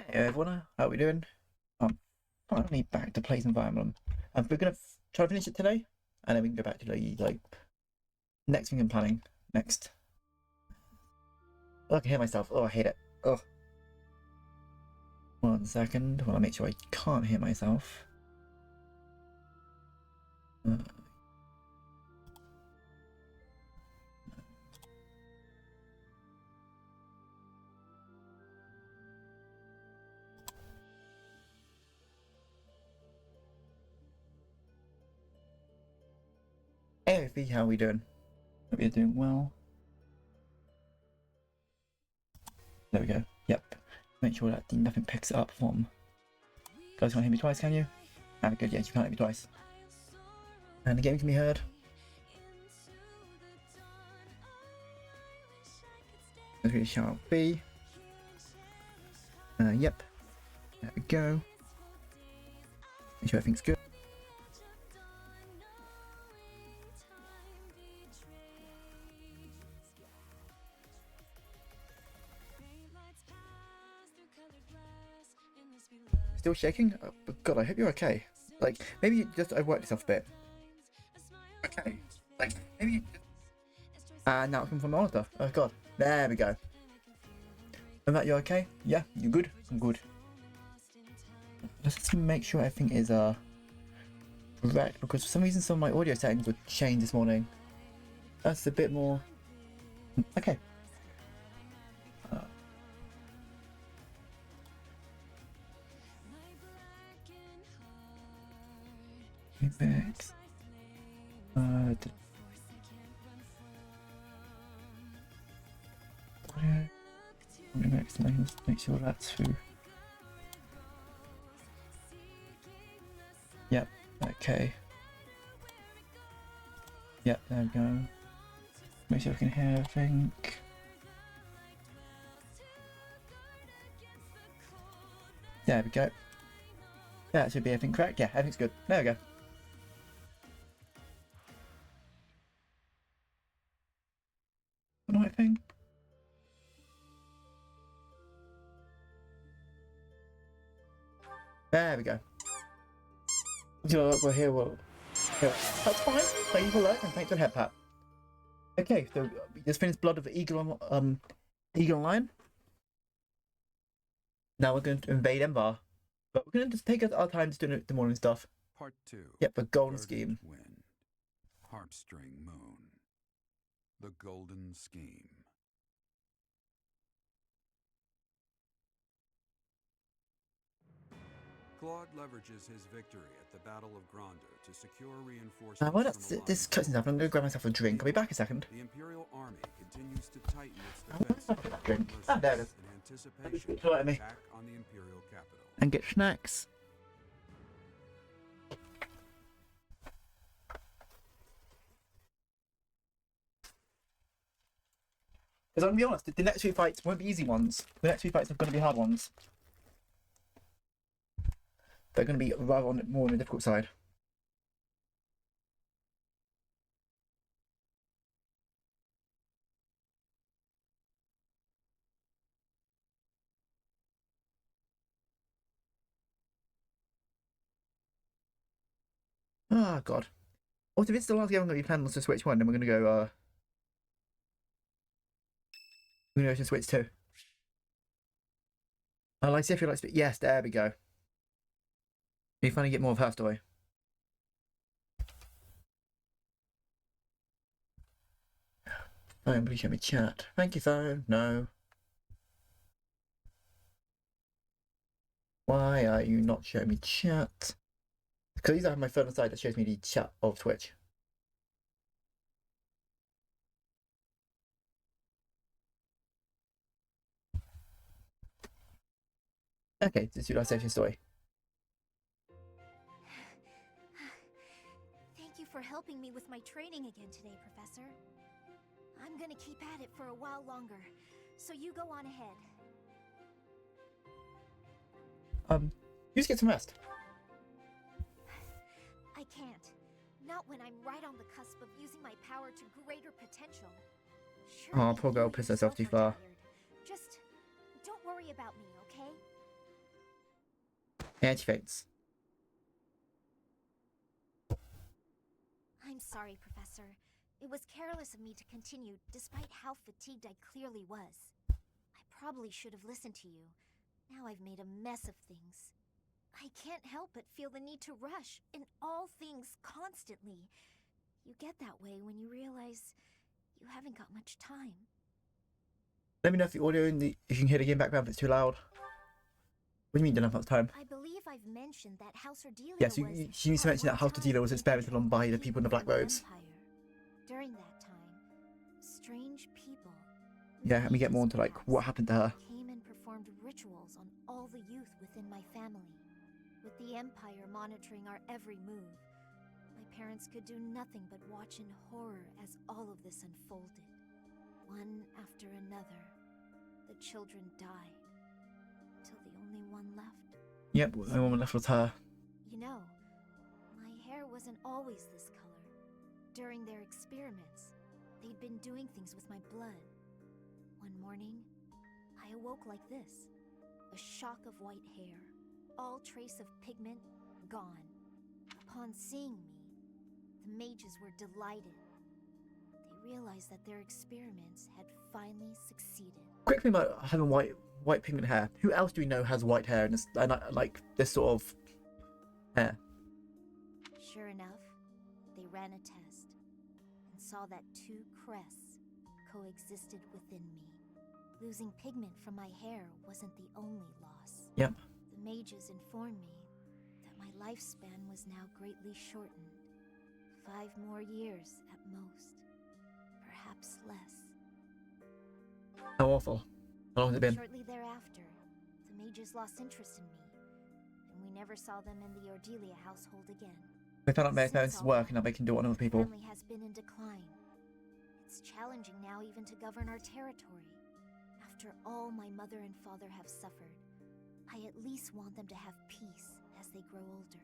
Hey everyone, how are we doing? Finally back to play some Fire Emblem. We're gonna try to finish it today, and then we can go back to the next thing I'm planning next. Oh, I can hear myself. Oh, I hate it. Oh, 1 second. Well, I'll make sure I can't hear myself. Uh, hey, V, how are we doing? Hope you're doing well. There we go. Yep. Make sure that nothing picks it up from. Guys, can't hear me twice, can you? Ah, good. Yes, you can't hear me twice. And the game can be heard. As we shall be. Yep. There we go. Make sure everything's good. Still shaking? Oh, God, I hope you're okay. Like, maybe you just overworked yourself a bit. Okay. Like, maybe you just... now it's come from the monitor. Oh, God. There we go. And that you're okay? Yeah, you good? I'm good. Let's just make sure everything is, correct, because for some reason some of my audio settings were changed this morning. That's a bit more... Okay. Mix. Make sure that's who. Yep. Okay. Yep. There we go. Make sure I can hear everything. There we go. Yeah, that should be everything correct. Yeah, everything's good. There we go. What thing? There we go. We're here. That's fine. Thank you for that, and thanks for the head pat. Okay, so we just finished Blood of the Eagle on Eagle Lion. Now we're going to invade Embar, but we're going to just take our time just doing the morning stuff. Part 2. Yep, the Golden Scheme. Wind. Harpstring Moon. The Golden Scheme. Claude leverages his victory at the Battle of Gronder to secure reinforcements. Why not this cutscene's up? I'm going to grab myself a drink. I'll be back a second. The Imperial Army continues to tighten its defense Drink. Ah, there it is. in anticipation Try of me. attack on the Imperial capital. And get snacks. Because I'm going to be honest, the next few fights won't be easy ones. The next few fights are going to be hard ones. They're going to be rather more on the difficult side. Ah, God. Also, if it's the last game I'm going to be playing on the Switch 1, then we're going to go, we're going to go to Switch 2. I like if you like to... Yes, there we go. You finally get more of her story. Phone, please show me chat. Thank you, phone. No. Why are you not showing me chat? Because I have my phone on the side that shows me the chat of Twitch. Okay, this is our safety story. Thank you for helping me with my training again today, Professor. I'm gonna keep at it for a while longer, so you go on ahead. You just get some rest. I can't. Not when I'm right on the cusp of using my power to greater potential. Aw, poor girl pissed herself too far. Just don't worry about me, okay? And she faints. I'm sorry, Professor. It was careless of me to continue, despite how fatigued I clearly was. I probably should have listened to you. Now I've made a mess of things. I can't help but feel the need to rush in all things constantly. You get that way when you realize you haven't got much time. Let me know if the audio in the if you can hear the game background if it's too loud. What do you mean you don't have much time? I believe I've mentioned that House Ordelia Yes, was... she needs to mention that House Ordelia was experimented on by the people in the black robes. During that time, strange people... Yeah, and we get more into like what happened to her. ...came and performed rituals on all the youth within my family. With the Empire monitoring our every move, my parents could do nothing but watch in horror as all of this unfolded. One after another, the children died, till the only one left. Yep, the only one left was her. You know, my hair wasn't always this color. During their experiments, they'd been doing things with my blood. One morning, I awoke like this. A shock of white hair, all trace of pigment gone. Upon seeing me, the mages were delighted. They realized that their experiments had finally succeeded. Quick thing about having white pigment hair. Who else do we know has white hair and like this sort of hair? Sure enough, they ran a test and saw that two crests coexisted within me. Losing pigment from my hair wasn't the only loss. Yep. The mages informed me that my lifespan was now greatly shortened. 5 more years at most. Perhaps less. How awful. How long has it been? Shortly thereafter, the mages lost interest in me, and we never saw them in the Ordelia household again. They found out their parents' work and now they can do it on other people. The family has been in decline. It's challenging now even to govern our territory. After all my mother and father have suffered, I at least want them to have peace as they grow older.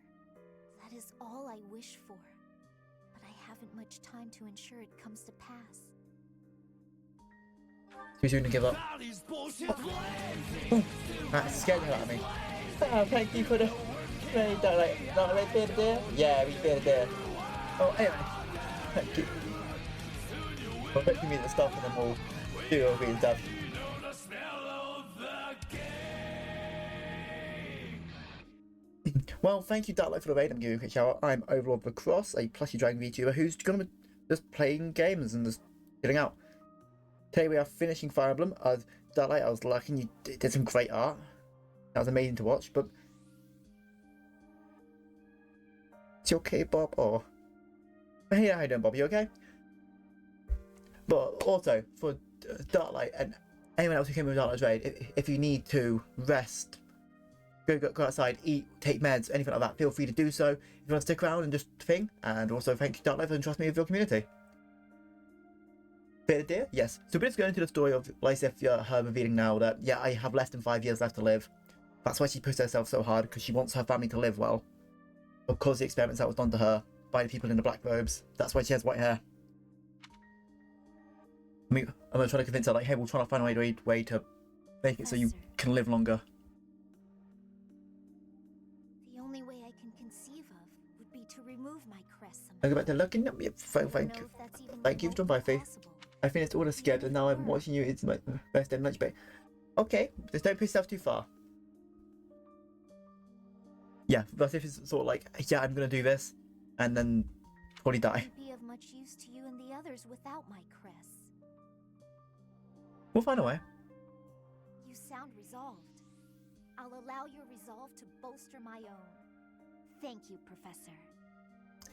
That is all I wish for. But I haven't much time to ensure it comes to pass. Too soon to give up. Oh, that scared the hell out of me. Oh, thank you for the not a bit of there. Yeah, we bit of there. Oh, anyway, thank you. I'll let you meet the stuff and then we'll do all the stuff. Well, thank you, Darklight, for the raid. I'm giving you a quick shout out. I'm Overlord the Cross, a plushie dragon VTuber who's going to be just playing games and just chilling out. Today we are finishing Fire Emblem. Darklight, I was lucky you did some great art. That was amazing to watch, but... Is you okay, Bob? Or... Hey, how you doing, Bob? You okay? But also, for Darklight and anyone else who came with Darklight's raid, if you need to rest, go outside, eat, take meds, anything like that, feel free to do so. If you want to stick around and just thing. And also thank you, Darklight, for entrusting me with your community. Bit of dear? Yes. So we're just going into the story of Lysithia, her revealing now that, yeah, I have less than 5 years left to live. That's why she pushed herself so hard, because she wants her family to live well. Because the experiments that was done to her by the people in the black robes. That's why she has white hair. I mean, I'm going to try to convince her, like, hey, we'll try to find a way to make it so you can live longer. The only way I can conceive of would be to remove my crest somehow. I go back to looking at me. Thank you. Thank you for jumping by, Faith. I finished all the sketch and now I'm watching you. It's my best day lunch break. Okay, just don't push yourself too far. Yeah, but if it's sort of like, yeah, I'm gonna do this, and then probably die. Be of much use to you and the others without my crest. We'll find a way. You sound resolved. I'll allow your resolve to bolster my own. Thank you, Professor.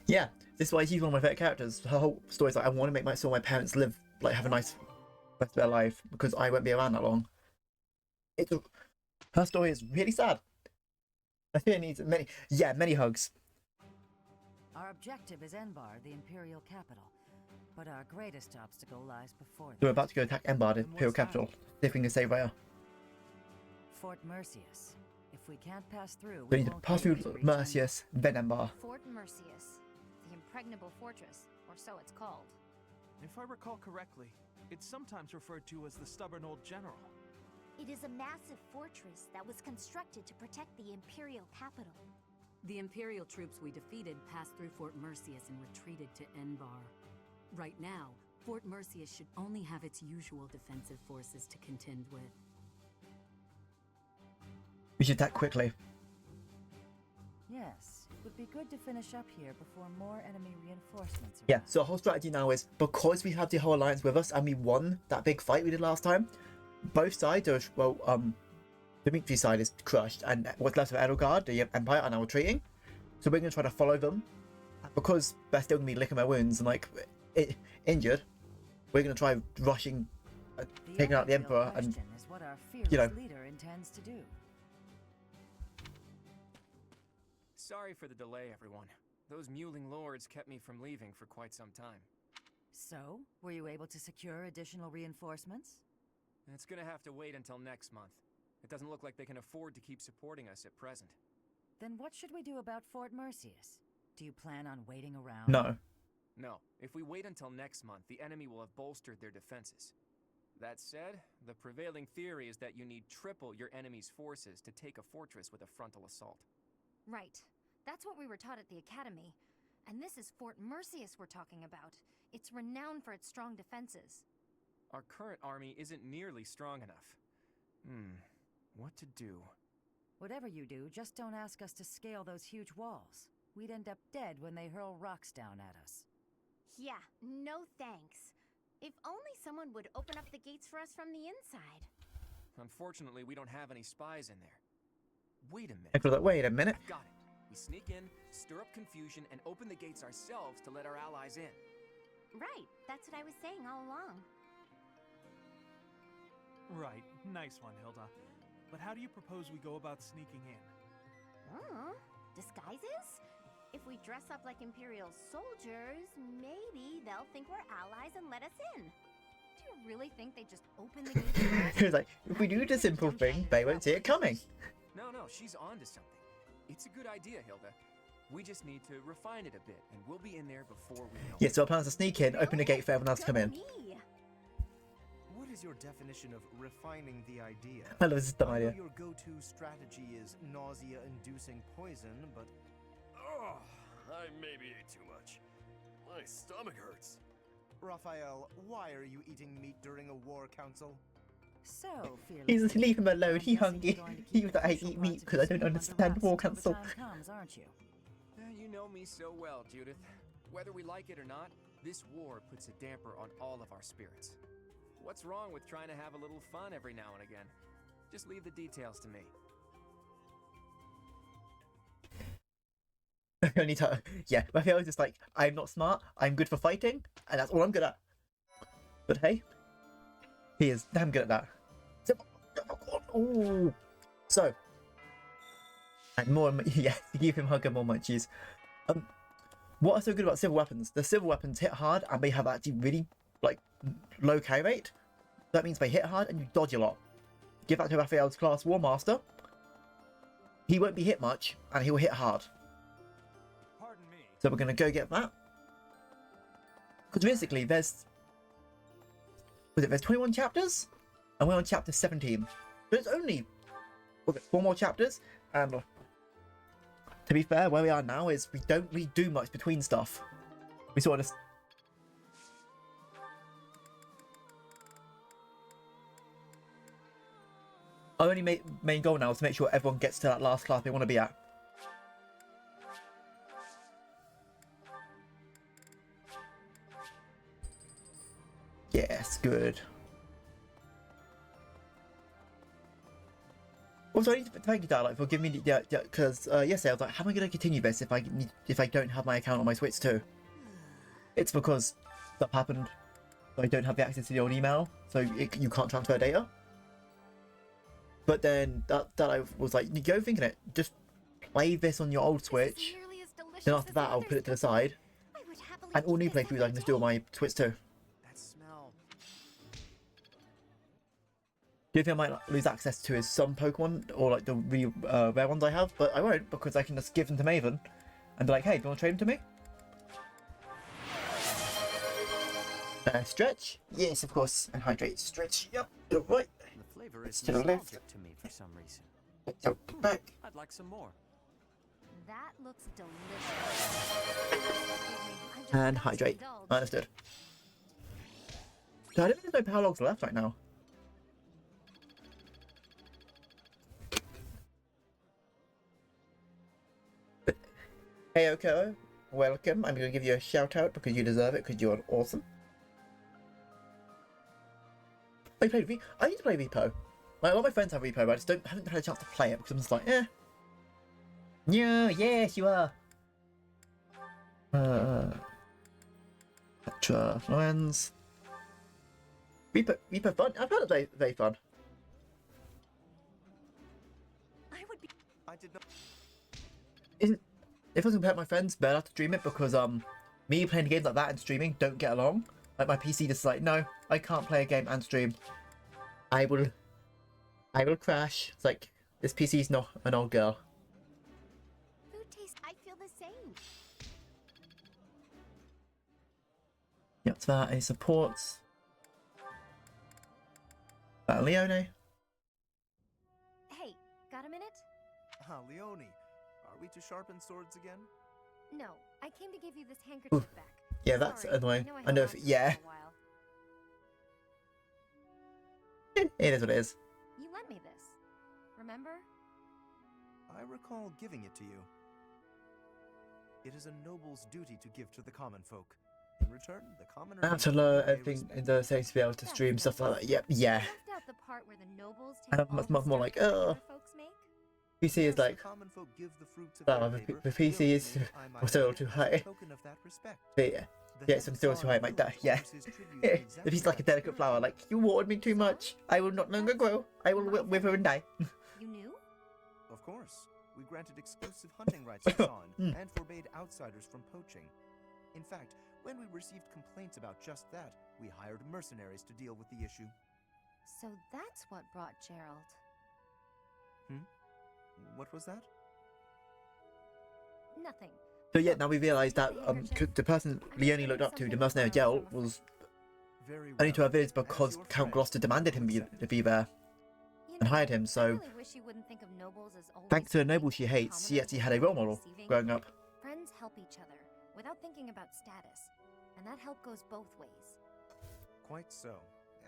Yeah, this is why she's one of my favorite characters. Her whole story is like, I want to make my parents live, like, have a nice rest of their life, because I won't be around that long. Her story is really sad. I think it needs many hugs. Our objective is Enbar, the Imperial capital, but our greatest obstacle lies before them. We're about to go attack Enbar, the Imperial capital. See if we can save Rhea. Fort Mercius. If we can't pass through, We need to pass through Mercius, then Enbar. Fort Mercius, the impregnable fortress, or so it's called. If I recall correctly, it's sometimes referred to as the stubborn old general. It is a massive fortress that was constructed to protect the Imperial capital. The Imperial troops we defeated passed through Fort Mercius and retreated to Enbar. Right now, Fort Mercius should only have its usual defensive forces to contend with. We should attack quickly. Yes, it would be good to finish up here before more enemy reinforcements arrive. Yeah, so our whole strategy now is, because we had the whole alliance with us and we won that big fight we did last time, both sides are, well, Dimitri side is crushed, and what's left of Edelgard, the Empire, are now retreating. So we're going to try to follow them. Because they're still going to be licking their wounds and, like, injured, we're going to try rushing, taking out the Emperor, and, is what our fearless you know. leader intends to do. Sorry for the delay, everyone. Those mewling lords kept me from leaving for quite some time. So, were you able to secure additional reinforcements? It's gonna have to wait until next month. It doesn't look like they can afford to keep supporting us at present. Then what should we do about Fort Mercius? Do you plan on waiting around? no. No, if we wait until next month, the enemy will have bolstered their defenses. That said, the prevailing theory is that you need triple your enemy's forces to take a fortress with a frontal assault. Right. That's what we were taught at the academy. And this is Fort Mercius we're talking about. It's renowned for its strong defenses. Our current army isn't nearly strong enough. What to do? Whatever you do, just don't ask us to scale those huge walls. We'd end up dead when they hurl rocks down at us. Yeah, no thanks. If only someone would open up the gates for us from the inside. Unfortunately, we don't have any spies in there. Wait a minute. Emperor's like, wait a minute. I've got it. We sneak in, stir up confusion, and open the gates ourselves to let our allies in. Right, that's what I was saying all along. Right, nice one, Hilda. But how do you propose we go about sneaking in? Disguises? If we dress up like Imperial soldiers, maybe they'll think we're allies and let us in. Do you really think they just open the gates for us? He was like, if we do the simple thing, they won't see it coming. No, she's on to something. It's a good idea, Hilda. We just need to refine it a bit, and we'll be in there before we know. Yeah, so our plan is to sneak in, open the gate for everyone else to come in. What is your definition of refining the idea? I love this dumb I know idea. your go-to strategy is nausea-inducing poison, but... Oh, I maybe ate too much. My stomach hurts. Raphael, why are you eating meat during a war council? So, fearless He's leader, leave him alone, I'm he guessing hungry. you're going to He keep was like, I official eat meat parts of because I this don't under understand wraps war until the council. time comes, aren't you? You know me so well, Judith. Whether we like it or not, this war puts a damper on all of our spirits. What's wrong with trying to have a little fun every now and again? Just leave the details to me. Only time. Yeah, Raphael's just like, I'm not smart, I'm good for fighting, and that's all I'm good at. But hey, he is damn good at that. Ooh. So, and more, yeah, give him hug and more munchies. What are so good about civil weapons? The civil weapons hit hard and they have actually really, like, low carry rate. That means they hit hard and you dodge a lot. Give that to Raphael's class War Master. He won't be hit much and he will hit hard. Pardon me. So we're going to go get that. Because realistically, there's 21 chapters? And we're on chapter 17. So it's only 4 more chapters. And to be fair, where we are now is we don't really do much between stuff. We sort of just... Our only main goal now is to make sure everyone gets to that last class they want to be at. Yes, good. Also, I need to thank you, Dialog, for giving me the because yesterday I was like, how am I going to continue this if I don't have my account on my Switch too? It's because stuff happened, so I don't have the access to the old email, so you can't transfer data. But then that I was like, you go thinking it, just play this on your old Switch. Then after that, I'll put it to the side, and all new playthroughs I can just do on my Switch too. That smell. The only thing I might lose access to is some Pokemon, or like the really rare ones I have, but I won't because I can just give them to Maven and be like, hey, do you want to trade them to me? Stretch? Yes, of course. And hydrate. Stretch. Yep. Right. The flavor flavor is to the left. nostalgic to me for some reason. Jump back. I'd like some more. That looks delicious. I'm just And about to hydrate. indulge. Understood. So I don't think there's no power logs left right now. Hey Oko, welcome. I'm going to give you a shout out because you deserve it because you're awesome. I played I need to play Repo. Like, a lot of my friends have Repo, but I just haven't had a chance to play it because I'm just like, eh. Yeah, yes, you are. Petra, Lorenz. Repo fun. I've heard it very, very fun. I did not. If I was compared to my friends, better have to stream it because me playing games like that and streaming don't get along. Like my PC just like, no, I can't play a game and stream. I will crash. It's like this PC's not an old girl. Food taste, I feel the same. Yep, it's that. It supports. Leone. Hey, got a minute? Ah, Leone. Are we to sharpen swords again? No, I came to give you this handkerchief back. Yeah, that's Sorry, annoying. I I know held if on to it yeah. for a while. It is what it is. You lent me this. Remember? I recall giving it to you. It is a noble's duty to give to the common folk. In return, the commoner... I have to learn everything in the settings to be able to stream stuff like that. Yep, yeah. You left out the part where the nobles And take I'm all much the more stuff like, that the other folks make? PC is like, common folk give the fruits of well, their the labor PC is willingly, I might still add, too as a high. token of that respect. But yeah, The it's still too high. Like that. Yeah. If he's like a delicate flower, like you watered me too much, I will not longer grow. I will wither and die. You knew? Of course. We granted exclusive hunting rights to Zon and forbade outsiders from poaching. In fact, when we received complaints about just that, we hired mercenaries to deal with the issue. So that's what brought Gerald. What was that? Nothing. So yeah, now we realise that the person Leone looked up to, the mercenary Gerald, was Very only to our well. village because As your Count friend, Gloucester demanded him to be there You and know, hired him. I So really wish you wouldn't think of nobles as always thanks to the being noble she hates, she commoners actually had a role model receiving. growing up. Friends help each other without thinking about status, and that help goes both ways. Quite so.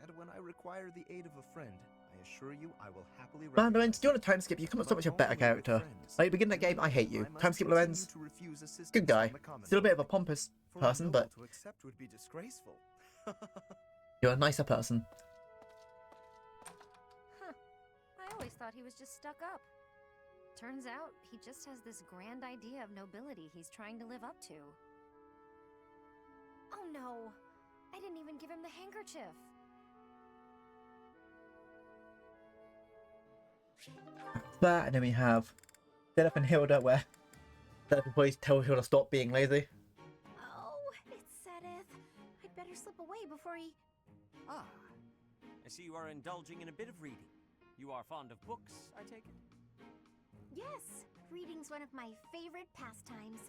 And when I require the aid of a friend, I assure you I will happily Man, Lorenz, recognize do you want it. to time skip? You come up so But much a better only with character. friends. Like, begin that game, I hate you. I must Time skip continue Lorenz, to refuse assistance good guy. from the common Still a bit of a folk. pompous For a person, but noble to accept would be disgraceful. you're a nicer person. Huh. I always thought he was just stuck up. Turns out, he just has this grand idea of nobility he's trying to live up to. Oh no! I didn't even give him the handkerchief! That, and then we have Deneth and Hilda, where Deneth will always tell Hilda stop being lazy. Oh, it's Sedith. I'd better slip away before he... Ah, I see you are indulging in a bit of reading. You are fond of books, I take it? Yes, reading's one of my favorite pastimes.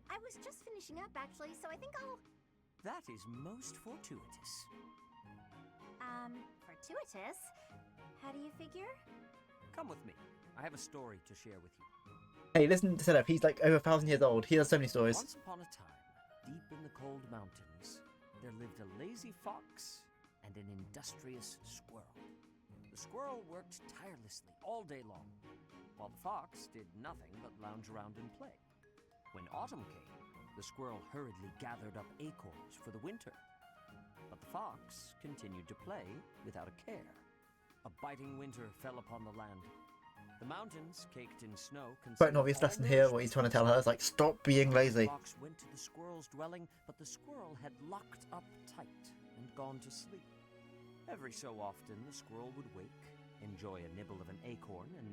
I was just finishing up, actually, so I think I'll... That is most fortuitous. Fortuitous? How do you figure? Come with me. I have a story to share with you. Hey, listen to Deneth. He's like over 1,000 years old. He has so many stories. Once upon a time, deep in the cold mountains, there lived a lazy fox and an industrious squirrel. The squirrel worked tirelessly all day long, while the fox did nothing but lounge around and play. When autumn came, the squirrel hurriedly gathered up acorns for the winter. But the fox continued to play without a care. A biting winter fell upon the land. The mountains, caked in snow, Quite an obvious lesson here, what he's trying to tell her is like, stop being lazy. The fox went to the squirrel's dwelling, but the squirrel had locked up tight and gone to sleep. Every so often, the squirrel would wake, enjoy a nibble of an acorn, and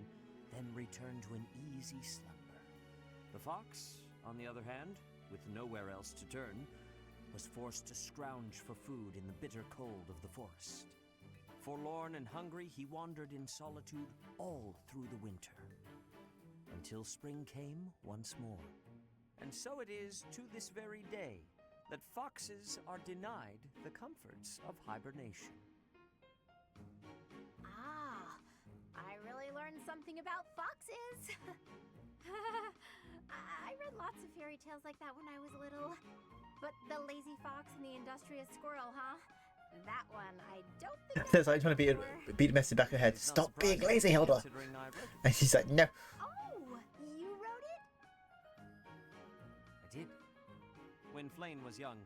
then return to an easy slumber. The fox, on the other hand, with nowhere else to turn, was forced to scrounge for food in the bitter cold of the forest. Forlorn and hungry, he wandered in solitude all through the winter, until spring came once more. And so it is to this very day that foxes are denied the comforts of hibernation. Ah, something about foxes. I read lots of fairy tales like that when I was little. But the lazy fox and the industrious squirrel, huh? That one, I don't think. There's like trying to beat a message back her head. Stop being lazy, Hilda. And she's like, no. Oh, you wrote it? I did. When Flame was young,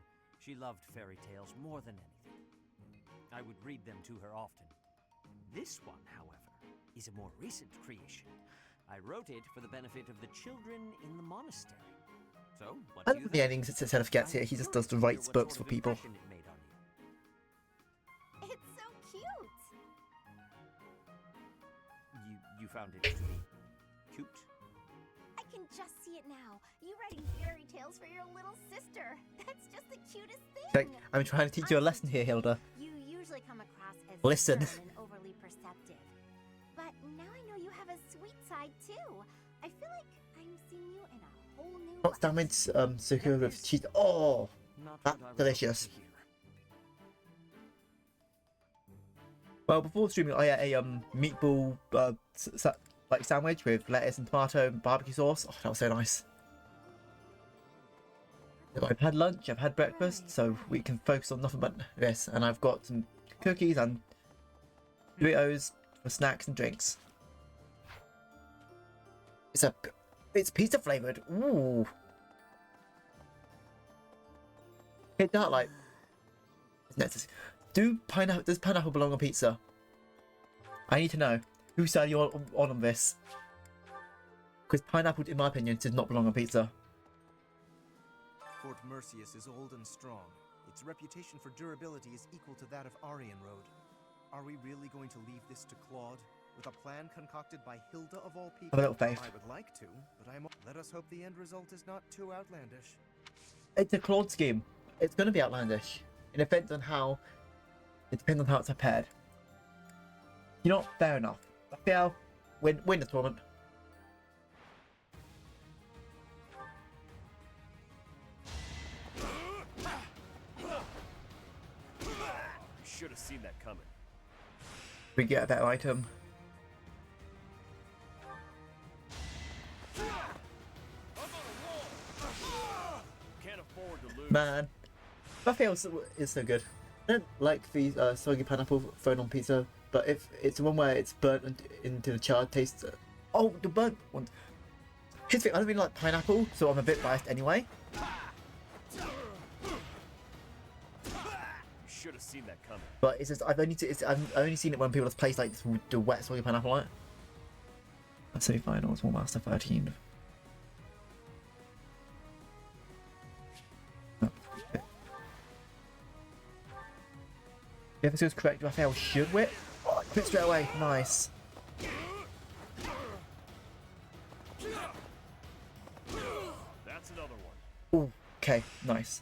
she loved fairy tales more than anything. I would read them to her often. This one, however, is a more recent creation. I wrote it for the benefit of the children in the monastery. So, what I do you love the think? endings instead of gets here. He just does the writes books for people. Impression it made on you? It's so cute. You found it to be cute? I can just see it now. You writing fairy tales for your little sister. That's just the cutest thing. Like, I'm trying to teach you a lesson here, Hilda. You usually come across as Listen. stern and overly perceptive. But now I know you have a sweet side too. I feel like I'm seeing you in a whole new What's light. damage secure with cheese? Oh, Not that's what I was delicious. hoping to hear. Well, before streaming, I ate a meatball like sandwich with lettuce and tomato and barbecue sauce. Oh, that was so nice. I've had lunch, I've had breakfast, so we can focus on nothing but this. And I've got some cookies and Doritos for snacks and drinks. It's pizza flavored. Ooh. Hey, Dark Light. Does pineapple belong on pizza? I need to know. Whose side are you on this? Because pineapple, in my opinion, does not belong on pizza. Fort Mercius is old and strong. Its reputation for durability is equal to that of Aryan Road. Are we really going to leave this to Claude? With a plan concocted by Hilda of all people? Have a little faith. I would like to, but let us hope the end result is not too outlandish. It's a Claude scheme. It's going to be outlandish. It depends on how it's prepared. You know what? Fair enough. Raphael, win the tournament. Should have seen that coming. We get a better item. Can't afford to lose. Man, Raphael is so good. I don't like the soggy pineapple thrown on pizza, but if it's the one where it's burnt into the charred taste. Oh, the burnt one. Here's the thing, I don't really like pineapple, so I'm a bit biased anyway. Should have seen that coming. But it's just I've only seen it when people have placed like the wet soggy pineapple on it. Semi-finals, War Master 13. If this was correct, Raphael should whip. Oh, quit straight away. Nice. That's another one. Ooh, okay, nice.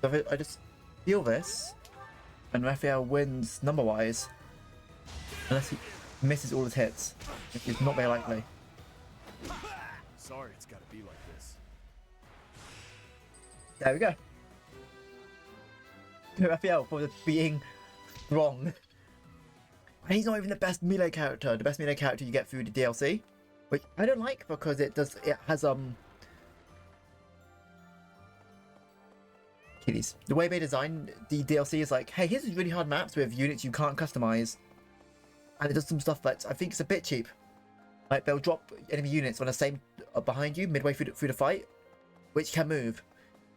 So if I just steal this, and Raphael wins number-wise, unless he misses all his hits, which is not very likely. Sorry, it's got to be like this. There we go. Raphael for being wrong. And he's not even the best melee character. The best melee character you get through the DLC, which I don't like because it has kitties. The way they design the DLC is like, hey, here's really hard maps with units you can't customize, and it does some stuff that I think is a bit cheap. Like they'll drop enemy units on the same behind you midway through the fight, which can move.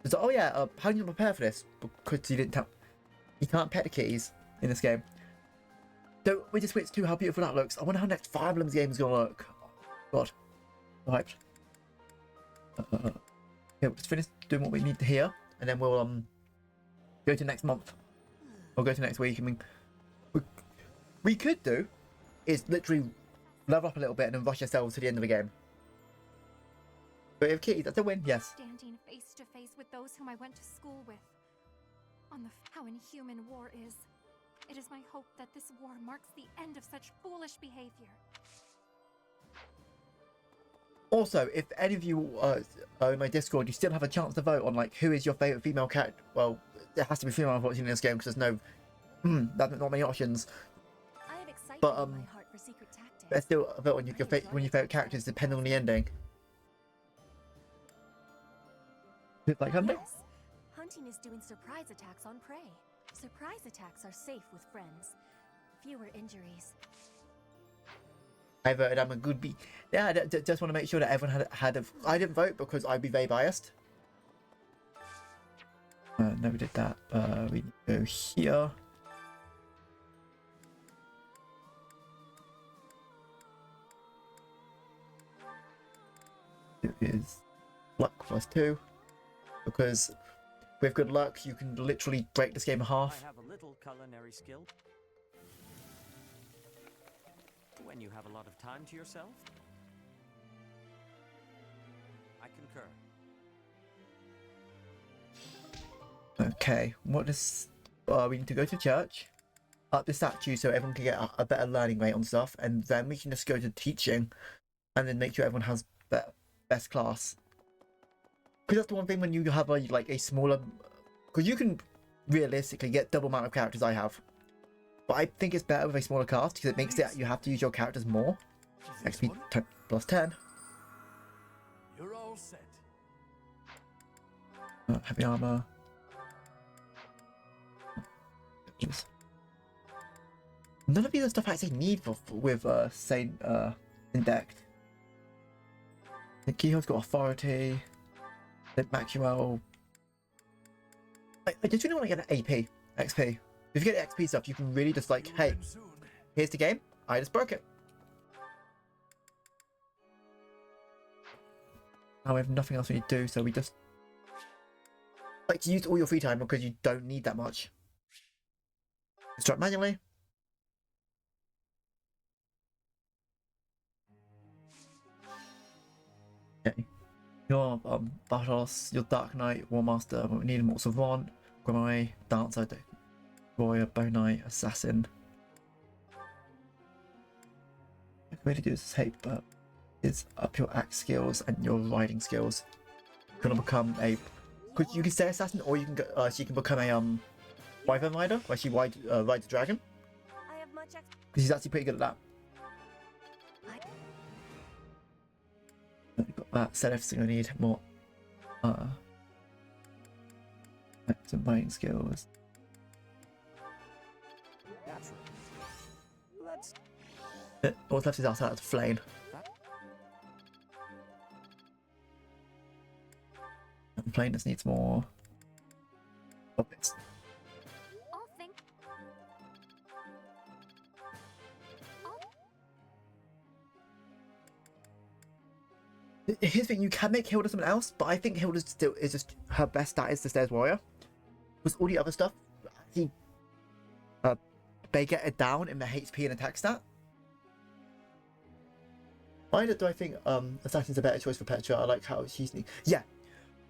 It's like, oh yeah, how do you prepare for this? Because you can't pet the kitties in this game. So we just switched to how beautiful that looks. I wonder how next Fire Emblem's game is gonna look. God, hyped. Yeah, we'll just finish doing what we need to here, and then we'll go to next month. Or go to next week. I mean, we could do is literally level up a little bit and then rush ourselves to the end of the game. But if kitties, that's a win. Yes. Standing face to face with those whom I went to school with. On how inhuman war is. It is my hope that this war marks the end of such foolish behavior. Also, if any of you are in my Discord, you still have a chance to vote on like who is your favorite female character. Well, there has to be female unfortunately in this game because there's no That's not many options. I have excitement But in my heart for secret tactics. there's still a bit on your favorite characters depending on the ending. Like hunting? Yes. Hunting is doing surprise attacks on prey. Surprise attacks are safe with friends. Fewer injuries. I voted I'm a good bee. Yeah, I just want to make sure that everyone had I didn't vote because I'd be very biased. No, we did that. We go here. It is luck +2 because with good luck you can literally break this game in half. I have a little culinary skill. When you have a lot of time to yourself. I concur. Okay, what does... we need to go to church, up the statue so everyone can get a better learning rate on stuff, and then we can just go to teaching, and then make sure everyone has best class. Because that's the one thing when you have a smaller... Because you can realistically get double amount of characters I have. But I think it's better with a smaller cast, because it makes it you have to use your characters more. XP +10. You're all set. Heavy armor. None of these are stuff I actually need with Saint Indect. The Keyhole's got authority. The Maxwell. I just really want to get an AP XP. If you get XP stuff, you can really just like, hey, here's the game. I just broke it. Now we have nothing else we need to do, so we just like to use all your free time because you don't need that much. Start manually. Okay. Your Battles, your Dark Knight, War Master, we need more Savant, Grimoire, Dancer, Warrior, Bow Knight, Assassin. The way to do this is up your axe skills and your riding skills. You're gonna become a, because you can stay assassin or you can go, so you can become a Wyvern Rider, where she rides a dragon. Because he's actually pretty good at that. I've got that. Set everything I need. More some mining skills. What's left is outside of the flame. The plane just needs more puppets. Here's the thing, you can make Hilda something else, but I think Hilda still is just her best stat is the Stairs Warrior. Because all the other stuff, actually, they get it down in the HP and attack stat. Either do I think Assassin's a better choice for Petra. I like how she's... Yeah.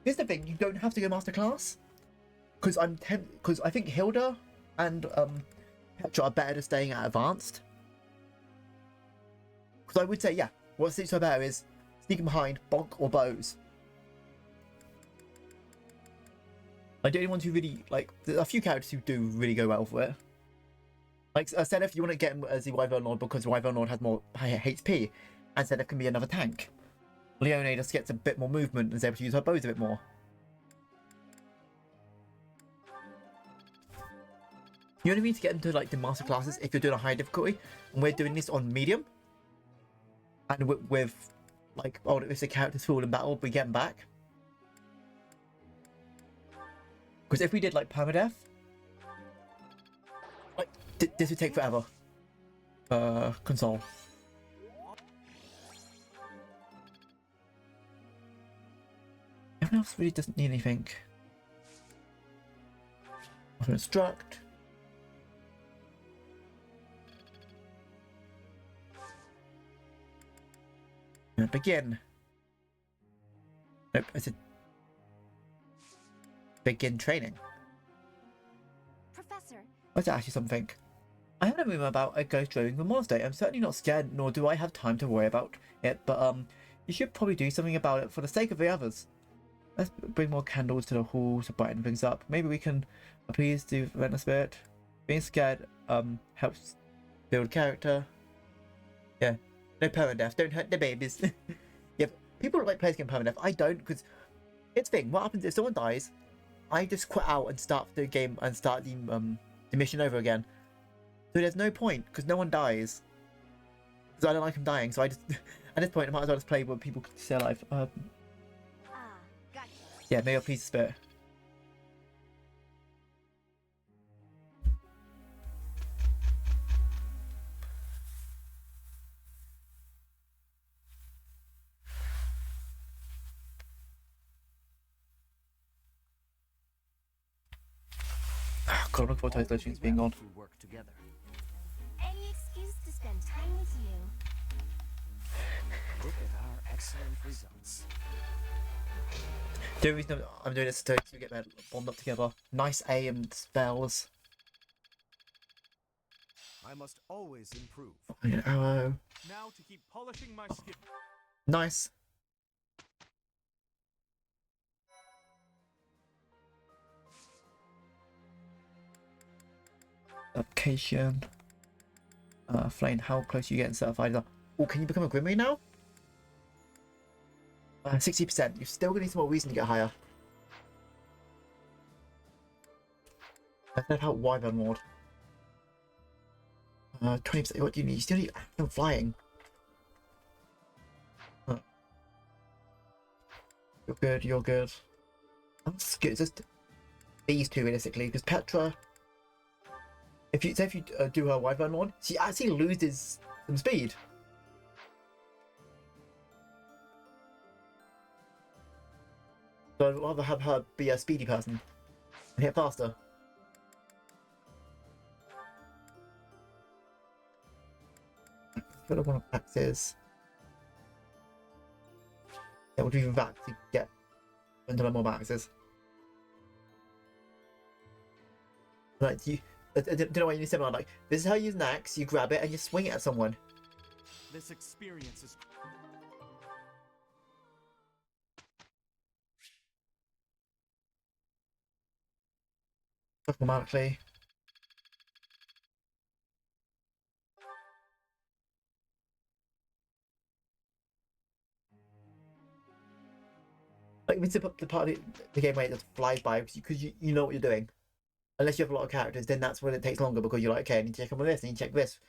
Here's the thing, you don't have to go Master Class. Because I think Hilda and Petra are better at staying at Advanced. Because I would say, yeah, what suits her better is sneaking behind, bonk, or bows. Like, the only ones who really, like, there are a few characters who do really go well for it. Like, Senef, you want to get him as the Wyvern Lord because Wyvern Lord has more higher HP, and Senef can be another tank. Leone just gets a bit more movement and is able to use her bows a bit more. You only need to get into, like, the master classes if you're doing a high difficulty, and we're doing this on medium. And with like, oh, if the characters fall in battle, we get them back. Because if we did, like, permadeath, like, this would take forever. Console. Everyone else really doesn't need anything. Instruct. Begin. Nope, I said begin training. Professor. Let's ask you something. I have a rumor about a ghost roaming the monastery. I'm certainly not scared, nor do I have time to worry about it, but you should probably do something about it for the sake of the others. Let's bring more candles to the hall to brighten things up. Maybe we can please do rent a spirit. Being scared helps build character. Yeah, no permadeath. Don't hurt the babies. Yeah, people like playing permadeath. I don't, because it's the thing. What happens if someone dies? I just quit out and start the game and start the mission over again. So there's no point because no one dies. Because I don't like them dying. So I just at this point I might as well just play when people stay alive. Gotcha. Yeah, may I please the spirit. God, I'm looking forward to those legends being on. We work together. Any excuse to spend time with you. Look at our excellent results. The only reason I'm doing this is to get them bombed up together. Nice aim spells. I must always improve. An arrow. Now to keep polishing my skill. Nice. Application. Flame, how close are you getting certified? Oh, can you become a Grimmy now? 60%. You're still gonna need some more reason to get higher. Let's know how Wyvern Ward. 20%. What do you need? You still need active flying. You're good. You're good. That's good. Just these two realistically, because Petra. If you do her Wyvern Ward, she actually loses some speed. So I'd rather have her be a speedy person and hit faster. Fill up one of axes. Yeah, we'll do that to get into more axes. Like you, I don't know why you need similar. Like this is how you use an axe. You grab it and you swing it at someone. This experience is. Automatically. Like it's the part of the game where it just flies by because you know what you're doing. Unless you have a lot of characters, then that's when it takes longer because you're like, okay, I need to check on this, I need to check this.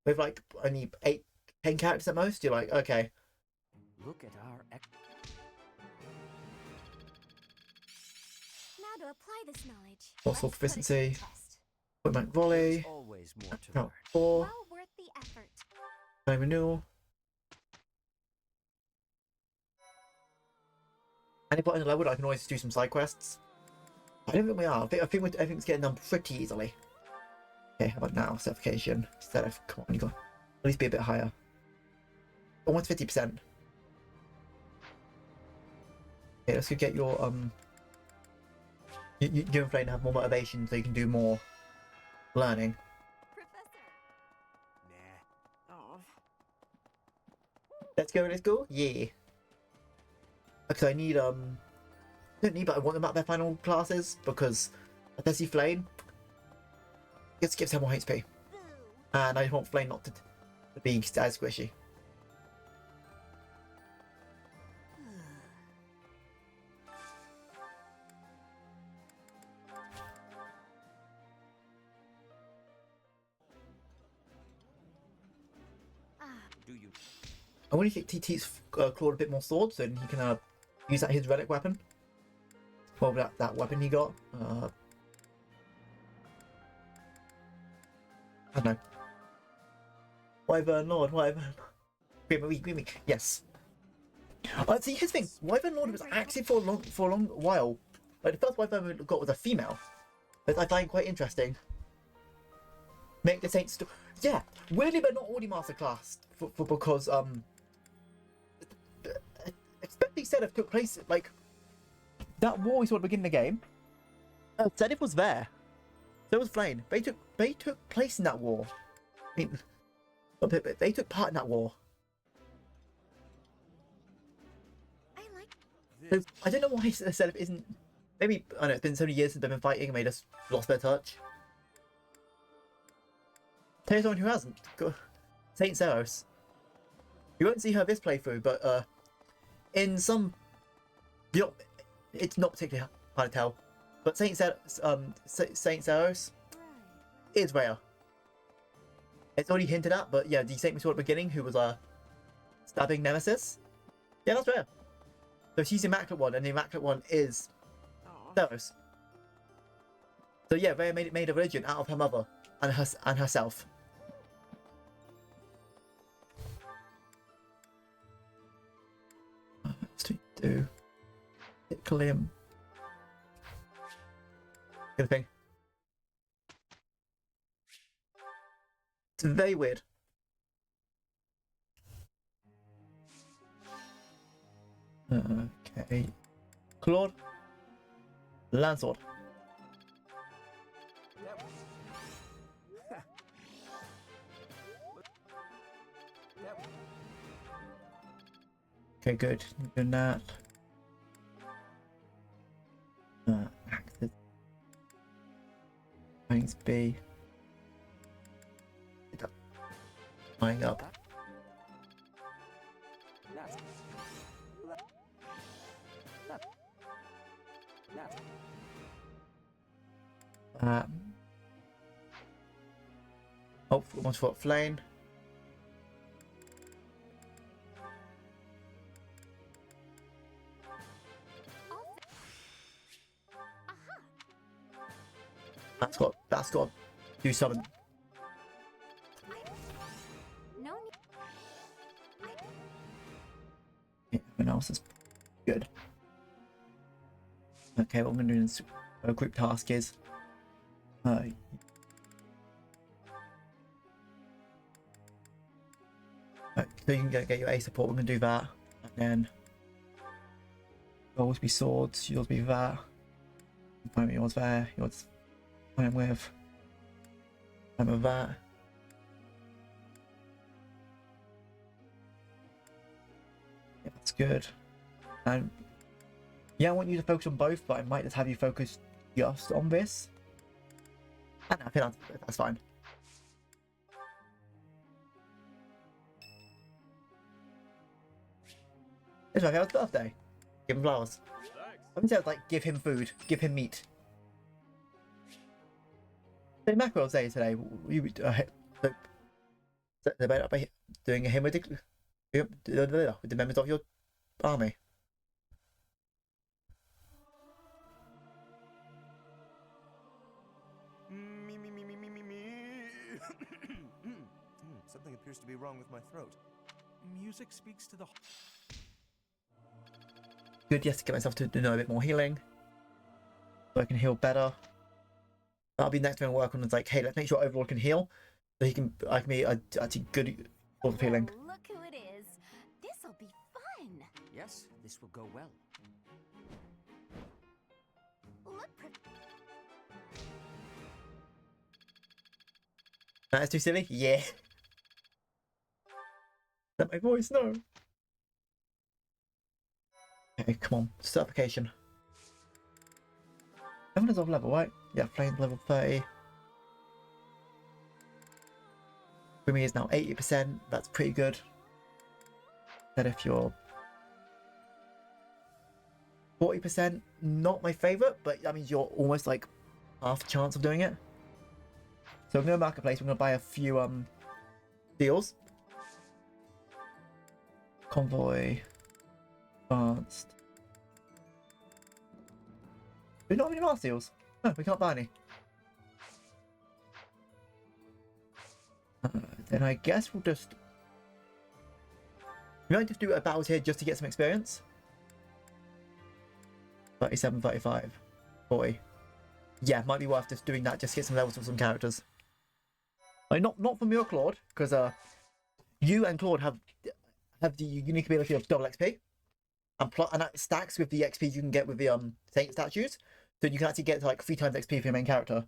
With like only 8-10 characters at most, you're like, okay. Look at our Now to apply this knowledge. Also let's put it to the proficiency. test. Point volley. There's always more to Count learn. 4. Well worth the effort. Time renewal. Any point in the level, I can always do some side quests. I don't think we are. I think everything's getting done pretty easily. Okay, how about now? Certification. Instead of, come on, you got at least be a bit higher. Almost 50%. Okay, let's go get your you and Flame have more motivation so you can do more learning. Professor. Nah. Oh. Let's go. Yeah. Because I need don't need, but I want them at their final classes because I see Flame. It gives her more HP, and I want Flame not to be as squishy. Do you? I want to get TT's Claude a bit more sword so then he can use that his relic weapon. Well, that weapon he got. I don't know. Wyvern Lord, Wyvern. Grimmy. Yes. See, here's the thing. Wyvern Lord was active for a long while. Like the first Wyvern we got was a female. That I find quite interesting. Make the Saints. Yeah, weirdly, but not already masterclass for because especially Zenith took place like that war we saw at the beginning of the game. Zenith was there. So was Flame. They took place in that war. I mean, they took part in that war. I like. So I don't know why Zenith isn't. Maybe I don't know. It's been so many years since they've been fighting, and they just lost their touch. Here's someone who hasn't. Saint Zeros. You won't see her this playthrough, but in some, it's not particularly hard to tell. But Saint Zeros is rare. It's already hinted at, but yeah, the Saint we saw at the beginning, who was stabbing Nemesis. Yeah, that's rare. So she's the Immaculate One, and the Immaculate One is Zeros. So yeah, Rhea made a religion out of her mother and herself. What's to do? Tickle him. Good thing. It's very weird. Okay. Claude. Lancelot. Okay, good. Doing that. Active. Findings B. Flying up. Oh, 1 foot flame. That's got to do something. No. Everyone else is good. Okay, what I'm going to do in a group task is so you can get your A support. We're going to do that, and then yours be swords, yours be that. Find me yours there, yours. I'm with that. Yeah, that's good. And yeah, I want you to focus on both, but I might just have you focus just on this. And I think that's fine. It's my father's birthday. Give him flowers. I wouldn't say like give him food, give him meat. The mackerel day today. You about doing a hymn with the members of your army. Something appears to be wrong with my throat. Music speaks to the... Good, yes, to get myself to know a bit more healing. So I can heal better. That'll be next thing I'll work on. Is like, hey, let's make sure Overlord can heal. So I can be actually good for healing. Oh, look who it is. This'll be fun. Yes, this will go well. Look. That's too silly? Yeah. Is that my voice? No. Okay, come on. Certification. Everyone's off level, right? Yeah, flame level 30. For me is now 80%. That's pretty good. Then if you're 40%, not my favorite, but that means you're almost like half the chance of doing it. So I'm going to marketplace. I'm going to buy a few deals. Convoy. Advanced. Do we not have any master deals? No, we can't buy any. Then I guess we'll just... We might just do a battles here just to get some experience. 37, 35, 40. Yeah, might be worth just doing that just to get some levels for some characters. Like, not from your Claude, because you and Claude have the unique ability of double XP. And that stacks with the XP you can get with the Saint statues. So you can actually get like 3 times XP for your main character.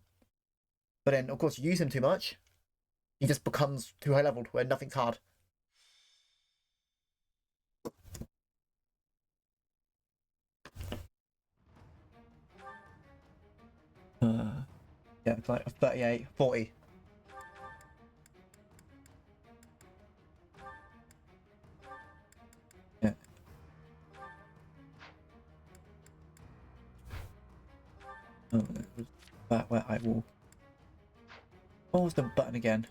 But then, of course, you use him too much. He just becomes too high leveled where nothing's hard. Yeah, it's like 38, 40. Back where I will. What was the button again?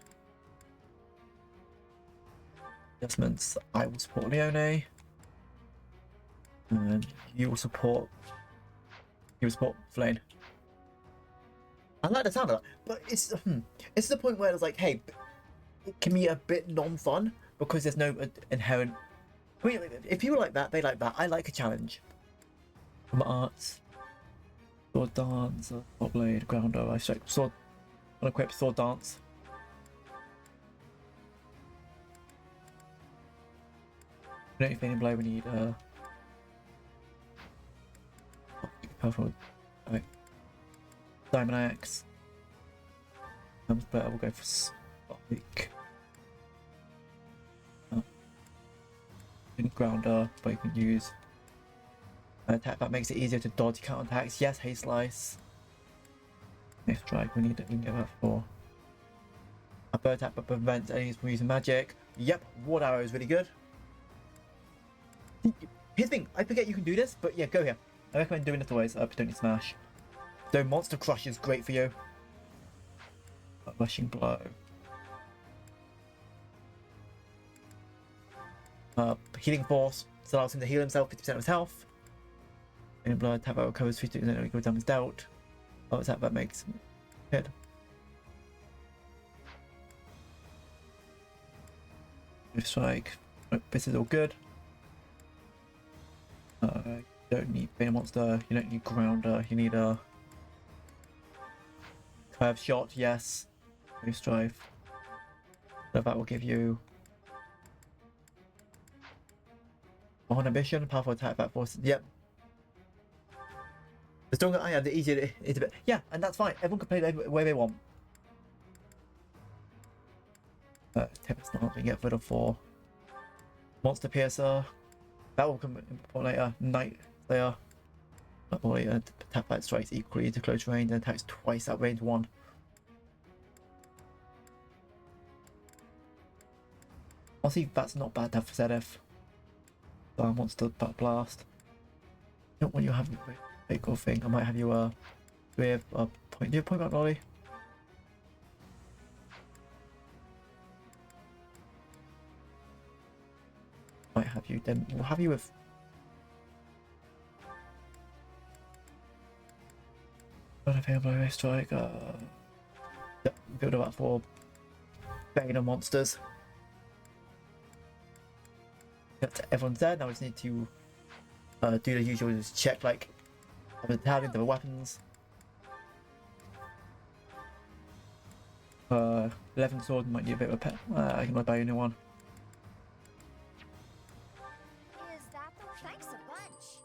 Adjustments. I will support Leone. And you will support. You will support Flane. I like the sound of that, but it's the point where it's like, hey, it can be a bit non-fun because there's no inherent. I mean, if people like that, they like that. I like a challenge. From arts, sword dance, sword blade, grounder. I strike sword, unequipped sword dance. We don't need fading blow. We need powerful. Right. Diamond axe. Comes better. We'll go for spike. Grounder, but you can use an attack that makes it easier to dodge counter attacks. Yes, haste slice. Next strike. We need to get that for a bird attack, but prevents enemies from using magic. Yep, ward arrow is really good. Here's the thing. I forget you can do this, but yeah, go here. I recommend doing it always. Don't need smash. Though monster crush is great for you. Rushing blow. Healing force. So allows him to heal himself 50% of his health. In blood, tap out recovers 50% of the damage dealt. Oh, attack that makes him hit. Strike. This is all good. You don't need Bane Monster. You don't need Grounder. You need a curve shot. Yes. Move strife. So that will give you on ambition, powerful attack, back force. Yep. The stronger I am, the easier it is. Yeah, and that's fine. Everyone can play the way they want. Tempest not being get rid of for Monster Piercer. That will come in later. Night Slayer. Attack that strikes equally into close range and attacks twice at range 1. Honestly, that's not bad to have for Zedef. Monster blast. Not when you have a big cool thing. I might have you do you have a point? Do you have point back, Lolly? Might have you then. We'll have you with. What if I blow strike? Build up for Bane of monsters. Everyone's there. Now we just need to do the usual, just check like the battalion, the weapons. 11 sword might need a bit of a pet. I can buy a new one. Is that the thanks a bunch?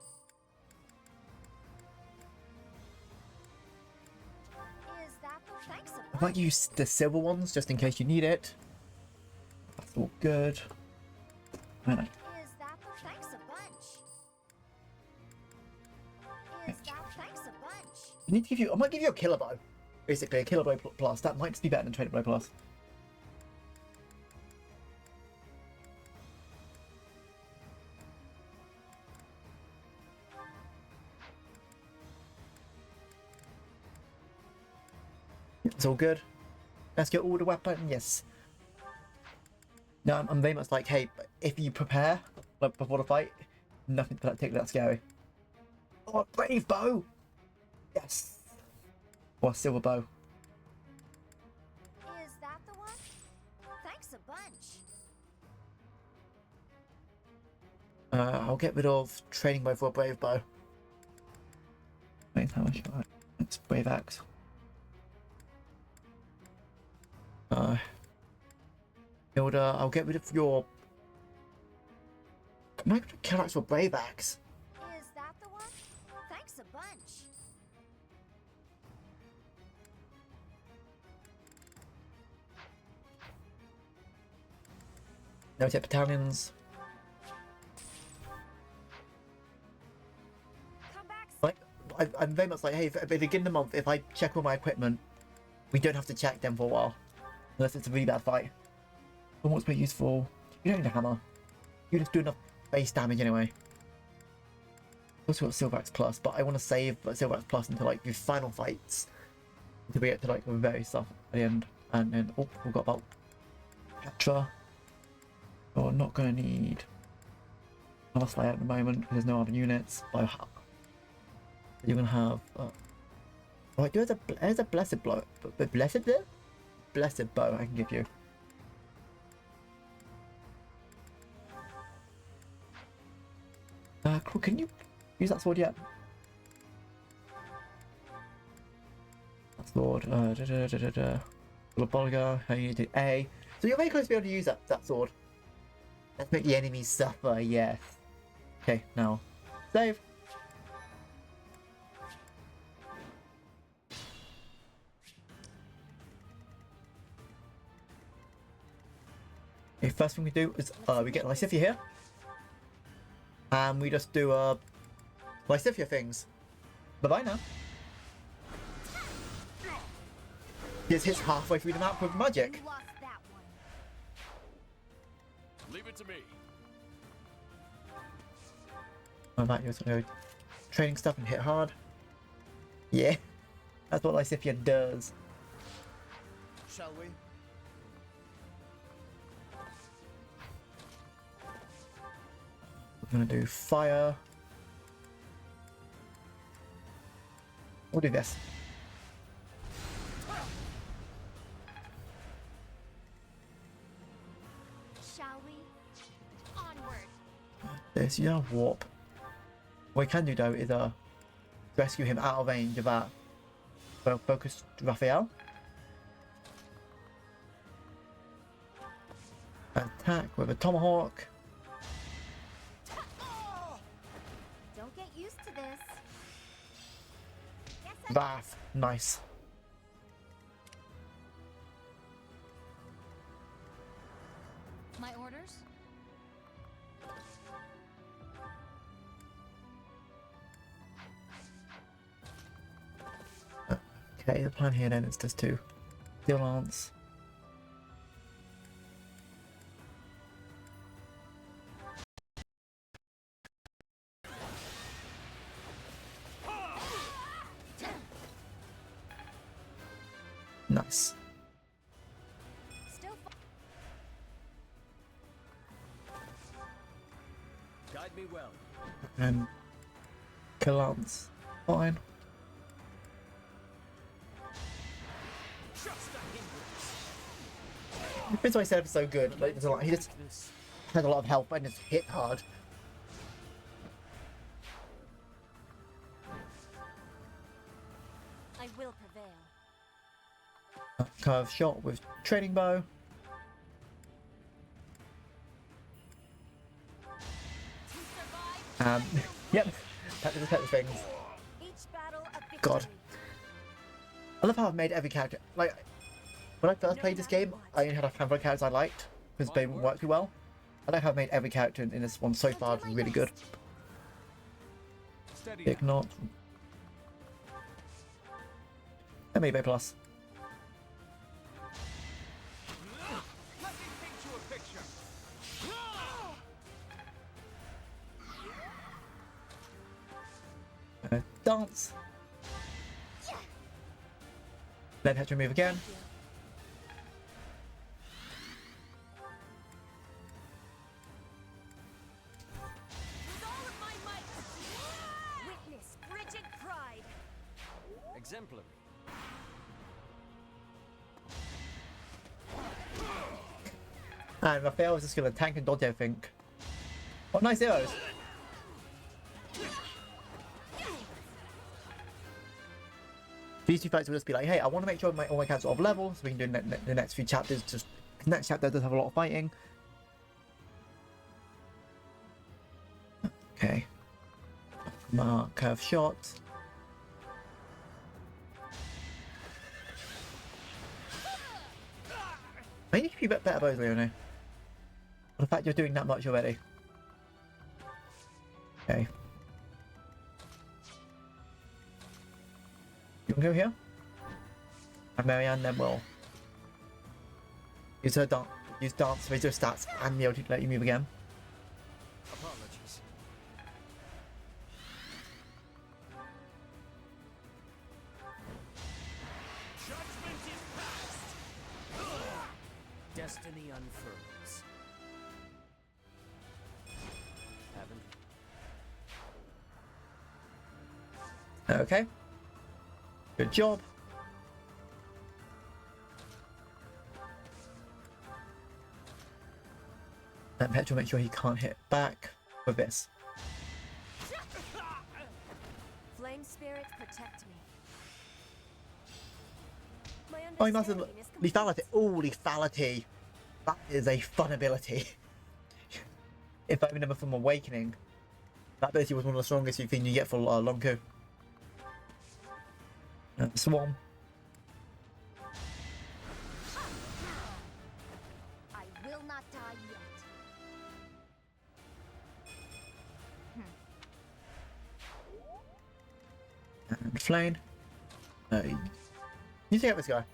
Is that the thanks a bunch? I might use the silver ones just in case you need it. That's all good. Man, Is that the thanks a bunch? Is that thanks a bunch? I need to give you. I might give you a killer bow. Basically, a killer bow plus. That might just be better than traded bow plus. It's all good. Let's get all the weapon. Yes. No, I'm very much like, hey, if you prepare like before the fight, nothing particularly that scary. Oh, brave bow! Yes. Or silver bow. Is that the one? Thanks a bunch. I'll get rid of training bow for a brave bow. Wait, how much? It's brave axe. Hilda, I'll get rid of your. Am I going to kill axe for brave axe? Is that the one? Thanks a bunch. No tip battalions. Come back. Like, I'm very much like, hey, if at the beginning of the month, if I check all my equipment, we don't have to check them for a while, unless it's a really bad fight. But what's pretty useful? You don't need a hammer. You just do enough base damage anyway. Also got Silverax Plus, but I want to save Silverax Plus until like the final fights, until we get to like the very stuff at the end. And then we've got about Petra. So we're not gonna need another Slayer at the moment because there's no other units. But you're gonna have. Right, there's a blessed blow, but blessed bow I can give you. Cool. Can you use that sword yet? That sword. Bolga. I need to do A. So you're very close to be able to use that sword. Let's make the enemies suffer. Yes. Okay. Now, save. Okay, first thing we do is we get Lysithia here. And we just do Lysithia things. Bye-bye now. Just hits halfway through the map with magic. Leave it to me. I might use some training stuff and hit hard. Yeah, that's what Lysithia does. Shall we? We're gonna do fire. We'll do this. Shall we? Onward. This, you have warp. What we can do though is rescue him out of range of that focused Raphael. Attack with a tomahawk. Don't get used to this. Wrath, nice. My orders? Okay, the plan here then is just to Steel Lance. Nice. Still Guide me well. And kill Lance. Fine. That's why I said it's so good. Like, there's a lot, he just has a lot of health and just hit hard. I will prevail. Curve shot with training bow. Yep, that's the things. Each battle a victory. God, I love how I've made every character. Like when I first played this game, I only had a handful of characters I liked because they worked really well. I like how I've made every character in this one so far really good. Steady. Big knot. And maybe plus. Let me paint you a picture. Dance. Then have to move again. With all of my might. Witness frigid pride. Exemplary. And Raphael is just gonna tank and dodge everything. Oh, nice arrows. These two fights will just be like, hey, I want to make sure all my characters are of level, so we can do the next few chapters. Just the next chapter does have a lot of fighting. Okay. Mark curve shot. I need to be a bit better bows, Leone. The fact you're doing that much already. Okay. You can go here. And Marianne then will use her dance, raise her stats, and be able to let you move again. Apologies. Okay. Good job. And Petra, make sure he can't hit back with this. Flame spirit, protect me. My Oh, he must have understanding is lethality. Oh, lethality. That is a fun ability. If I remember from Awakening, that ability was one of the strongest thing you get for long coup. Swarm. I will not die yet. And Flame. You take out this guy.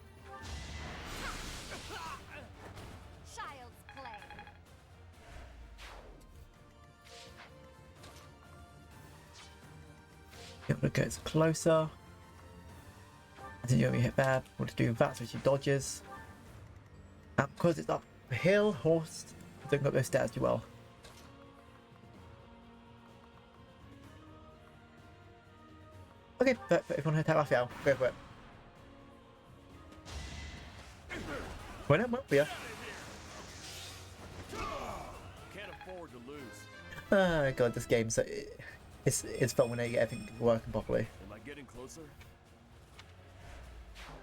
Child's play. It gets closer. I think you're gonna hit bad. We'll just do that so she dodges. And because it's uphill, horse doesn't go up those stairs too well. Okay, but if you want to attack Raphael, go for it. Well, it won't be ya. Can't afford to lose. Oh god, this game, so it's fun when they get everything working properly. Am I getting closer?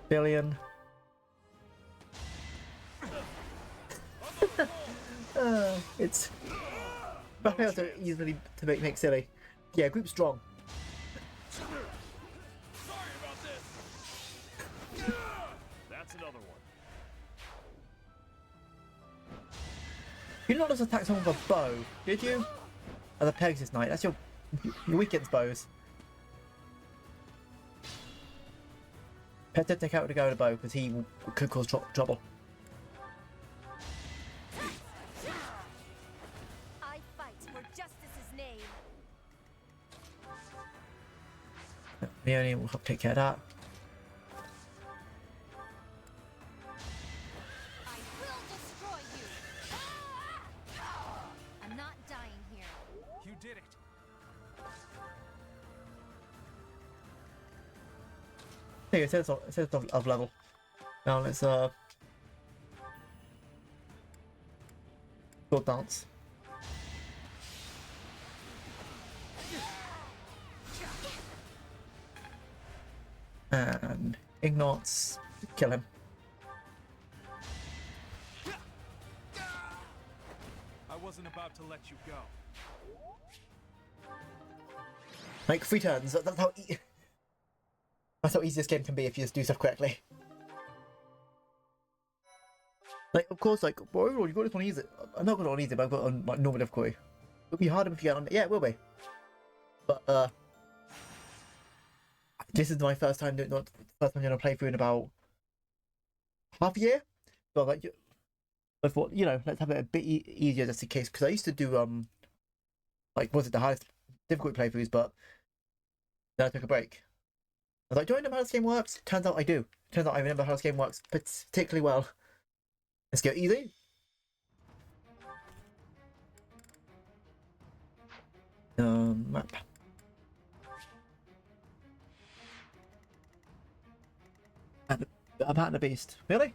Billion. It's Raphael's so easily to make silly. Yeah, group strong. Sorry about this. That's another one. You did not just attack someone with a bow, did you? As a Pegasus Knight, that's your weekend's bows. Better take out the guy with a bow because he could cause trouble. I fight for justice's name. Leonie will help take care of that. I will destroy you. I'm not dying here. You did it. There you go, it says of level. Now let's sword dance. And Ignots, kill him. I wasn't about to let you go. Like 3 turns, that's how that's how easy this game can be if you just do stuff correctly. Like, of course, like, well, overall, you got this one easy. I'm not got it on easy, but I've got it on like normal difficulty. It'll be harder if you get on. Yeah, it will be. But this is my first time doing a playthrough in about half a year. So like, I thought, you know, let's have it a bit easier just in case, because I used to do like, was it the hardest difficult playthroughs, but then I took a break. I was like, do I know how this game works? Turns out I do. Turns out I remember how this game works particularly well. Let's go easy. Map. And about the beast. Really?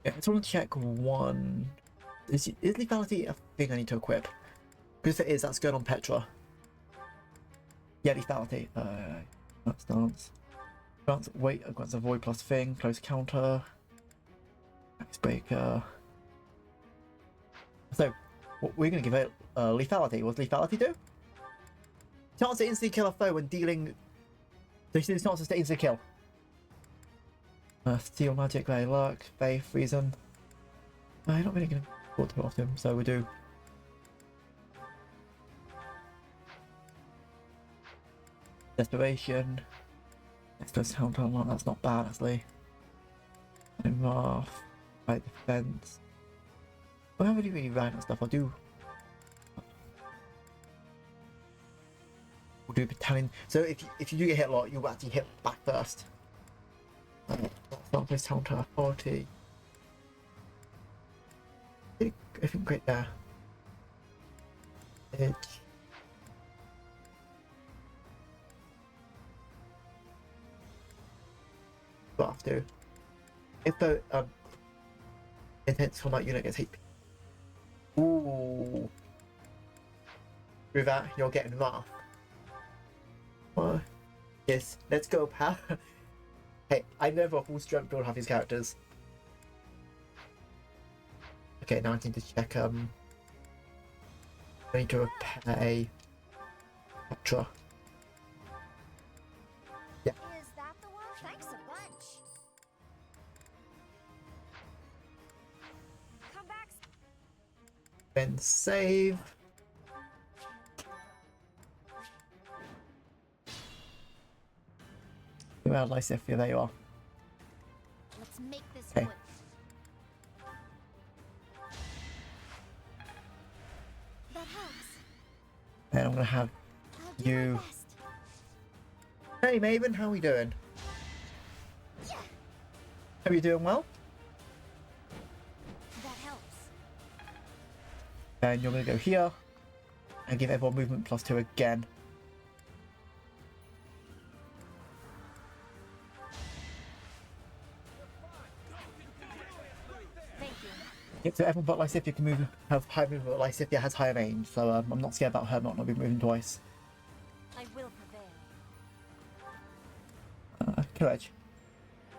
Yeah, I just want to check one. Is lethality a thing I need to equip? Because if it is, that's good on Petra. Yeah, lethality. That's dance. Grants wait, grants avoid plus thing, close counter. Icebreaker. So, what we're gonna give it lethality. What does lethality do? Chance to instantly kill a foe when dealing. So it's not just to instantly kill. Steel magic, very luck, faith, reason. I'm not really gonna talk too often, so we do. Desperation. Express counter unlock, that's not bad actually. I'm off. Right, defense. I haven't really random stuff. I'll do. We'll do battalion. So if you do get hit a lot, you'll actually hit back first. That's not this counter 40. I think great there. Twitch. But after, if the intense combat unit gets HP. Ooh. Through that, you're getting rough. Well, yes, let's go, pal. Hey, I never full strength build half these characters. Okay, now I need to check. I need to repair a Petra. Yeah. Is that the one? Thanks a bunch. Come back. Then save. Well, Lysithia, there you are. Let's make this Okay. work. That helps. And I'm gonna have I'll do you. my best. Hey, Maven, how are we doing? Yeah, Are you doing well? that helps. And you're gonna go here and give everyone movement +2 again. Thank you. Yep, so everyone but Lysithia can move, have high movement, but Lysithia has higher range, so I'm not scared about her not be moving twice. I will prevail. Courage. To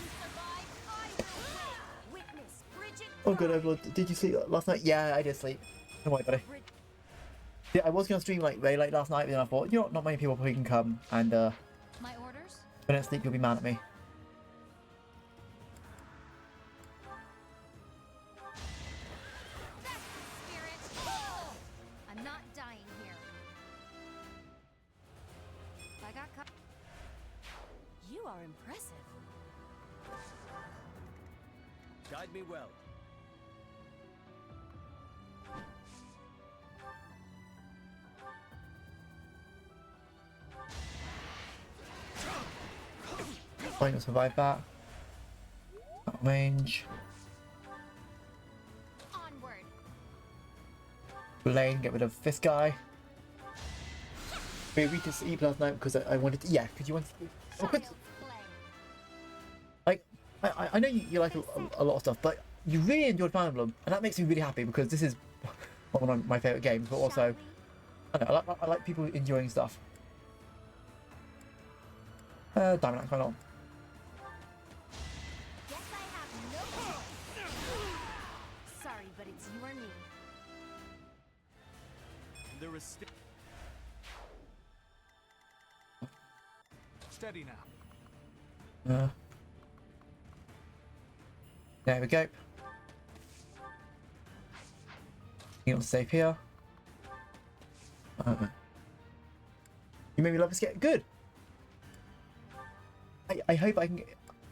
survive, I will win. Witness Bridget. Oh good, Overlord. Did you sleep last night? Yeah, I did sleep. Don't worry, buddy. Yeah, I was gonna stream like very late last night, but then I thought, you know what, not many people probably can come, and My orders? if I don't sleep, you'll be mad at me. That's the spirit. I'm not dying here. I got You are impressive. Guide me well. I can survive that. Out of range. Onward. Lane, get rid of this guy. We to sleep last night because I wanted to. Yeah, because you wanted to. Oh, Child's play. Like, I know you like a lot of stuff, but you really enjoyed Fire Emblem, and that makes me really happy because this is one of my favourite games, but also, I like people enjoying stuff. Diamond Axe, why not? Guess I have no choice. Sorry, but it's you or me. There is steady now. There we go. You want to save here. You made me love this game. Good. I hope I can get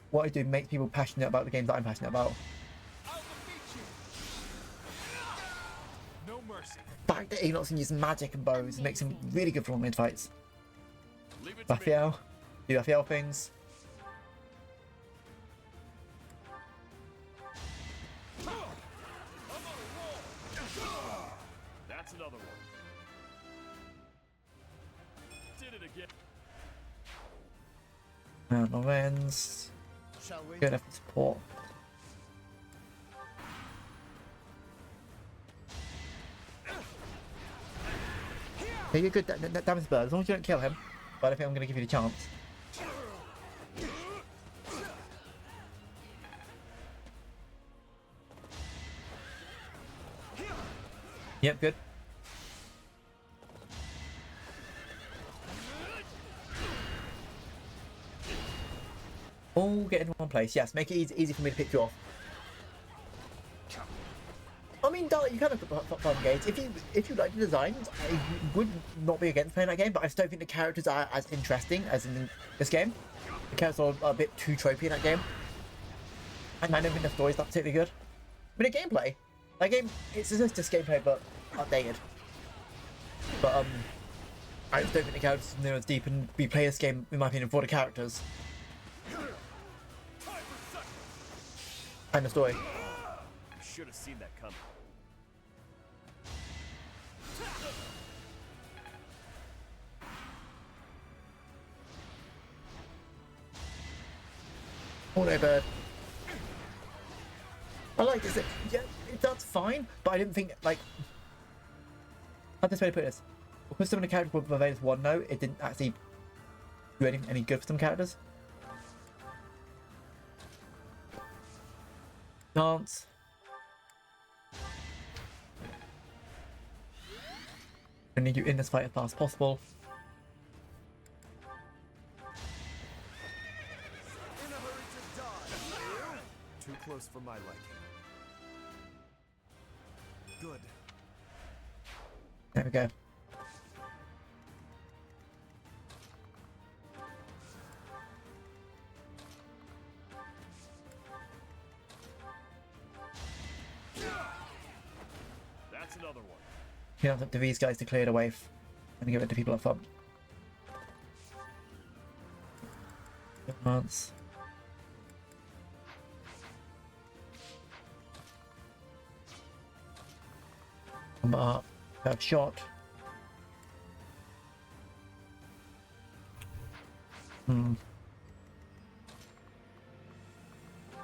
what I do makes people passionate about the games that I'm passionate about. I'll defeat you. No mercy. The fact that Enoch can use magic and bows makes him really good for long range fights. Leave it to me. Raphael, do Raphael things. That's another one. Did it again. No ends. Shall we? Good enough for support. Yeah, you're good. Damage bird. As long as you don't kill him. But I don't think I'm going to give you the chance. Yep, good. All get in one place. Yes, make it easy for me to pick you off. I mean, Darla, you kind of put fun games. If you like the designs, I would not be against playing that game. But I just don't think the characters are as interesting as in this game. The characters are a bit too tropey in that game, and I don't think the story's that particularly good. I mean, the gameplay, that game, it's just gameplay but updated. But I just don't think the characters are near as deep, and we play this game, in my opinion, for the characters and the story. Should have seen that coming. away, bird. I like this. Yeah, that's fine, but I didn't think, like... How this way to put this? Because some of the characters were Barbados 1 note, it didn't actually do any good for some characters. Dance. I need you in this fight as fast as possible. In a hurry to die. Too close for my liking. Good. There we go. That's another one. You don't have to these guys to clear the way and give it to people up front. Advance. Combat. Have shot.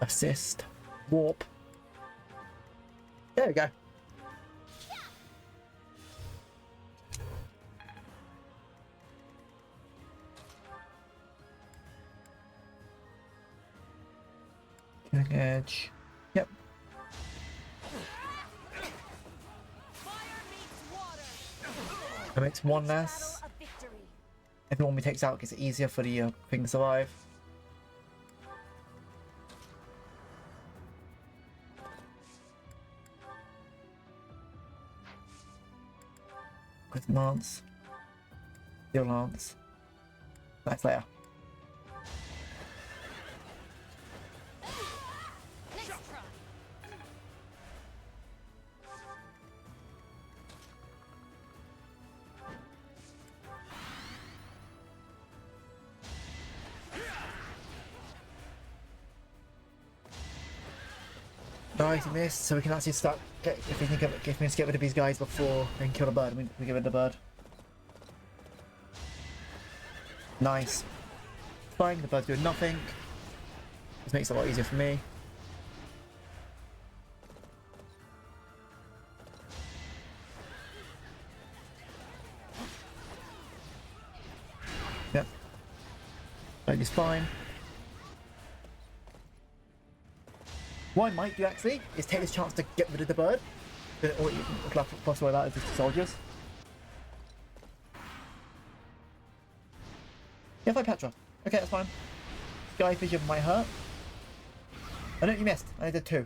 Assist. Warp. There we go. Killing edge. Yep. That makes one less. Everyone we takes out gets it easier for the thing to survive. With Lance. Steel Lance. Nice layer. Nice, he missed, so we can actually start if we can get rid of these guys before they can kill the bird. We get rid of the bird. Nice. Fine, the bird's doing nothing. This makes it a lot easier for me. Yep. That is fine. What I might do actually is take this chance to get rid of the bird. Or possibly that is just the soldiers. Yeah, fight Petra. Okay, that's fine. Sky Vision might hurt. I know you missed. I did 2.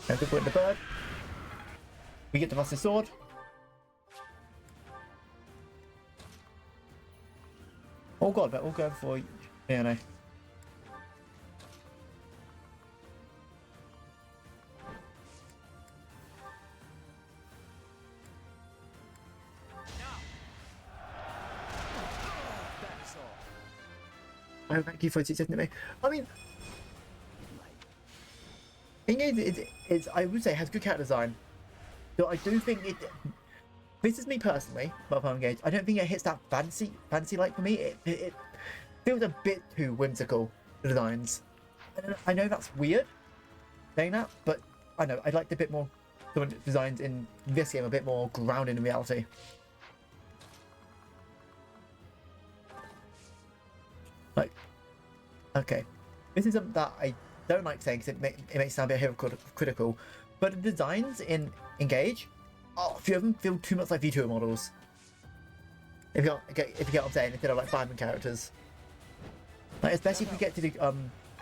Okay, good with the bird. We get the Rusty Sword. Oh god, but we'll go for no. Oh, thank you for suggesting me. I mean, Engage is I would say has good character design. So I do think it. This is me personally, but Engage. I don't think it hits that fancy like for me. It feels a bit too whimsical. The designs. I know that's weird saying that, but I know I liked a bit more. Some of the designs in this game a bit more grounded in reality. Like, okay, this is something that I don't like saying because it makes it sound a bit hypocritical, but the designs in Engage, a few of them feel too much like VTuber models. If you get what I'm saying, instead of like Fireman characters, like especially if we get to the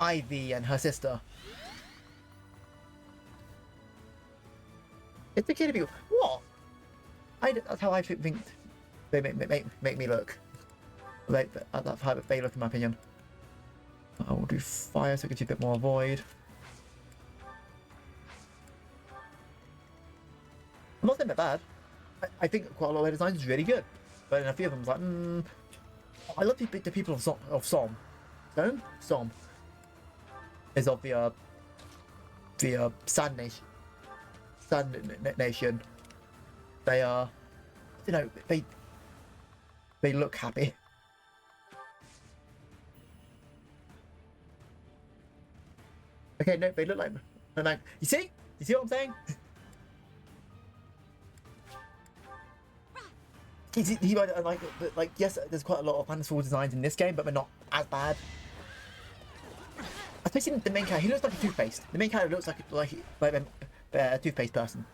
Ivy and her sister. It's the kid people. What? That's how I think they make me look. That's how they look in my opinion. I will do fire so it gives you a bit more void. I'm not saying they're bad. I think quite a lot of their designs is really good, but in a few of them, it's like, I love the people of Som. Som is of the Sand Nation. They are, you know, they look happy. Okay, no, they look like, you see what I'm saying? Like, yes, there's quite a lot of fanciful designs in this game, but they're not as bad. Especially the main character, he looks like a toothpaste. The main character looks like a toothpaste person.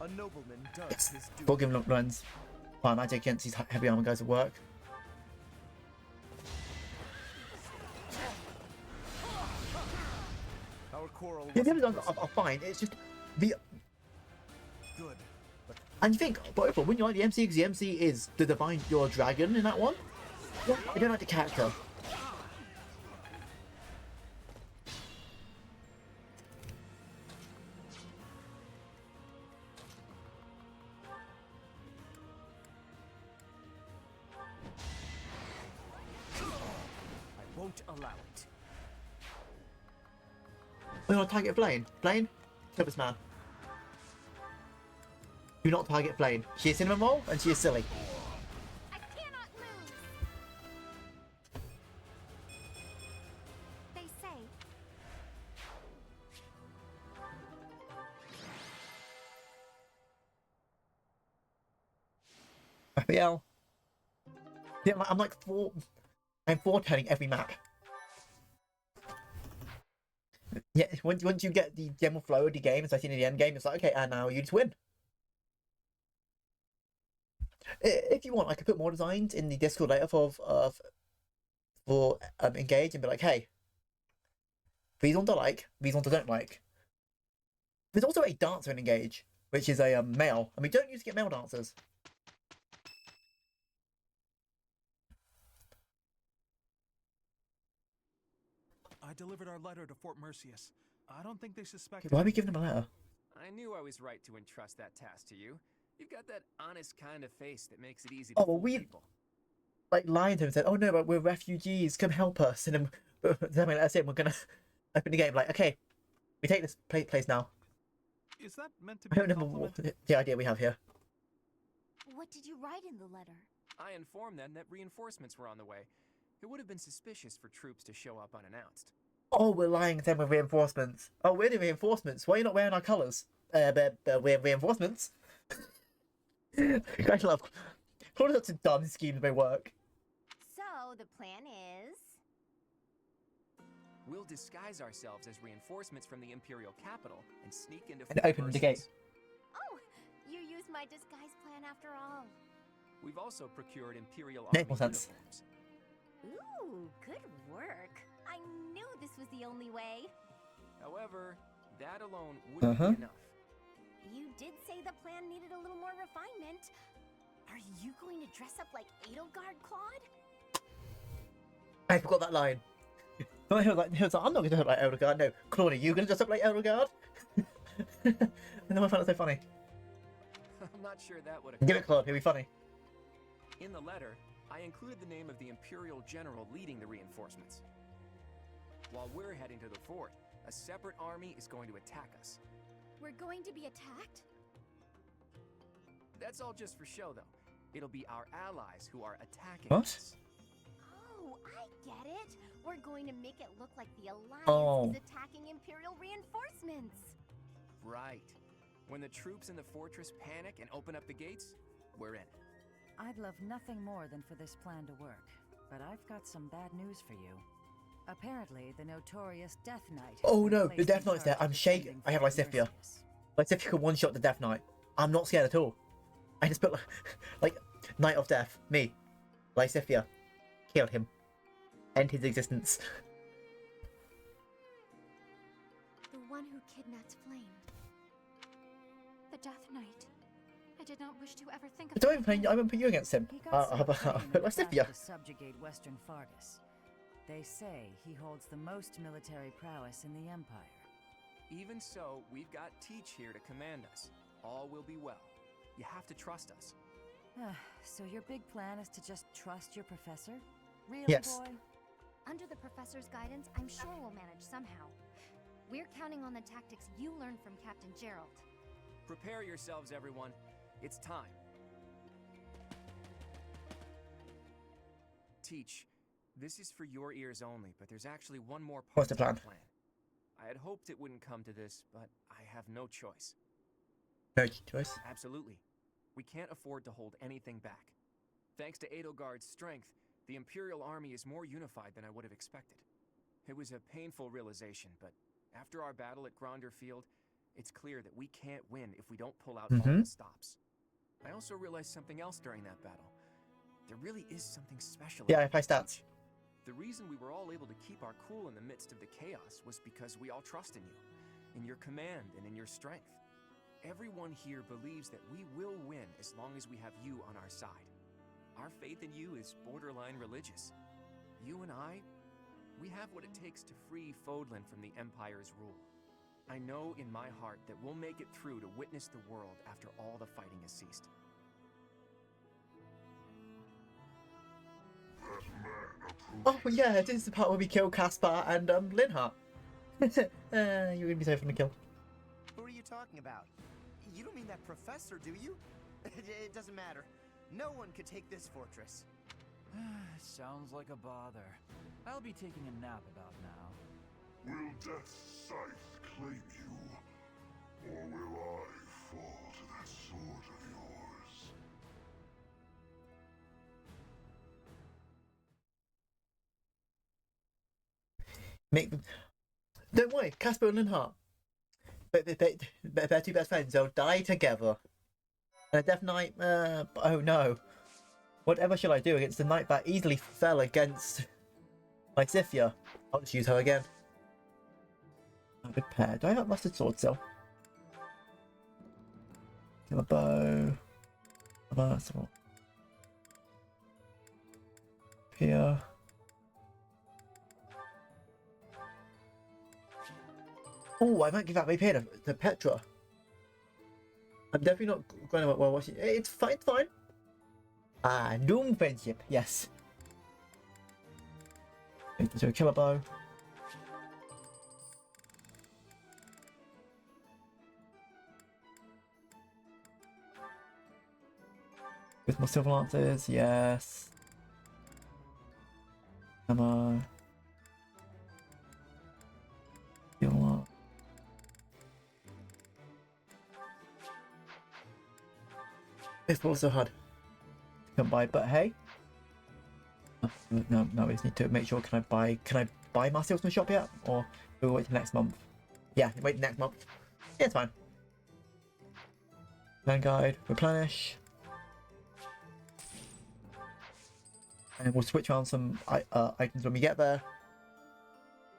A nobleman does his duty. Borgim runs fire magic against these heavy armor guys at work. Our quarrel Yeah, the other ones are fine. It's just the good. and you think, but when you like the MC, because the MC is the divine your dragon in that one. Yeah, I don't like the character. I won't allow it. We want to target Blaine. Blaine, kill this man. Do not target Blaine. She is cinnamon roll and she is silly. I cannot lose. They say FBL. Yeah, I'm like I'm four-turning every map. Yeah, once you get the general flow of the game, especially in the end game, it's like, okay, and now you just win. If you want, I could put more designs in the Discord later for Engage and be like, hey, these ones I like, these ones I don't like. There's also a dancer in Engage, which is a male, and we don't usually get male dancers. I delivered our letter to Fort Mercius. I don't think they suspected. Why are we giving them a letter? I knew I was right to entrust that task to you. You've got that honest kind of face that makes it easy to Oh, well, fool people. like lied to him and said, oh no, but we're refugees, come help us. And then that's it, we're gonna open the game. Like, okay, we take this place now. Is that meant to I be? don't know the idea we have here. What did you write in the letter? I informed them that reinforcements were on the way. It would have been suspicious for troops to show up unannounced. Oh, we're lying to them with reinforcements. Oh, we're the reinforcements. Why are you not wearing our colours? We're reinforcements. I love all sorts of dumb schemes may work. So, the plan is... We'll disguise ourselves as reinforcements from the Imperial capital and sneak into And Fort open the gate. Mercius. Oh, you used my disguise plan after all. We've also procured Imperial Makes Army more sense. uniforms. Ooh, good work. I knew this was the only way. However, that alone wouldn't be enough. You did say the plan needed a little more refinement. Are you going to dress up like Edelgard, Claude? I forgot that line. He was like, I'm not going to dress up like Edelgard. No, Claude, are you going to dress up like Edelgard? And then I found it so funny. I'm not sure that would have. Give it, Claude. He'll be funny. In the letter, I included the name of the Imperial General leading the reinforcements. While we're heading to the fort, a separate army is going to attack us. we're going to be attacked? That's all just for show, though. It'll be our allies who are attacking What? us. Oh, I get it. We're going to make it look like the Alliance is attacking Imperial reinforcements. Right. When the troops in the fortress panic and open up the gates, we're in. I'd love nothing more than for this plan to work, but I've got some bad news for you. Apparently, the notorious Death Knight. Oh no, the Death Knight's there. I'm shaking. I have Lysithia. Lysithia can one-shot the Death Knight. I'm not scared at all. I just put like Knight of Death. Me. Lysithia. Kill him. End his existence. The one who kidnapped Flame. The Death Knight. I did not wish to ever think of. Don't even play. I won't put you against him. He got some But training in the past Lysithia. to subjugate Western Fargus. They say he holds the most military prowess in the Empire. Even so, we've got Teach here to command us. All will be well. You have to trust us. So your big plan is to just trust your professor? Really, Yes. boy? Under the professor's guidance, I'm sure we'll manage somehow. We're counting on the tactics you learned from Captain Gerald. Prepare yourselves, everyone. It's time. Teach, this is for your ears only, but there's actually one more part What's the to plan? I had hoped it wouldn't come to this, but I have no choice. No choice. Absolutely. We can't afford to hold anything back. Thanks to Edelgard's strength, the Imperial Army is more unified than I would have expected. It was a painful realization, but after our battle at Gronder Field, it's clear that we can't win if we don't pull out all the stops. I also realized something else during that battle. There really is something special. Yeah, if I stats. The reason we were all able to keep our cool in the midst of the chaos was because we all trust in you, in your command and in your strength. Everyone here believes that we will win as long as we have you on our side. Our faith in you is borderline religious. You and I, we have what it takes to free Fodlan from the Empire's rule. I know in my heart that we'll make it through to witness the world after all the fighting has ceased. Oh yeah, this is the part where we kill Caspar and Linhart. You're gonna be safe from the kill. Who are you talking about? You don't mean that professor, do you? It doesn't matter. No one could take this fortress. Sounds like a bother. I'll be taking a nap about now. Will Death's scythe claim you? Or will I fall to that sword of yours? Don't worry, Caspar and Linhart. They're two best friends. They'll die together. And a Death Knight. Oh no. Whatever shall I do against the knight that easily fell against my Scythia? I'll just use her again. I'm prepared. Do I have a mustard sword still? Give a bow. A mustard. Here. Oh, I might give that rapier to Petra. I'm definitely not going to watch it. It's fine, it's fine. Ah, Doom friendship, yes. So a killer bow. With my silver lances, yes. Ammo. Silver. It's also hard to come by, but hey. No, we just need to make sure. Can I buy my seals from the shop yet, or we'll wait till next month? Yeah, wait next month. Yeah, it's fine. Plan guide, replenish, and we'll switch around some items when we get there.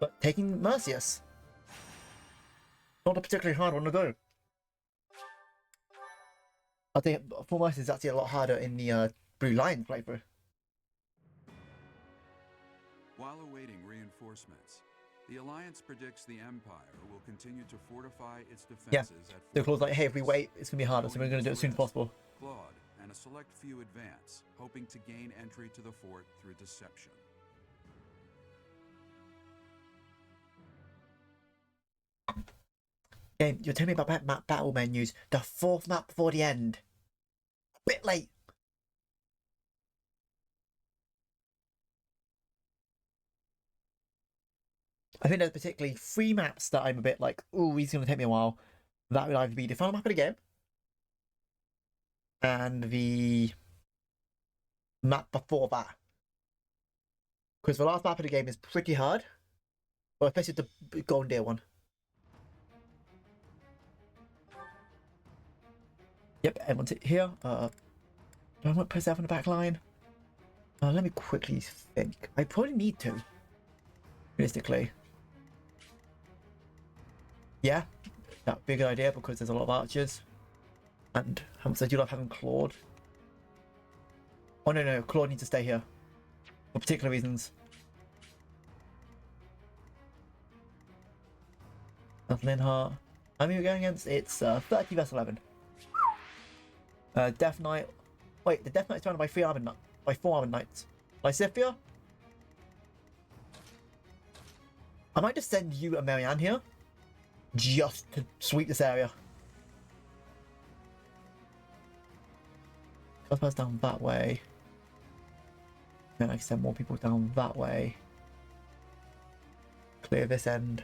But taking Mercius, not a particularly hard one to go. I think for Mercius is actually a lot harder in the Blue Lion playthrough. While awaiting reinforcements, the Alliance predicts the Empire will continue to fortify its defenses at The clause like, hey, if we wait, it's gonna be harder, so we're gonna do it as soon as possible. Claude and a select few advance, hoping to gain entry to the fort through deception. Game, you're telling me about map battle menus. The fourth map before the end. A bit late. I think there's particularly 3 maps that I'm a bit like, ooh, these are going to take me a while. That would either be the final map of the game and the map before that. Because the last map of the game is pretty hard. Well, especially the Golden Deer one. Yep, everyone's here. Do I want to put myself on the back line? Let me quickly think. I probably need to. Realistically. Yeah, that would be a good idea because there's a lot of archers. And how much I do love having Claude. Oh no, Claude needs to stay here. For particular reasons. That's Linhart. How many are we going against? It's 30 vs 11. Death Knight. Wait, the Death Knight's surrounded by 4 armored knights. Lysithia? I might just send you and Marianne here. just to sweep this area. Couple us down that way. Then I can send more people down that way. Clear this end.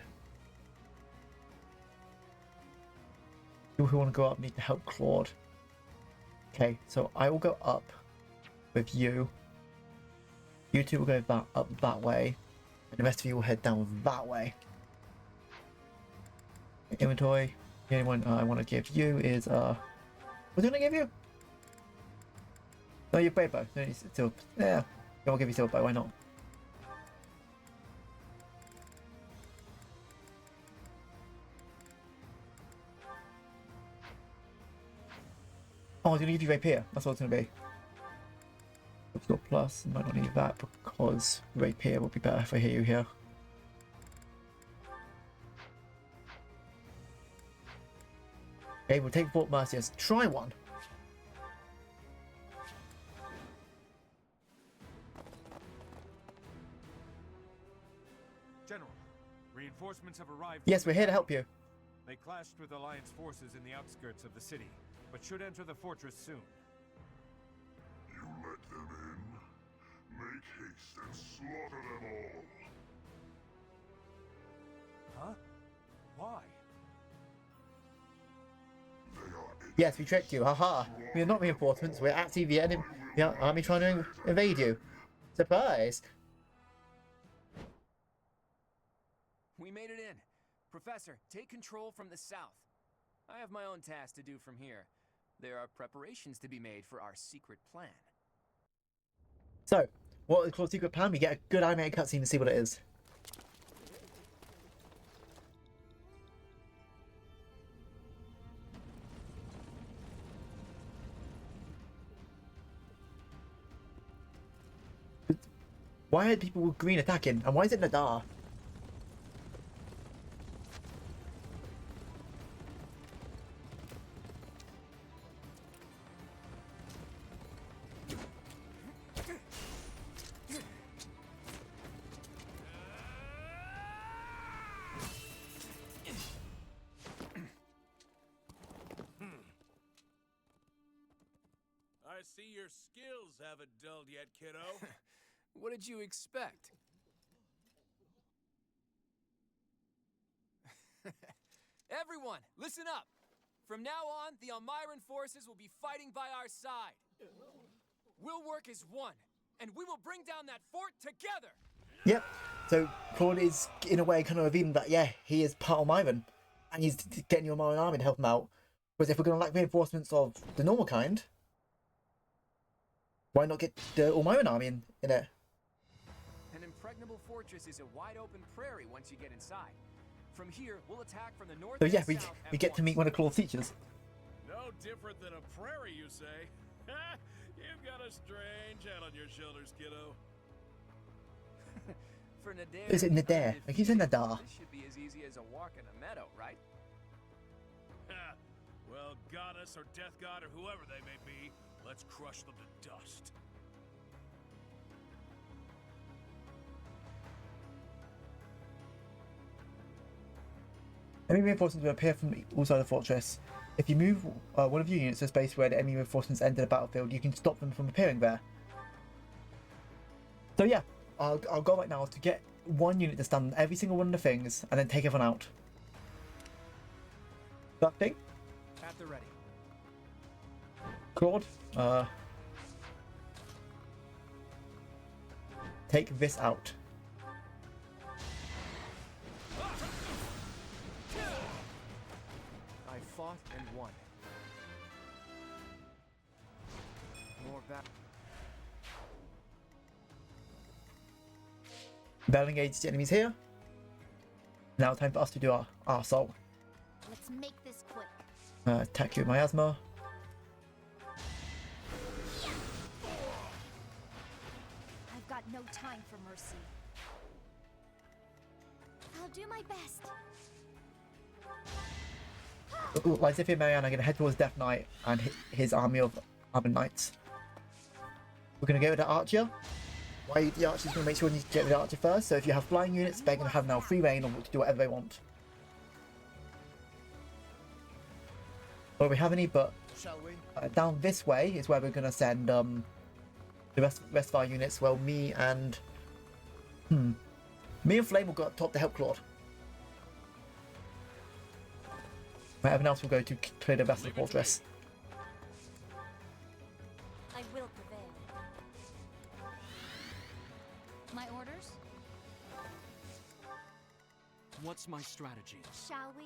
People who want to go up need to help Claude. Okay, so I will go up with you. You two will go up that way. And the rest of you will head down that way. Inventory. The only one I want to give you is what do I give you? No, your brave bow. No, it's still, yeah, I'll give you silver bow. Why not? Oh, I was going to give you rapier. That's what it's going to be. Got plus. Might not need that because rapier would be better if I hear you here. Okay, we'll take Fort Mercius. Try one. General, reinforcements have arrived. Yes, we're here to help you. They clashed with Alliance forces in the outskirts of the city, but should enter the fortress soon. You let them in? Make haste and slaughter them all. Huh? Why? Yes, we tricked you. Haha. We are not reinforcements. We're actually the enemy. The army trying to invade you. Surprise. We made it in. Professor, take control from the south. I have my own task to do from here. There are preparations to be made for our secret plan. So, what is called secret plan? We get a good animated cutscene to see what it is. Why are people with green attacking? And why is it Nadar? I see your skills haven't dulled yet, kiddo. What did you expect? Everyone, listen up! From now on, the Almiran forces will be fighting by our side. We'll work as one, and we will bring down that fort together! Yep. So Claude is, in a way, kind of revealing that, yeah, he is part Almiran, and he's getting your Almiran army to help him out. Because if we're going to lack reinforcements of the normal kind, why not get the Almiran army in it? An impregnable fortress is a wide-open prairie once you get inside. From here, we'll attack from the north. So and yeah, south we get to meet one of Claude's teachers. No different than a prairie, you say? You've got a strange head on your shoulders, kiddo. For Nadir, Is it Nadir? I keep saying Nadar. This should be as easy as a walk in a meadow, right? Well, goddess or death god or whoever they may be, let's crush them to dust. Enemy reinforcements will appear from all sides of the fortress. If you move one of your units to a space where the enemy reinforcements enter the battlefield, you can stop them from appearing there. So yeah, I'll go right now to get one unit to stun every single one of the things, and then take everyone out. That thing? At the ready. Claude, take this out. I fought and won. More back. Battle engaged enemies here. Now time for us to do our assault. Let's make this quick. Attack you with miasma. I've got no time for mercy. I'll do my best. Lysithia and Marianne are going to head towards Death Knight and his army of Armored Knights. We're going to go with the Archer. Why the Archer's going to make sure you get the Archer first, so if you have flying units, they're going to have now free reign on what to do whatever they want. Don't we have any, but Shall we? down this way is where we're gonna send the rest of our units. Well, me and Flame will go up top to help Claude. Right, everyone else will go to clear the rest of the fortress. I will prevail. My orders? What's my strategy? Shall we?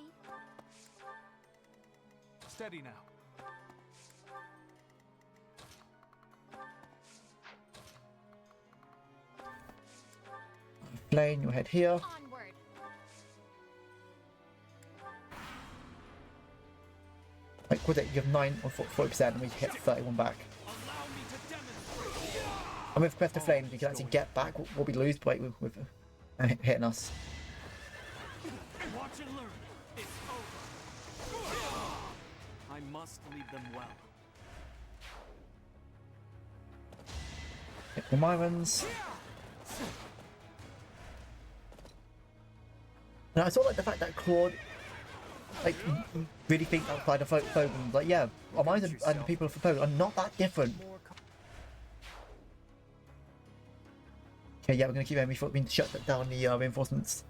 Steady now. Flame, you'll head here. Onward. Like, with it, you have 9 or 40%, and we hit 31 back. And with Crest of Flames, we can actually get back what we lose by with hitting us. Watch and learn. It's over. I must lead them well. Hit the Myrons. And I saw like the fact that Claude like really thinks outside of Fogan. Like, yeah, our minds and people of Fogan are not that different. Okay, yeah, we're gonna keep aiming for being shut down the reinforcements.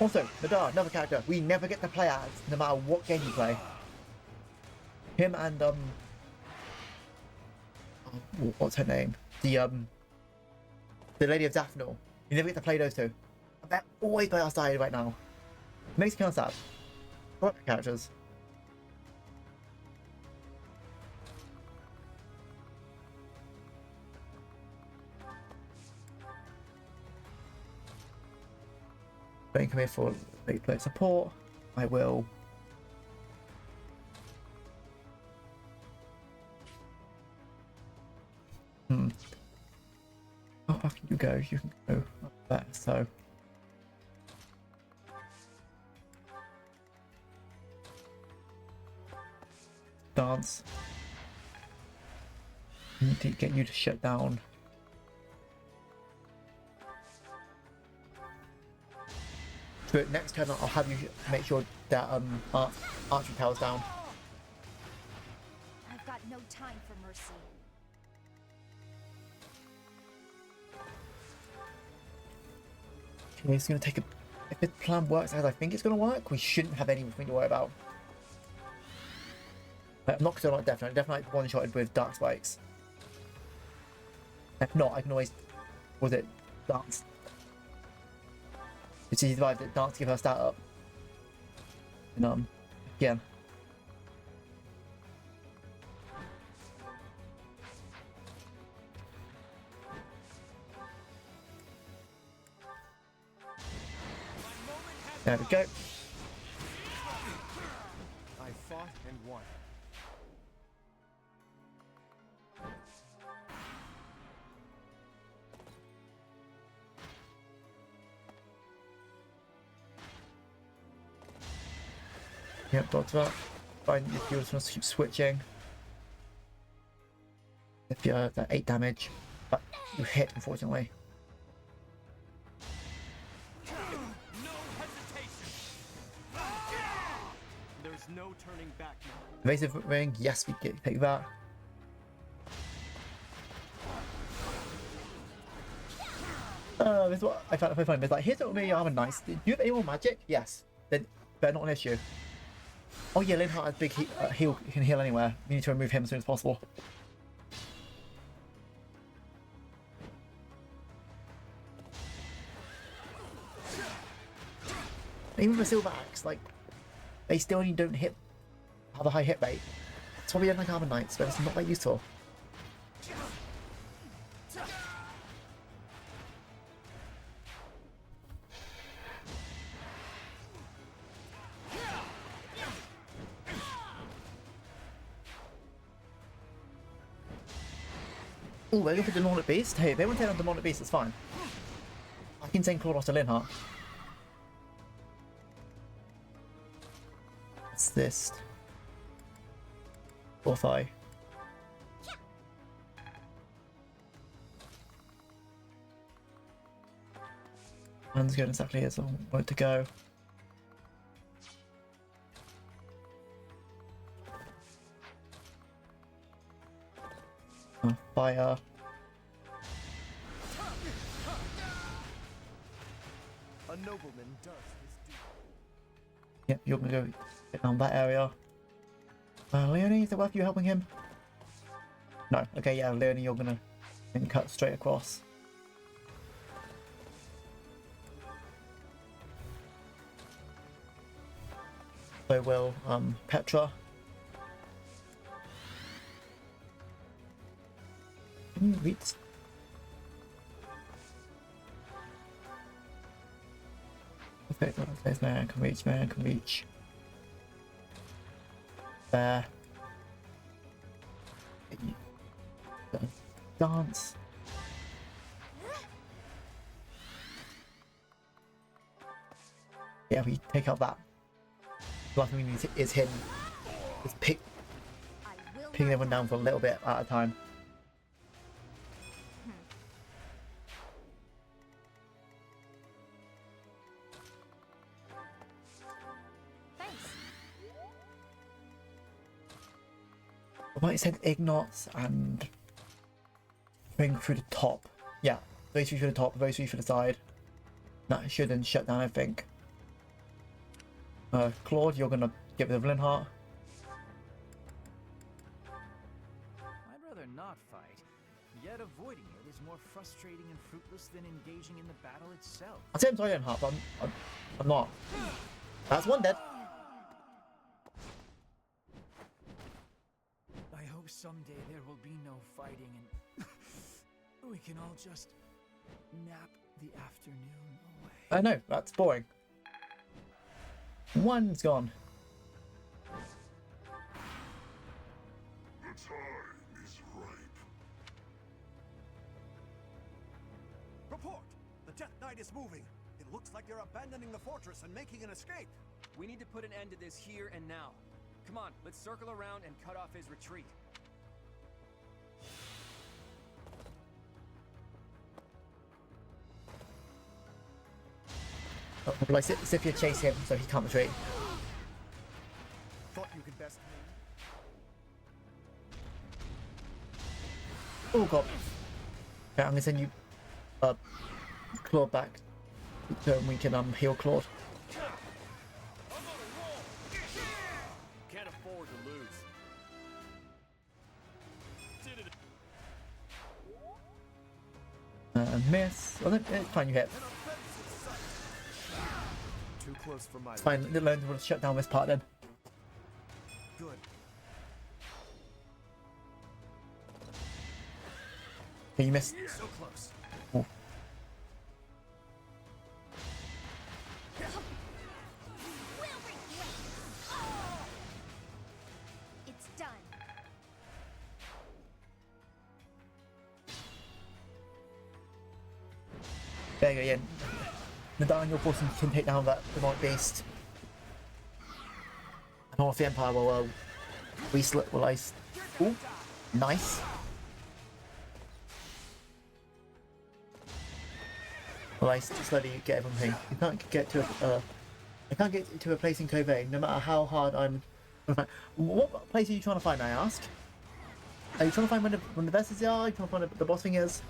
Also, Nadar, another character we never get to play as, no matter what game you play. Him and what's her name? The Lady of Zaphnor. You never get to play those two. They're always by our side right now. Makes me kind of sad. I like the characters. Don't come here for late play support. I will. Oh, how can you go? You can go up there, so. Dance. I need to get you to shut down. But next turn I'll have you make sure that archery tower's down. I've got no time for mercy. Okay, it's gonna take a. If this plan works as I think it's gonna work, we shouldn't have anything to worry about. I'm not concerned about definitely. Definitely one-shotted with dark spikes. If not, I can always. Was it dance? If she survived it, dance, give her stat up. And yeah. There we go. I fought and won. Yep, dodge that. Fine, if you just want to keep switching. If you have that 8 damage, but you hit, unfortunately. There's no turning back now. Evasive ring, yes, we get take that. This is what I found funny. It's like, here's what we are nice. Do you have any more magic? Yes. Then better not an issue. Oh yeah, Linhardt has big heal. He can heal anywhere. We need to remove him as soon as possible. Even with a silver axe, like they still only don't have a high hit rate. That's why we don't like Armor Knights, but it's not that useful. Oh, we're going for the Demonic Beast. Hey, if they want to take on Demonic Beast, it's fine. I can send Claude to Linhardt. What's this? Fourth eye. One's going exactly as I want it to go. Fire. A nobleman does his duty. Yep, you're gonna go get down that area. Leonie, is it worth you helping him? No. Okay, yeah, Leonie, you're gonna then cut straight across. So will Petra. Can you reach? Okay, there's man can reach, man can reach. There. Dance. Yeah, we take out that. The last thing we need is him. Just picking everyone down for a little bit at a time. I might have said Ignots and bring through the top. Yeah, those three for the top, those three for the side. That should then shut down everything. Claude, you're gonna get rid of Linhart. I'd rather not fight, yet avoiding it is more frustrating and fruitless than engaging in the battle itself. I'd say I'm sorry, Linhart, but I'm not. That's one dead. I hope someday there will be no fighting and we can all just nap the afternoon away. I know, that's boring. One's gone. The time is ripe. Report! The Death Knight is moving. It looks like they're abandoning the fortress and making an escape. We need to put an end to this here and now. Come on, let's circle around and cut off his retreat. Will I Sifia chase him so he can't retreat? Thought you could best Oh god. Okay, I'm gonna send you Claude back so we can heal Claude. Can't afford to lose. Miss. Oh, it's fine, you hit. Too close for my. It's fine, the loans will shut down this part then. Good. Okay, you missed. So close. Oh. It's done. There you go, yeah. Nadal and your force can take down that demonic beast. And all of the Empire will will ice. Ooh, nice. Well, I slowly get everything. You can't get to I can't get to a place in Covey, no matter how hard I'm. What place are you trying to find? I ask. Are you trying to find when the vessels are? Are you trying to find the boss thing is?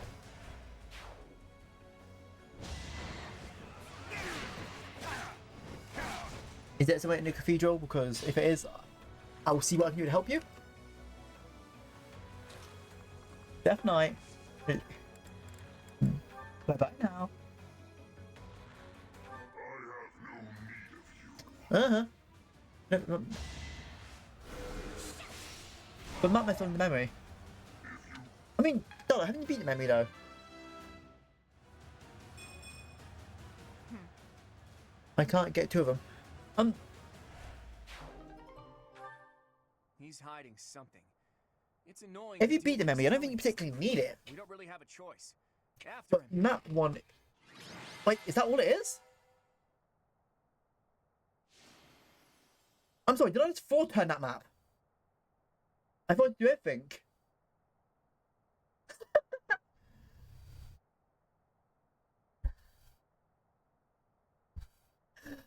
Is there somewhere in the cathedral? Because if it is, I will see what I can do to help you. Death Knight. Bye bye now. No. But not mess on the memory. I mean, Dollar, haven't you beat the memory though? I can't get two of them. He's hiding something. It's annoying. If you beat the memory, I don't think you particularly need it. We don't really have a choice. After But him. map one, like, is that all it is? I'm sorry, did I just turn that map? I thought I'd do everything.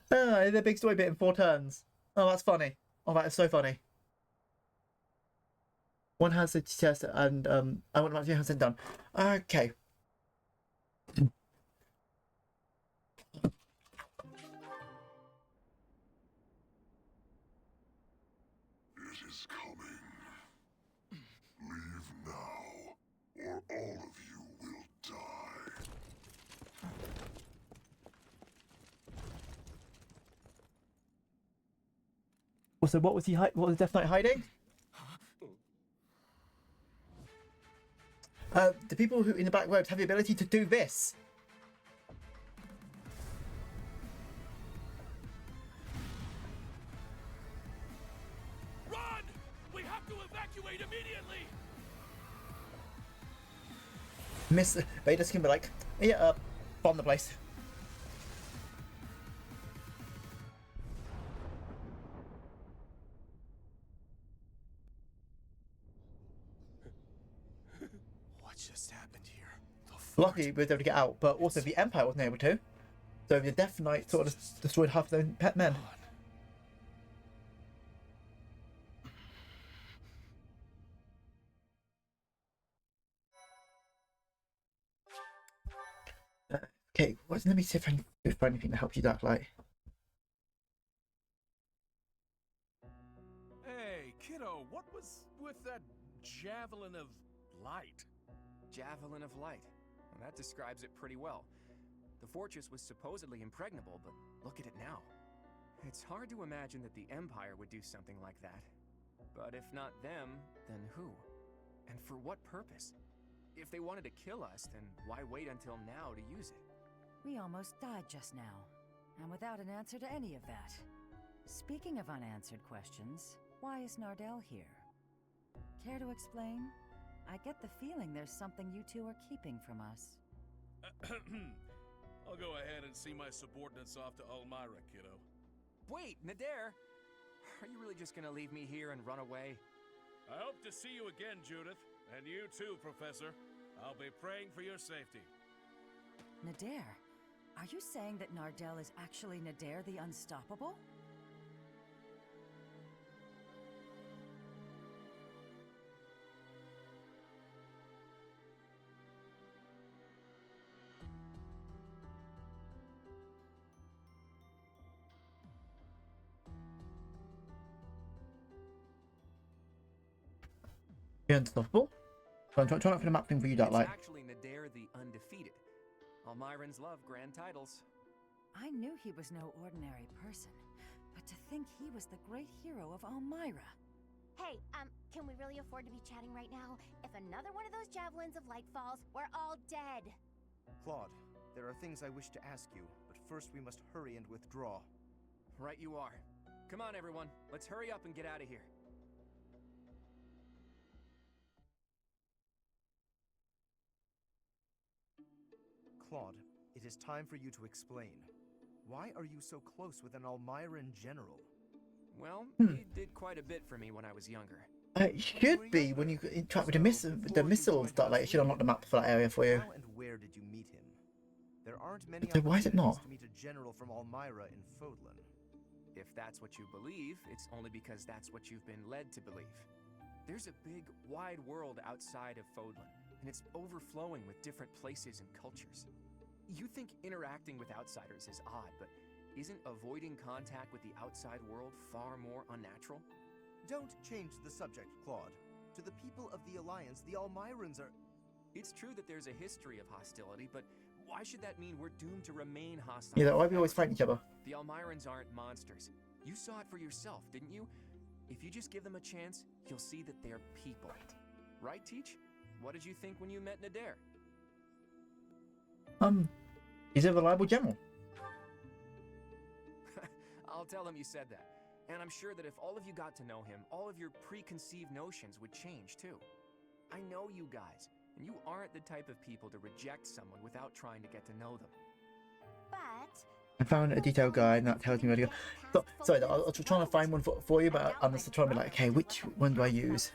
The big story bit in 4 turns. Oh, that's funny. Oh, that is so funny. One has a chest, and I want to have it done. Okay. It is coming. Leave now, or all of you will die. Also, what was What was Death Knight hiding? The people who in the back robes have the ability to do this. Run! We have to evacuate immediately! Miss Vader's gonna be like, yeah, bomb the place. What just happened here? Luckily, we were able to get out, but also the Empire wasn't able to. So the Death Knight sort of destroyed half their own pet men. Okay, let me see if I can find anything to help you, Darklight. Hey, kiddo, what was with that javelin of light? Javelin of light. Well, that describes it pretty well. The fortress was supposedly impregnable, but look at it now. It's hard to imagine that the Empire would do something like that. But if not them, then who? And for what purpose? If they wanted to kill us, then why wait until now to use it? We almost died just now, and without an answer to any of that. Speaking of unanswered questions, why is Nardell here? Care to explain? I get the feeling there's something you two are keeping from us. I'll go ahead and see my subordinates off to Elmira, kiddo. Wait, Nadir! Are you really just gonna leave me here and run away? I hope to see you again, Judith. And you too, Professor. I'll be praying for your safety. Nadir, are you saying that Nardell is actually Nadir the Unstoppable? You're unstoppable? Try not to map thing for you, Darklight. It's actually Nadir the Undefeated. Almirans love grand titles. I knew he was no ordinary person, but to think he was the great hero of Almira. Hey, can we really afford to be chatting right now? If another one of those javelins of light falls, we're all dead. Claude, there are things I wish to ask you, but first we must hurry and withdraw. Right you are. Come on, everyone. Let's hurry up and get out of here. Claude, it is time for you to explain. Why are you so close with an Almiran general? Well, he did quite a bit for me when I was younger. It should be when you interact with the missiles, Darklight. It should unlock the map for that area for you. How and where did you meet him? There aren't many So why is it not? opportunities to meet a general from Almira in Fodlan. If that's what you believe, it's only because that's what you've been led to believe. There's a big, wide world outside of Fodlan, and it's overflowing with different places and cultures. You think interacting with outsiders is odd, but isn't avoiding contact with the outside world far more unnatural? Don't change the subject, Claude. To the people of the Alliance, the Almirans are... It's true that there's a history of hostility, but why should that mean we're doomed to remain hostile? Yeah, why we always fight each other? The Almirans aren't monsters. You saw it for yourself, didn't you? If you just give them a chance, you'll see that they're people. Right, Teach? What did you think when you met Nadir? He's a reliable general. I'll tell him you said that. And I'm sure that if all of you got to know him, all of your preconceived notions would change too. I know you guys, and you aren't the type of people to reject someone without trying to get to know them. But I found a detailed guide that tells me where to go. So, sorry, I was trying to find one for you, but I'm just trying to be like, okay, which one do I use?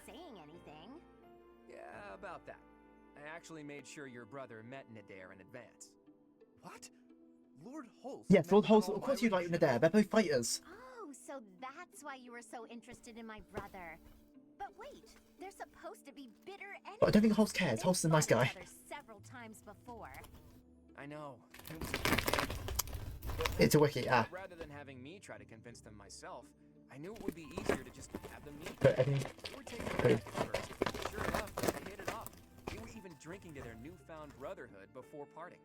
Yeah, about that. I actually made sure your brother met Nadir in advance. What? Lord Holst? Yes, Lord Holst, of course you'd like Nadir. They're both fighters. Oh, so that's why you were so interested in my brother. But wait, they're supposed to be bitter enemies. But I don't think Holst cares. Holst is a nice guy. Several times before. I know. It's a wiki. Ah. Rather than having me try to convince them myself, I knew it would be easier to just have them meet. But I think. They were taking it first. Sure enough, they hit it off. They were even drinking to their newfound brotherhood before parting.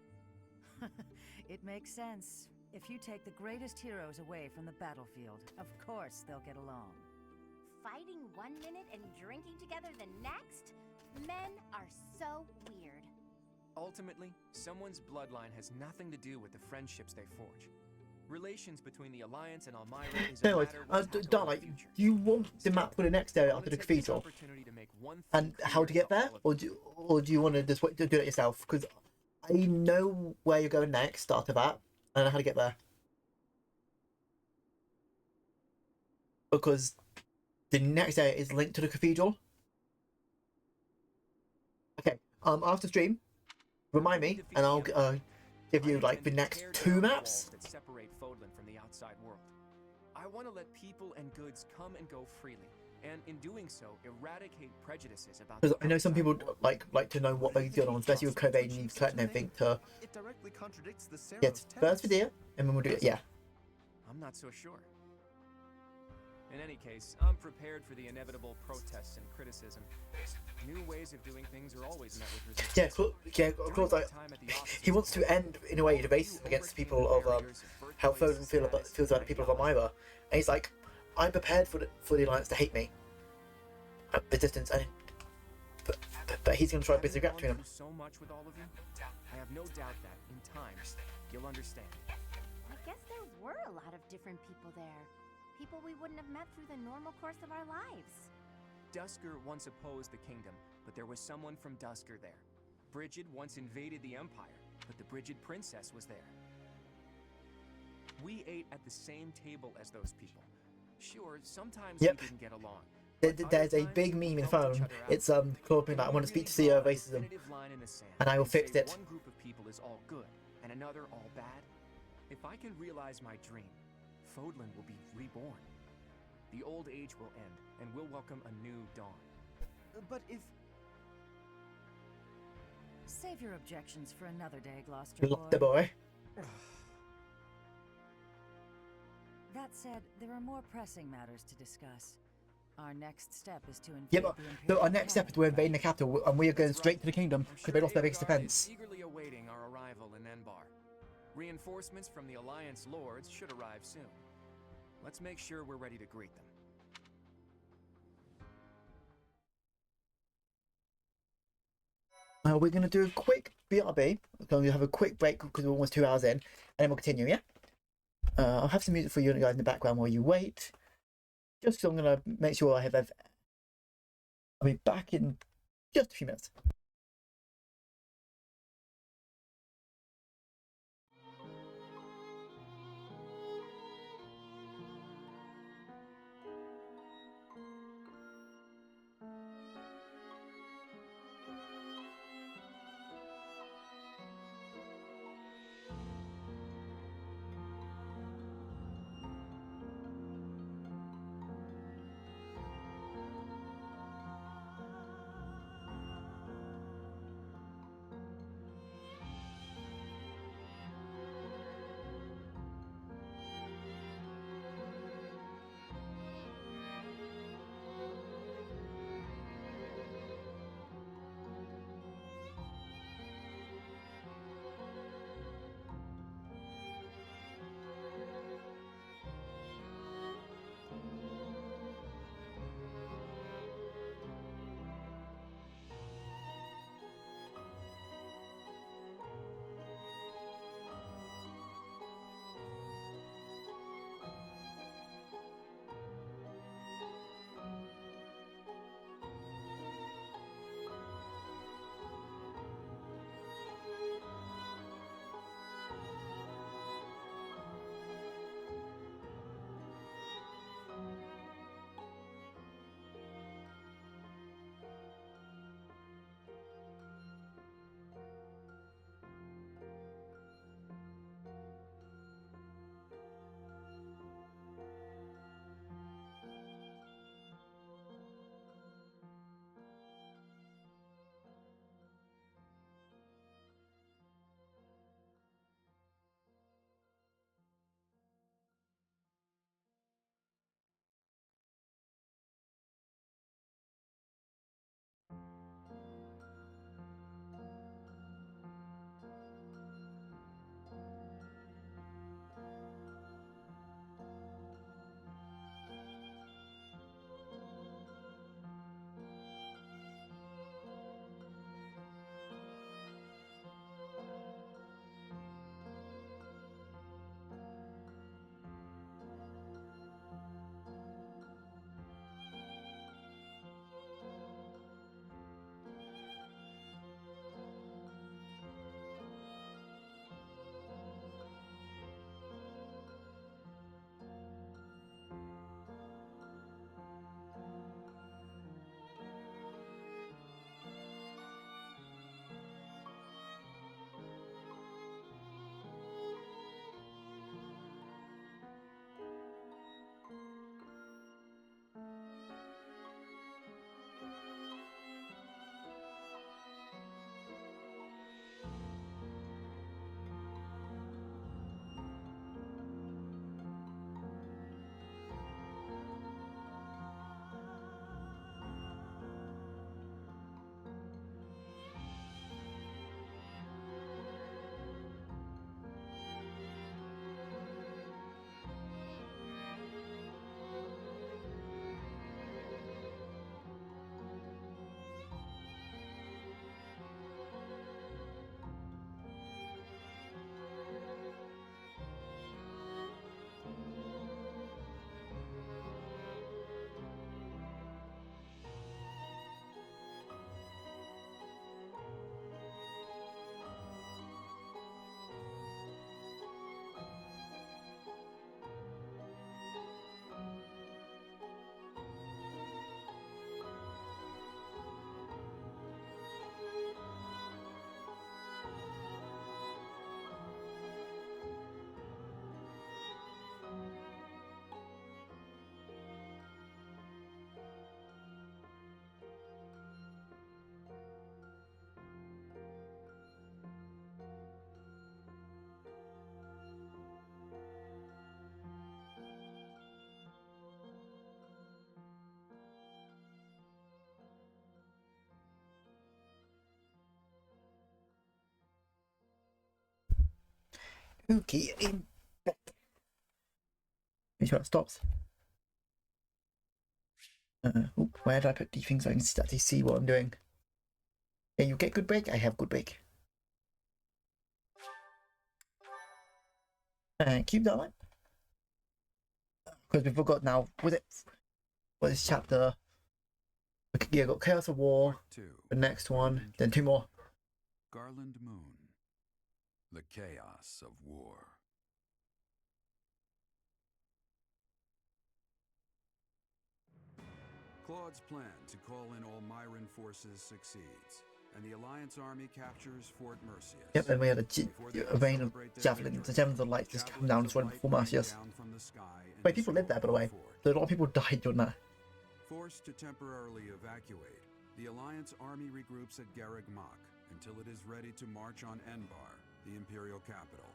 It makes sense. If you take the greatest heroes away from the battlefield, of course they'll get along. Fighting one minute and drinking together the next? Men are so weird. Ultimately, someone's bloodline has nothing to do with the friendships they forge. Relations between the Alliance and Elmira is a Anyways, Darla, you want the map for the next area after the cathedral, and how to get there, or do you want to just do it yourself? Because I know where you're going next after that. I don't know how to get there. Because the next area is linked to the cathedral. Okay, after stream, remind me, and I'll give you like the next 2 maps. That separate Fodlan from the outside world. I want to let people and goods come and go freely, and in doing so, eradicate prejudices about. Because I know some people like to know what they're going on, especially with Cobain and Eve's collecting everything to It directly contradicts the get Seros first video, and then we'll do it. Yeah. I'm not so sure. In any case, I'm prepared for the inevitable protests and criticism. New ways of doing things are always met with resistance. Yeah, of course. Like, he wants to end in a way the racism against people of how Fodlan feels about the people of Elmira, and he's like, I'm prepared for the Alliance to hate me. Resistance, and but he's going to try to bridge the gap between them. So much with all of you, I have no doubt that in time you'll understand. I guess there were a lot of different people there. People we wouldn't have met through the normal course of our lives. Dusker once opposed the kingdom, but there was someone from Dusker there. Brigid once invaded the Empire, but the Brigid princess was there. We ate at the same table as those people. Sure, sometimes we didn't get along. There's a big meme in the phone. It's Claude being like, I want to speak to CEO of racism, and I will fix it. One group of people is all good, and another all bad. If I can realize my dream, Fodlan will be reborn. The old age will end, and we'll welcome a new dawn. But if... Save your objections for another day, Gloucester The boy. That said, there are more pressing matters to discuss. Our next step is to invade Yeah, but so our next step is we're invading the capital, and we are going straight to the kingdom because they lost their biggest defense. Eagerly awaiting our arrival in Enbar. Reinforcements from the Alliance Lords should arrive soon. Let's make sure we're ready to greet them. We're going to do a quick BRB. We're going to have a quick break because we're almost 2 hours in, and then we'll continue, yeah? I'll have some music for you guys in the background while you wait. Just so I'm going to make sure I have I'll be back in just a few minutes. Okay, make sure it stops. Where did I put these things so I can actually see what I'm doing? Yeah, you get good break? I have good break. Keep that one. Because we forgot now, was it? What is chapter? Yeah, got Chaos of War, the next one, then 2 more. Garland Moon. The Chaos of War. Claude's plan to call in all Myran forces succeeds, and the Alliance army captures Fort Mercius. Yep, and we had a rain of javelins. The javelins of light just come down and run before Mercius. Wait, people lived there, by the way. So a lot of people died during that. Forced to temporarily evacuate, the Alliance army regroups at Garreg Mach until it is ready to march on Enbar, the Imperial capital.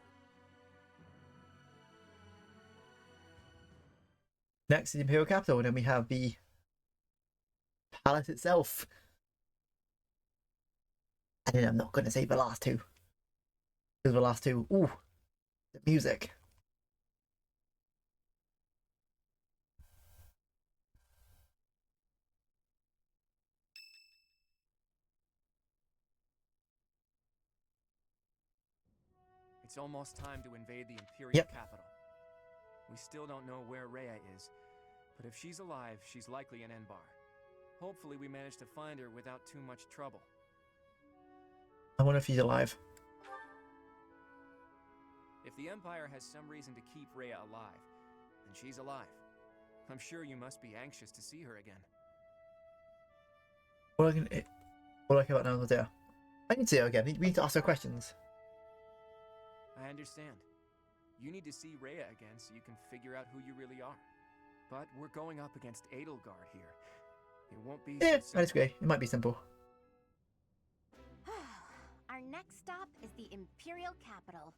Next is the Imperial capital, and then we have the palace itself. And then I'm not going to say the last two. Because the last two, ooh, the music. It's almost time to invade the Imperial capital. We still don't know where Rhea is, but if she's alive, she's likely in Enbar. Hopefully we manage to find her without too much trouble. I wonder if he's alive. If the Empire has some reason to keep Rhea alive, then she's alive. I'm sure you must be anxious to see her again. What do I care about now, Dea? I need to see her again. We need to ask her questions. I understand. You need to see Rhea again so you can figure out who you really are. But we're going up against Edelgard here. It won't be Yeah, that's okay. It might be simple. Our next stop is the Imperial capital.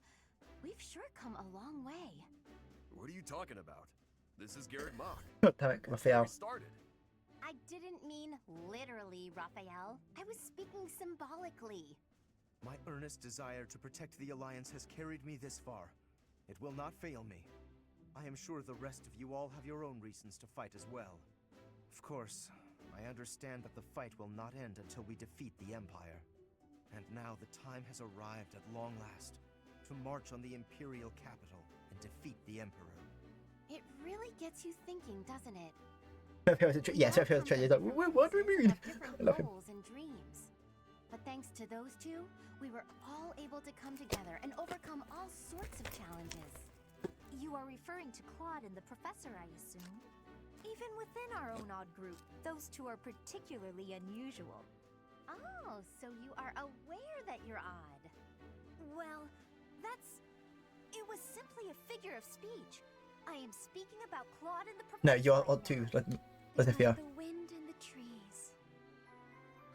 We've sure come a long way. What are you talking about? This is Garreg Mach. God damn it, Raphael. Started. I didn't mean literally, Raphael. I was speaking symbolically. My earnest desire to protect the Alliance has carried me this far. It will not fail me. I am sure the rest of you all have your own reasons to fight as well. Of course, I understand that the fight will not end until we defeat the Empire. And now the time has arrived at long last to march on the Imperial capital and defeat the Emperor. It really gets you thinking, doesn't it? Yes, Raphael's treasure. Like, what do we mean? I love him. Goals and dreams. But thanks to those two, we were all able to come together and overcome all sorts of challenges. You are referring to Claude and the Professor, I assume? Even within our own odd group, those two are particularly unusual. Oh, so you are aware that you're odd. Well, it was simply a figure of speech. I am speaking about Claude and the Professor. No, you're odd too. Let's The wind and the trees.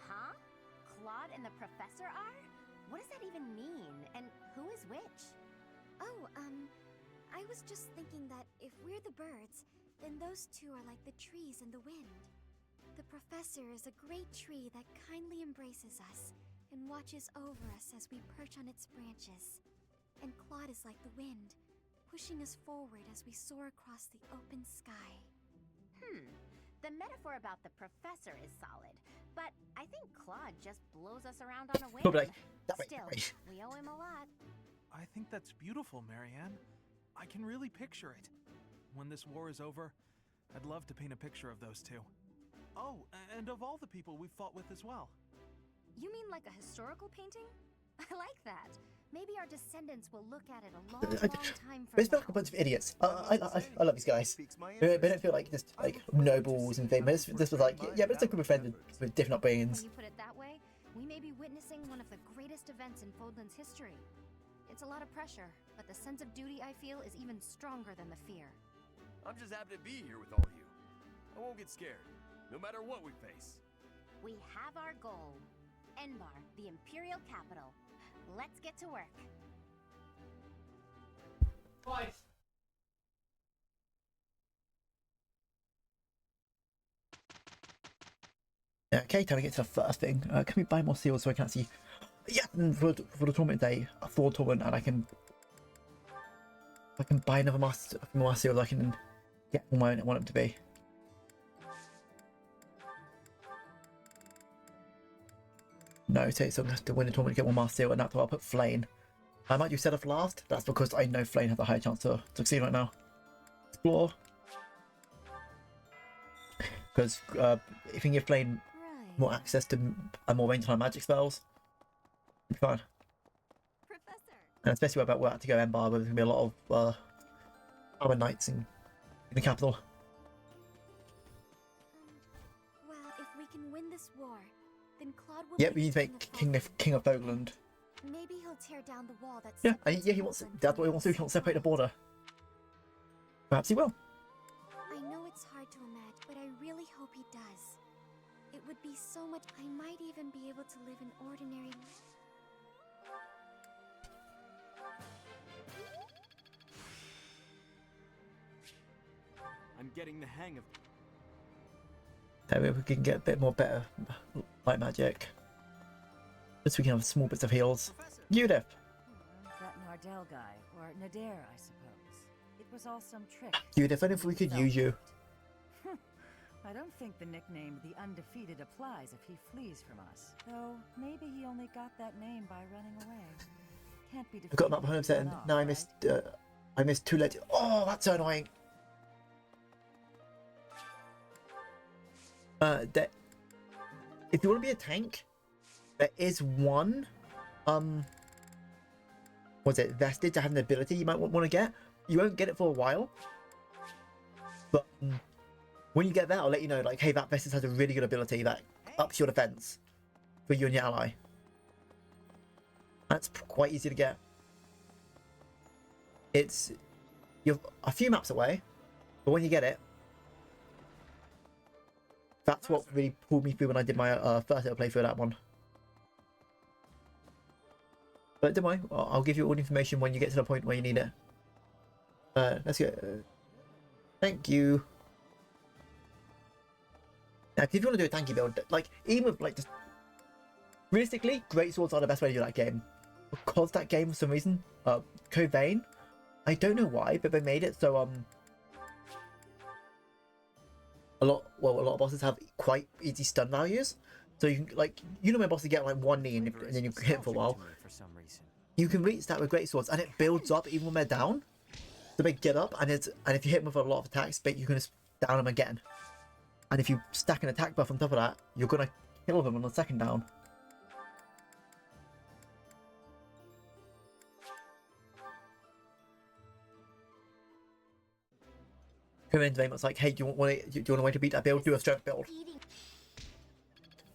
Huh? Claude and the Professor are? What does that even mean? And who is which? Oh, I was just thinking that if we're the birds, then those two are like the trees and the wind. The Professor is a great tree that kindly embraces us and watches over us as we perch on its branches. And Claude is like the wind, pushing us forward as we soar across the open sky. The metaphor about the Professor is solid, but I think Claude just blows us around on a whim. Still, we owe him a lot. I think that's beautiful, Marianne. I can really picture it. When this war is over, I'd love to paint a picture of those two. Oh, and of all the people we've fought with as well. You mean like a historical painting? I like that. Maybe our descendants will look at it a long time from It's now. not a bunch of idiots. I love these guys. They don't feel like just like nobles and famous. This was like, yeah, but it's a group of friends with different upbringings. When you put it that way, we may be witnessing one of the greatest events in Fodlan's history. It's a lot of pressure, but the sense of duty I feel is even stronger than the fear. I'm just happy to be here with all of you. I won't get scared, no matter what we face. We have our goal. Enbar, the Imperial capital. Let's get to work. Okay, time to get to the first thing. Can we buy more seals so I can actually... Yeah, for the tournament day, a Thor tournament, and I can I can buy another master seal, I can get all I want it to be. No, so I'm going to win the tournament to get one master seal, and that's why I'll put Flame. I might do set off last. That's because I know Flame has a high chance to succeed right now. Explore. Because if you can give Flame more access to more range on magic spells, it'll be fine. And especially about where I have to go Embar, where there's going to be a lot of other knights in the capital. Well, if we can win this war, then Claude will. Yep, we need to make King of Fogland. Maybe he'll tear down the wall that's. Yeah, he wants. That's what he wants to do. He wants to separate the border. Perhaps he will. I know it's hard to imagine, but I really hope he does. It would be so much. I might even be able to live an ordinary life. I'm getting the hang of. That way we can get a bit more better light magic. Just so we can have small bits of heals. Judith! That Nardell guy, or Nadir, I suppose. It was all some trick. Judith, if we could use you. I don't think the nickname The Undefeated applies if he flees from us. Though, maybe he only got that name by running away. Can't be defeated. I got that 100%. Now I missed 2 legends. Oh, that's so annoying. If you want to be a tank, there is one was it vestige to have an ability you might want to get. You won't get it for a while, but when you get that, I'll let you know, like, hey, that vestige has a really good ability that ups your defense for you and your ally. That's quite easy to get. You're a few maps away, but when you get it, that's what really pulled me through when I did my first ever playthrough of that one. But don't worry, I'll give you all the information when you get to the point where you need it. Let's go. Thank you. Now, if you want to do a tanky build, like, even with, like, just... Realistically, great swords are the best way to do that game. Because that game, for some reason, Code Vein, I don't know why, but they made it so, a lot of bosses have quite easy stun values, so you can, like, you know, my bosses get like 1 knee and then you hit for a while. You can reach that with great swords, and it builds up even when they're down. So they get up, and if you hit them with a lot of attacks, you can just down them again. And if you stack an attack buff on top of that, you're gonna kill them on the second down. Come in today, it's like, hey, do you want a way to beat that build? Do a strength build.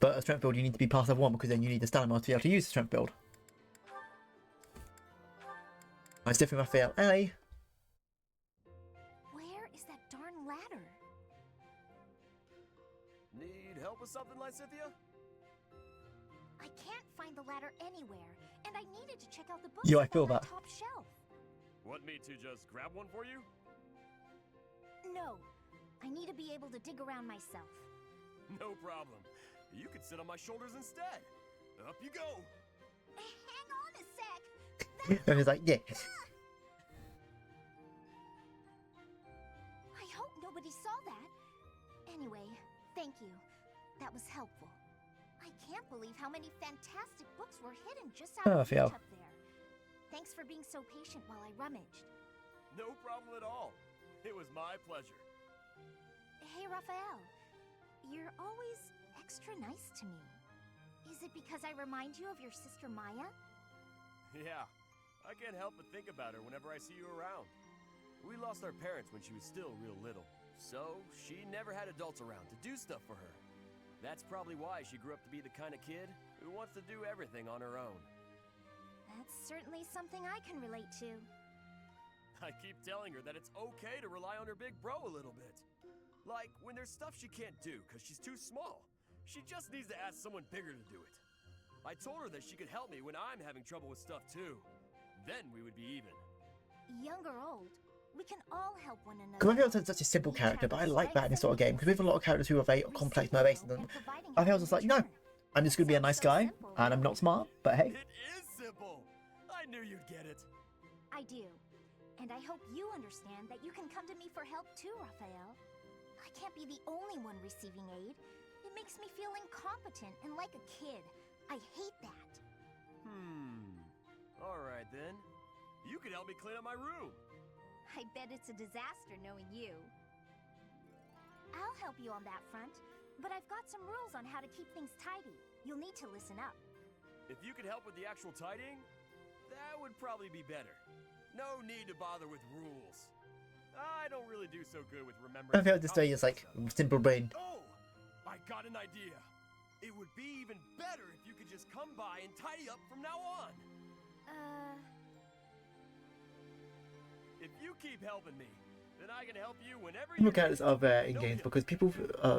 But a strength build, you need to be past level 1 because then you need the stamina to be able to use the strength build. It's different with Raphael. Ellie. Where is that darn ladder? Need help with something, Lysithia? I can't find the ladder anywhere, and I needed to check out the books I feel on the that. top shelf. Want me to just grab one for you? No, I need to be able to dig around myself. No problem. You can sit on my shoulders instead. Up you go. Hang on a sec. And he's like, yeah. I hope nobody saw that. Anyway, thank you. That was helpful. I can't believe how many fantastic books were hidden just out of reach up there. Thanks for being so patient while I rummaged. No problem at all. It was my pleasure. Hey, Raphael. You're always extra nice to me. Is it because I remind you of your sister Maya? Yeah, I can't help but think about her whenever I see you around. We lost our parents when she was still real little, so she never had adults around to do stuff for her. That's probably why she grew up to be the kind of kid who wants to do everything on her own. That's certainly something I can relate to. I keep telling her that it's okay to rely on her big bro a little bit. Like, when there's stuff she can't do because she's too small. She just needs to ask someone bigger to do it. I told her that she could help me when I'm having trouble with stuff too. Then we would be even. Young or old, we can all help one another. Because Raphael's such a simple character, but I like that in this sort of game. Because we have a lot of characters who are very complex motivations, and Raphael's just like, no, I'm just going to be a nice guy, and I'm not smart, but hey. It is simple. I knew you'd get it. I do. And I hope you understand that you can come to me for help too, Raphael. I can't be the only one receiving aid. It makes me feel incompetent and like a kid. I hate that. Alright then. You can help me clean up my room. I bet it's a disaster knowing you. I'll help you on that front, but I've got some rules on how to keep things tidy. You'll need to listen up. If you could help with the actual tidying, that would probably be better. No need to bother with rules. I don't really do so good with remembering. I feel this day is like simple brain. Oh! I got an idea. It would be even better if you could just come by and tidy up from now on. If you keep helping me, then I can help you whenever you Simple characters are rare in games because people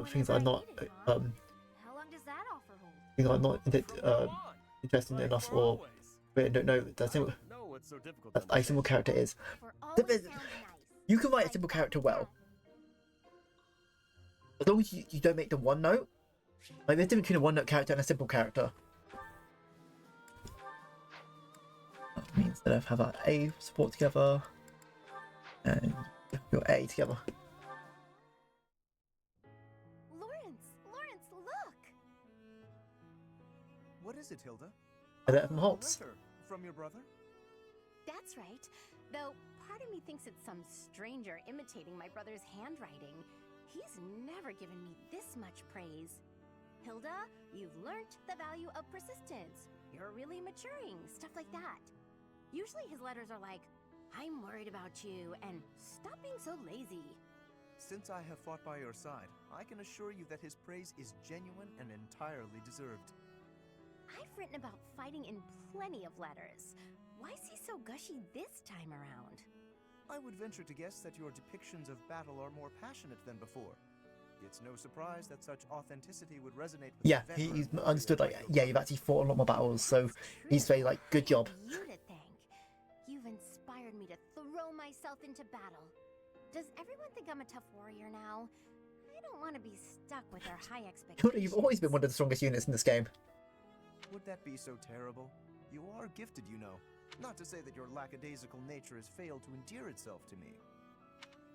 things are not How long does that offer hold? things are not interesting enough or they don't know that simple. No, what's so difficult? That's a simple character is. You can write a simple character well, as long as you don't make them one note. Like there's a difference between a one note character and a simple character. That means that I have our A support together and your A together. Lawrence, look! What is it, Hilda? A letter from Holtz. Letter from your brother? That's right. Though part of me thinks it's some stranger imitating my brother's handwriting. He's never given me this much praise. Hilda, you've learnt the value of persistence. You're really maturing, stuff like that. Usually his letters are like, I'm worried about you, and stop being so lazy. Since I have fought by your side, I can assure you that his praise is genuine and entirely deserved. I've written about fighting in plenty of letters. Why is he so gushy this time around? I would venture to guess that your depictions of battle are more passionate than before. It's no surprise that such authenticity would resonate with Yeah, he's understood, like, yeah, you've actually fought a lot more battles, so he's very, like, good job. You to thank. You've inspired me to throw myself into battle. Does everyone think I'm a tough warrior now? I don't want to be stuck with their high expectations. You've always been one of the strongest units in this game. Would that be so terrible? You are gifted, you know. Not to say that your lackadaisical nature has failed to endear itself to me.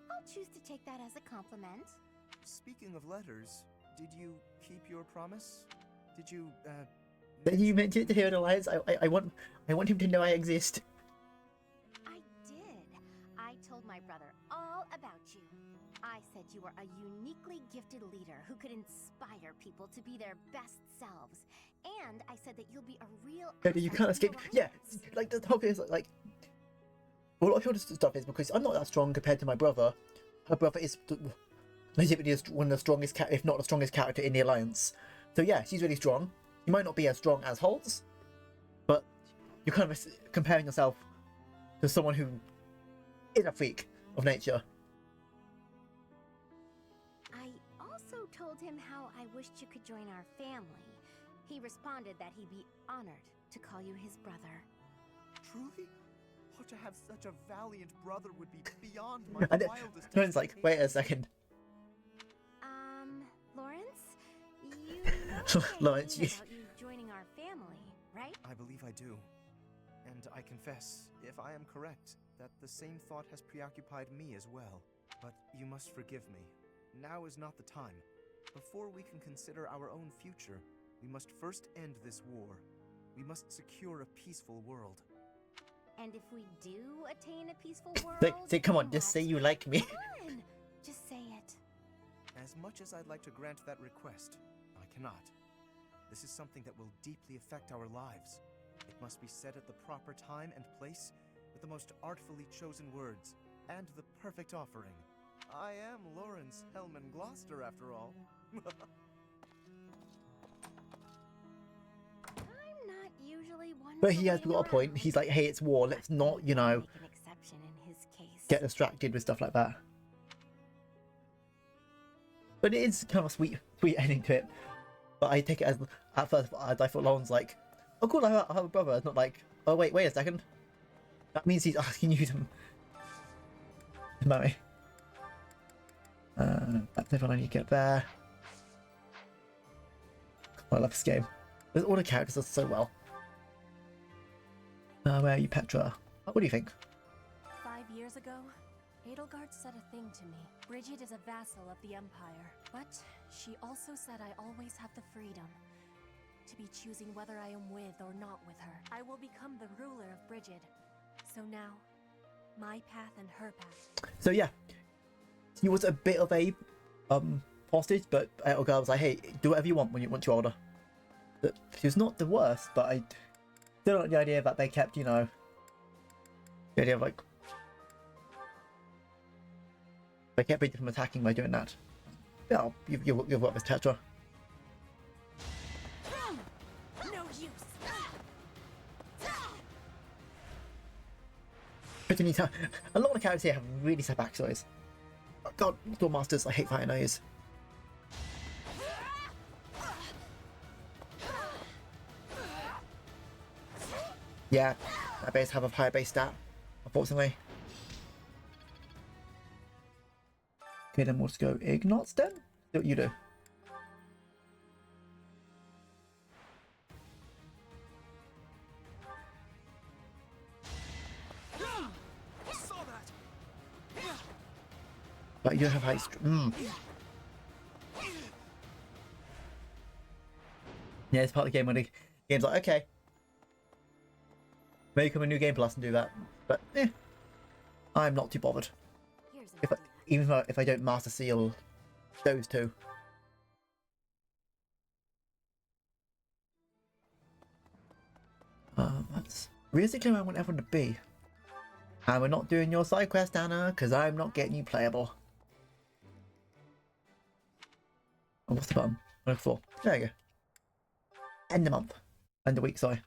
I'll choose to take that as a compliment. Speaking of letters, did you keep your promise? Did you, Then you mentioned it to Hero Alliance. I want him to know I exist. I did. I told my brother all about you. I said you were a uniquely gifted leader who could inspire people to be their best selves. And I said that you'll be a real You can't escape. Yeah, like the whole thing is like. Well, a lot of people's stuff is because I'm not that strong compared to my brother. Her brother is legitimately one of the strongest, if not the strongest character in the Alliance. So yeah, she's really strong. You might not be as strong as Holtz, but you're kind of comparing yourself to someone who is a freak of nature. I also told him how I wished you could join our family. He responded that he'd be honored to call you his brother. Truly? Oh, to have such a valiant brother would be beyond my And wildest Lauren's like, wait a second. Lawrence? You know Lawrence, about you joining our family, right? I believe I do. And I confess, if I am correct, that the same thought has preoccupied me as well. But you must forgive me. Now is not the time. Before we can consider our own future, we must first end this war. We must secure a peaceful world. And if we do attain a peaceful world, Say, come on, just say you like me. Come on, just say it. As much as I'd like to grant that request, I cannot. This is something that will deeply affect our lives. It must be said at the proper time and place, with the most artfully chosen words, and the perfect offering. I am Lawrence Hellman Gloucester, after all. I'm not usually one. But he has got a point. He's like, hey, it's war. Let's not, you know, Make an exception in his case. get distracted with stuff like that. But it is kind of a sweet ending to it. But I take it as, at first, I thought Lauren's like, oh cool, I have a brother. It's not like, oh wait a second. That means he's asking you to marry. That's everyone I need to get there. I love this game. All the characters are so well. Where are you, Petra? What do you think? 5 years years ago, Edelgard said a thing to me. Bridget is a vassal of the Empire, but she also said I always have the freedom to be choosing whether I am with or not with her. I will become the ruler of Bridget. So now, my path and her path. So yeah, he was a bit of a hostage, but Edelgard was like, hey, do whatever you want when you're older. But she was not the worst, but I still like the idea that they kept, you know, the idea of like, they kept Bridget from attacking by doing that. Yeah, you've got this Tetra. No use. A lot of the characters here have really sad backstories. Oh God, Duel Masters, I hate fighting those. Yeah, my base have a higher base stat, unfortunately. Okay, then we'll just go Ignots then. Do what you do. But you don't have high Yeah, it's part of the game when the game's like, okay, maybe come a new game plus and do that. But I'm not too bothered. If I don't master seal those two. That's realistically where I want everyone to be. And we're not doing your side quest, Anna, because I'm not getting you playable. Oh, what's the button? 104. There you go. End the month. End the week, sorry.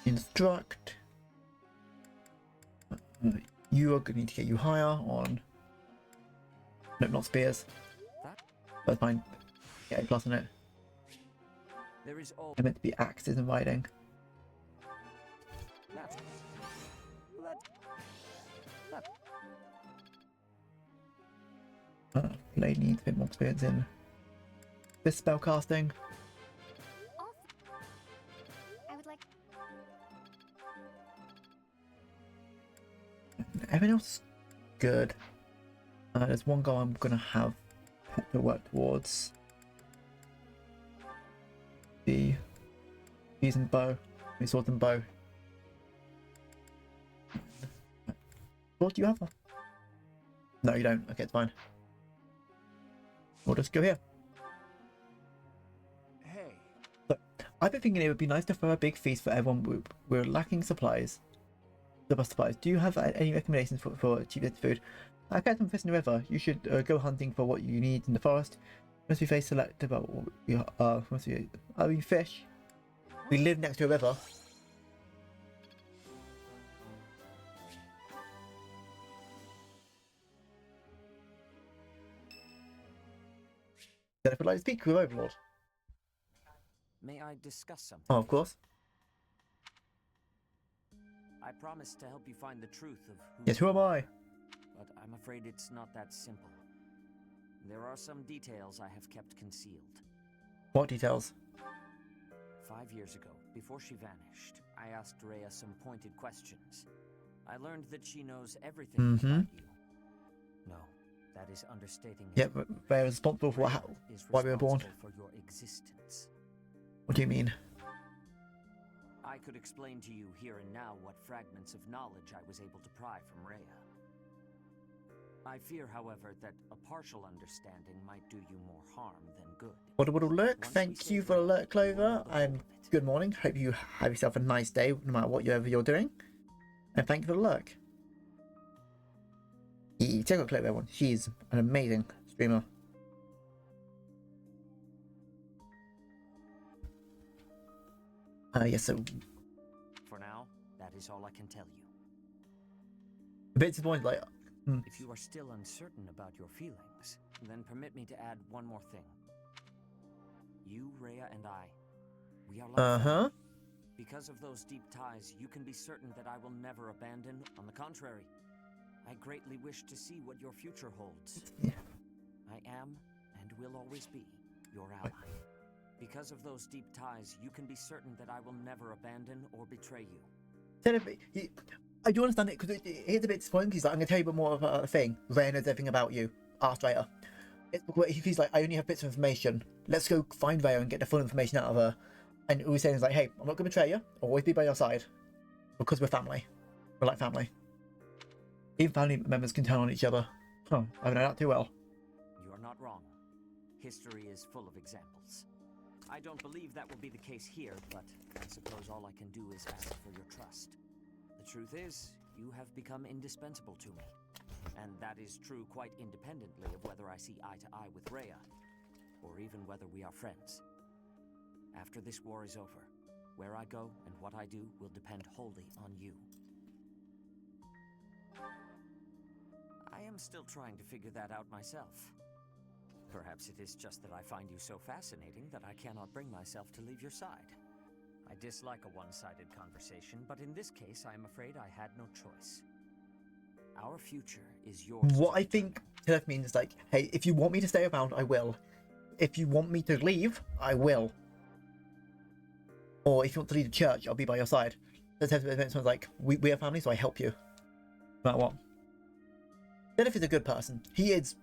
Instruct. You are going to need to get you higher on. Nope, not spears. That's fine. Get a plus on it. There is all. They're meant to be axes and riding. Blade needs a bit more experience in this spell casting. I would like. Everything else is good. There's one goal I'm gonna have to work towards. The using bow, sword and bow. What do you have? No, you don't. Okay, it's fine. We'll just go here. Hey. So, I've been thinking it would be nice to throw a big feast for everyone. We're lacking supplies. Supplies. Do you have any recommendations for cheapest food? I got some fish in the river. You should go hunting for what you need in the forest. Must be very selective about what we fish. We live next to a river. Then if I'd like to speak with Overlord. May I discuss something? Oh, of course. I promised to help you find the truth of who. Yes, who am I? But I'm afraid it's not that simple. There are some details I have kept concealed. What details? 5 years ago, before she vanished, I asked Rhea some pointed questions. I learned that she knows everything about you. No, that is understating it. Yeah, but they're responsible for why we were born. For your existence. What do you mean? I could explain to you here and now what fragments of knowledge I was able to pry from Rhea. I fear, however, that a partial understanding might do you more harm than good. What a look. Thank you for the alert, Clover. And good morning. Hope you have yourself a nice day, no matter whatever you're doing. And thank you for the lurk. Check out Clover, everyone. She's an amazing streamer. Yes, so... For now, that is all I can tell you. A bit disappointed, like... If you are still uncertain about your feelings, then permit me to add one more thing. You, Rhea, and I, we are like family. Because of those deep ties, you can be certain that I will never abandon. On the contrary, I greatly wish to see what your future holds. Yeah. I am, and will always be, your ally. Because of those deep ties, you can be certain that I will never abandon or betray you. I do understand it, because it's a bit disappointing. He's like, I'm going to tell you a bit more about a thing. Ray knows everything about you. Ask Raya. He's like, I only have bits of information. Let's go find Raya and get the full information out of her. And all he's saying is like, hey, I'm not going to betray you. I'll always be by your side. Because we're family. We're like family. Even family members can turn on each other. Huh, I know that too well. You are not wrong. History is full of examples. I don't believe that will be the case here, but I suppose all I can do is ask for your trust. The truth is, you have become indispensable to me. And that is true quite independently of whether I see eye to eye with Rhea, or even whether we are friends. After this war is over, where I go and what I do will depend wholly on you. I am still trying to figure that out myself. Perhaps it is just that I find you so fascinating that I cannot bring myself to leave your side. I dislike a one-sided conversation, but in this case, I am afraid I had no choice. Our future is yours. What I think Turf means is like, hey, if you want me to stay around, I will. If you want me to leave, I will. Or if you want to leave the church, I'll be by your side. Someone's like, we are family, so I help you. No matter what. Dennis is a good person. He is.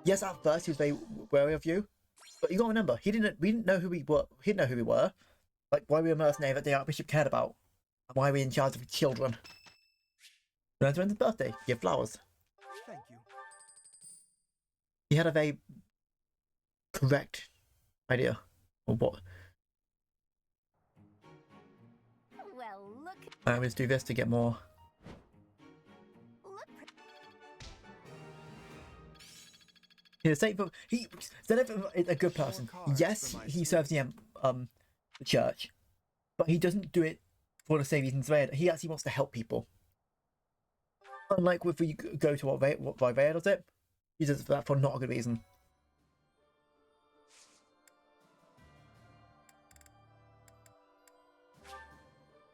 Yes, at first he was very wary of you, but you gotta remember, we didn't know who we were. He didn't know who we were. Like why we were mercenaries that the Archbishop cared about, and why we're in charge of children. When it's his birthday, give flowers. Thank you. He had a very correct idea of what. Well, look. I always do this to get more. He's a good person. Yes, he serves the church, but he doesn't do it for the same reasons. He actually wants to help people. Unlike if we go to what Raya does it, he does that for not a good reason.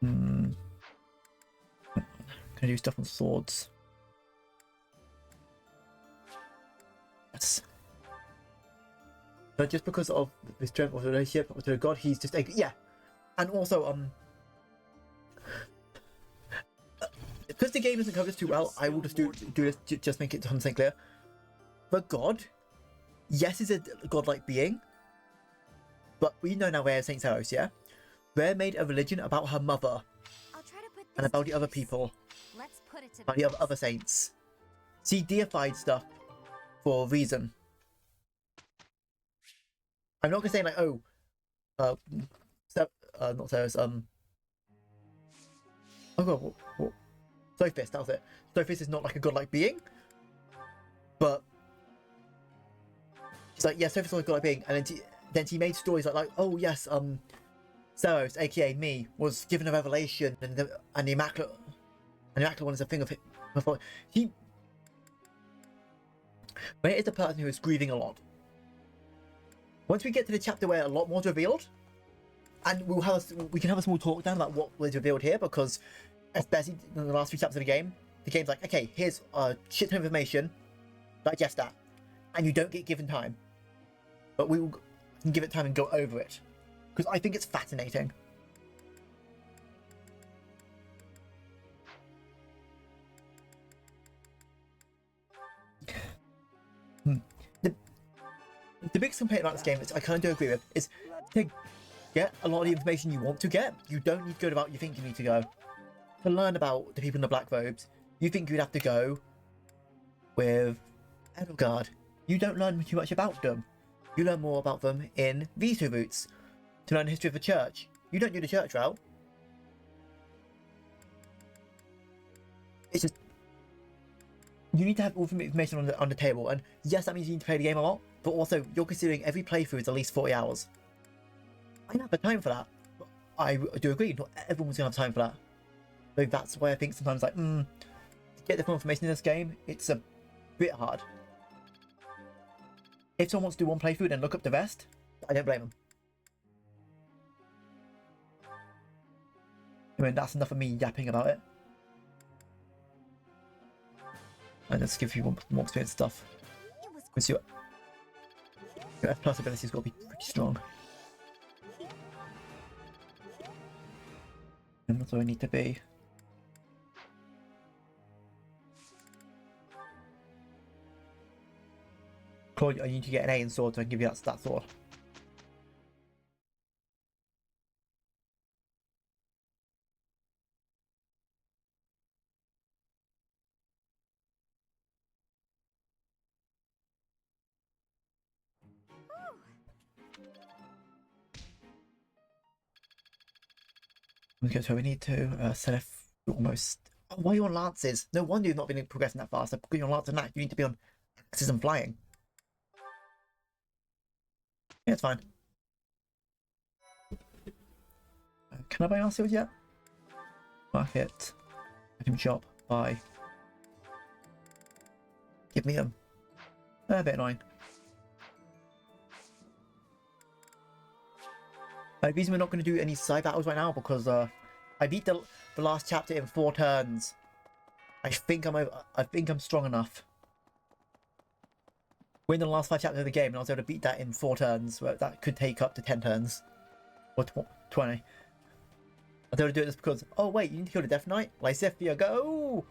Can I do stuff on swords? Yes. But just because of the strength of the relationship to God, he's just yeah. And also because the game doesn't cover this too well, I will just do this just make it 100% clear. But God, yes, is a godlike being, but we know now Rhea Saint Zeros, yeah? Rhea made a religion about her mother and about the other people, about the other saints. She deified stuff for a reason. I'm not gonna say like, oh, not Zeros, oh god, what? Sophist, that was it. Sophist is not like a godlike being, but she's like, yeah, Sophist is not a godlike being, and then she made stories like, oh yes, Zeros, aka me, was given a revelation, and the Immaculate One is a thing of it. When it is a person who is grieving a lot. Once we get to the chapter where a lot more is revealed, and we can have a small talk down about what was revealed here, because especially in the last few chapters of the game's like, okay, here's a shit ton of information, digest that, and you don't get given time, but we can give it time and go over it, because I think it's fascinating. The biggest complaint about this game, which I kind of do agree with, is to get a lot of the information you want to get, you don't need to go to about you think you need to go. To learn about the people in the black robes, you think you'd have to go with Edelgard. You don't learn too much about them. You learn more about them in these two routes. To learn the history of the church, you don't do the church route. It's just you need to have all the information on the table, and yes, that means you need to play the game a lot, but also you're considering every playthrough is at least 40 hours. I don't have the time for that. But I do agree, not everyone's gonna have time for that. So that's why I think sometimes like, to get the full information in this game, it's a bit hard. If someone wants to do one playthrough then look up the rest, I don't blame them. I mean, that's enough of me yapping about it. And let's give you more experience stuff. Because your F+ ability's got to be pretty strong. That's where I need to be. Claude, I need to get an A in sword so I can give you that sword. Okay, so we need to set a almost. Oh, why are you on lances? No wonder you've not been progressing that fast. Because you're on lance and that, you need to be on axes and flying. Yeah, it's fine. Can I buy arseals yet? Market. Item shop. Buy. Give me them. A bit annoying. The reason we're not going to do any side battles right now because I beat the last chapter in 4 turns. I think I'm strong enough. We're in the last 5 chapters of the game, and I was able to beat that in 4 turns. Where that could take up to 10 turns, or 20. I was able to do it just because. Oh wait, you need to kill the Death Knight. Lysithia, go!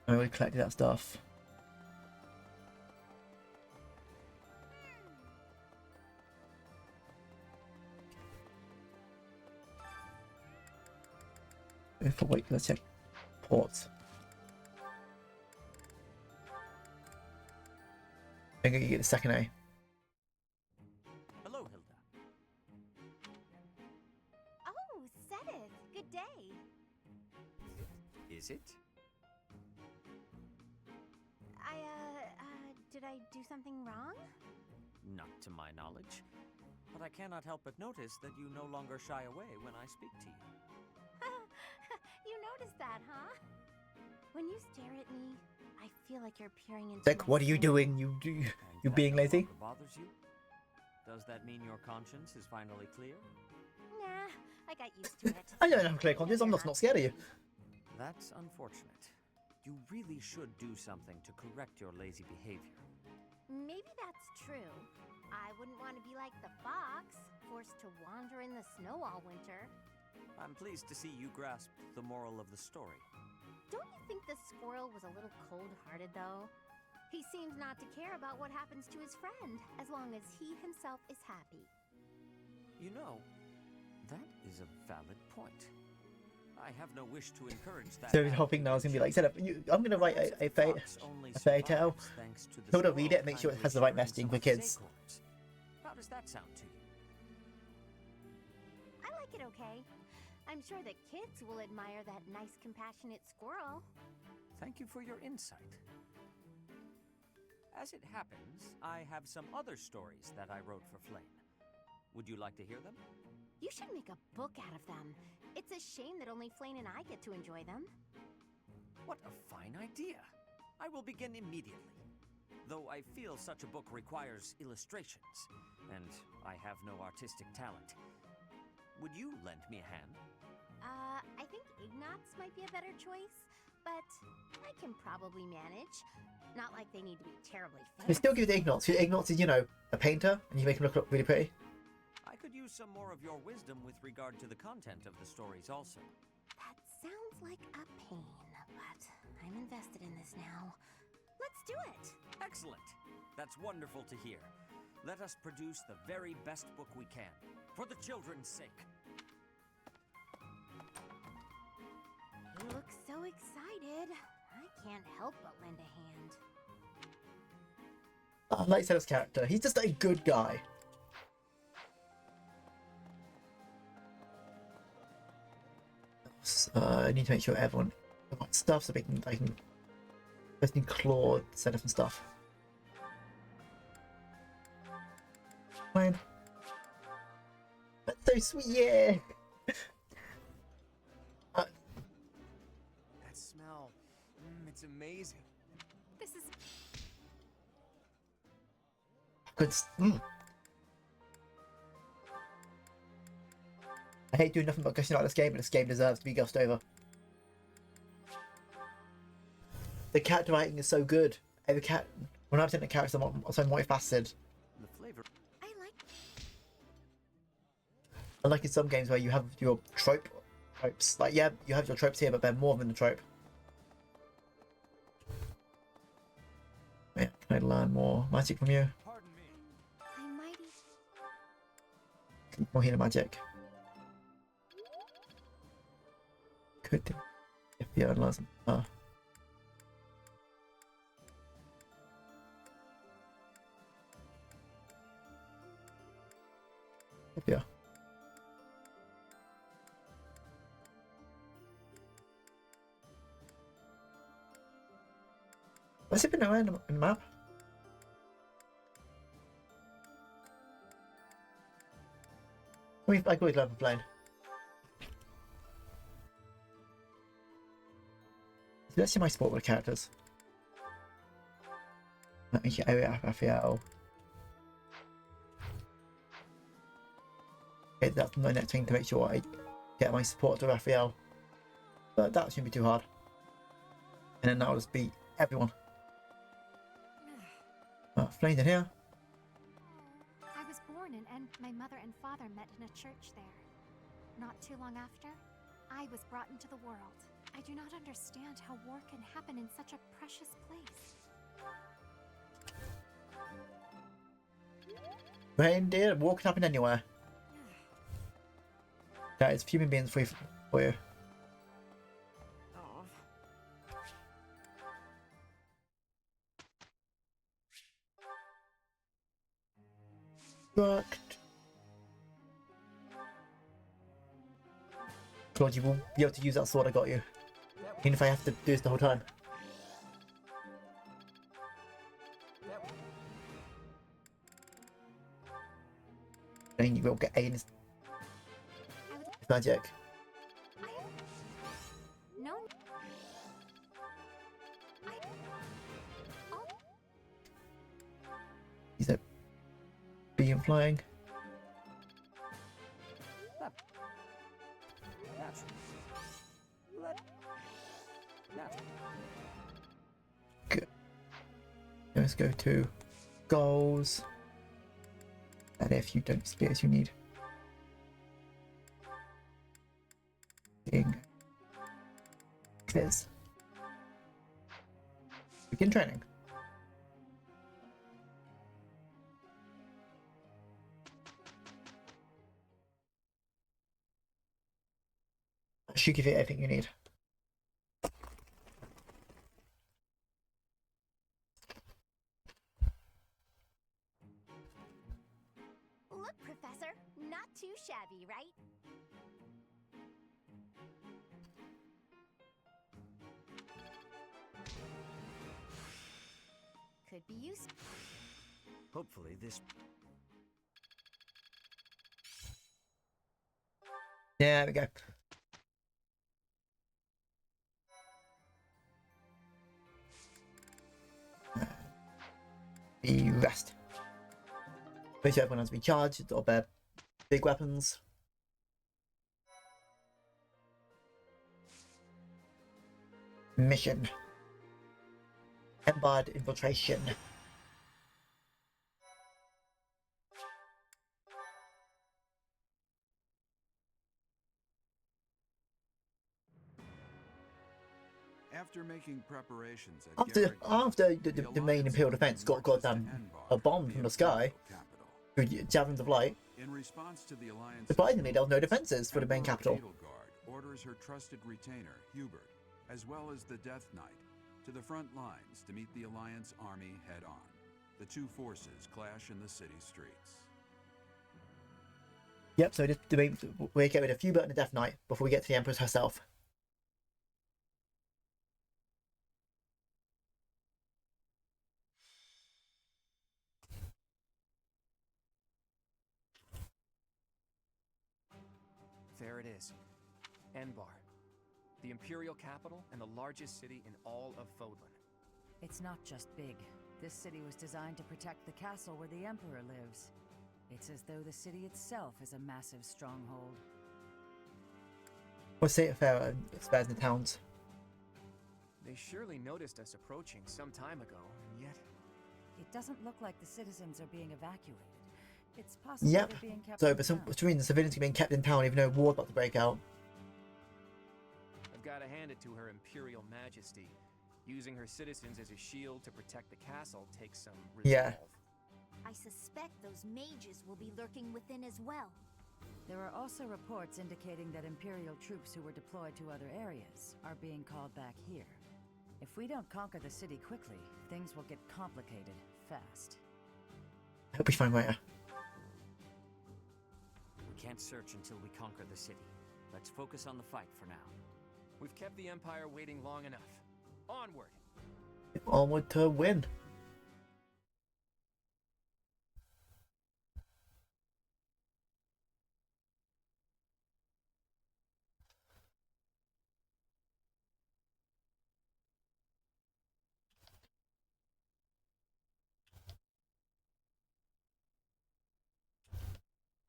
I already collected that stuff. Wait, let's check ports. I think I can get the second A. Hello, Hilda. Oh, Sedith, good day. Is it? Did I do something wrong? Not to my knowledge. But I cannot help but notice that you no longer shy away when I speak to you. You noticed that, huh? When you stare at me, I feel like you're peering into Like, my what are you soul. doing? You being lazy? Bothers you? Does that mean your conscience is finally clear? Nah, I got used to it. I don't have a clear conscience. I'm just not scared of you. That's unfortunate. You really should do something to correct your lazy behavior. Maybe that's true. I wouldn't want to be like the fox, forced to wander in the snow all winter. I'm pleased to see you grasped the moral of the story. Don't you think the squirrel was a little cold-hearted, though? He seems not to care about what happens to his friend, as long as he himself is happy. You know, that is a valid point. I have no wish to encourage that. So the whole thing now is going to be like, I'm going to write a fairy tale. Hilda read it and make sure it has the right messaging for kids. How does that sound to you? I like it okay. I'm sure the kids will admire that nice, compassionate squirrel. Thank you for your insight. As it happens, I have some other stories that I wrote for Flame. Would you like to hear them? You should make a book out of them. It's a shame that only Flane and I get to enjoy them. What a fine idea. I will begin immediately. Though I feel such a book requires illustrations, and I have no artistic talent. Would you lend me a hand? I think Ignatz might be a better choice, but I can probably manage. Not like they need to be terribly You famous. still give it to Ignatz. Ignatz is, a painter, and you make him look really pretty. I could use some more of your wisdom with regard to the content of the stories also. That sounds like a pain, but I'm invested in this now. Let's do it! Excellent! That's wonderful to hear. Let us produce the very best book we can, for the children's sake. He looks so excited. I can't help but lend a hand. I like Sedith's character. He's just a good guy. I need to make sure everyone got stuff so I can just need Claude, Sedith and stuff. Fine. That's so sweet, yeah! That smell, it's amazing. This is... Good. I hate doing nothing but gushing out this game, but this game deserves to be gushed over. The character writing is so good. Every cat, when I'm saying the characters are so multifaceted. The flavor. I like... Unlike in some games where you have your tropes. Like, yeah, you have your tropes here, but they're more than a trope. Yeah, can I learn more magic from you? I might More healing magic. Could do. If you learn some. Yeah. What's it been nowhere in the map? I could always learn from plane. Let's see my sport with characters. Yeah, Raphael. Okay, that's my next thing to make sure I get my support to Raphael. But that shouldn't be too hard. And then that'll just beat everyone. Flames in here. I was born and my mother and father met in a church there. Not too long after, I was brought into the world. I do not understand how war can happen in such a precious place. Reindeer, war can happen anywhere. That is human beings free for you. But God, you will be able to use that sword I got you. Even if I have to do this the whole time. Then you will get A in his magic. No. He's a being flying. Good. Let's go to goals. And if you don't spears you need. Quiz. Begin training. I should give you everything you need. Look, Professor, not too shabby, right? Could be useful. Hopefully this... There we go. The rest. Make sure everyone has to be charged or their big weapons. Mission. Embodied infiltration. After making preparations at After the main Imperial defense got goddamn a bomb from the sky through javelins of light, in response to the Alliance, surprisingly there was no defenses for the main capital. Guard orders her trusted retainer, Hubert, as well as the Death Knight, to the front lines to meet the Alliance army head-on. The two forces clash in the city streets. Yep, so we get rid of Hubert and the Death Knight before we get to the Empress herself. There it is. Enbar. The Imperial capital and the largest city in all of Fodlan. It's not just big. This city was designed to protect the castle where the Emperor lives. It's as though the city itself is a massive stronghold. What's the fair spares in the towns? They surely noticed us approaching some time ago, and yet... It doesn't look like the citizens are being evacuated. It's possible Yep. they're being kept So, in but town. between the civilians being kept in town, even though war's about to break out. I've got to hand it to Her Imperial Majesty. Using her citizens as a shield to protect the castle takes some resolve. Yeah. I suspect those mages will be lurking within as well. There are also reports indicating that Imperial troops who were deployed to other areas are being called back here. If we don't conquer the city quickly, things will get complicated fast. I hope we find Raya. We can't search until we conquer the city. Let's focus on the fight for now. We've kept the Empire waiting long enough. Onward! Onward to win.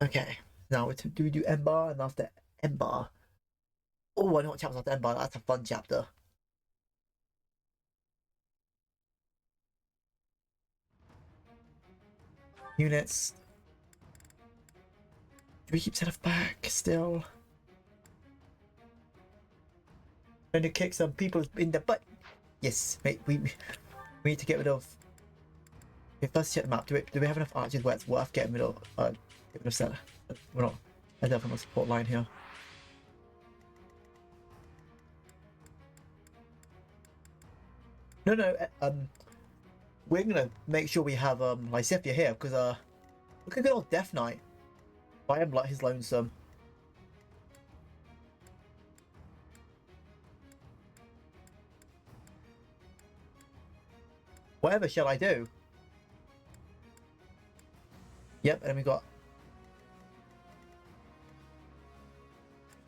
Okay, now do we do Ember, and after Ember? Oh, I know what chapter's after Ember. That's a fun chapter. Units. Do we keep Zenith back still? Trying to kick some people in the butt. Yes, mate. We need to get rid of. Okay, let's check the map. Do we have enough archers where it's worth getting rid of? Get rid of Senna. We're not. I don't have a support line here. No. We're gonna make sure we have Lysithia here because look at good old Death Knight. Fire Emblem is lonesome. Whatever shall I do? Yep, and then we got.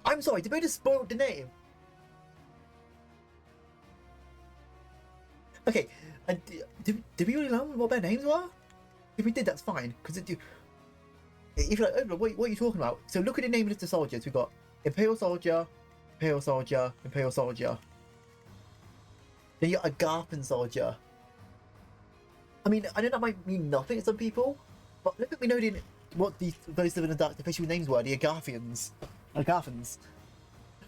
I'm sorry, did we just spoil the name? Okay, and did we already know what their names were? If we did, that's fine. Because if you're like, oh, what are you talking about? So look at the name of the soldiers. We got Imperial Soldier, Imperial Soldier, Imperial Soldier. Then you got a Garpin Soldier. I mean, I know that might mean nothing to some people, but look at me noting what those living in the dark official names were. The Agarthians. Agarthans.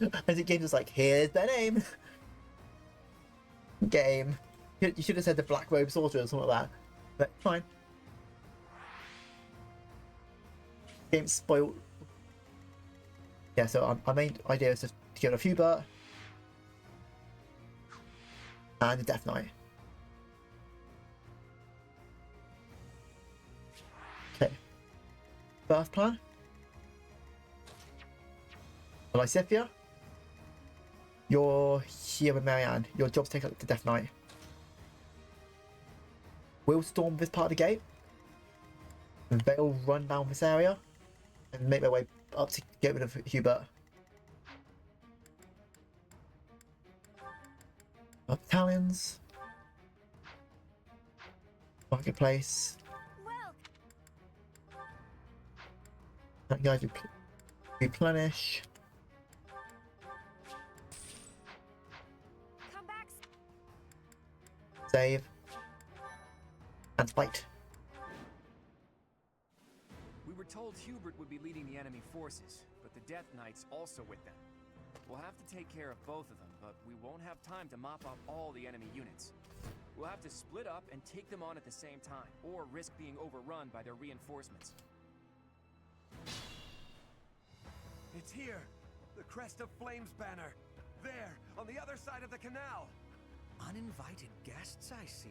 And the game was like, here's their name. Game. You should have said the Black Robe Soldier or something like that. But fine. Game's spoiled. Yeah, so our main idea is just to get a Hubert and the Death Knight. Okay. First plan. Lysithia. You're here with Marianne. Your job's to take up the Death Knight. We'll storm this part of the gate. And they'll run down this area and make their way up to get rid of Hubert. Battalions. Marketplace. That guy replenish. Come back. Save. And fight. We were told Hubert would be leading the enemy forces, but the Death Knight's also with them. We'll have to take care of both of them, but we won't have time to mop up all the enemy units. We'll have to split up and take them on at the same time, or risk being overrun by their reinforcements. It's here! The Crest of Flames banner! There, on the other side of the canal! Uninvited guests, I see.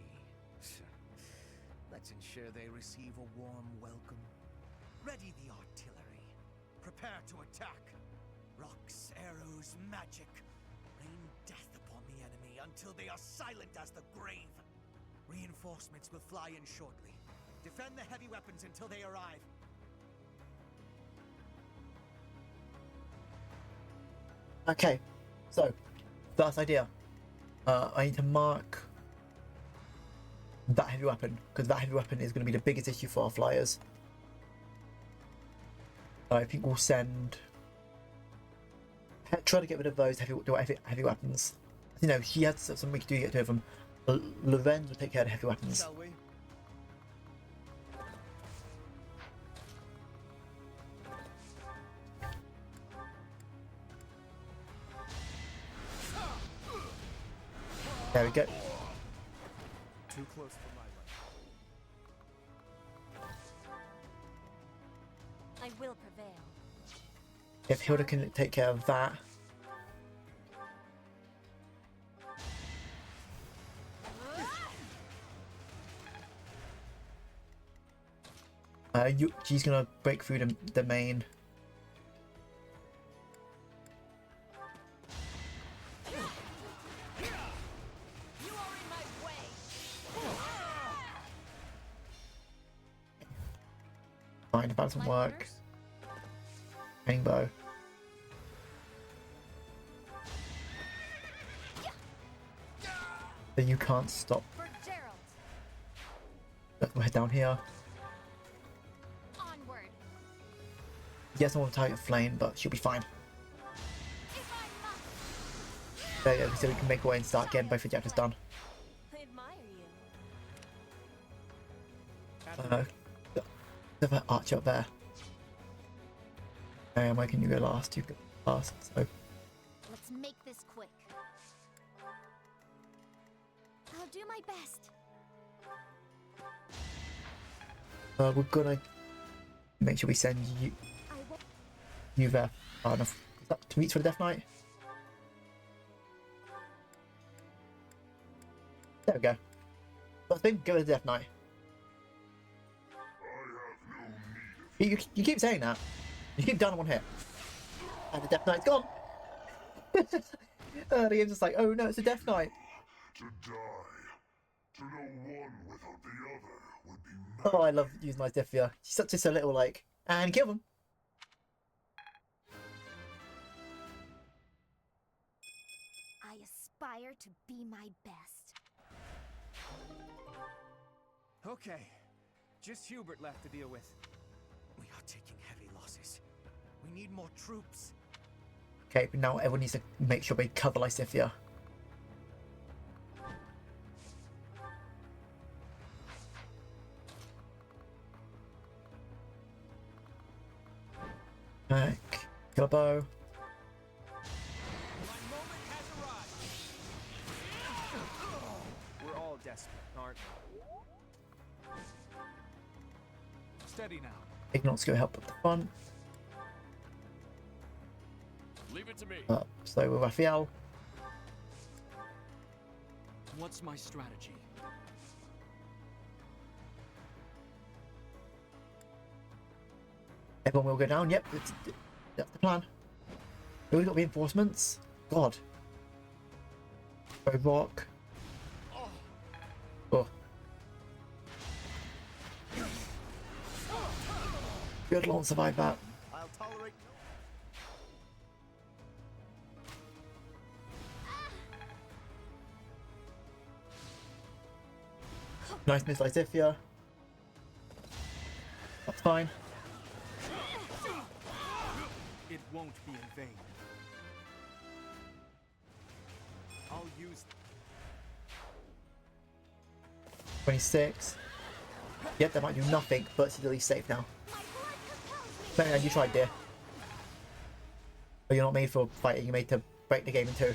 Let's ensure they receive a warm welcome. Ready the artillery. Prepare to attack. Rocks, arrows, magic. Rain death upon the enemy until they are silent as the grave. Reinforcements will fly in shortly. Defend the heavy weapons until they arrive. Okay, so first idea. I need to mark that heavy weapon because that heavy weapon is going to be the biggest issue for our flyers. I think we'll send try to get rid of those heavy weapons. You know, she had some we could do to get rid of them. Lorenz will take care of the heavy weapons. Shall we? There we go. Too close for my liking. I will prevail. If Hilda can take care of that. She's gonna break through the main. Fine, about some work. Rainbow. Then you can't stop. Let's go head down here. Onward. Yes, I want to target Flame, but she'll be fine. There you go, so we can make our way and start getting both objectives done. I admire you. There's an archer up there. Where can you go last? You go last, so. Let's make this quick. I'll do my best. We're gonna make sure we send you there far enough. Is that to meet for the Death Knight? There we go. Last thing, go with the Death Knight. You keep saying that. You keep down on one hit. And the Death Knight's gone. The game's just like, oh no, it's a Death Knight. To die. To know one without the other would be Oh, I love using my Diffia. She's just a little like, and kill them. I aspire to be my best. Okay, just Hubert left to deal with. We are taking heavy losses. We need more troops. Okay, but now everyone needs to make sure they cover Lysithia. Kill a bow. We're all desperate, aren't we? Steady now. Ignat's go help at the front. Leave it to me. So with Raphael. What's my strategy? Everyone will go down. Yep, that's the plan. We've got reinforcements. God. Throw rock. Oh. Good Lord, survive that. I'll tolerate Nice miss, Lysithia. That's fine. It won't be in vain. I'll use 26. Yep, that might do nothing, but she's at least safe now. Man, you tried, dear. But you're not made for fighting, you're made to break the game in two.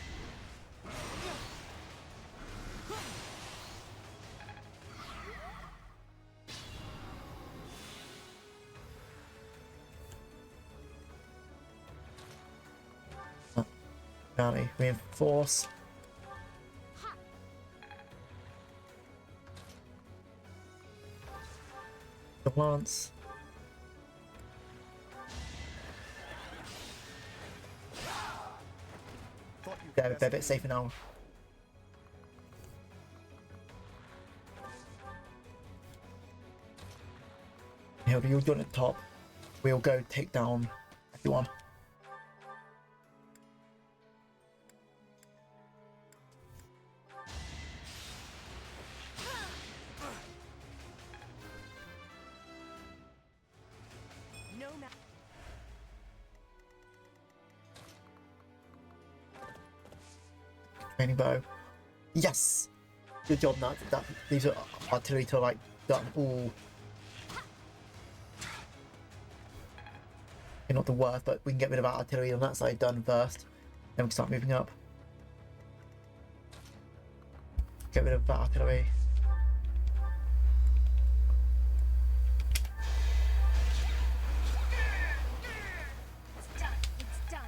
Bounty, reinforce. The lance. They're a bit safer now. Hilda, you're done at the top. We'll go take down everyone. Training bow. Yes! Good job, Nat. These are artillery to like done. Ooh. Okay, not the worst, but we can get rid of our artillery on that side done first. Then we can start moving up. Get rid of that artillery. It's done. It's done.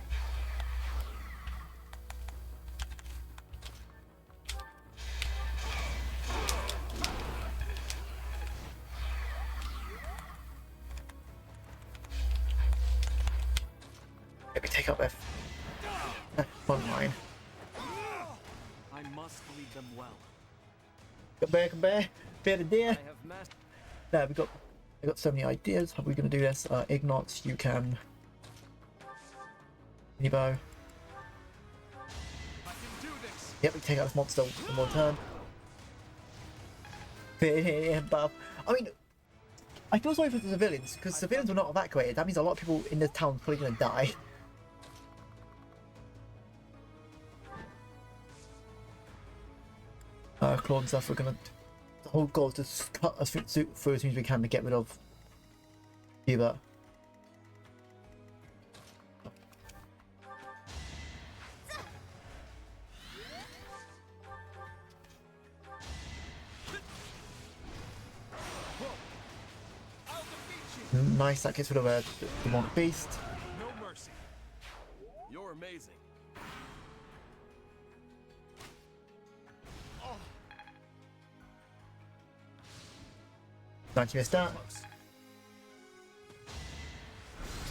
Maybe take up their front line. I must lead them well. Come back, bear the deer. I have mastered. There, we got so many ideas. How are we gonna do this? Ignots, you can. Nebo. Yep, we can take out this monster in one turn. Buff. I mean, I feel sorry for the civilians because civilians were not evacuated. That means a lot of people in this town are probably gonna die. Claw and stuff. We're gonna. The whole goal is to cut us through as soon as we can to get rid of Hubert. Nice, that gets rid of the Monk Beast. No mercy. You're amazing. Nice, you missed that.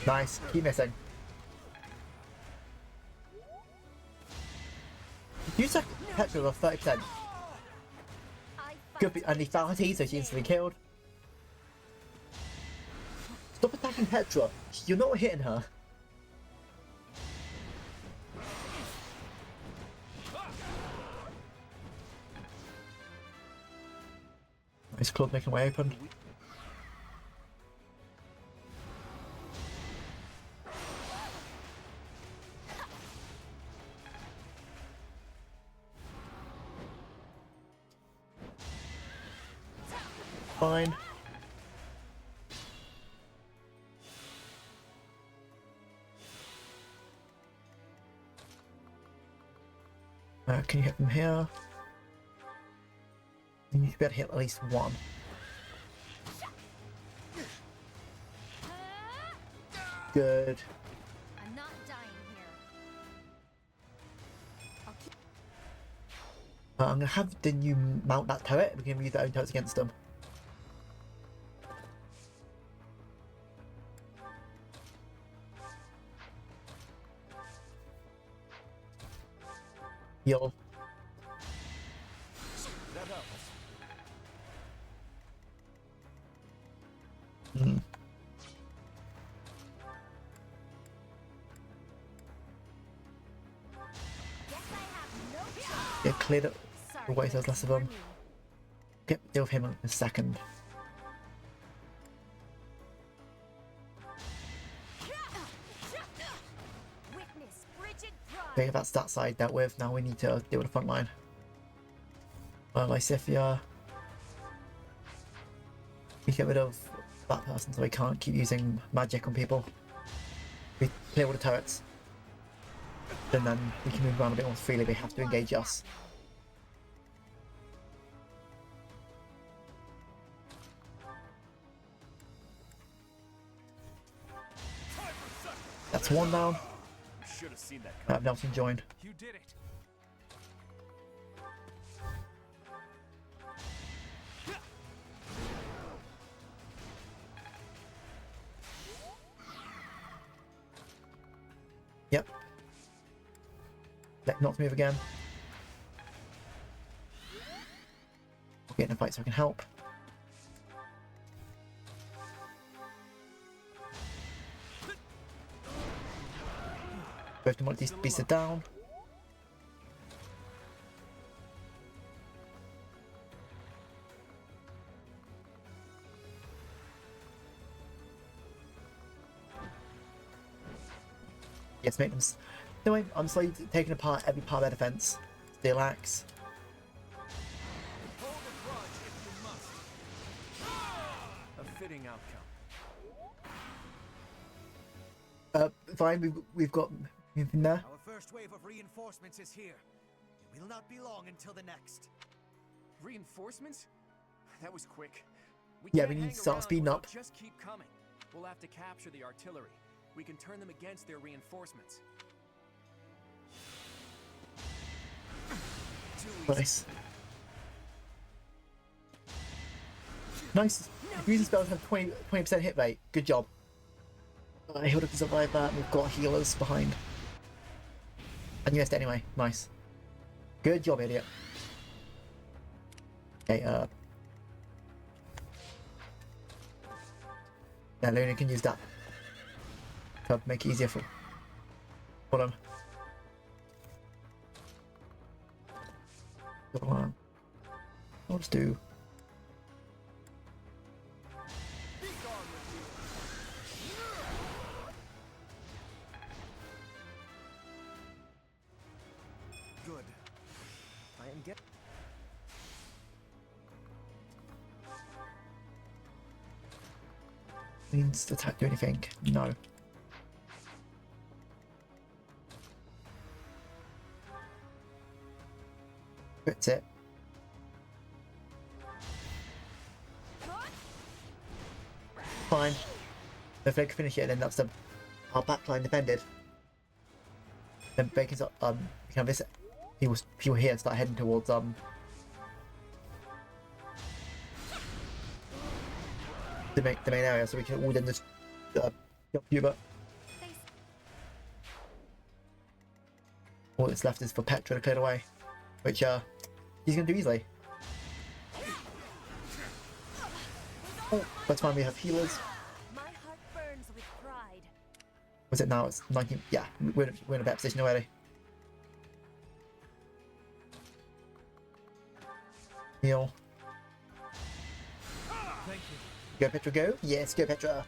Nice, keep missing. Use a petrol of 30%. Good, and he fatalities, so she's instantly killed. Stop attacking Petra. You're not hitting her. Nice club making way open. Fine. Can you hit them here? You should be able to hit at least one. Good. I'm not dying here. I'm gonna have the new mount that turret. We can use their own turrets against them. Heal. That helps. Get cleared up the way there's less of them. Deal with him in a second. Okay, that's that side dealt with. Now we need to deal with the front line. Lysithia. We get rid of that person so we can't keep using magic on people. We clear all the turrets. And then we can move around a bit more freely. They have to engage us. That's one down. Should have seen that. Nelson joined. You did it. Yep. Let not move again. We'll get in a fight so I can help. Both the multi beasts are down. Yes, make them. No, I'm slowly taking apart every part of their defense. Steel axe. A fitting outcome. Fine. We've got anything there. Our first wave of reinforcements is here. It will not be long until the next. Reinforcements? That was quick. Yeah, can't we need hang to start around, speeding or up. they'll just keep coming. We'll have to capture the artillery. We can turn them against their reinforcements. Nice. Nice. Using spells have 20% hit rate. Good job. Hilda can survive that. We've got healers behind. And you missed anyway. Nice. Good job, idiot. Okay, yeah, Luna can use that to make it easier for them. I'll just do. Good. I am getting. Means the attack do anything? No. That's it. Fine. If they can finish it, then that's our backline defended. Then Bacon's can have this. People here start heading towards the main area, so we can all then just jump Hubert. All that's left is for Petra to clear away, which he's gonna do easily. Oh, that's fine. We have healers. My heart burns with pride. Was it now? It's 19. Yeah, we're in a better position already. Heal. Thank you. Go Petra, go. Yes, go Petra.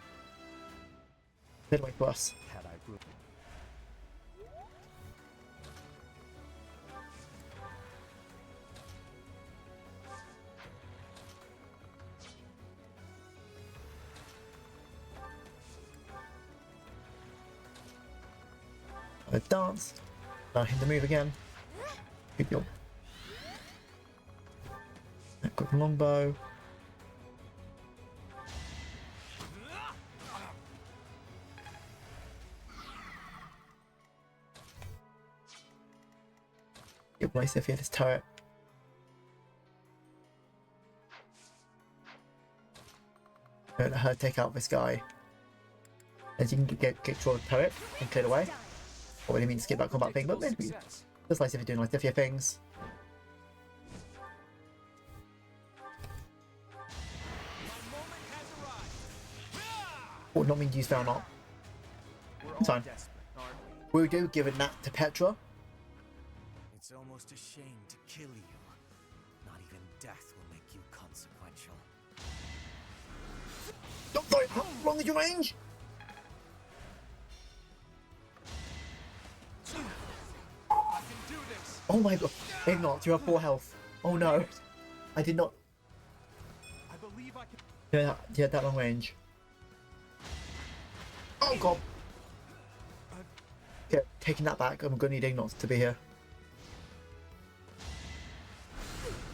Good way for us. Had I room. Dance. Hit the move again. Good job. Quick longbow. Good place if you had this turret. Let her take out this guy. As you can get control of the turret and clear away. What do you mean skip that combat thing? But maybe just like if you're doing like different things. Would not mean to use foul not. It's fine. We do give a nat to Petra. It's almost a shame to kill you. Not even death will make you consequential. Don't throw it! How long is your range? I can do this. Oh my god. Ignat, you have 4 health. Oh no. I did not. I believe I can. You had that long range. Oh god. Okay, taking that back. I'm gonna need Ignat to be here.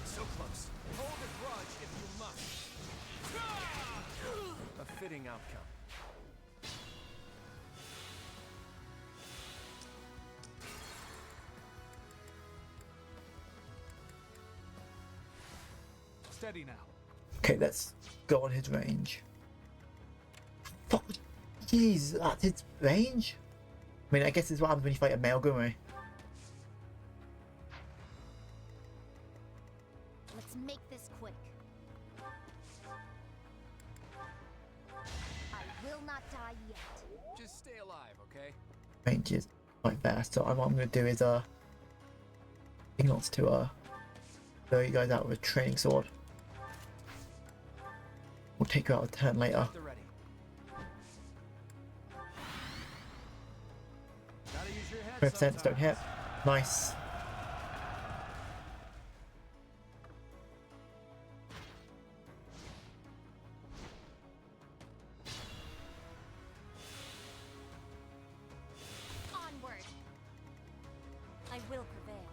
So close. Hold a grudge if you must. A fitting outcome. Steady now. Okay, let's go on his range. Fuck. Jeez, that's his range? I mean, I guess it's what happens when you fight a male Gummy. Let's make this quick. I will not die yet. Just stay alive, okay? Range is quite fast, so what I'm gonna do is Ignat's to throw you guys out with a training sword. We'll take you out a turn later. They're ready. 20% don't hit. Nice. Onward. I will prevail.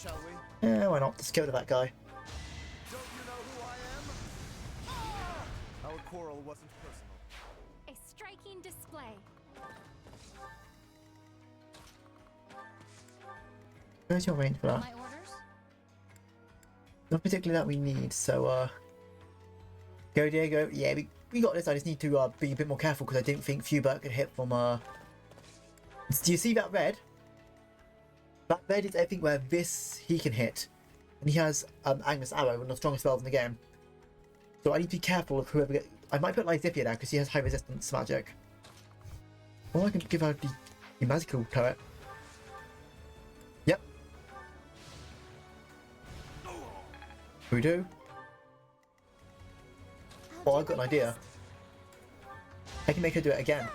shall we? Yeah, why not? Let's go to that guy. Don't you know who I am? Ah! Our quarrel wasn't personal. A striking display. Where's your range for that? My orders? Not particularly that we need, so go Diego. Yeah, we got this. I just need to be a bit more careful because I didn't think Fubert could hit from Do you see that red? That red is everything where this he can hit. And he has Agnes Arrow, one of the strongest spells in the game. So I need to be careful of whoever I might put Lysiphia there because he has high resistance magic. Or I can give her the magical turret. Yep. We do. Oh, I've got an idea. I can make her do it again.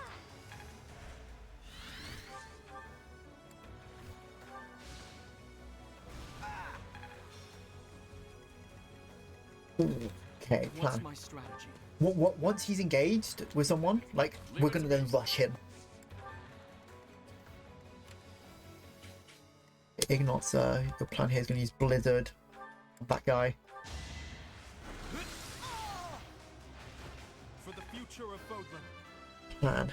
Okay, plan. What's my strategy? Once he's engaged with someone, like, we're gonna then rush him. Ignat's the plan here is gonna use Blizzard on that guy. For the future of Fodlan. Plan.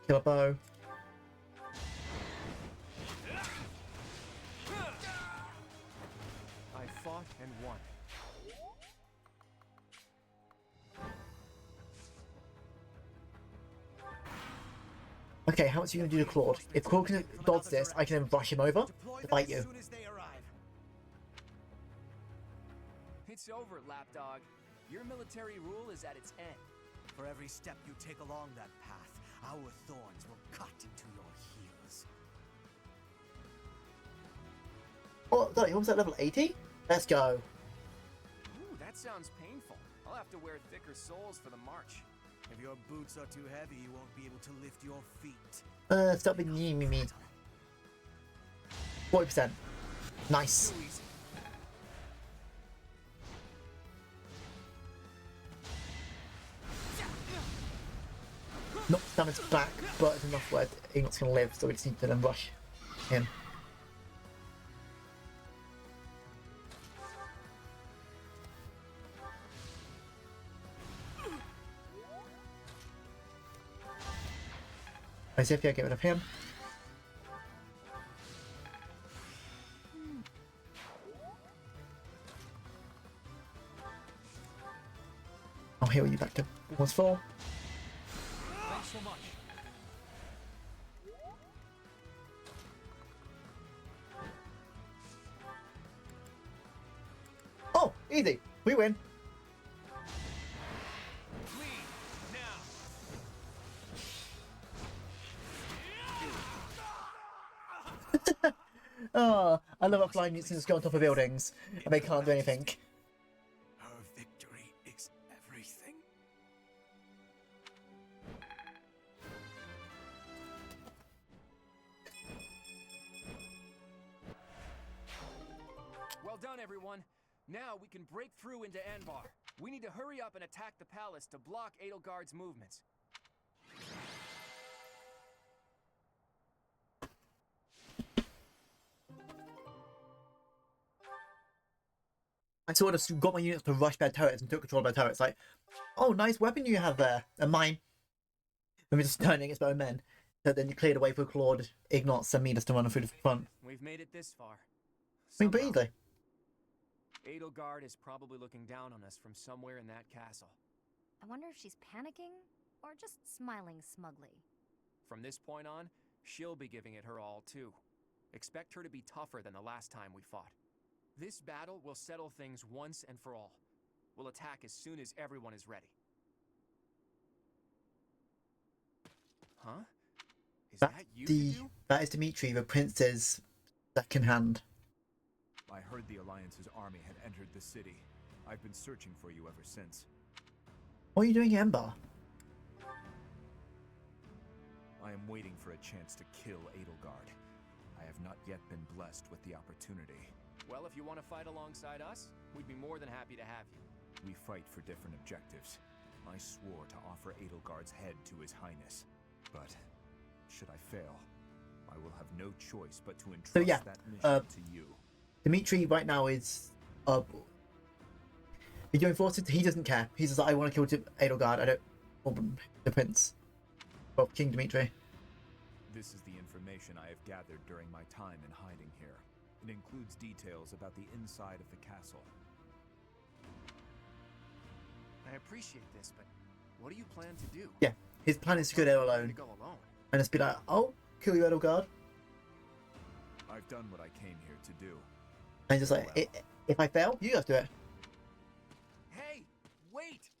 Kill a bow. I fought and won. Okay, how much are you gonna do to Claude? If Claude can dodge this, I can then rush him over to fight you. It's over, lapdog. Your military rule is at its end. For every step you take along that path, our thorns will cut into your heels. Oh, sorry, almost at level 80? Let's go. Ooh, that sounds painful. I'll have to wear thicker soles for the march. If your boots are too heavy, you won't be able to lift your feet. Stop being me. 40%. Nice. Not damage back, but it's enough where Ignat's gonna live, so we just need to then rush him. Lysiphia, get rid of him. I'll heal you back to 1-4. Thanks so much. Oh, easy. We win. Oh, I love how flying mutants just go on top of buildings and they can't do anything. Her victory is everything. Well done, everyone. Now we can break through into Anbar. We need to hurry up and attack the palace to block Edelgard's movements. I sort of got my units to rush their turrets and took control of their turrets. Like, oh, nice weapon you have there. And mine. And we're just turning against my own men. So then you cleared away for Claude, Ignatz, and me just to run through the front. We've made it this far. I mean, but easily. Edelgard is probably looking down on us from somewhere in that castle. I wonder if she's panicking or just smiling smugly. From this point on, she'll be giving it her all too. Expect her to be tougher than the last time we fought. This battle will settle things once and for all. We'll attack as soon as everyone is ready. Huh? Is that you? That is Dimitri, the prince's second hand. I heard the Alliance's army had entered the city. I've been searching for you ever since. What are you doing, Ember? I am waiting for a chance to kill Edelgard. I have not yet been blessed with the opportunity. Well, if you want to fight alongside us, we'd be more than happy to have you. We fight for different objectives. I swore to offer Edelgard's head to His Highness. But should I fail, I will have no choice but to entrust So yeah, that mission to you. Dimitri right now is he's doing forces. He doesn't care. He's just like, I want to kill Edelgard. I don't. Or the prince. Well, King Dimitri. This is the information I have gathered during my time in hiding here. It includes details about the inside of the castle. I appreciate this, but what do you plan to do? Yeah, his plan is to go there alone. And just be like, oh, kill you, Edelgard. I've done what I came here to do. And just like, if I fail, you guys do it. Hey, wait!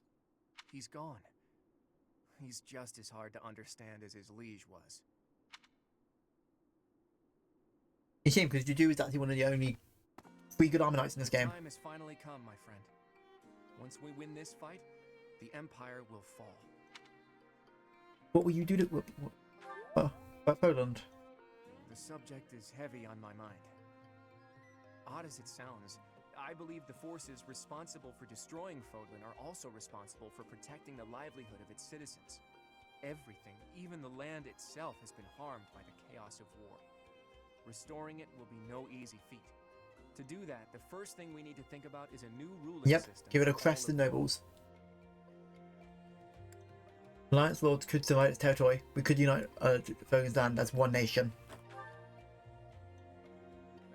He's gone. He's just as hard to understand as his liege was. It's a shame because Juju is actually one of the only 3 good armor knights in this game. The time has finally come, my friend. Once we win this fight, the Empire will fall. What will you do to... about Poland? The subject is heavy on my mind. Odd as it sounds, I believe the forces responsible for destroying Fodlan are also responsible for protecting the livelihood of its citizens. Everything, even the land itself, has been harmed by the chaos of war. Restoring it will be no easy feat. To do that, the first thing we need to think about is a new ruling system. Give it a crest and nobles. Alliance Lords could divide its territory. We could unite Vogan's land as one nation.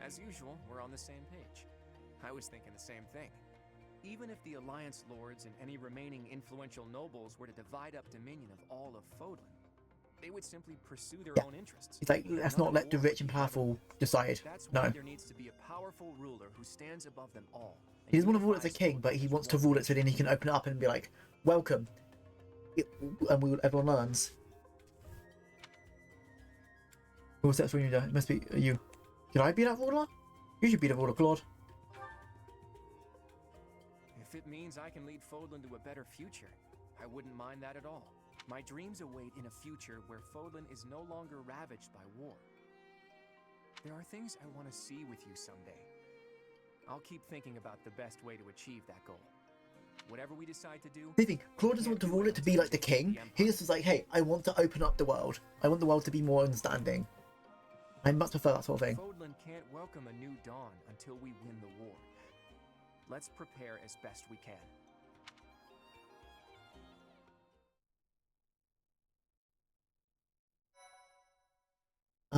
As usual, we're on the same page. I was thinking the same thing. Even if the Alliance Lords and any remaining influential nobles were to divide up dominion of all of Fodlan, they would simply pursue their own interests. It's like, let's not let the rich and powerful decide. That's No. why there needs to be a powerful ruler who stands above them all. He doesn't want to rule it as a king, but he wants to rule it so then he can open it up and be like, welcome. And everyone learns. What's that when you die? It must be you. Can I be that ruler? You should be the ruler, Claude. If it means I can lead Fodlan to a better future, I wouldn't mind that at all. My dreams await in a future where Fodlan is no longer ravaged by war. There are things I want to see with you someday. I'll keep thinking about the best way to achieve that goal. Whatever we decide to do... The thing, Claude doesn't want to rule it to be like the king. He just is like, hey, I want to open up the world. I want the world to be more understanding. I much prefer that sort of thing. Fodlan can't welcome a new dawn until we win the war. Let's prepare as best we can.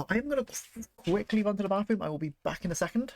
I am going to quickly run to the bathroom. I will be back in a second.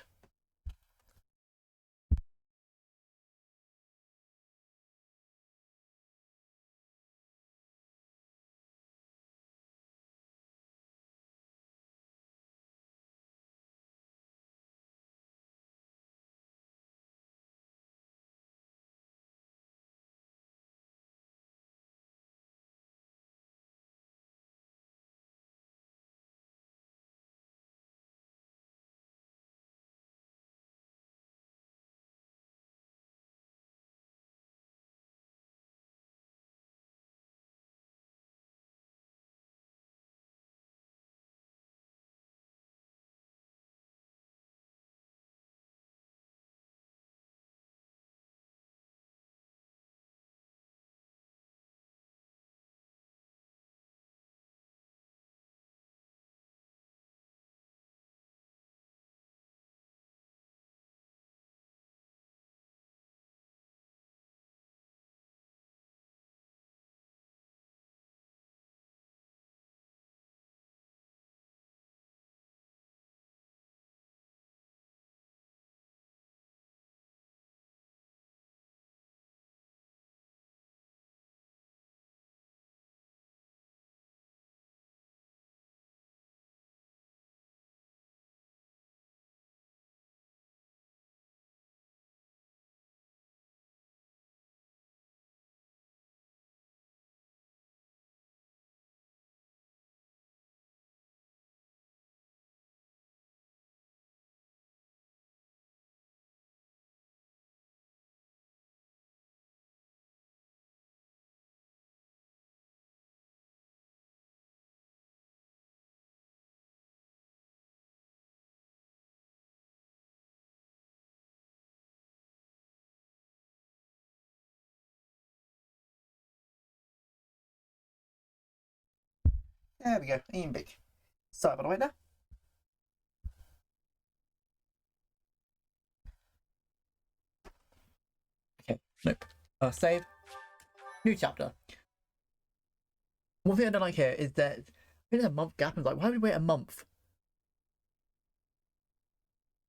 There we go. Even big. Sorry about the wait there. Okay, nope. Save. New chapter. One thing I don't like here is that there's a month gap. And like, why would we wait a month?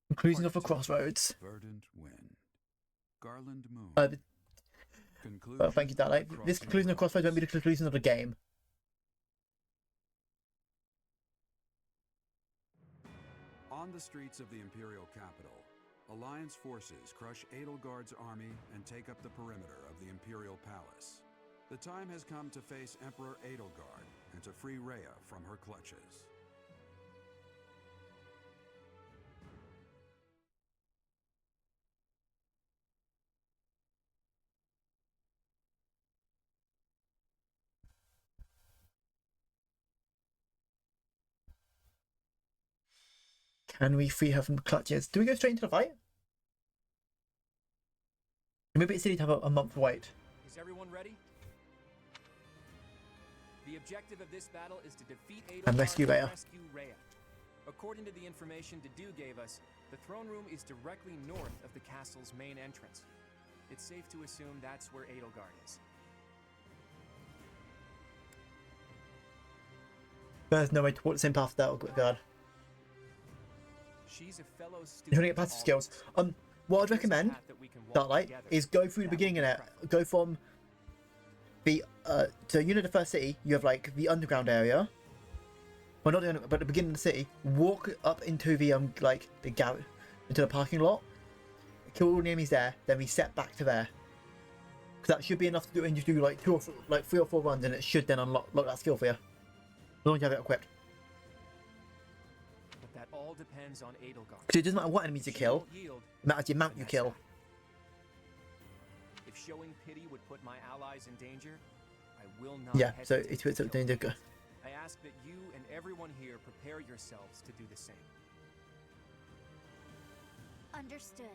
Conclusion of the crossroads. Verdant wind. Garland moon. Thank you, Starlight. This conclusion of crossroads won't be the conclusion of the game. On the streets of the Imperial capital, Alliance forces crush Edelgard's army and take up the perimeter of the Imperial palace. The time has come to face Emperor Edelgard and to free Rhea from her clutches. Can we free her from the clutches? Do we go straight into the fight? Maybe it's silly to have a month wait. Is everyone ready? The objective of this battle is to defeat Edelgard And rescue Rhea. According to the information Dedu gave us, the throne room is directly north of the castle's main entrance. It's safe to assume that's where Edelgard is. There's no way to walk the same path that Edelgard. She's a fellow student. You're trying to get passive skills. What I'd recommend, Starlight, is go through the beginning of it. Go from the so you know the first city. You have like the underground area. Well, not the but the beginning of the city. Walk up into the like the garage, into the parking lot. Kill all the enemies there. Then reset back to there. Because that should be enough to do. And you do like 3 or 4 runs, and it should then unlock that skill for you. As long as you have it equipped. That all depends on Edelgard. Because it doesn't matter what enemies you kill, it matters the amount you kill. If showing pity would put my allies in danger, I will not. Yeah, so it's danger. I ask that you and everyone here prepare yourselves to do the same. Understood.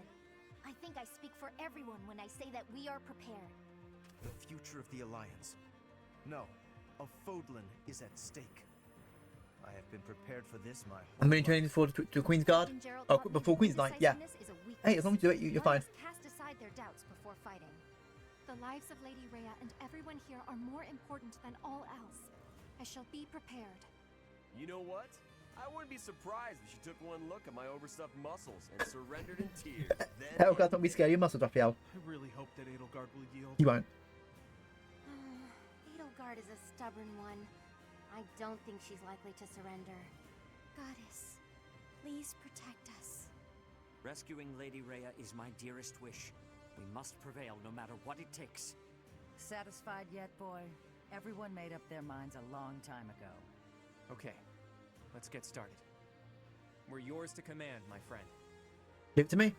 I think I speak for everyone when I say that we are prepared. The future of the Alliance. No, of Fodlan is at stake. I have been prepared for this my whole I'm going to train before to Queen's Guard. Oh, before Queen's Night, yeah. Hey, as long as you do it, you're fine. Cast aside their doubts before fighting. The lives of Lady Rhea and everyone here are more important than all else. I shall be prepared. You know what? I wouldn't be surprised if she took one look at my overstuffed muscles and surrendered in tears. Edelgard, don't be scared. Your muscle drop, yo. I really hope that Edelgard will yield. You won't. Edelgard is a stubborn one. I don't think she's likely to surrender. Goddess, please protect us. Rescuing Lady Rhea is my dearest wish. We must prevail no matter what it takes. Satisfied yet, boy? Everyone made up their minds a long time ago. Okay, let's get started. We're yours to command, my friend. Give it to me.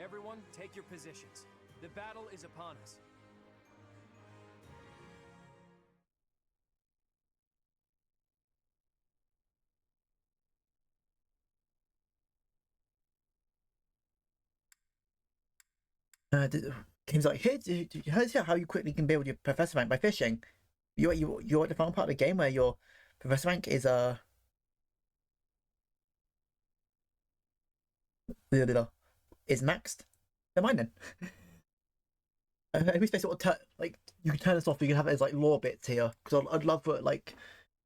Everyone, take your positions. The battle is upon us. Games like here's how you quickly can build your professor rank by fishing. You're at the final part of the game where your professor rank is maxed. Never mind then. In which case, like you can turn this off. But you can have it as like lore bits here because I'd love for like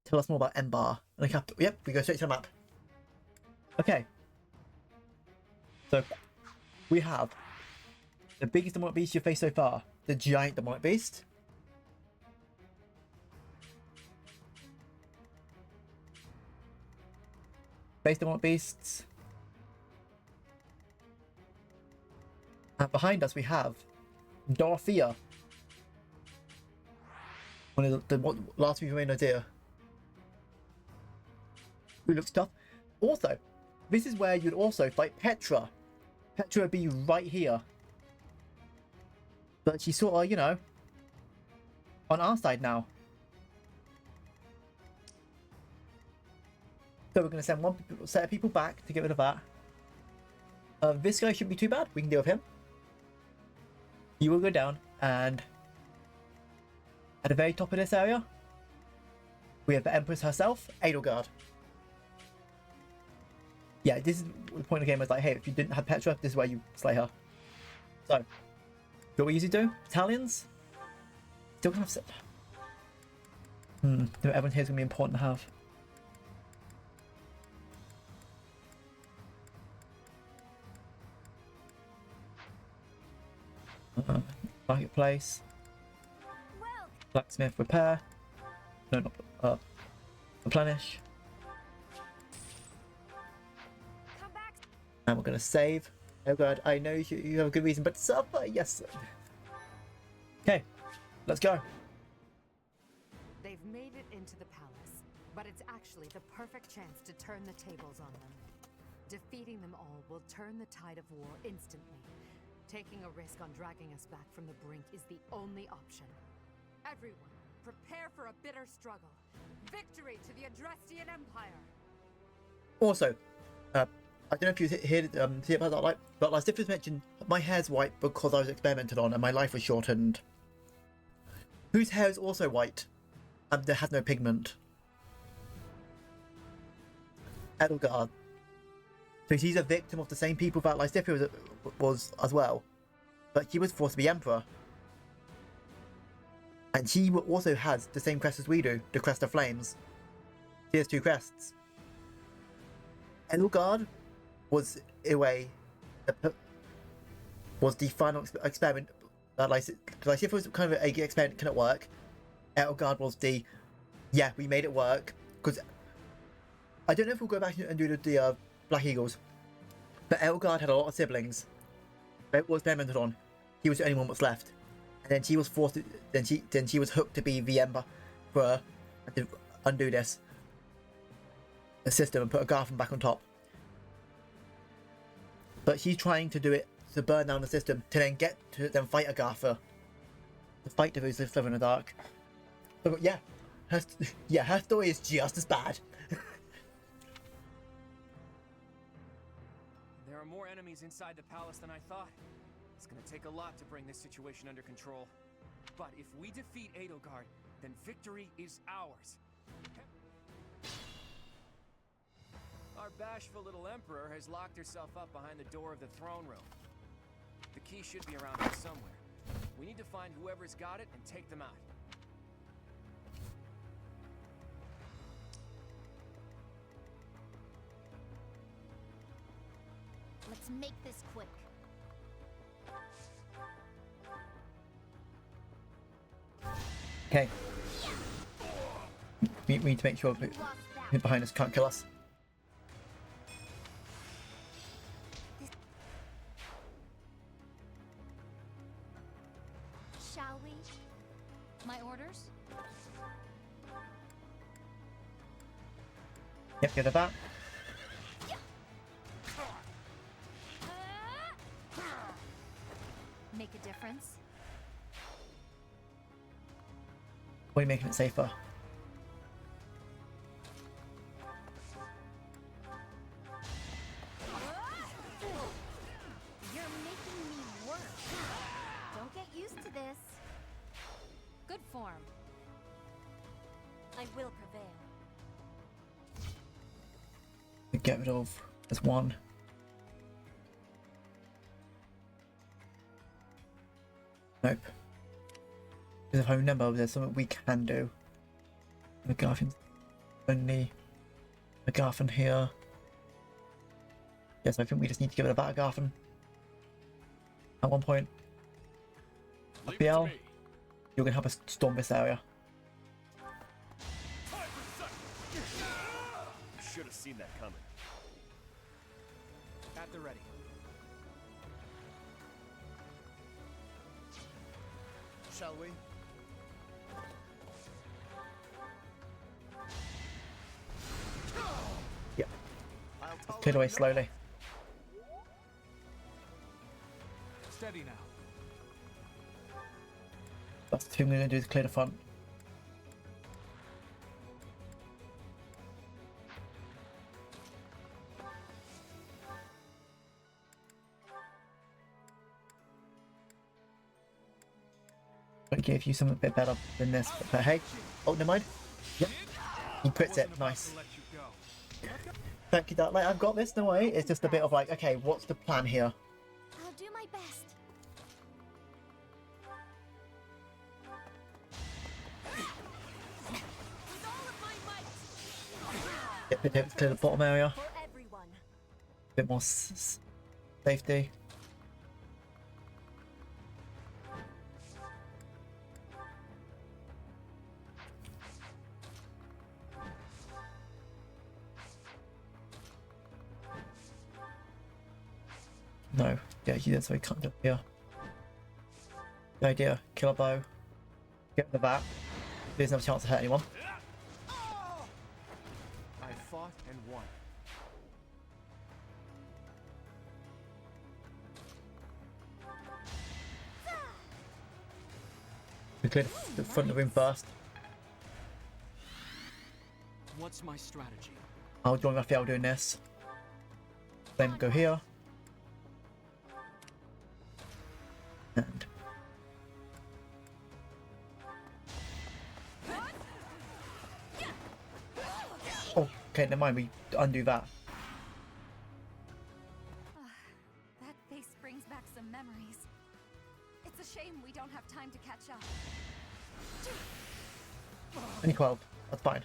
tell us more about Embar and the capital. Yep, we go straight to the map. Okay, so we have the biggest demonic beast you've faced so far, the giant demonic beast. Base demonic beasts. And behind us we have Dorothea. One of the last few remain idea. Who looks tough. Also, this is where you'd also fight Petra. Petra would be right here. But she's sort of, you know, on our side now. So we're going to send one set of people back to get rid of that. This guy shouldn't be too bad. We can deal with him. You will go down and at the very top of this area, We have the Empress herself, Edelgard. Yeah, this is the point of the game. Was like, hey, if you didn't have Petra, this is where you slay her. So, what we usually do? Italians? Still kind of. Everyone here is going to be important to have. Marketplace. Blacksmith, repair. No, not replenish. And we're going to save. Oh god, I know you have a good reason, but suffer, yes. Okay, let's go. They've made it into the palace, but it's actually the perfect chance to turn the tables on them. Defeating them all will turn the tide of war instantly. Taking a risk on dragging us back from the brink is the only option. Everyone, prepare for a bitter struggle. Victory to the Adrestian Empire! Also, I don't know if you see about that, but like Sif mentioned, my hair's white because I was experimented on and my life was shortened. Whose hair is also white and there has no pigment? Edelgard. So she's a victim of the same people that Lysithia was as well, but she was forced to be emperor. And she also has the same crest as we do, the Crest of Flames. She has two crests. Edelgard was, in a way, was the final experiment. Lysithia was kind of an experiment, can it work? Edelgard was the, yeah, we made it work. Because I don't know if we'll go back and do the Black Eagles, but Edelgard had a lot of siblings. It was experimented on. He was the only one that's left, and then she was forced to. Then she was hooked to be the emperor and to undo this system and put a Gartham back on top. But she's trying to do it to burn down the system to then get to fight Agatha, to fight the who's live in the dark. But yeah, her story is just as bad. There are more enemies inside the palace than I thought. It's gonna take a lot to bring this situation under control. But if we defeat Edelgard, then victory is ours. Our bashful little emperor has locked herself up behind the door of the throne room. The key should be around here somewhere. We need to find whoever's got it and take them out. Let's make this quick. Okay. We need to make sure who behind us can't kill us. Shall we? My orders? Yep, get it back. Make a difference? What are you making it safer? You're making me work. Don't get used to this. Good form. I will prevail. Get rid of. There's one. Nope. Because if I remember, there's something we can do. McGarfin's only McGarfin here. Yes, I think we just need to give it a back Garfin. At one point. BL, you're gonna help us storm this area. Should have seen that coming. At the ready. Shall we? Yeah. Clear away slowly. Steady now. That's the thing we're gonna do is clear the front. I gave you something a bit better than this, but hey. Oh, never mind. Yep. He crits it. Nice. Thank you, Dark. Like, I've got this, no way. It's just a bit of like, okay, what's the plan here? I'll do my best. Get clear the bottom area. Bit more safety. No, yeah, he did, so he can't do it here. Good idea. Kill a bow. Get in the back. He doesn't have a chance to hurt anyone. I fought and won. We cleared the front of the room first. What's my strategy? I'll join Raphael doing this. Then go here. And oh, okay, never mind, we undo that. That face brings back some memories. It's a shame we don't have time to catch up. Only 12, that's fine.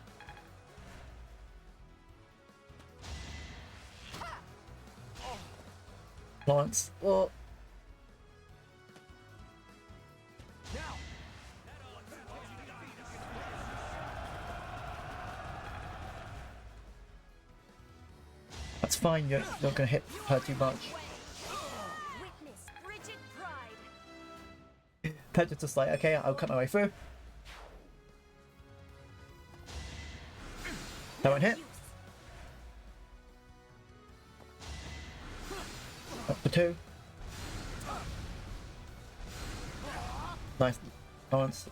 Lawrence, oh. That's fine, you're not going to hit her too much. Pedro's just like, okay, I'll cut my way through. That won't hit. Up for 2. Nice. Lawrence.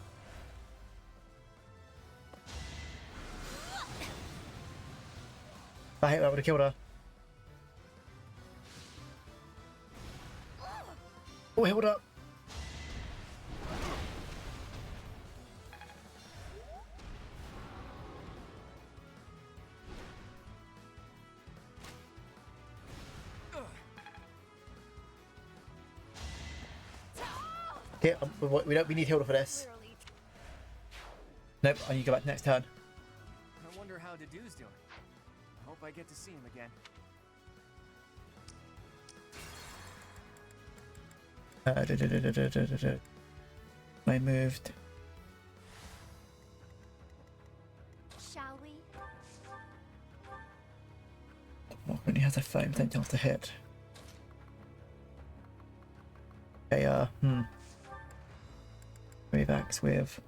I hate that would have killed her. Oh, hold up. Okay, we need Hilda for this. Nope, I need to go back next turn. I wonder how Dedue's doing. I hope I get to see him again. I moved. Shall we? Well, only has a 5% chance to hit. Okay, Waveaxe with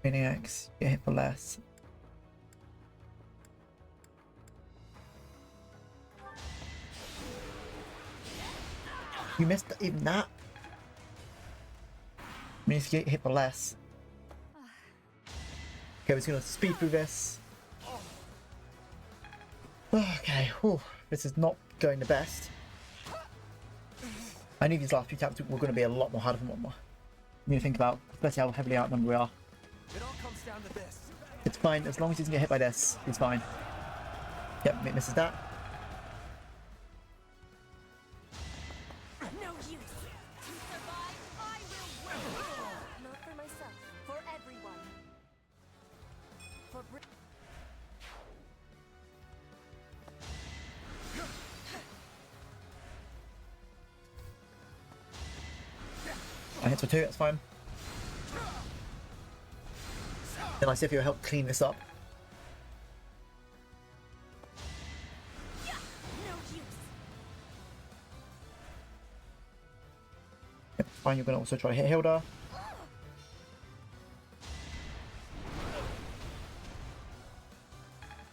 Maniacs, get hit for less. You missed even that. Means you get hit for less. Okay, we're just gonna speed through this. Okay, whew, this is not going the best. I knew these last few chapters were going to be a lot more harder than what more. You need to think about, especially how heavily outnumbered we are. It all comes down to this. It's fine, as long as he doesn't get hit by this, it's fine. Yep, it misses that. No use. To survive, I will win. Not for myself, for everyone. For I hit for 2, that's fine. Then I see if you'll help clean this up. no use. Yep, fine, you're going to also try to hit Hilda.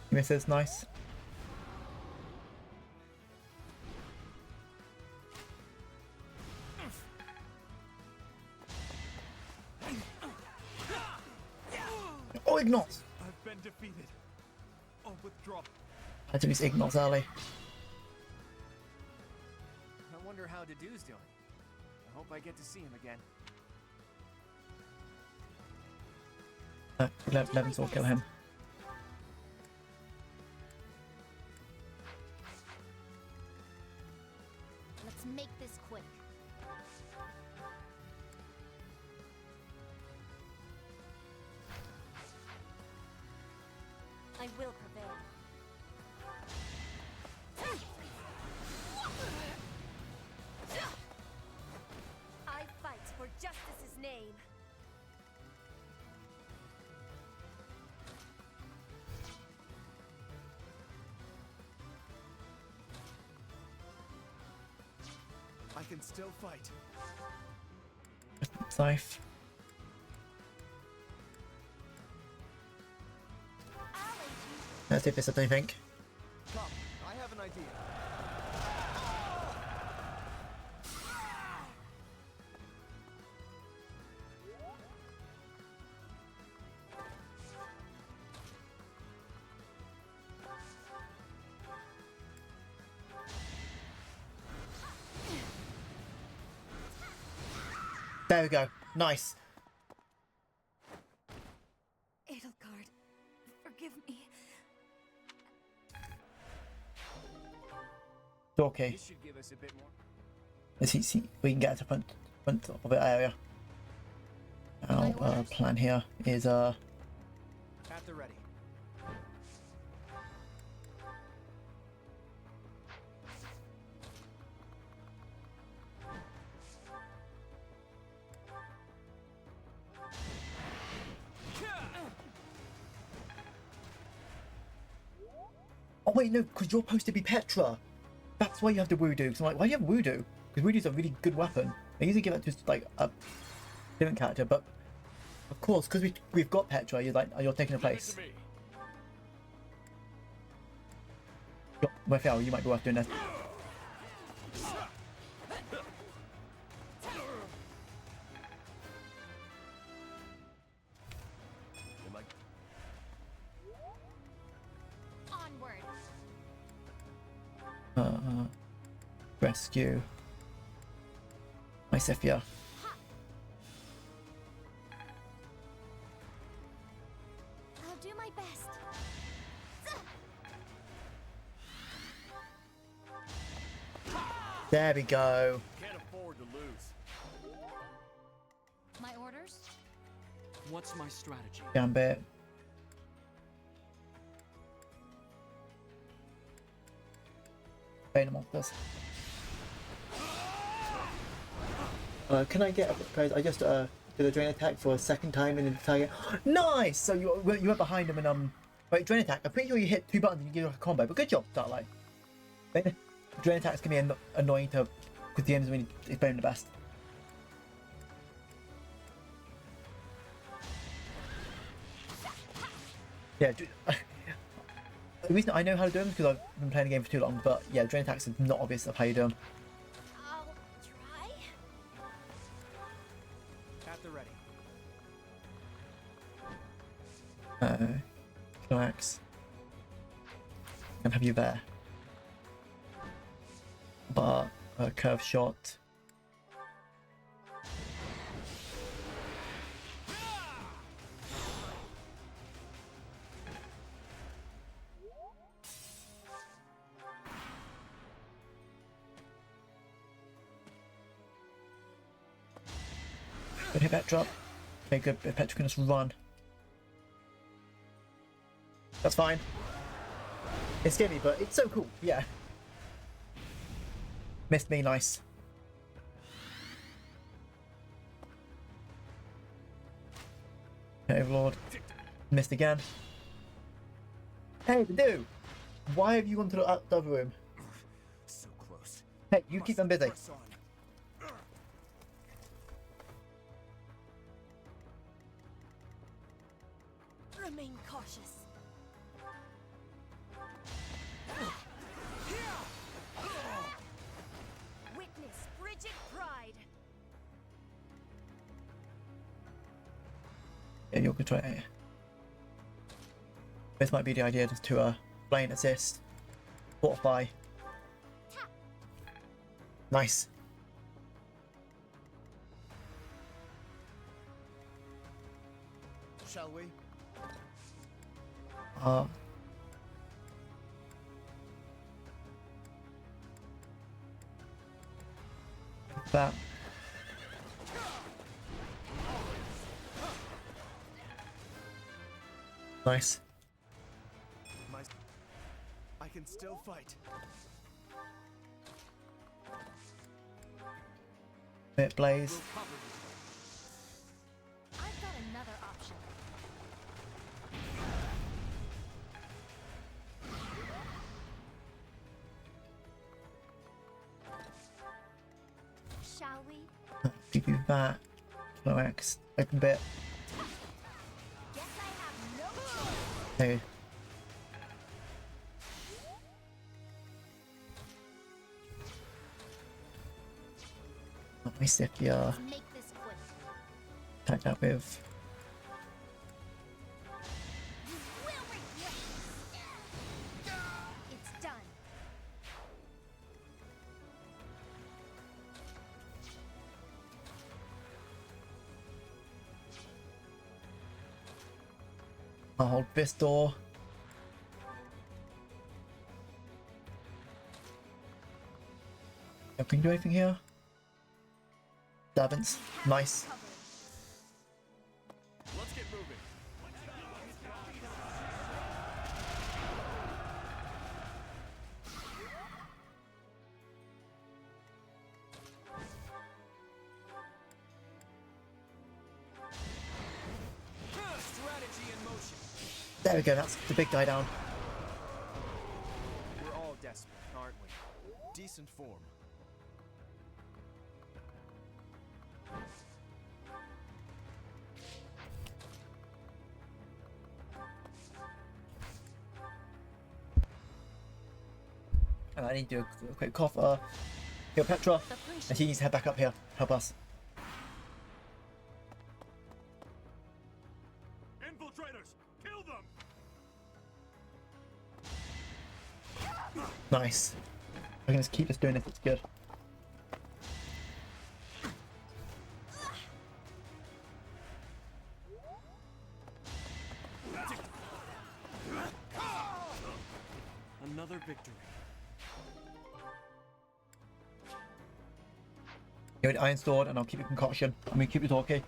He misses, nice. Oh, Ignots! I've been defeated. I'll withdraw. I had to use Ignots early. I wonder how Dedue's doing. I hope I get to see him again. 11 will kill him. Let's make this quick. I will prevail. I fight for justice's name. I can still fight. Safe. Let's see if this does anything. Come, I have an idea. There we go. Nice. Edelgard, forgive me. Okay. This should give us a bit more. Let's see we can get to front of the area. Our plan here is At the ready. Oh wait, no, because you're supposed to be Petra. That's why you have the Voodoo. So I'm like, why do you have Voodoo? Because Voodoo's a really good weapon. I usually give it to like a different character, but of course, because we've got Petra, you're taking a place. Well, you might be worth doing this. Rescue my Sifia. I'll do my best. There we go. Can't afford to lose. My orders? What's my strategy? Gambit. Bane monsters. Can I get guys? I just did a drain attack for a second time in the target. Nice. So you went behind him and wait, drain attack. I'm pretty sure you hit 2 buttons and you get a combo, but good job, Starlight. Drain attacks can be annoying to because the game's really is playing the best. Yeah. The reason I know how to do them is because I've been playing the game for too long. But yeah, drain attacks is not obvious of how you do them. I'll try. At the ready. Relax. And have you there. But a curve shot. Good hit that drop. Okay, good. Petra can just run. That's fine. It's scary, but it's so cool. Yeah. Missed me, nice. Okay, Overlord. Missed again. Hey, the dude! Why have you gone to the other room? So close. Hey, you keep them busy. Remain cautious. Witness frigid pride. Yeah, you can try it. This might be the idea just to flame assist, fortify. Nice. Shall we? That. Nice. I can still fight. Bit blaze. I've got another option. Shall we? Give you that. Climax. Open bit. Guess I have no choice. Hey. Nice if you Let's make this quick. attack that with. You will regret this. It's done. I'll hold this door. Can you do anything here? Servants. Nice. Let's get moving. Strategy in motion. There we go, that's the big guy down. We're all desperate, aren't we? Decent form. And I need to do a quick cough. Heal Petra. And she needs to head back up here. Help us. Infiltrators! Kill them! Nice. I can just keep us doing this, it's good. Another victory. Give it Iron Sword and I'll keep your concoction. I mean, keep your talkie.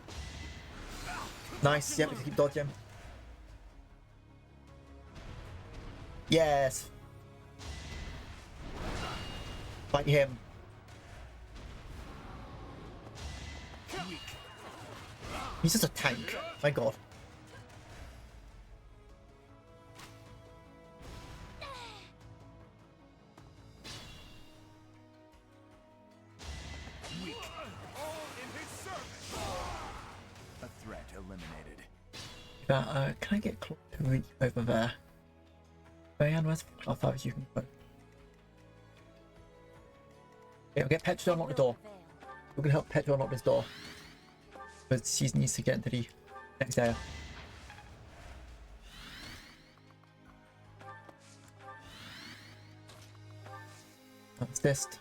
Nice, yep, just keep dodging. Yes! Fight him. He's just a tank. My god. A threat eliminated. Can I get close to reach over there? Diane, where's how far as you can go? Yeah, I'll get Petra to unlock the door. We're gonna help Petra unlock this door. But she needs to get into the next area. Assist.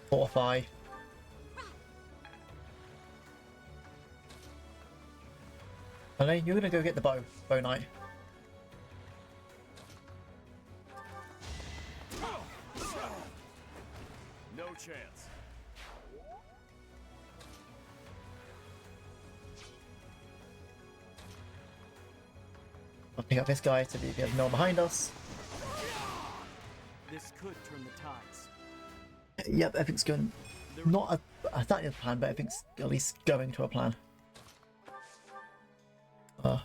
Fortify. And then you're gonna go get the bow knight. No chance. I'll pick up this guy to be able to know behind us. This could turn the tides. Yep, everything's going. Not a starting plan, but everything's at least going to a plan. I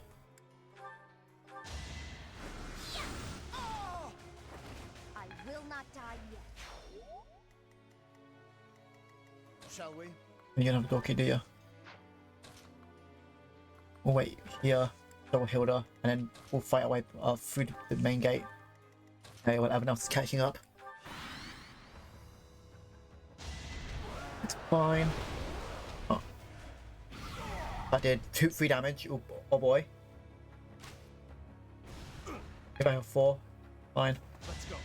will not die yet. Shall we? You don't have a door key, do you? We'll wait here, double Hilda, and then we'll fight our way through the main gate. Okay, while everyone else is catching up. It's fine. Oh. I did 3 damage, oh boy. If I have 4, fine. Let's go.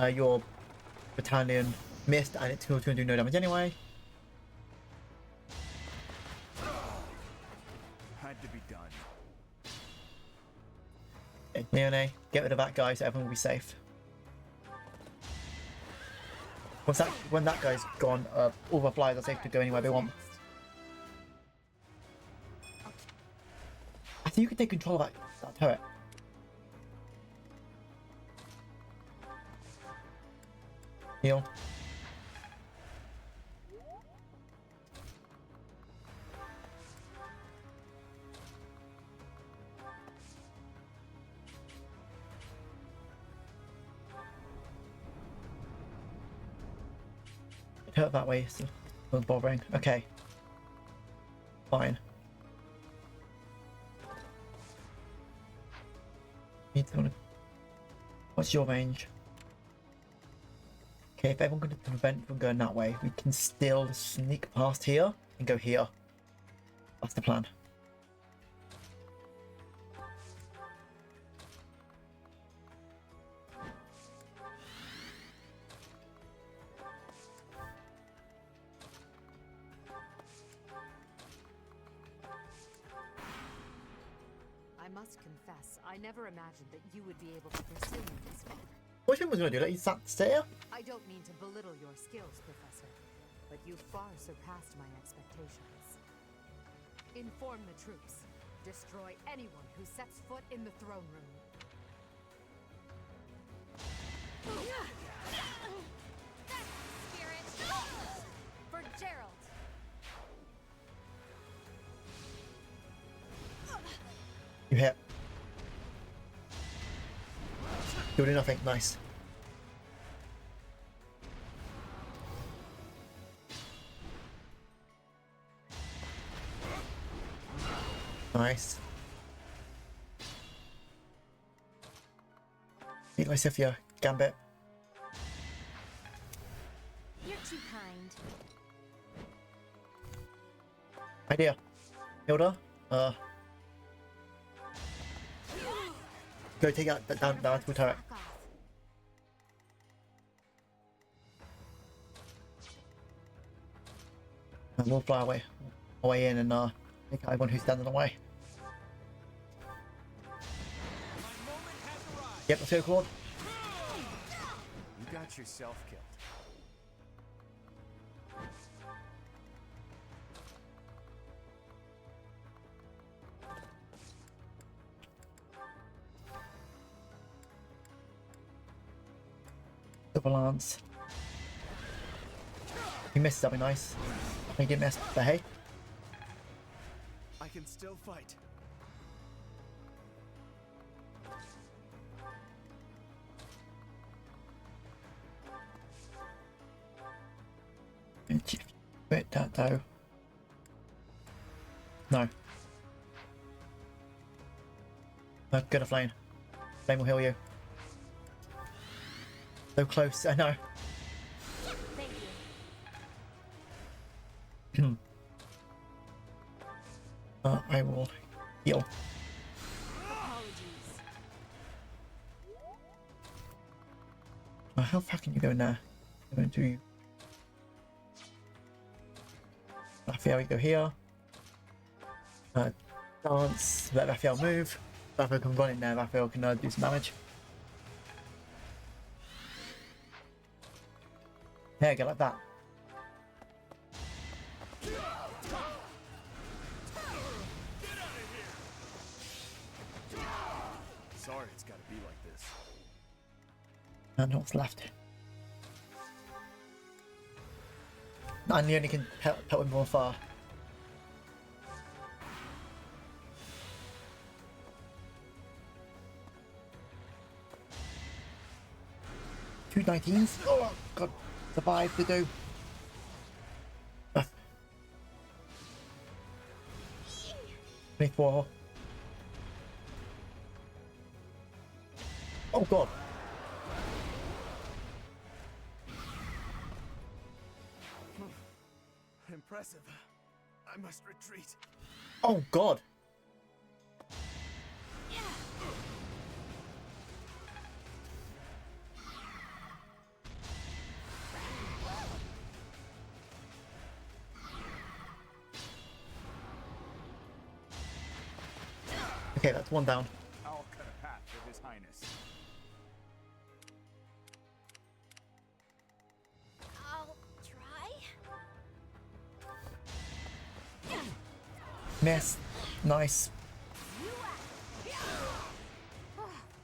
Your battalion missed, and it's going to do no damage anyway. Had to be done. Leone, get rid of that guy so everyone will be safe. When that guy's gone, all the flyers are safe to go anywhere they want. I think you can take control of that turret. Heal. Hurt that way, so not bothering. Okay. Fine. Need someone. What's your range? Okay, if everyone can prevent from going that way, we can still sneak past here and go here. That's the plan. I must confess, I never imagined that you would be able to pursue me this far. What do you think was going to do? Let you stay here? I don't mean to belittle your skills, Professor, but you far surpassed my expectations. Inform the troops. Destroy anyone who sets foot in the throne room. Spirit! For Gerald! You hit. You're doing nothing. Nice. Nice. Meet Lysithia, Gambit. You're too kind. Idea. Hilda, go take out that down to turret. And we'll fly away in and take out everyone who's standing in the way. Yep, let's go, Claude. You got yourself killed. Double lance. You missed something nice. You didn't miss, but hey. I can still fight. Bit that though. No. Go to Flame. Flame will heal you. So close, I know. Thank you. I will heal. Apologies. How far can you go in there? I'm going to do. Raphael, you go here. Dance. Let Raphael move. Raphael can run in there. Raphael can do some damage. There you go, like that. Sorry it's gotta be like this. And what's left? And you only can pelt him more far. Two 19s. Oh god, survive to do. 24. Oh god. Impressive. I must retreat. Oh god. Okay, that's one down. I'll cut a path for His Highness. Miss. Nice.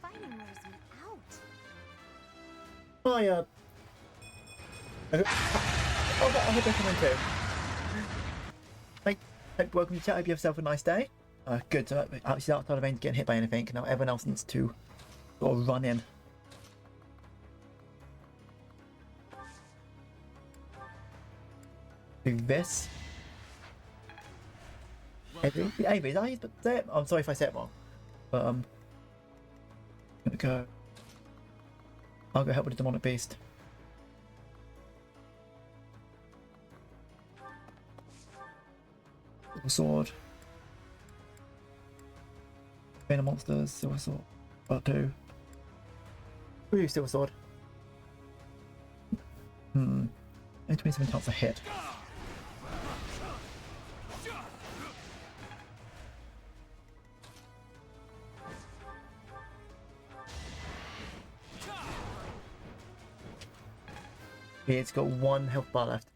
Fighting wears me out. Hi, I hope you're coming too. Welcome to chat. Hope you have yourself a nice day. Good. So actually outside of getting hit by anything. Now everyone else needs to sort of run in. Do this. Avery, is that how you say it? I'm sorry if I said it wrong. But I'm gonna go. I'll go help with the demonic beast. Silver sword. Venom monsters, silver sword. Part 2. Ooh, silver sword. And 27 times a hit. Okay, it's got 1 health bar left.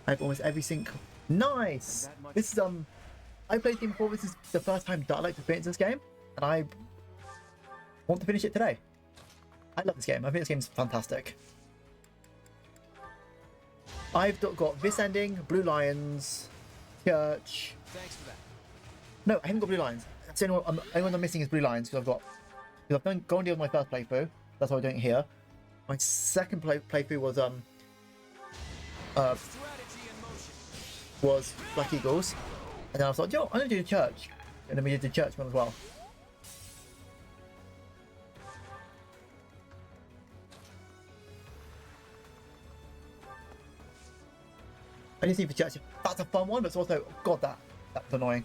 I have almost every single. Nice! This is I played the game before. This is the first time that I like to experience this game, and I want to finish it today. I love this game. I think this game's fantastic. I've got this ending, Blue Lions, Church. Thanks for that. No, I haven't got Blue Lions. That's the only one I'm missing is Blue Lions because I've gone deal with my first playthrough. That's why I'm doing it here. My second playthrough was Black Eagles, and then I was like, yo, I'm gonna do the Church, and then we did the Church one as well. I just need the Church. That's a fun one, but it's also, God, that was annoying.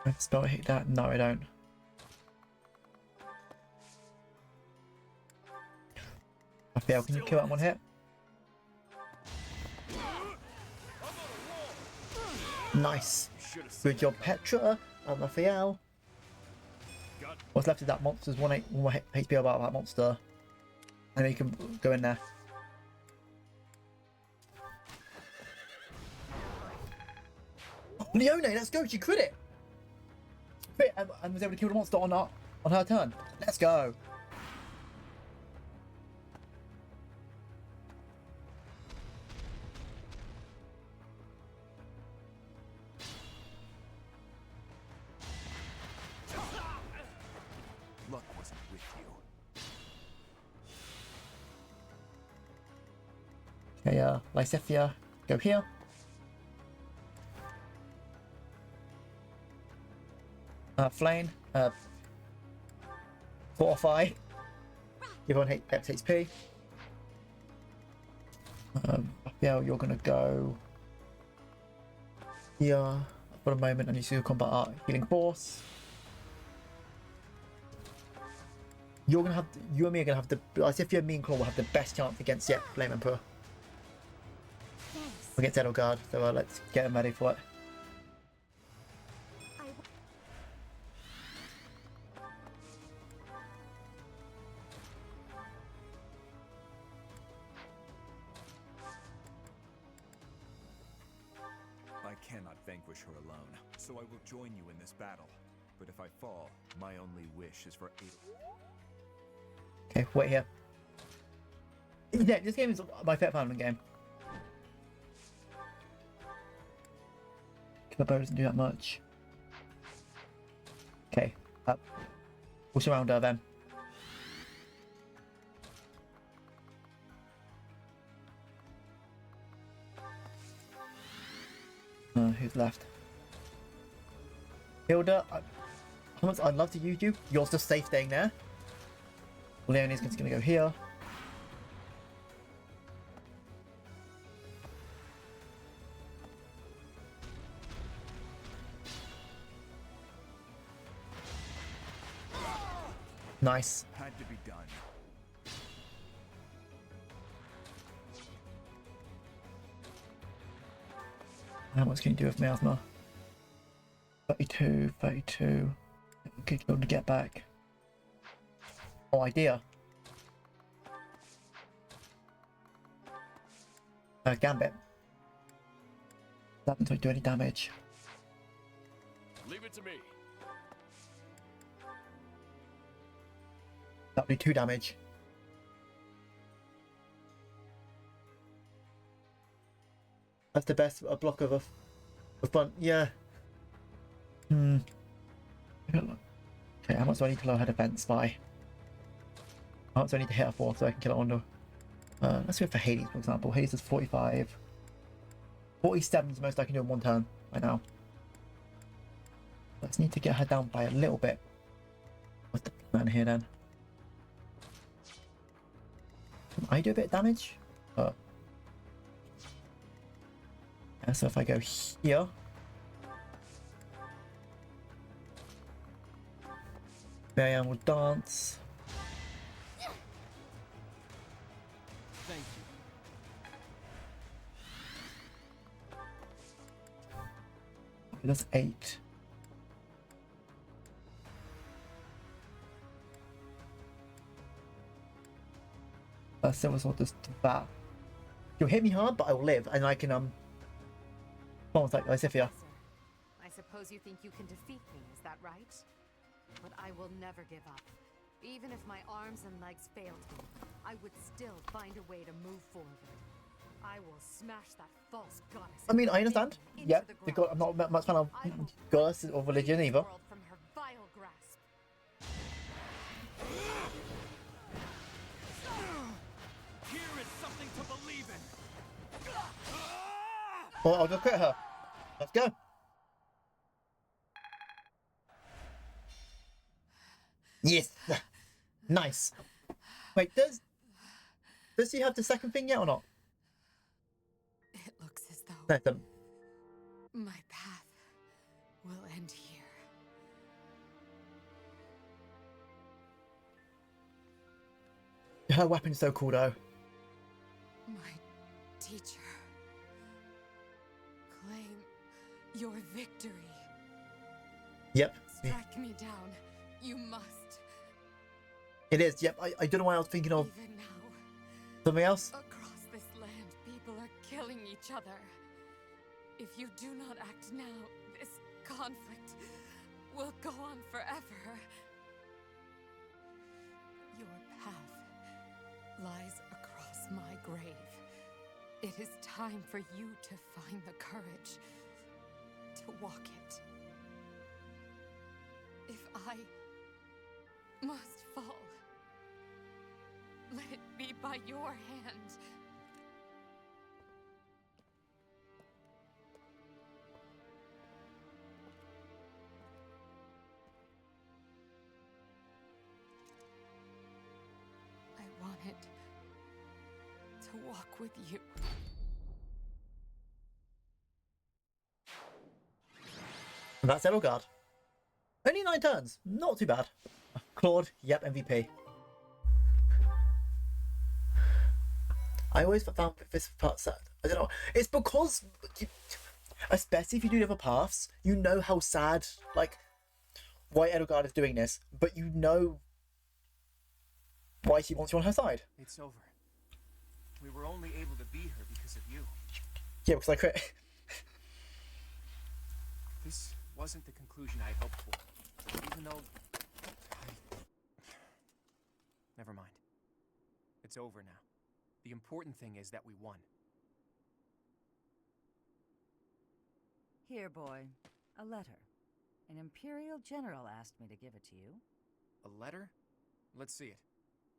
I spell hit that? No, I don't. I fail. Can you kill that in 1 hit? Nice. Good job, Petra and Raphael. What's left of that monster is 1 HP about that monster. And then you can go in there. Leone, let's go. She crit it. And was able to kill the monster on her turn. Let's go. Luck wasn't with you. Okay, Lysithia, go here. Flame, Fortify, give on X HP. Raphael, you're gonna go here for a moment and you see your combat art, Healing Force. You and me are gonna have the, as if you and me and Claw will have the best chance against Flame Emperor. Against Edelgard, so let's get them ready for it. I cannot vanquish her alone, so I will join you in this battle. But if I fall, my only wish is for Okay, wait here. Yeah, this game is my favorite Fire Emblem game. The bow doesn't do that much. Okay, up. We'll surround her then. Who's left? Hilda, how much I'd love to use you. You're just safe staying there. Leonie's just gonna go here. Nice. Had to be done. How much can you do with Meowthma? 32, 32, could go to get back. Oh, idea. Gambit. That doesn't do any damage. Leave it to me. That'll do 2 damage. That's the best block of a front. Yeah. Okay, how much do I need to lower her defense by? How much do I need to hit her for so I can kill her under? Let's go for Hades, for example. Hades is 45. 47 is the most I can do in 1 turn right now. Let's need to get her down by a little bit. What's the plan here then? Can I do a bit of damage? Yeah, so if I go here. Marianne will dance. Thank you. That's 8. Silver Sword does that. You'll hit me hard, but I will live, and I can almost like Lysithia. I suppose you think you can defeat me, is that right? But I will never give up. Even if my arms and legs failed me, I would still find a way to move forward. I will smash that false goddess. I mean, I understand. Yep, I'm not much fan of goddess or religion either. From her vile grasp. Here is something to believe in. Well, I'll just crit her. Let's go. Yes. Nice. Wait, does he have the second thing yet or not? It looks as though No, my path will end here. her weapon is so cool though. My teacher, claim your victory. Yep. Strike me down. You must. It is. Yep. I don't know why I was thinking of Even now, something else. across this land, people are killing each other. If you do not act now, this conflict will go on forever. Your path lies across my grave. It is time for you to find the courage to walk it. If I must fall, let it be by your hand. I wanted to walk with you. And that's Edelgard. Only 9 turns. Not too bad. Claude, yep, MVP. I always found this part sad. I don't know. It's because, especially if you do the other paths, you know how sad, like, why Edelgard is doing this, but you know why she wants you on her side. It's over. We were only able to be here because of you. Yeah, because I crit. This wasn't the conclusion I had hoped for, even though Never mind. It's over now. The important thing is that we won. Here, boy. A letter. An Imperial General asked me to give it to you. A letter? Let's see it.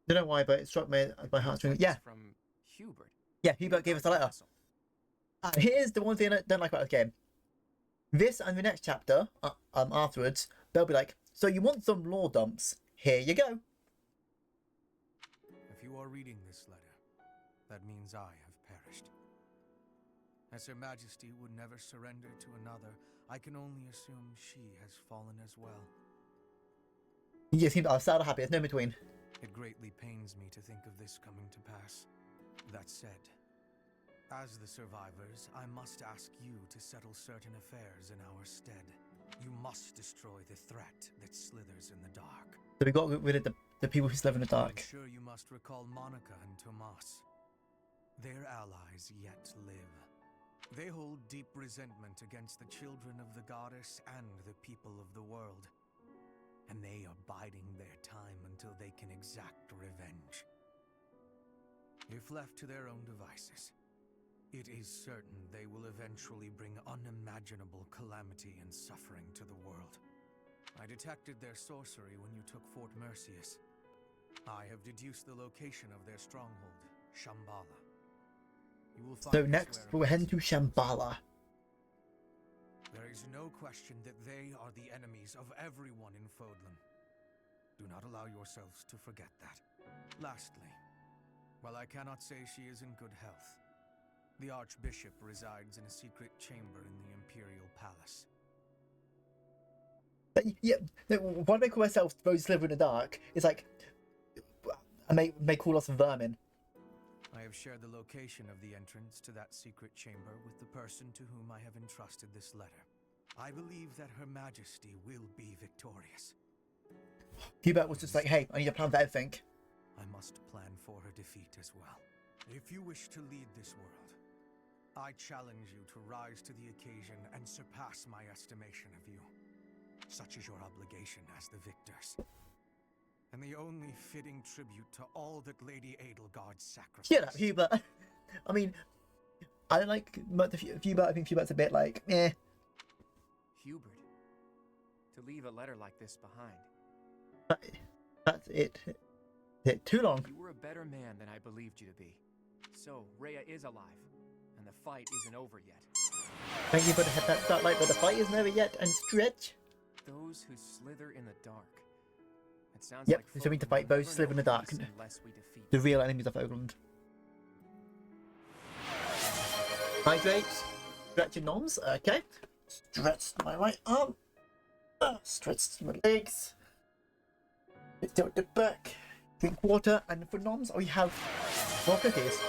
I don't know why, but it struck me my heartstring. Yeah. From Hubert. Yeah, Hubert gave us a letter. And here's the one thing I don't like about this game. This and the next chapter, afterwards, they'll be like, so you want some lore dumps? Here you go. If you are reading this letter, that means I have perished. As Her Majesty would never surrender to another, I can only assume she has fallen as well. You just seem sad or happy, there's no between. It greatly pains me to think of this coming to pass. That said, as the survivors, I must ask you to settle certain affairs in our stead. You must destroy the threat that slithers in the dark. So we got to get rid of the people who live in the dark. I'm sure you must recall Monica and Tomas. Their allies yet live. They hold deep resentment against the children of the goddess and the people of the world. And they are biding their time until they can exact revenge. If left to their own devices, it is certain they will eventually bring unimaginable calamity and suffering to the world. I detected their sorcery when you took Fort Mercius. I have deduced the location of their stronghold, Shambhala. You will find So next, we're heading to Shambhala. There is no question that they are the enemies of everyone in Fodlan. Do not allow yourselves to forget that. Lastly, while I cannot say she is in good health, the Archbishop resides in a secret chamber in the Imperial Palace. Yeah, why do they call themselves those who live in the dark? It's like, and they call us vermin. I have shared the location of the entrance to that secret chamber with the person to whom I have entrusted this letter. I believe that Her Majesty will be victorious. Hubert was just like, hey, I need a plan for everything. I must plan for her defeat as well. If you wish to lead this world, I challenge you to rise to the occasion and surpass my estimation of you. Such is your obligation as the victors. And the only fitting tribute to all that Lady Edelgard sacrificed. Shut up, Hubert. I mean, I don't like Hubert. I think Hubert's a bit like, eh. Hubert, to leave a letter like this behind. That's it. Too long. You were a better man than I believed you to be. So, Rhea is alive, and the fight isn't over yet. Thank you for the head that start light, but the fight isn't over yet, and stretch. Those who slither in the dark. It sounds Yep, like so we need to fight those who slither in the dark. unless we defeat The real enemies of Ogland. Hydrate. Stretch your noms, okay. Stretch my right arm. Stretch my legs. Let's tilt the back. Drink water, and for noms, we have more cookies.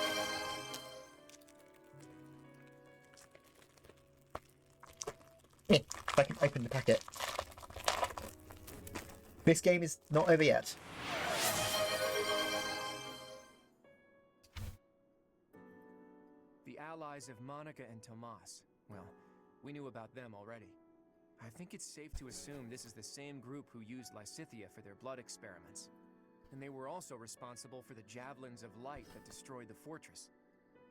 If I can open the packet. This game is not over yet. The allies of Monica and Tomas. Well, we knew about them already. I think it's safe to assume this is the same group who used Lysithea for their blood experiments. And they were also responsible for the javelins of light that destroyed the fortress.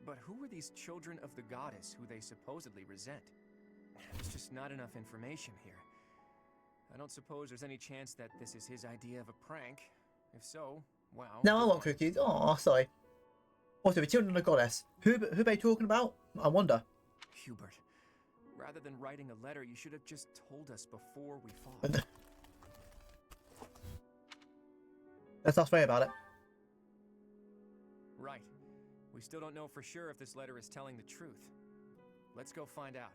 But who were these children of the goddess who they supposedly resent? There's just not enough information here. I don't suppose there's any chance that this is his idea of a prank. If so, wow. Now I want cookies. Oh, sorry. Also, the children of the goddess. Who are they talking about? I wonder. Hubert, rather than writing a letter, you should have just told us before we fought. Let's not worry about it. Right. We still don't know for sure if this letter is telling the truth. Let's go find out.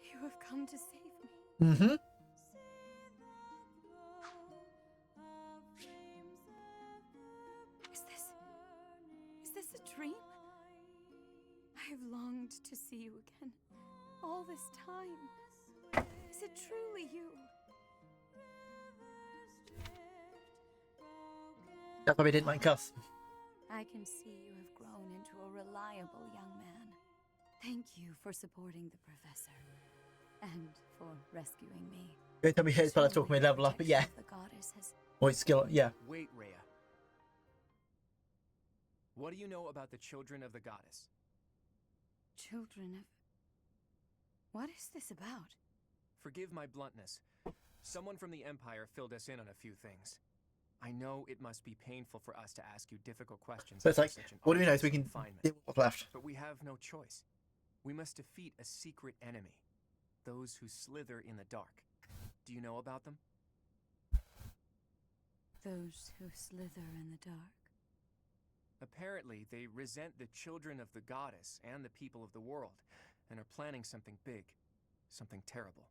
You have come to save me. Mm-hmm. Is this a dream? I have longed to see you again. All this time. Is it truly you? That's why we didn't like cuss. I can see you have grown into a reliable young man. Thank you for supporting the professor. And for rescuing me. Don't tell me his fellow talking about level up, but yeah. The goddess has... Or his skill, yeah. Wait, Rhea. What do you know about the children of the goddess? Children of... What is this about? Forgive my bluntness. Someone from the Empire filled us in on a few things. I know it must be painful for us to ask you difficult questions. So it's like, what do we know so we can do what's left? But we have no choice. We must defeat a secret enemy. Those who slither in the dark. Do you know about them? Those who slither in the dark. Apparently, they resent the children of the goddess and the people of the world, and are planning something big, something terrible.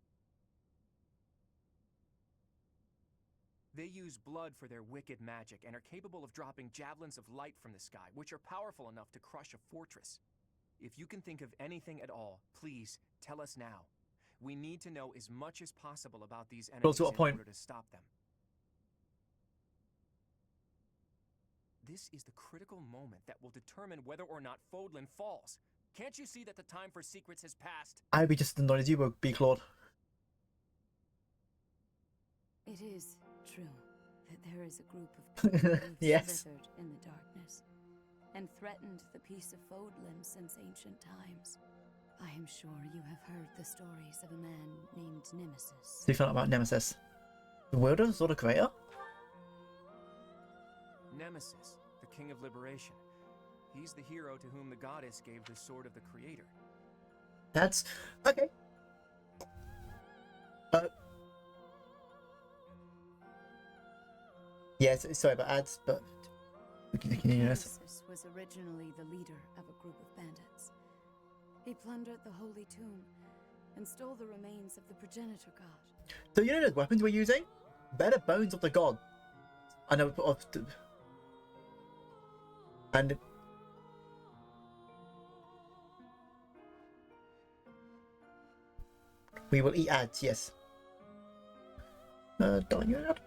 They use blood for their wicked magic and are capable of dropping javelins of light from the sky, which are powerful enough to crush a fortress. If you can think of anything at all, please tell us now. We need to know as much as possible about these enemies in order to stop them. This is the critical moment that will determine whether or not Fodlan falls. Can't you see that the time for secrets has passed? I'd be just as annoyed as you would be, Claude. It is true that there is a group of people who've Yes. slithered in the darkness and threatened the peace of Fodlan since ancient times. I am sure you have heard the stories of a man named Nemesis. So you found out about Nemesis. The wielder, sort of creator? Nemesis, the king of liberation. He's the hero to whom the goddess gave the sword of the creator. That's okay. Yes, sorry about ads, but Nemesis was originally the leader of a group of bandits. He plundered the holy tomb and stole the remains of the progenitor god. So you know those weapons we're using? Better bones of the god. I know and we will eat ads, yes. Don't you ad?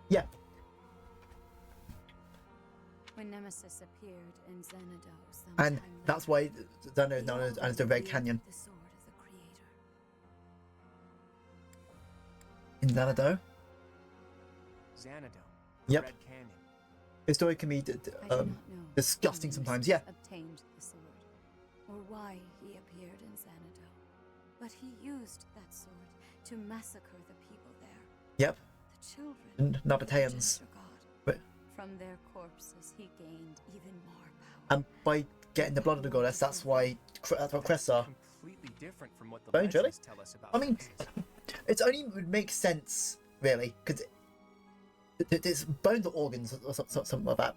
Yeah. When Nemesis appeared in Xanadu, And that's why Xanadu is known as the Red Canyon. the sword of the creator. In Xanadu. Xanadu, Yep. Red Canyon. His story can be disgusting sometimes, yeah. Obtained the sword, or why he appeared in Xanadu, but he used that sword to massacre the people there. Yep. The children. Nabateans. But From their corpses, he gained even more power. and by getting the blood of the goddess, that's what crests are. Completely different from what the Bones, really? legends tell us about. I mean, it's only would make sense, really, because it's bones or organs or something like that.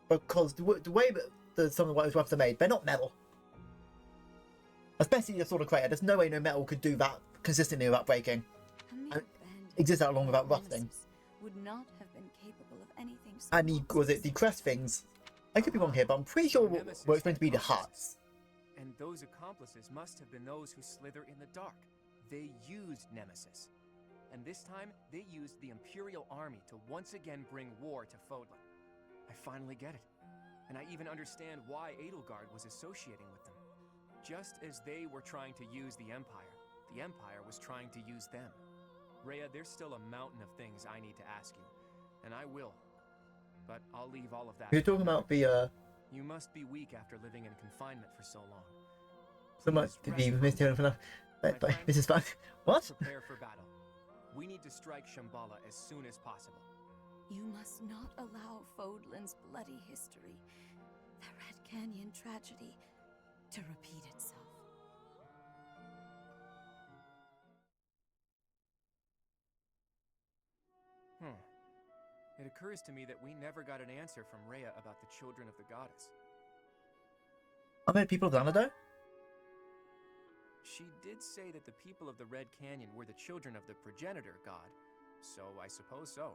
Because the way that some of the weapons are made, they're not metal. Especially the sword of creator. There's no way no metal could do that consistently without breaking. And exist that long without rusting. Would not have been capable of anything so And the crest things. I could be wrong here, but I'm pretty sure what it's meant to be the hearts. And those accomplices must have been those who slither in the dark. They used Nemesis. And this time, they used the Imperial Army to once again bring war to Fodlan. I finally get it. And I even understand why Edelgard was associating with them. Just as they were trying to use the Empire was trying to use them. Rhea, there's still a mountain of things I need to ask you. And I will. But I'll leave all of that. You're talking about the You must be weak after living in confinement for so long. so much to be missed enough. But this is fun. What? Prepare for battle. We need to strike Shambhala as soon as possible. You must not allow Fodlan's bloody history, the Red Canyon tragedy, to repeat itself. It occurs to me that we never got an answer from Rhea about the children of the goddess. Are there people of Xanadu? She did say that the people of the Red Canyon were the children of the progenitor god, so I suppose so.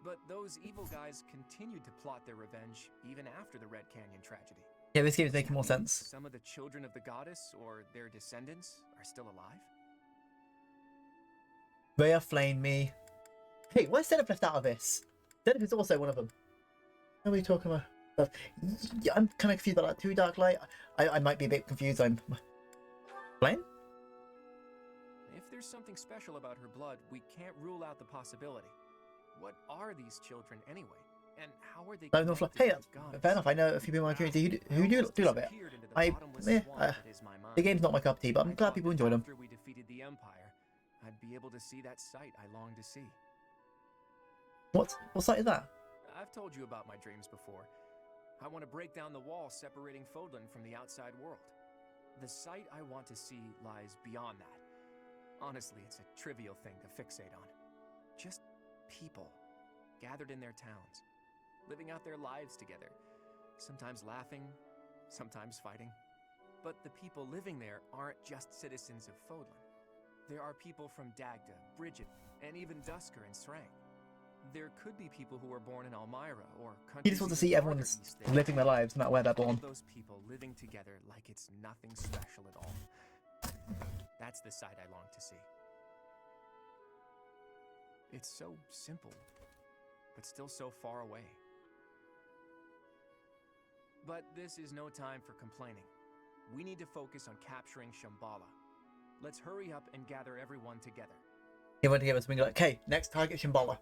But those evil guys continued to plot their revenge even after the Red Canyon tragedy. Yeah, this game is making more sense. Some of the children of the goddess, or their descendants, are still alive? Rhea flamed me. Hey, why is Zenith left out of this? Zenith is also one of them. What are we talking about? Yeah, I'm kind of confused about that too, Dark Light. I might be a bit confused. I'm... Flame? If there's something special about her blood, we can't rule out the possibility. What are these children anyway? And how are they No, not hey, fair enough. I know a few people in my community who do love it. The game's not my cup of tea, but I'm glad people enjoy them. After we defeated the Empire, I'd be able to see that sight I long to see. What site is that? I've told you about my dreams before. I want to break down the wall separating Fodlan from the outside world. The sight I want to see lies beyond that. Honestly, it's a trivial thing to fixate on. Just people, gathered in their towns, living out their lives together, sometimes laughing, sometimes fighting. But the people living there aren't just citizens of Fodlan. There are people from Dagda, Bridget, and even Dusker and Srang. There could be people who were born in Almyra or countries. You just want to see everyone living their lives, no matter where they're All born. of those people living together like it's nothing special at all. That's the side I long to see. It's so simple, but still so far away. But this is no time for complaining. We need to focus on capturing Shambhala. Let's hurry up and gather everyone together. Everyone together, so we go like, okay, next target Shambhala.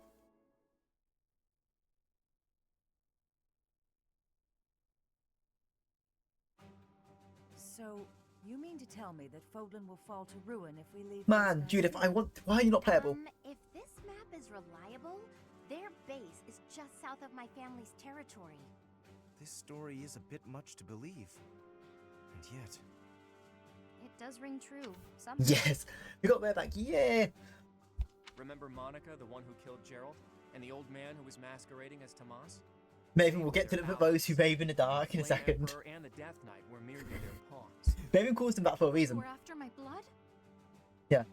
So, you mean to tell me that Fodlan will fall to ruin if we leave? Man, Judith, why are you not playable? If this map is reliable, their base is just south of my family's territory. This story is a bit much to believe. And yet... It does ring true. Yes, we got Bear back, yeah! Remember Monica, the one who killed Gerald? And the old man who was masquerading as Tomas? Maybe we'll get to those who rave in the dark in a second. Emperor and the Death Knight were merely their pawns. Maybe calls them that for a reason. Were after my blood? Yeah.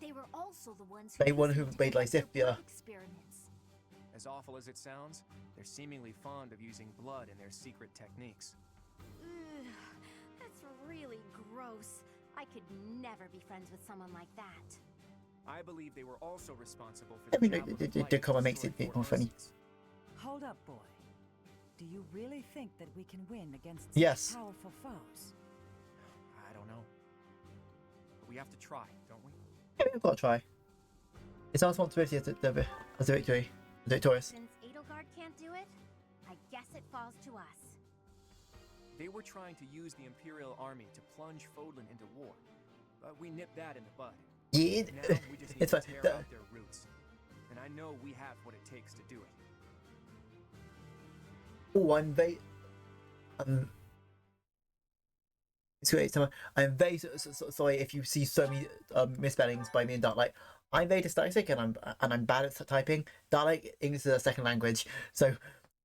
They were also the ones They one who made Lysithia. Experiments. As awful as it sounds, they're seemingly fond of using blood in their secret techniques. Ugh, that's really gross. I could never be friends with someone like that. I believe they were also responsible for I mean, the comment makes it a bit more funny. Hold up, boy. Do you really think that we can win against Yes. such powerful foes? I don't know. But we have to try, don't we? Yeah, we've got to try. It's our responsibility as the victorious. Since Edelgard can't do it, I guess it falls to us. They were trying to use the Imperial Army to plunge Fodlan into war, but we nipped that in the bud. Yeah, now we just need it's to fine. tear out their roots, and I know we have what it takes to do it. Oh, I'm very sorry if you see so many misspellings by me in Dark Light. I'm very dyslexic and I'm bad at typing. Dark Light English is a second language, so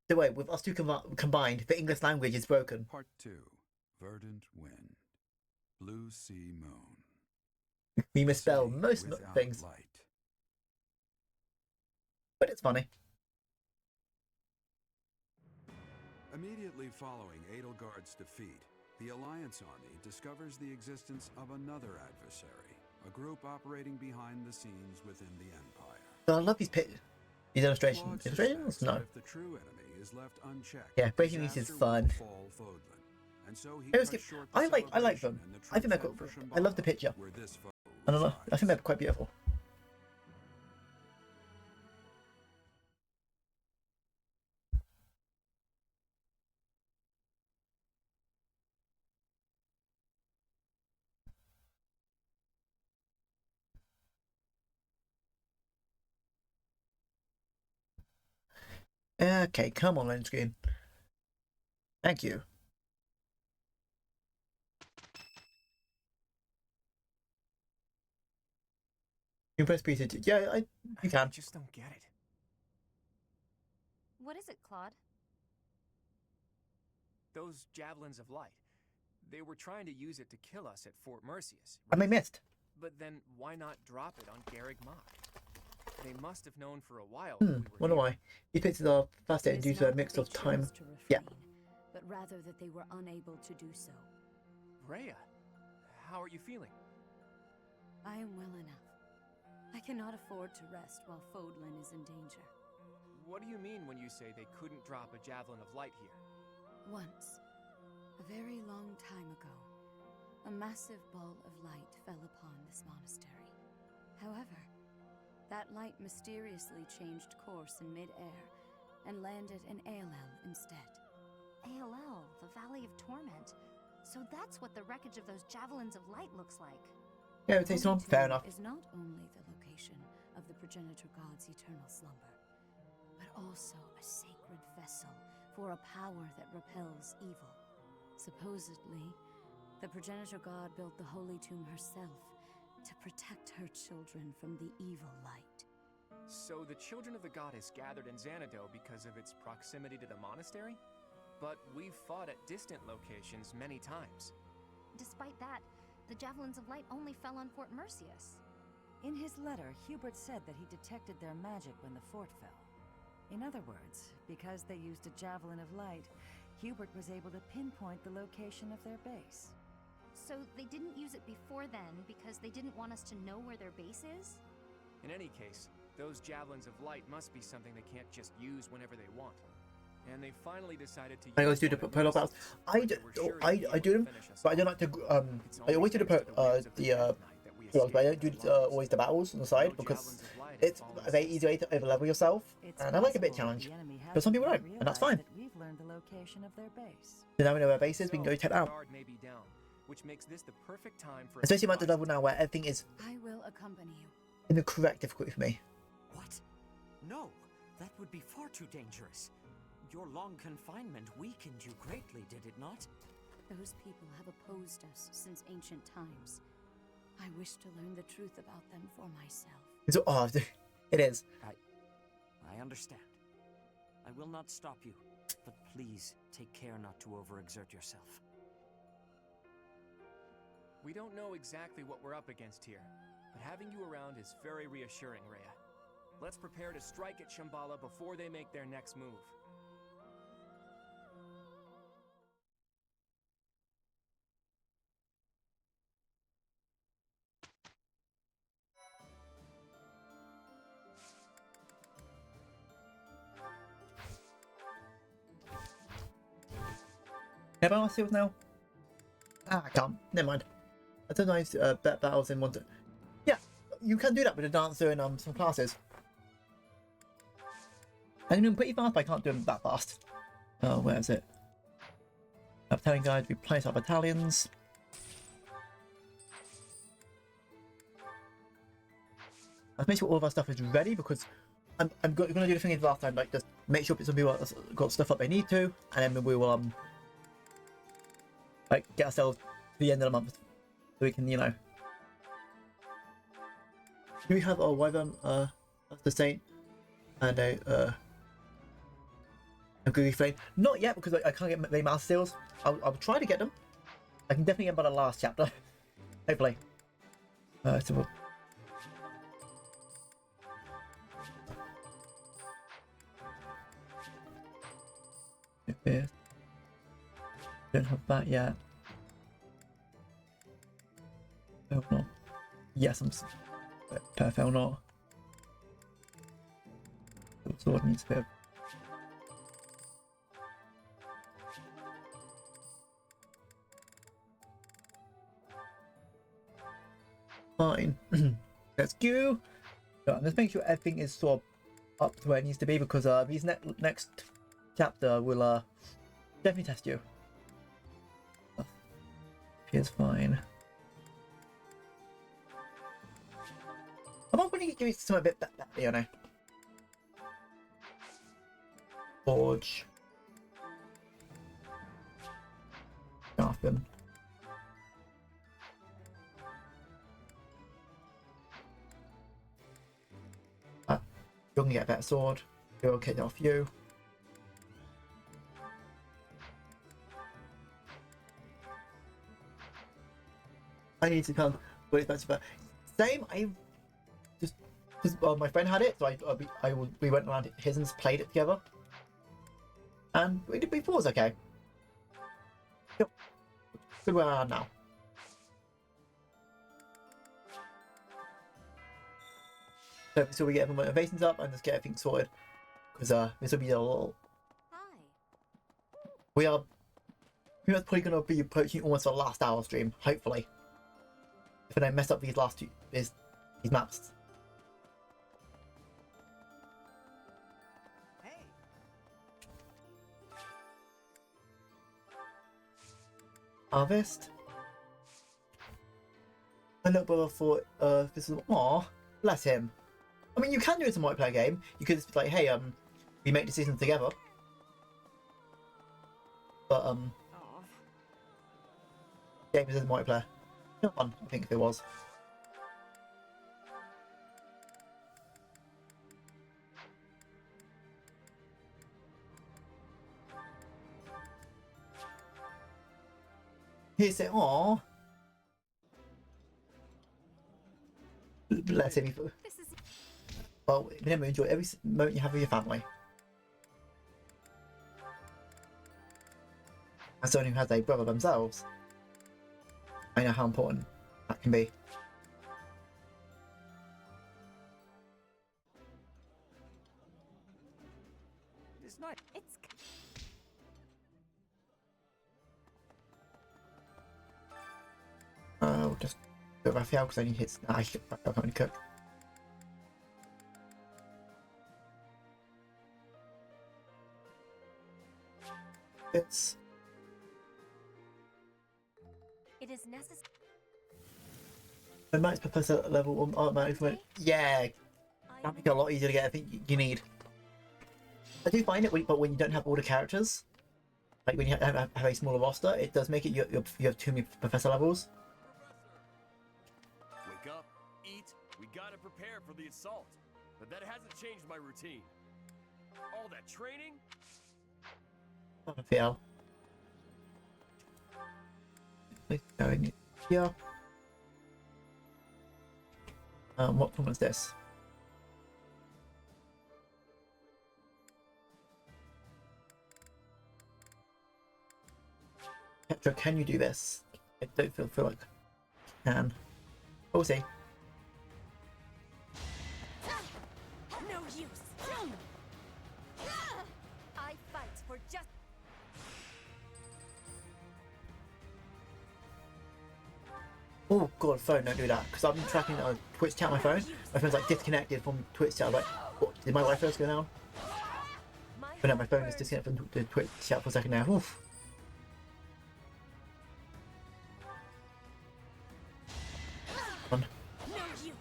don't worry. With us two combined, the English language is broken. Part 2: Verdant Wind, Blue Sea Moon. We misspell most Without things, light. but it's funny. Immediately following Edelgard's defeat, the Alliance army discovers the existence of another adversary, a group operating behind the scenes within the Empire. So I love these illustrations. Claude Illustrations? suspects No. that if the true enemy is left unchecked, Yeah, breaking these is disaster fun. will befall Fodlan. And so he It was cuts good. short the I like them. celebration and the I think they're troops cool. head for I love the Shambhala, picture. where this foe I don't know. I resides. think they're quite beautiful. Okay, come on, end screen. Thank you. You press B to yeah, you can. I just don't get it. What is it, Claude? Those javelins of light. They were trying to use it to kill us at Fort Mercius. I missed. But then why not drop it on Garreg Mach? They must have known for a while. Wonder why. These pictures are fascinating due to a mix of time. Yeah. But rather that they were unable to do so. Rhea, how are you feeling? I am well enough. I cannot afford to rest while Fodlan is in danger. What do you mean when you say they couldn't drop a javelin of light here? Once, a very long time ago, a massive ball of light fell upon this monastery. However, that light mysteriously changed course in mid-air and landed in Aelel instead. Aelel, the Valley of Torment. So that's what the wreckage of those javelins of light looks like. Yeah, it takes on. Fair enough. Is not only the location of the progenitor god's eternal slumber, but also a sacred vessel for a power that repels evil. Supposedly, the progenitor god built the holy tomb herself to protect her children from the evil light. So the children of the goddess gathered in Xanadu because of its proximity to the monastery? But we've fought at distant locations many times. Despite that, the javelins of light only fell on Fort Mercius. In his letter, Hubert said that he detected their magic when the fort fell. In other words, because they used a javelin of light, Hubert was able to pinpoint the location of their base. So they didn't use it before then because they didn't want us to know where their base is? In any case, those javelins of light must be something they can't just use whenever they want. And they finally decided to use I always do the polar battles. I do them, but I don't like to. I always do the polar battles, but I don't do always the battles on the side because it's a very easy way to overlevel yourself, and I like a bit of challenge. But some people don't, and that's fine. We've learned the location of their base. So now we know where base is, we can go check that out. Which makes this the perfect time for Especially at the level now where everything is I will accompany you. in the correct difficulty for me. What? No, that would be far too dangerous. Your long confinement weakened you greatly, did it not? Those people have opposed us since ancient times. I wish to learn the truth about them for myself. It's it is. I understand. I will not stop you, but please take care not to overexert yourself. We don't know exactly what we're up against here, but having you around is very reassuring, Rhea. Let's prepare to strike at Shambhala before they make their next move. Have I asked you now? I can't. Never mind. I don't know bet battles in one. Yeah, you can do that with a dancer in some classes. I can do them pretty fast, but I can't do them that fast. Oh, where is it? Battalion guide. Replace our battalions. Let's make sure all of our stuff is ready because I'm going to do the thing as last time, like just make sure some people have got stuff up they need to, and then we will like get ourselves to the end of the month so we can, you know. Do we have a wyvern, the saint, and a googly flame? Not yet because I can't get the master seals. I'll try to get them. I can definitely get them by the last chapter, hopefully. So we'll... Yeah. Don't have that yet. Oh no. Yes, I'm perfect not. The sword needs a bit of... Fine. Let's go. So I'm just making sure everything is sort of up to where it needs to be because these next chapter will definitely test you. Here's fine. I'm not going to give you some a bit better, you know. Forge. Sharpen. You're going to get a better sword. You'll get it off you. I need to come with it, but same. I just because my friend had it, so we went around his and played it together, and we thought it was okay. Yep, good where I am now. So we get everyone motivations up and just get everything sorted, because this will be a little. We are pretty much probably going to be approaching almost the last hour stream, hopefully. If I don't mess up these last two these maps. Hey. Harvest. My little brother thought this is aw, bless him. I mean you can do it in a multiplayer game. You could just be like, hey, we make decisions together. But game is in multiplayer. Fun, I think if it was. He said, "Aw." Let's say well, remember, enjoy every moment you have with your family. As someone who has a brother themselves, I know how important that can be. It's nice. It's We'll just go Raphael because I need hits. I can't really cook. It's. It is necessary. The max per person level will automatically. Yeah, that'd make it a lot easier to get. I think you need. I do find it, but when you don't have all the characters, like when you have a smaller roster, it does make it you have too many professor levels. Wake up, eat, we gotta prepare for the assault. But that hasn't changed my routine. All that training? Raphael. Going here. What one was this? Petra, can you do this? I don't feel like I can. We'll see. No use. I fight for just. Oh god, phone, don't do that. Because I've been tracking Twitch chat on my phone. My phone's like disconnected from Twitch chat. I was like, what? Did my Wi-Fi just go down? But no, my phone is disconnected from the Twitch chat for a second now. Oof.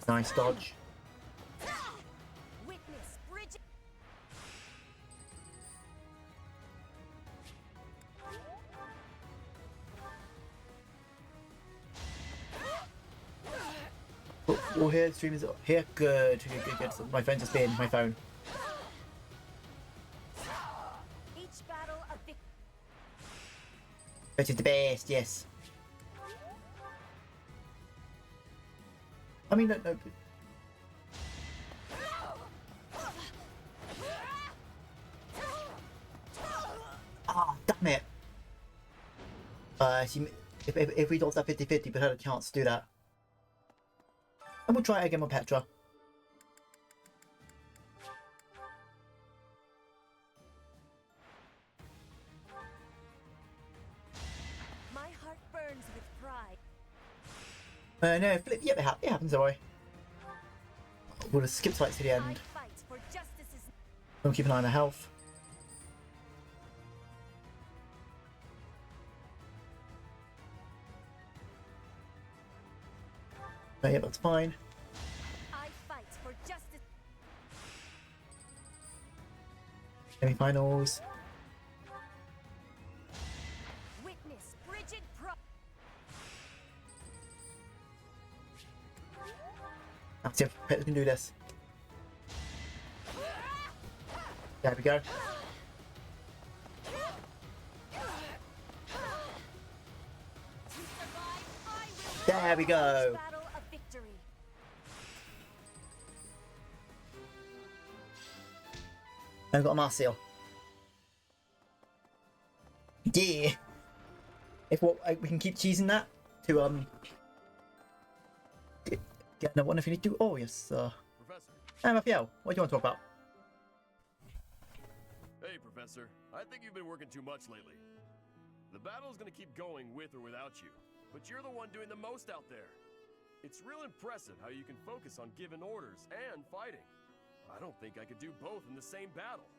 Nice dodge. Witness, Bridget. Oh, here, the stream is here. Good. So my phone's just being my phone. Each battle a victory. Which is the best, yes. I mean, no. Ah, damn it. If we got that 50-50, but had a chance to do that. And we'll try it again with Petra. My heart burns with pride. No, flip. Yep, it happens, alright. We'll just skip fights to the end. I fight for justice's. We'll keep an eye on the health. Oh, yeah, that's fine. I fight for justice. Semi-finals. Witness, Bridget Pro. Let's see if Petra can do this. There we go. There we go. Battle of victory. I've got a Marcel. Yeah. If what we can keep cheesing that to get another one if you need to. Oh yes. Professor. Hey Raphael, what do you want to talk about? Hey, Professor. I think you've been working too much lately. The battle's gonna keep going with or without you, but you're the one doing the most out there. It's real impressive how you can focus on giving orders and fighting. I don't think I could do both in the same battle.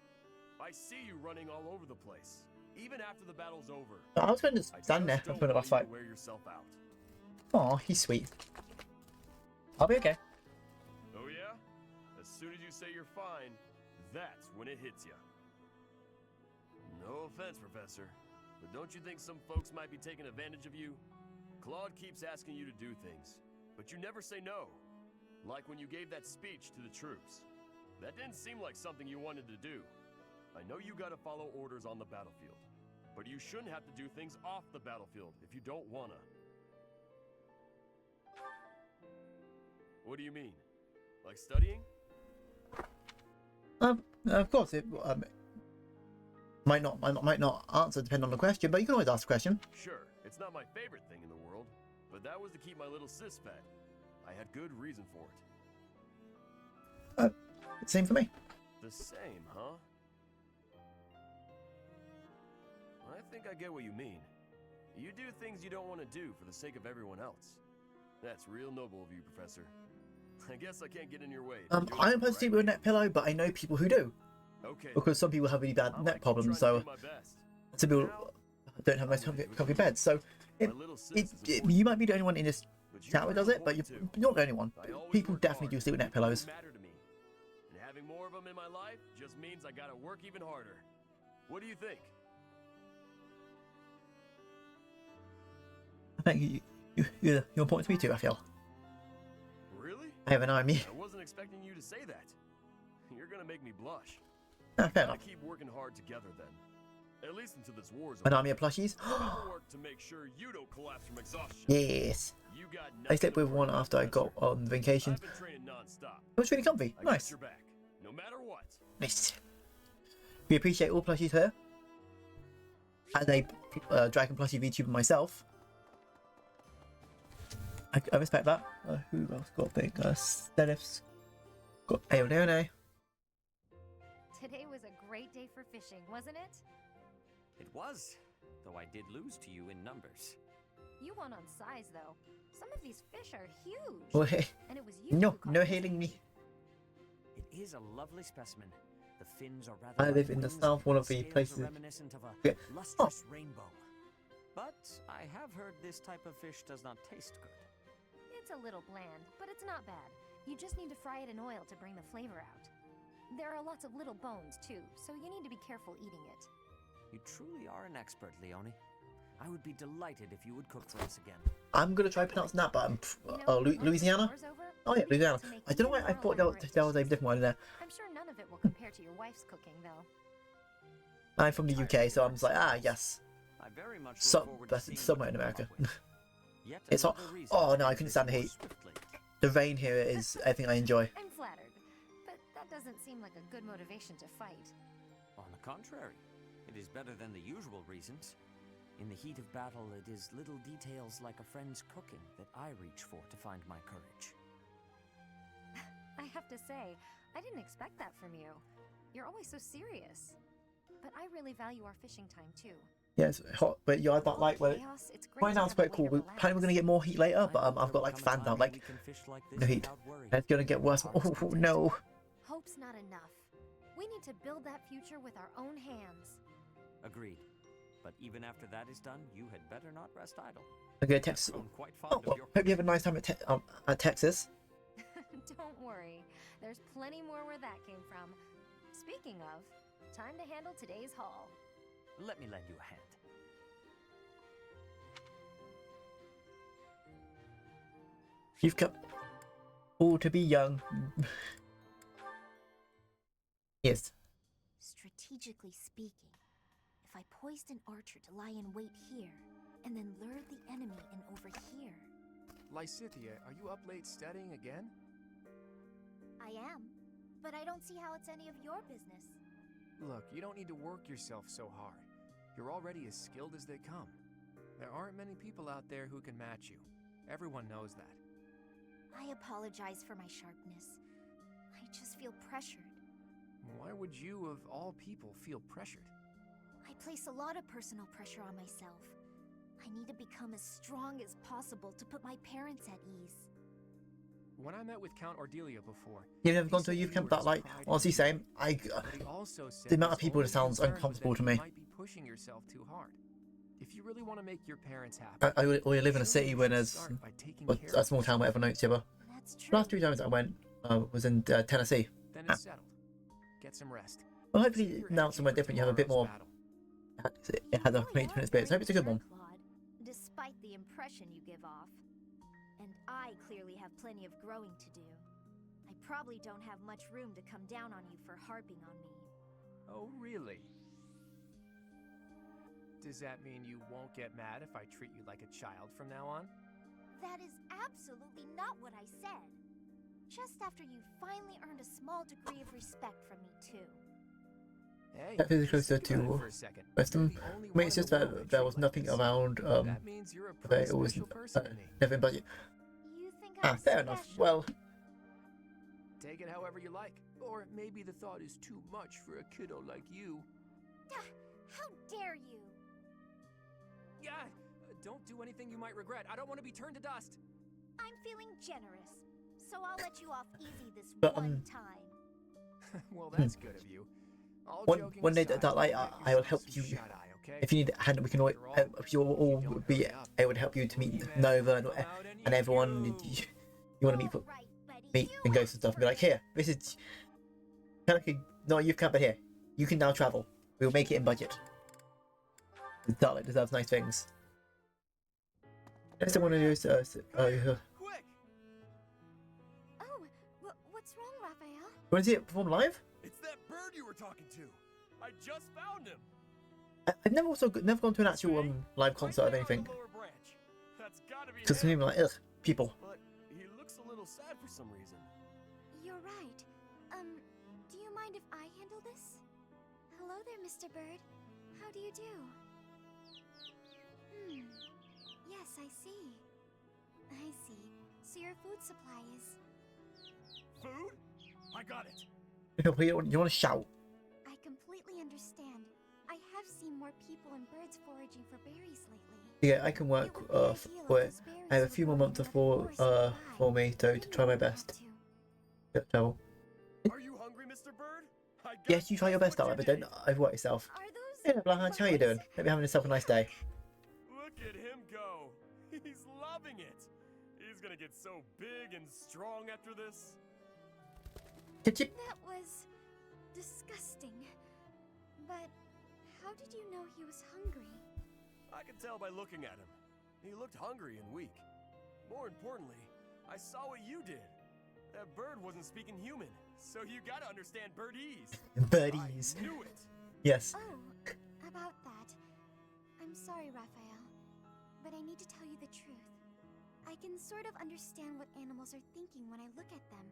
I see you running all over the place, even after the battle's over. I was going to stand there in front of us fight. Wear yourself out. Oh, he's sweet. I'll be okay. Oh yeah? As soon as you say you're fine, that's when it hits you. No offense, Professor, but don't you think some folks might be taking advantage of you? Claude keeps asking you to do things, but you never say no. Like when you gave that speech to the troops. That didn't seem like something you wanted to do. I know you gotta follow orders on the battlefield, but you shouldn't have to do things off the battlefield if you don't wanna. What do you mean? Like studying? Of course, it might not answer depending on the question, but you can always ask a question. Sure, it's not my favorite thing in the world, but that was to keep my little sis fed. I had good reason for it. Same for me. The same, huh? I think I get what you mean. You do things you don't want to do for the sake of everyone else. That's real noble of you, Professor. I guess I can't get in your way. I don't supposed to sleep with a neck pillow, but I know people who do. Okay. Because some people have really bad neck problems, so some people don't have most comfy beds. So you might be the only one in this chat who does it, but you're not the only one. People definitely do sleep with neck pillows. And having more of them in my life just means I gotta work even harder. What do you think? I think you're important to me too, Raphael. Really? I have an army. I wasn't expecting you to say that. You're gonna make me blush. Fair enough. Keep working hard together then. At least until this war's An over. army of plushies? Work to make sure you don't collapse from exhaustion. Yes. I slept with one after I got on vacation. It was really comfy. Nice. No matter what. Nice. We appreciate all plushies here. As a Dragon plushie VTuber myself, I respect that. Who else got big? Stenif's got Aeolone. Today was a great day for fishing, wasn't it? It was, though I did lose to you in numbers. You won on size, though. Some of these fish are huge. Oh, hey. And it was you No, who caught no this hailing me. It is a lovely specimen. The fins are rather I live like in the wings, south, one and of the scales places. reminiscent of a Yeah. lustrous rainbow. But I have heard this type of fish does not taste good. It's a little bland, but it's not bad. You just need to fry it in oil to bring the flavor out. There are lots of little bones, too, so you need to be careful eating it. You truly are an expert, Leone. I would be delighted if you would cook for us again. I'm gonna try pronouncing that, but Louisiana? Oh yeah, Louisiana. I don't know why I thought there was a different one in there. I'm sure none of it will compare to your wife's cooking, though. I'm from the UK, so I'm just like, yes. I very much Somewhere in America. It's hot. Oh no, I couldn't stand the heat. The rain here is everything I enjoy. I'm flattered, but that doesn't seem like a good motivation to fight. On the contrary, it is better than the usual reasons. In the heat of battle, it is little details like a friend's cooking that I reach for to find my courage. I have to say, I didn't expect that from you. You're always so serious. But I really value our fishing time, too. Yeah, it's hot, but yeah, I don't like where right now it's quite cool. Apparently we're gonna get more heat later, but I've got like fans out, like no heat. And it's gonna get worse. Oh no. Hope's not enough. We need to build that future with our own hands. Agreed. But even after that is done, you had better not rest idle. Okay, Texas. Oh, well, hope you have a nice time at Texas. Don't worry. There's plenty more where that came from. Speaking of, time to handle today's haul. Let me lend you a hand. You've got all to be young. Yes. Strategically speaking, if I poised an archer to lie in wait here, and then lured the enemy in over here. Lysithea, are you up late studying again? I am, but I don't see how it's any of your business. Look, you don't need to work yourself so hard. You're already as skilled as they come. There aren't many people out there who can match you. Everyone knows that. I apologize for my sharpness. I just feel pressured. Why would you, of all people, feel pressured? I place a lot of personal pressure on myself. I need to become as strong as possible to put my parents at ease. When I met with Count Ordelia before... You've never gone to a youth camp that, like, honestly, same. The amount of people that sounds uncomfortable to me. You might be pushing yourself too hard. If you really want to make your parents happy... I live in a city where there's a small town where everyone knows each other. The last 3 times I went was in Tennessee. Then it's settled. Get some rest. Well, hopefully now somewhere different you have a bit more... It has a complete different experience. I hope it's a good one. Despite the impression you give off. And I clearly have plenty of growing to do. I probably don't have much room to come down on you for harping on me. Oh, really? Does that mean you won't get mad if I treat you like a child from now on? That is absolutely not what I said. Just after you finally earned a small degree of respect from me, too. Hey, That is closer think about it to for a second. Western. You're the only I mean, one it's in just the world that I there treat was like nothing this. around. That means you're a There pretty it was special person to me. never in budget. You think I'm Fair enough. special? Well, Take it however you like. Or maybe the thought is too much for a kiddo like you. How dare you? Yeah, don't do anything you might regret. I don't want to be turned to dust. I'm feeling generous, so I'll let you off easy this But, one time. Well, that's good of you. All joking one day aside, that like get I will yourself help some you. shut-eye, okay? If you need a hand, we can always. If you all be able to help you to meet Nova and everyone you want to meet and Ghost and stuff. And be like, here, this is kind of like no, you've come, but here, you can now travel. We'll make it in budget. Darlight deserves nice things. Next, I want to use Quick! Oh, what's wrong, Raphael? want to see it perform live? It's that bird you were talking to. I just found him. I've never gone to an actual live concert of anything. That's gotta be Because to me, I'm like, ugh, people. But he looks a little sad for some reason. You're right. Do you mind if I handle this? Hello there, Mr. Bird. How do you do? Yes, I see. I see. So your food supply is... Food? I got it. You want to shout? I completely understand. I have seen more people and birds foraging for berries lately. Yeah, I can work for it. I have a few more months for me to try my best. Yep, travel. Are you hungry, Mr. Bird? Yes, you try your best, Darlight, but don't overwork yourself. Yeah, Blanche, how you doing? Hope you're having yourself a nice day. Look at him go. He's loving it. He's gonna get so big and strong after this. That was disgusting. But how did you know he was hungry? I could tell by looking at him. He looked hungry and weak. More importantly, I saw what you did. That bird wasn't speaking human, so you gotta understand birdese. Birdies. I knew it. Yes. Oh, about that. I'm sorry, Raphael, but I need to tell you the truth. I can sort of understand what animals are thinking when I look at them,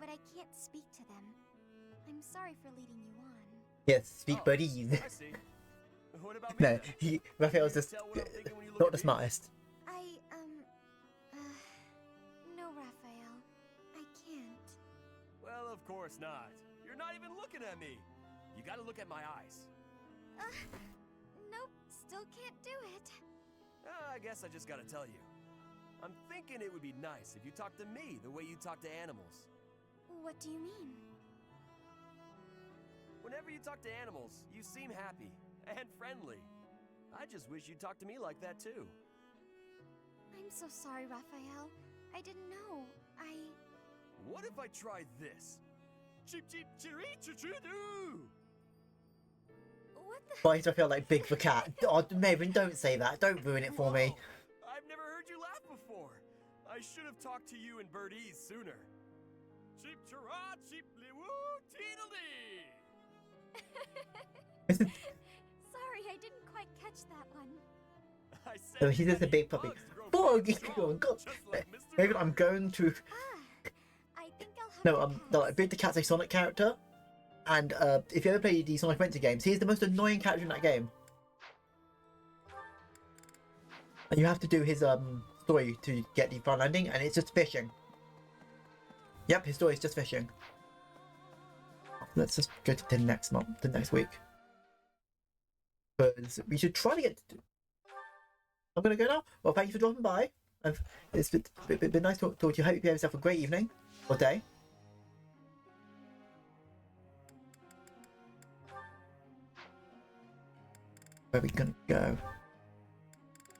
but I can't speak to them. I'm sorry for leading you on. Yes, speak birdies. I see. What about me? No, Raphael's just not the smartest. No, Raphael. I can't. Well, of course not. You're not even looking at me. You gotta look at my eyes. Nope, still can't do it. I guess I just gotta tell you. I'm thinking it would be nice if you talked to me the way you talk to animals. What do you mean? Whenever you talk to animals, you seem happy and friendly. I just wish you'd talk to me like that too. I'm so sorry, Raphael. I didn't know. What if I tried this? Cheep cheep chiree choo choo doo! What the? Why do I feel like Big the Cat? Oh, Maven, don't say that. Don't ruin it for me. I've never heard you laugh before. I should have talked to you in birdese sooner. Cheep chirah cheep li woo teedledee! Sorry, I didn't quite catch that one. I Oh, said he's just a big puppy. Bug! Oh, God. Maven, I'm going to... I think I'll have No, no, Big the Cat's a Sonic character. And if you ever play the Sonic Adventure games, he's the most annoying character in that game. And you have to do his story to get the final landing, and it's just fishing. Yep, his story is just fishing. Let's just go to the next month, the next week. Because we should try to get... I'm going to go now. Well, thank you for dropping by. It's been nice to talk to you. Hope you have yourself a great evening or day. Where are we going to go?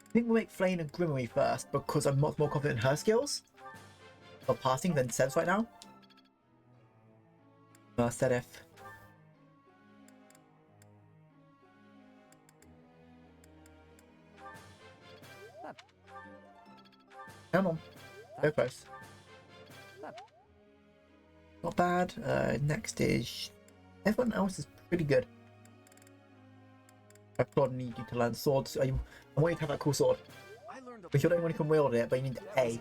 I think we'll make Flame and Grimmery first because I'm much more confident in her skills of passing than Seb's right now. Sedef. Come on. Go close. Not bad. Next is... Everyone else is pretty good. I probably need you to learn swords. I want you to have that cool sword. But you're the only one who can wield it, but you need A.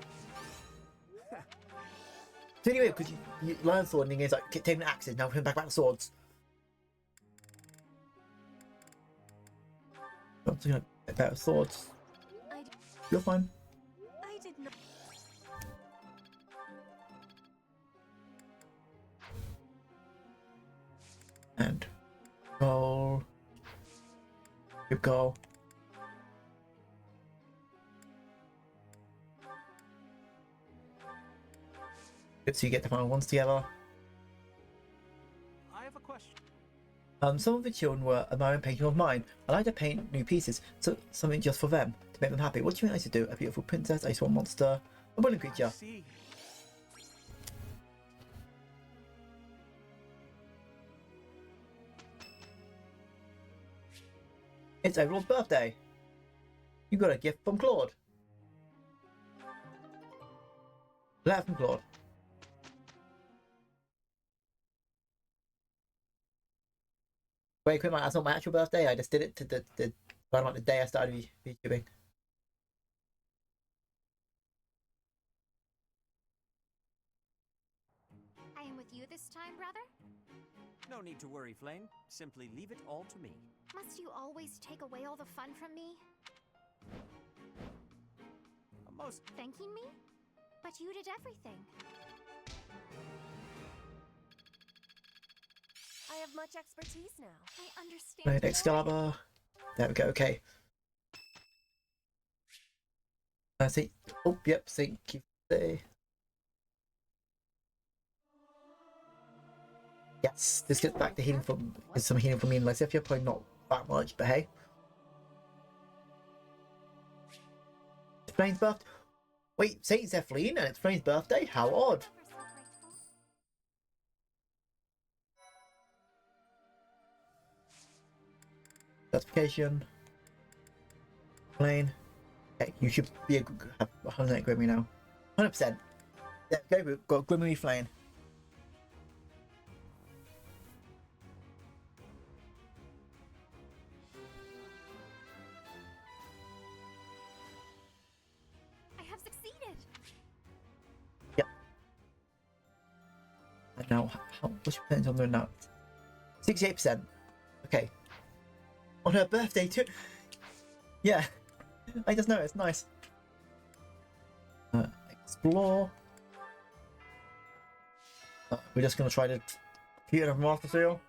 It's really weird because you learn sword and it's like taking axes, now coming back to swords. I'm just gonna get better swords. You're fine. I did not. And goal. Good goal. Good, so you get the final ones together. I have a question. Some of the children were admiring painting of mine. I like to paint new pieces, so something just for them, to make them happy. What do you think I should do? A beautiful princess, a swan monster, a wooden creature? See. It's Overlord's birthday. You got a gift from Claude. Letter from Claude. Wait, quick, man, that's not my actual birthday. I just did it to around like the day I started YouTubing. I am with you this time, brother? No need to worry, Flame. Simply leave it all to me. Must you always take away all the fun from me? Most thanking me? But you did everything. I have much expertise now. I understand. Right, Excalibur. There we go, okay. See. Oh, yep, thank you. Yes, this gets back to healing from some healing from me and my Sifia, probably not that much, but hey. It's Flame's birthday. Wait, Saint Zephyline and it's Flame's birthday? How odd. Classification. Flame. Okay, you should be have 100% Grimmy now. 100%. There we go, we've got Grimmy Flame. Now, what's your percentage on there now? 68%. Okay. On her birthday too. Yeah. I just know, it's nice. Explore. We're just gonna try to keep it a master seal.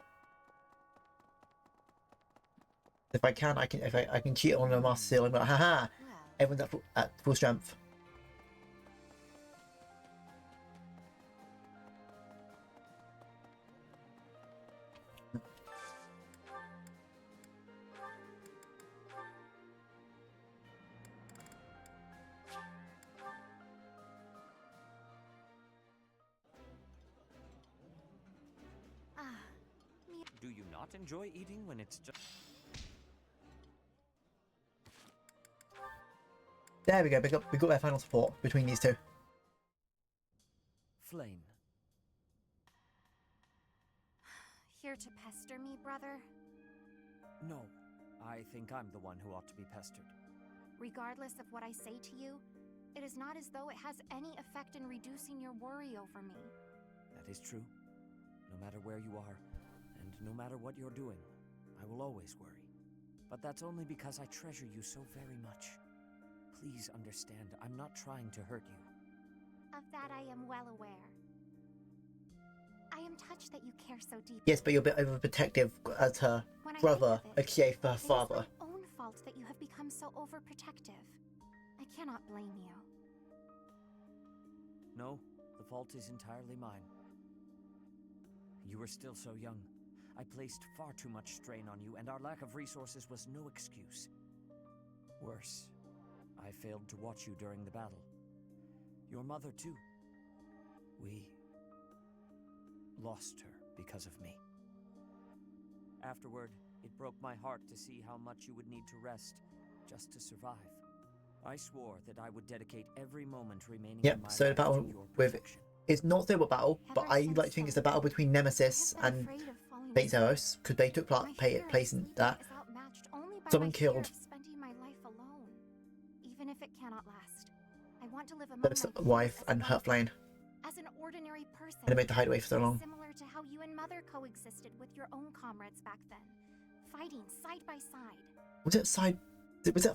If I can, I can cheat on a master seal. I'm like, haha. Everyone's at full strength. Do you not enjoy eating when it's just... There we go, we got their final support between these two. Flame. Here to pester me, brother? No, I think I'm the one who ought to be pestered. Regardless of what I say to you, it is not as though it has any effect in reducing your worry over me. That is true. No matter where you are, and no matter what you're doing, I will always worry. But that's only because I treasure you so very much. Please understand, I'm not trying to hurt you. Of that I am well aware. I am touched that you care so deeply. Yes, but you're a bit overprotective as her brother, aka for her father. It is my own fault that you have become so overprotective. I cannot blame you. No, the fault is entirely mine. You were still so young. I placed far too much strain on you, and our lack of resources was no excuse. Worse, I failed to watch you during the battle. Your mother, too. We lost her because of me. Afterward, it broke my heart to see how much you would need to rest just to survive. I swore that I would dedicate every moment remaining in my so the life battle to your with protection. it's not still a battle, but I like to think it's a battle between Nemesis and Saint Zeros, because they took place in that. Someone killed Spending my life alone, even if it cannot last. I want to live a Zeus' wife and her flame. as an ordinary And they made the hideaway for so long. Similar to how you and Mother coexisted with your own comrades back then, fighting side by side. Was it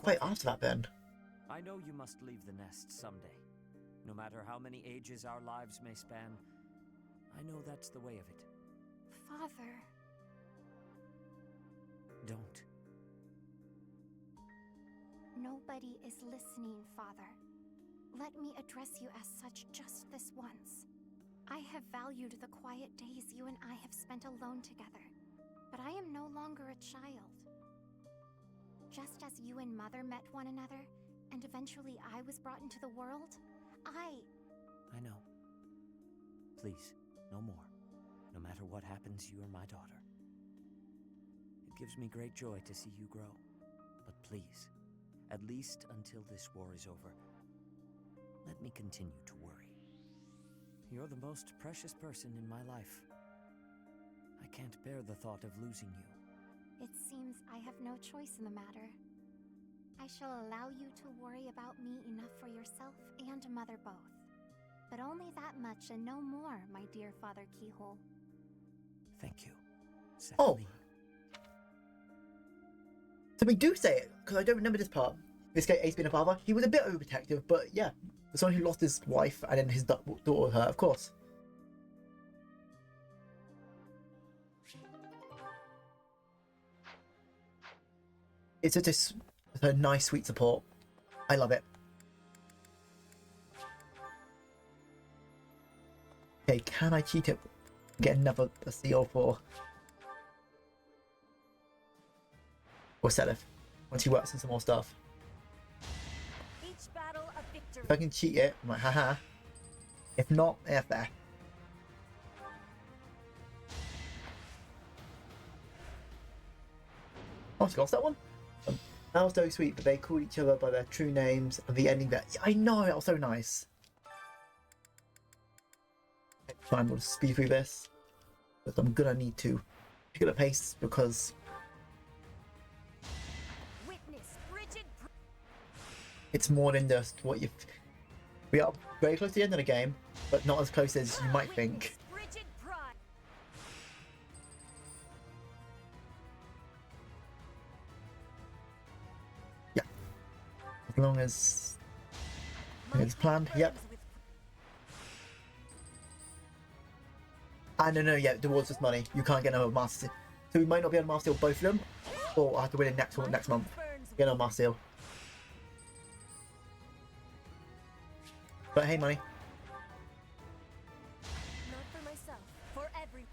fight after that then? I know you must leave the nest someday. No matter how many ages our lives may span, I know that's the way of it. Father. Don't. Nobody is listening, Father. Let me address you as such just this once. I have valued the quiet days you and I have spent alone together, but I am no longer a child. Just as you and Mother met one another, and eventually I was brought into the world, I know. Please, no more. No matter what happens, you are my daughter. It gives me great joy to see you grow. But please, at least until this war is over, let me continue to worry. You're the most precious person in my life. I can't bear the thought of losing you. It seems I have no choice in the matter. I shall allow you to worry about me enough for yourself and Mother both. But only that much and no more, my dear Father Keyhole. Thank you. Oh! So we do say it, because I don't remember this part. This guy, Ace being a father, he was a bit overprotective, but yeah. For someone who lost his wife and then his daughter with her, of course. It's just a nice, sweet support. I love it. Okay, can I cheat it? Get another seal for... Or Selif, once he works on some more stuff. Each battle a victory. If I can cheat it, I'm like, haha. If not, fair. Oh, she lost that one? That was so sweet, but they called each other by their true names, and the ending that... I know, that was so nice. Fine, we'll speed through this. But I'm gonna need to pick it at pace, because... It's more than just what you... We are very close to the end of the game, but not as close as you might think. Yeah. As long as it's planned, yep. No, yeah, towards this money. You can't get another Master Seal. So we might not be able to Master Seal both of them, or I have to win it next month. Get another Master Seal. But hey, money. Not for myself, for every...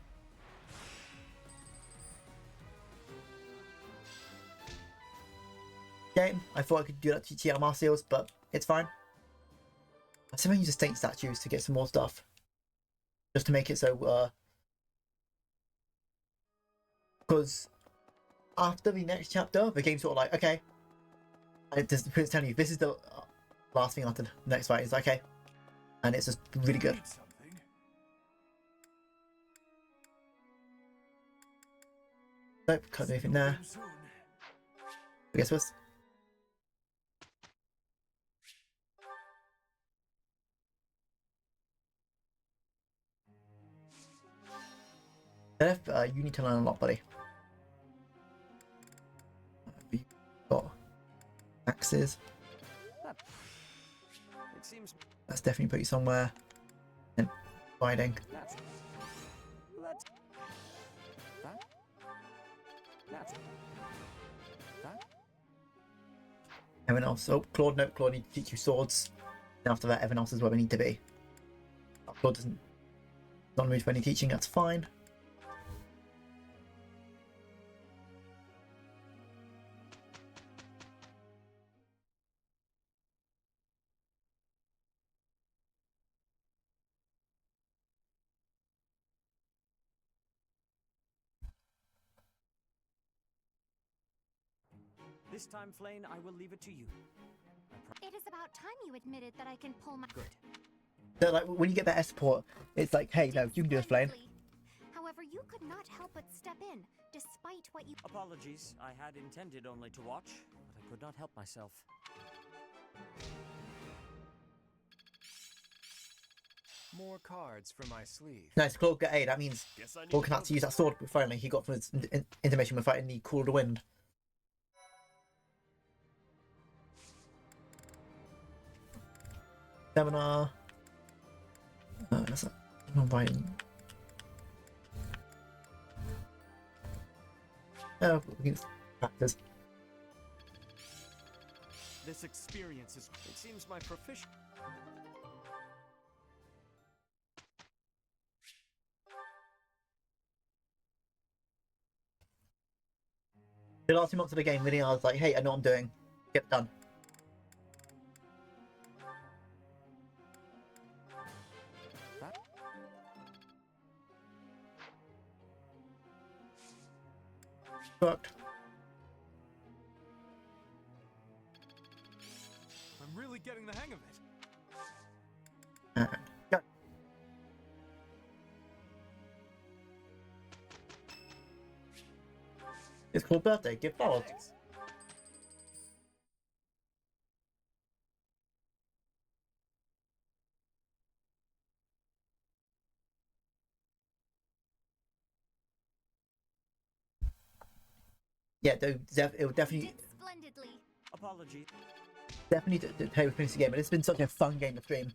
Game. I thought I could do that to cheat out Master Seals, but it's fine. I see if I can use the Saint statues to get some more stuff. Just to make it so, because after the next chapter, the game's sort of like, okay. And it's telling you, this is the last thing after the next fight. It's like, okay. And it's just really good. Nope, can't do anything there. I guess what's... You need to learn a lot, buddy. We've got axes. It seems That's definitely put you somewhere. And fighting. Everyone else. Oh, Claude, no, Claude needs to teach you swords. And after that, everyone else is where we need to be. Claude doesn't. Not need for any teaching, that's fine. This time, Flane, I will leave it to you. It is about time you admitted that I can pull my... Good. So, like, when you get that S support, it's like, hey, no, you can do this, Flane. However, you could not help but step in, despite what you... Apologies. I had intended only to watch, but I could not help myself. More cards for my sleeve. Nice, Claude got A. That means Guess I need Claude to can go actually use this that sword finally he got from his intermission with fighting the Call of the Wind. Seminar. That's not fighting. Oh, factors. This experience is... It seems my proficient... The last 2 months of the game, really, I was like, hey, I know what I'm doing. Get it done. Worked. I'm really getting the hang of it. Go. It's called birthday. Give flowers. Thanks. Yeah, it will definitely. Splendidly. Apology. Definitely to finish the game, but it's been such a fun game to stream.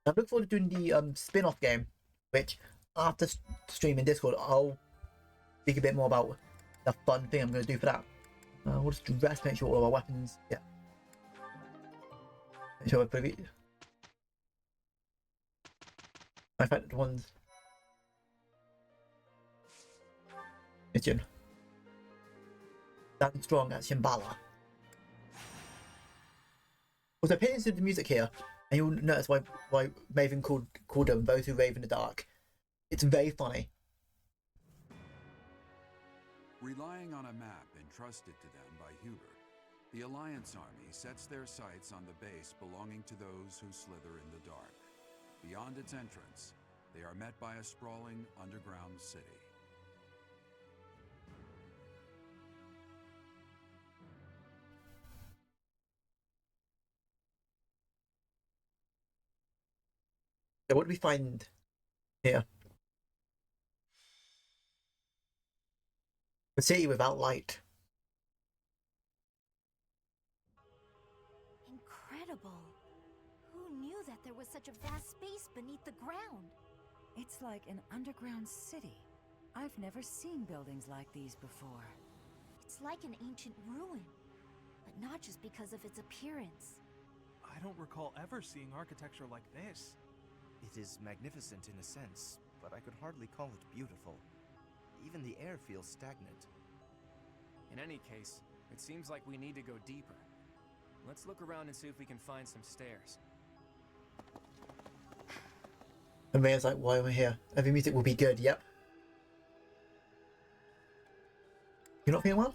I look forward to doing the spin-off game, which after streaming Discord, I'll speak a bit more about the fun thing I'm going to do for that. We'll just rest, make sure all of our weapons, yeah. Make sure we're pretty. I found the ones. Mission. Stand strong at Shambhala. Also, pay attention to the music here, and you'll notice why Maven called them those who rave in the dark. It's very funny. Relying on a map entrusted to them by Hubert, the Alliance army sets their sights on the base belonging to those who slither in the dark. Beyond its entrance, they are met by a sprawling underground city. So what do we find here? A city without light. Incredible. Who knew that there was such a vast space beneath the ground? It's like an underground city. I've never seen buildings like these before. It's like an ancient ruin, but not just because of its appearance. I don't recall ever seeing architecture like this. It is magnificent in a sense, but I could hardly call it beautiful. Even the air feels stagnant. In any case, it seems like we need to go deeper. Let's look around and see if we can find some stairs. And Rhea's like, why am I here? Every music will be good, yep. You're not feeling well?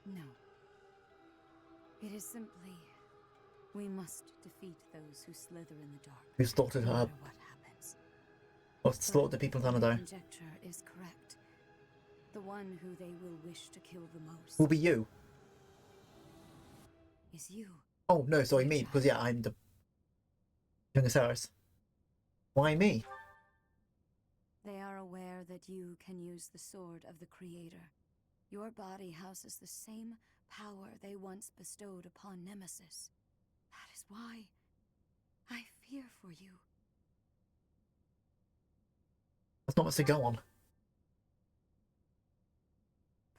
No. It is simply... we must defeat those who slither in the dark. Who slaughtered her? No matter what happens. Or slaughtered the people in My Canada? conjecture is correct. The one who they will wish to kill the most Will be you. is you. Oh, no, sorry, me. Because, yeah, I'm the youngest heiress. Why me? They are aware that you can use the sword of the Creator. Your body houses the same power they once bestowed upon Nemesis. That is why I fear for you. There's not much to go on.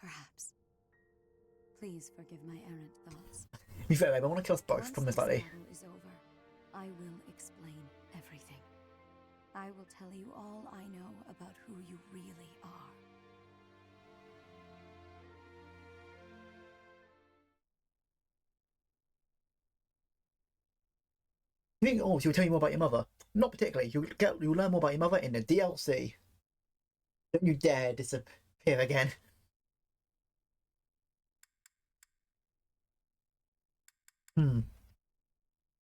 Perhaps. Please forgive my errant thoughts. To be fair, babe, I want to kill us both from this Once lady. battle is over, I will explain everything. I will tell you all I know about who you really are. You think, oh, she'll tell you more about your mother? Not particularly. You'll learn more about your mother in the DLC. Don't you dare disappear again.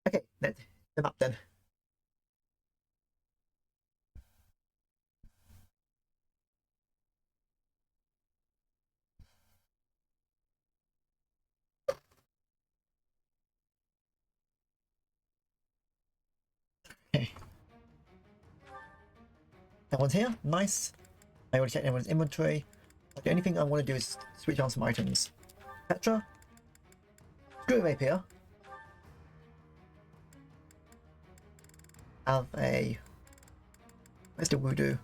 Okay, let's the map then. Okay. That one's here. Nice. I already checked everyone's inventory. The only thing I want to do is switch on some items. Petra. Screw rapier. Have a... Where's the voodoo?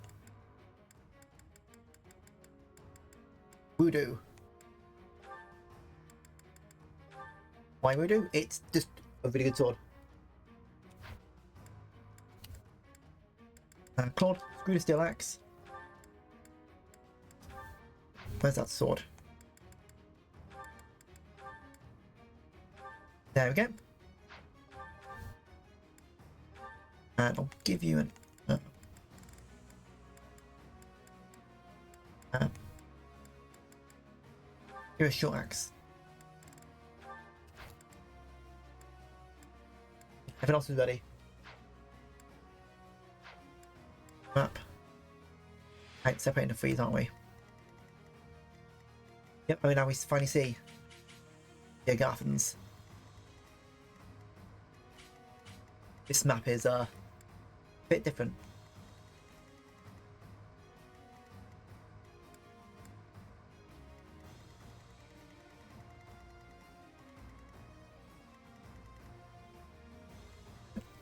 Voodoo. Why voodoo? It's just a really good sword. Claude, screw the steel axe. Where's that sword? There we go. And I'll give you an... give a short axe. Everything else is ready. Map. Right, separating the freeze, aren't we? Yep, oh now we finally see the Garthans. This map is a bit different.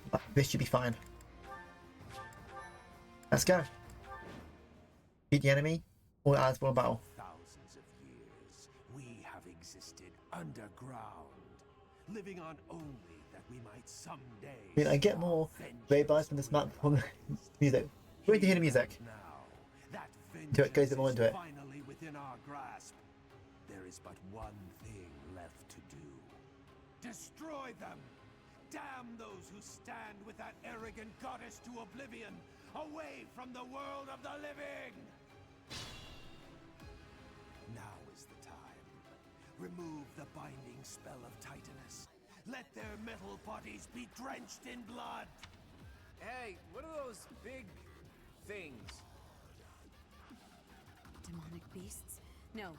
But this should be fine. Let's go. Beat the enemy, or as for a battle. Thousands of years, we have existed underground, living on only that we might someday. I mean, I get more raid buys from this map from the music. Wait to hear the music. Until it goes more into it. Finally within our grasp. There is but one thing left to do. Destroy them. Damn those who stand with that arrogant goddess to oblivion, away from the world of the living! Now is the time. Remove the binding spell of Titanus. Let their metal bodies be drenched in blood! Hey, what are those big things? Demonic beasts? No,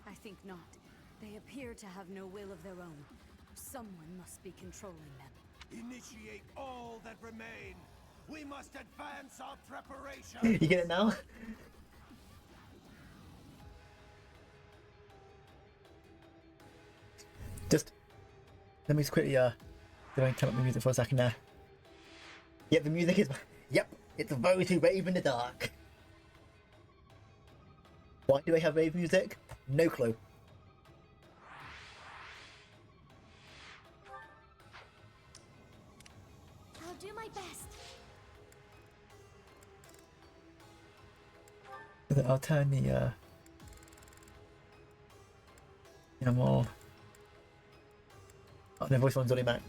I think not. They appear to have no will of their own. Someone must be controlling them. Initiate all that remain. We must advance our preparation. You get it now? Just let me just quickly turn up the music for a second there. Yep, the music is yep, it's those who rave in the dark. Why do they have rave music? No clue. I'll do my best. I'll turn the more. Oh, the voice one's already back.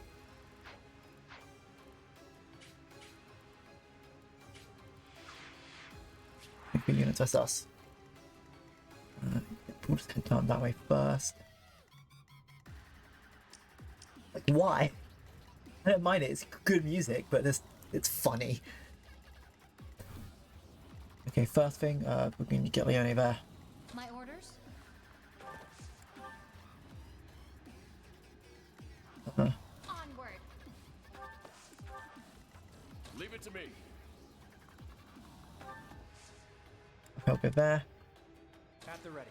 Units, that's us. We'll just head down that way first. Like, why? I don't mind it, it's good music, but it's funny. Okay, first thing, we're going to get Leone there. My orders? Onward. Leave it to me. Help it there. At the ready.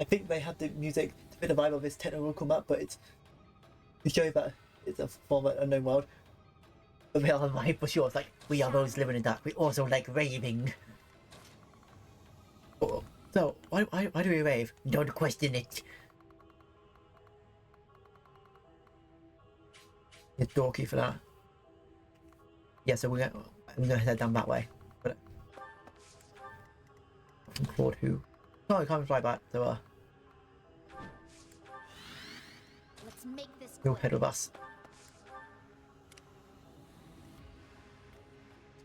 I think they had the music to fit the vibe of this technological map, but it's to show that it's a form of unknown world. But they are live for sure. It's like, we are those living in the dark. We also like raving. Oh, so, why do we rave? Don't question it. It's dorky for that. Yeah, so I'm gonna head down that way. But Claude who? No, I can't fly back. So Let's make this he'll head with us.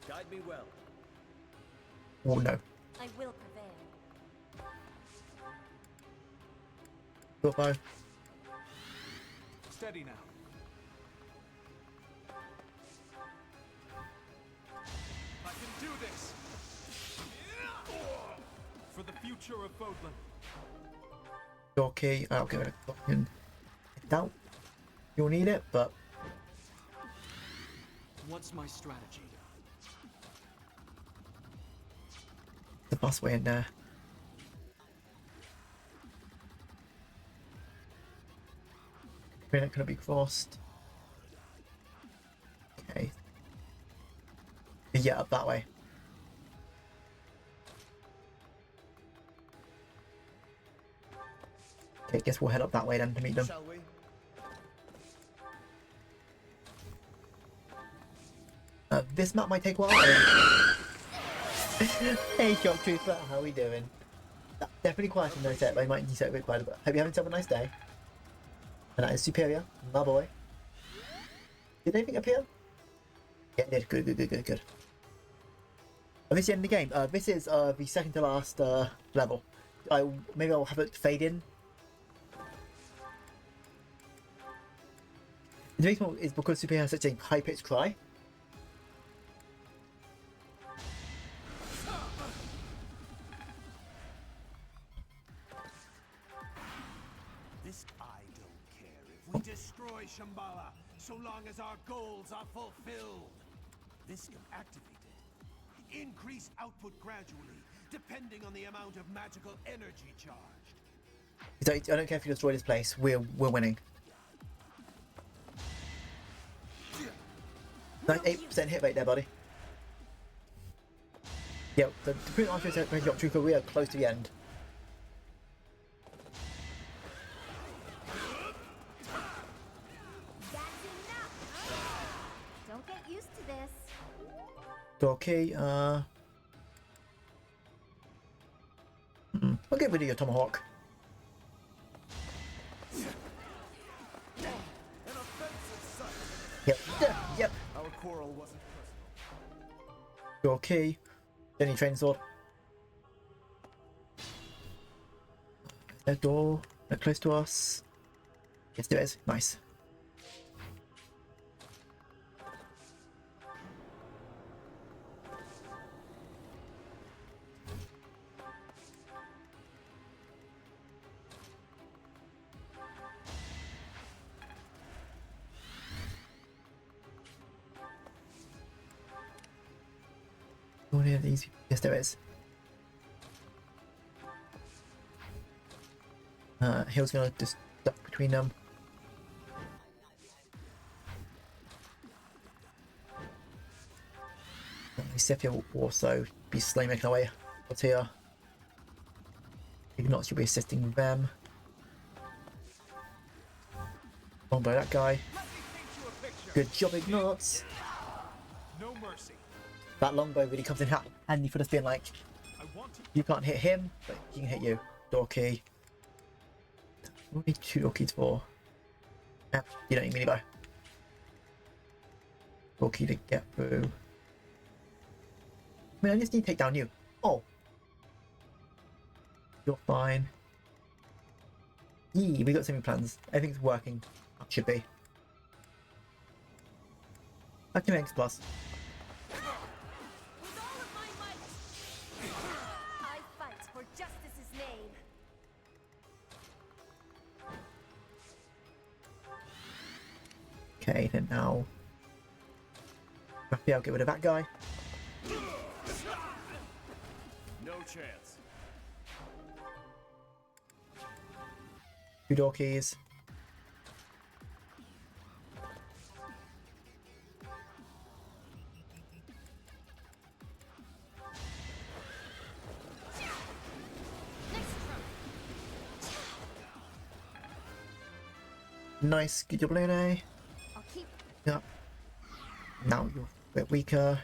Guide me well. Oh no. I will prevail. Goodbye. Steady now. I can do this! For the future of Bodlin. Okay, I'll give it a fucking doubt. You'll need it, but What's my strategy? the bus way in there. We're not gonna be crossed. Okay. Yeah, up that way. Okay, guess we'll head up that way then to meet them. Shall we? This map might take a while. Hey, Shock Trooper, how we doing? Definitely quiet in no set, but I might need to a bit quieter. But hope you're having yourself a nice day. And that is Superior, my boy. Did anything appear? Yeah, it did. Good. Oh, this is the end of the game. This is the second to last level. Maybe I'll have it fade in. The reason is because Superior has such a high-pitched cry. This I don't care if we destroy Shambhala, so long as our goals are fulfilled. This can activate it. Increase output gradually, depending on the amount of magical energy charged. So I don't care if you destroy this place. We're winning. 8% hit rate there, buddy. Yep, the pretty much Truco, we are close to the end. Don't get used to this. Okay, I'll get rid of your Tomahawk. Yep. Our quarrel wasn't personal. Okay. Any training sword. That door. They're close to us. Yes, there is. Nice. One of these. Yes, there is. Hill's gonna just duck between them. Sepia will also be slowly making her way up here. Ignots will be assisting them. Longbow that guy. Good job, Ignots. No mercy. That longbow really comes in handy for us being like, you can't hit him, but he can hit you. Door key. What do we need 2 door keys for? Yeah, you don't need mini bow. Door key to get through. I mean, I just need to take down you. Oh. You're fine. Yee, we got so many plans. Everything's working. That should be. Active X plus. I fight for justice's name. Okay, then now. Maybe I'll get rid of that guy. No chance. 2 door keys. Nice, get your balloon A. I'll keep. Yep. Now you're a bit weaker.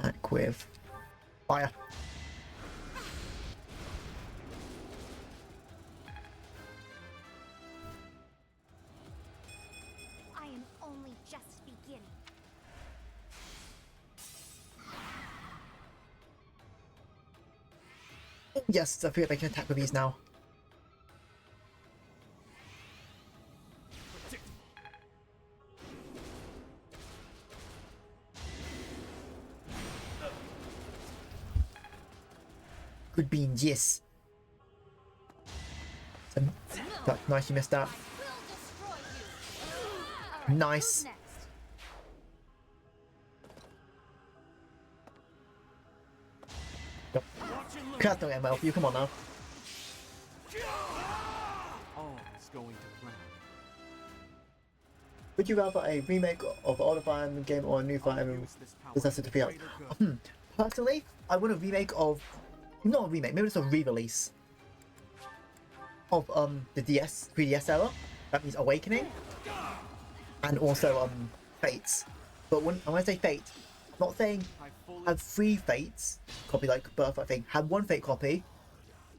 Attack with fire. I am only just beginning. Yes, I feel like they can attack with these now. Good beans, yes. That's nice, you missed that. Nice. Yep. That's not getting well for you, come on now. All is going to plan. Would you rather a remake of the older Fire Emblem game or a new Fire Emblem successor to 3 Houses? Personally, I want a remake of... Not a remake, maybe it's a re-release of the 3DS era. That means Awakening. And also Fates. But when I say Fate, I'm not saying have 3 Fates copy like Birthright thing. Have 1 Fate copy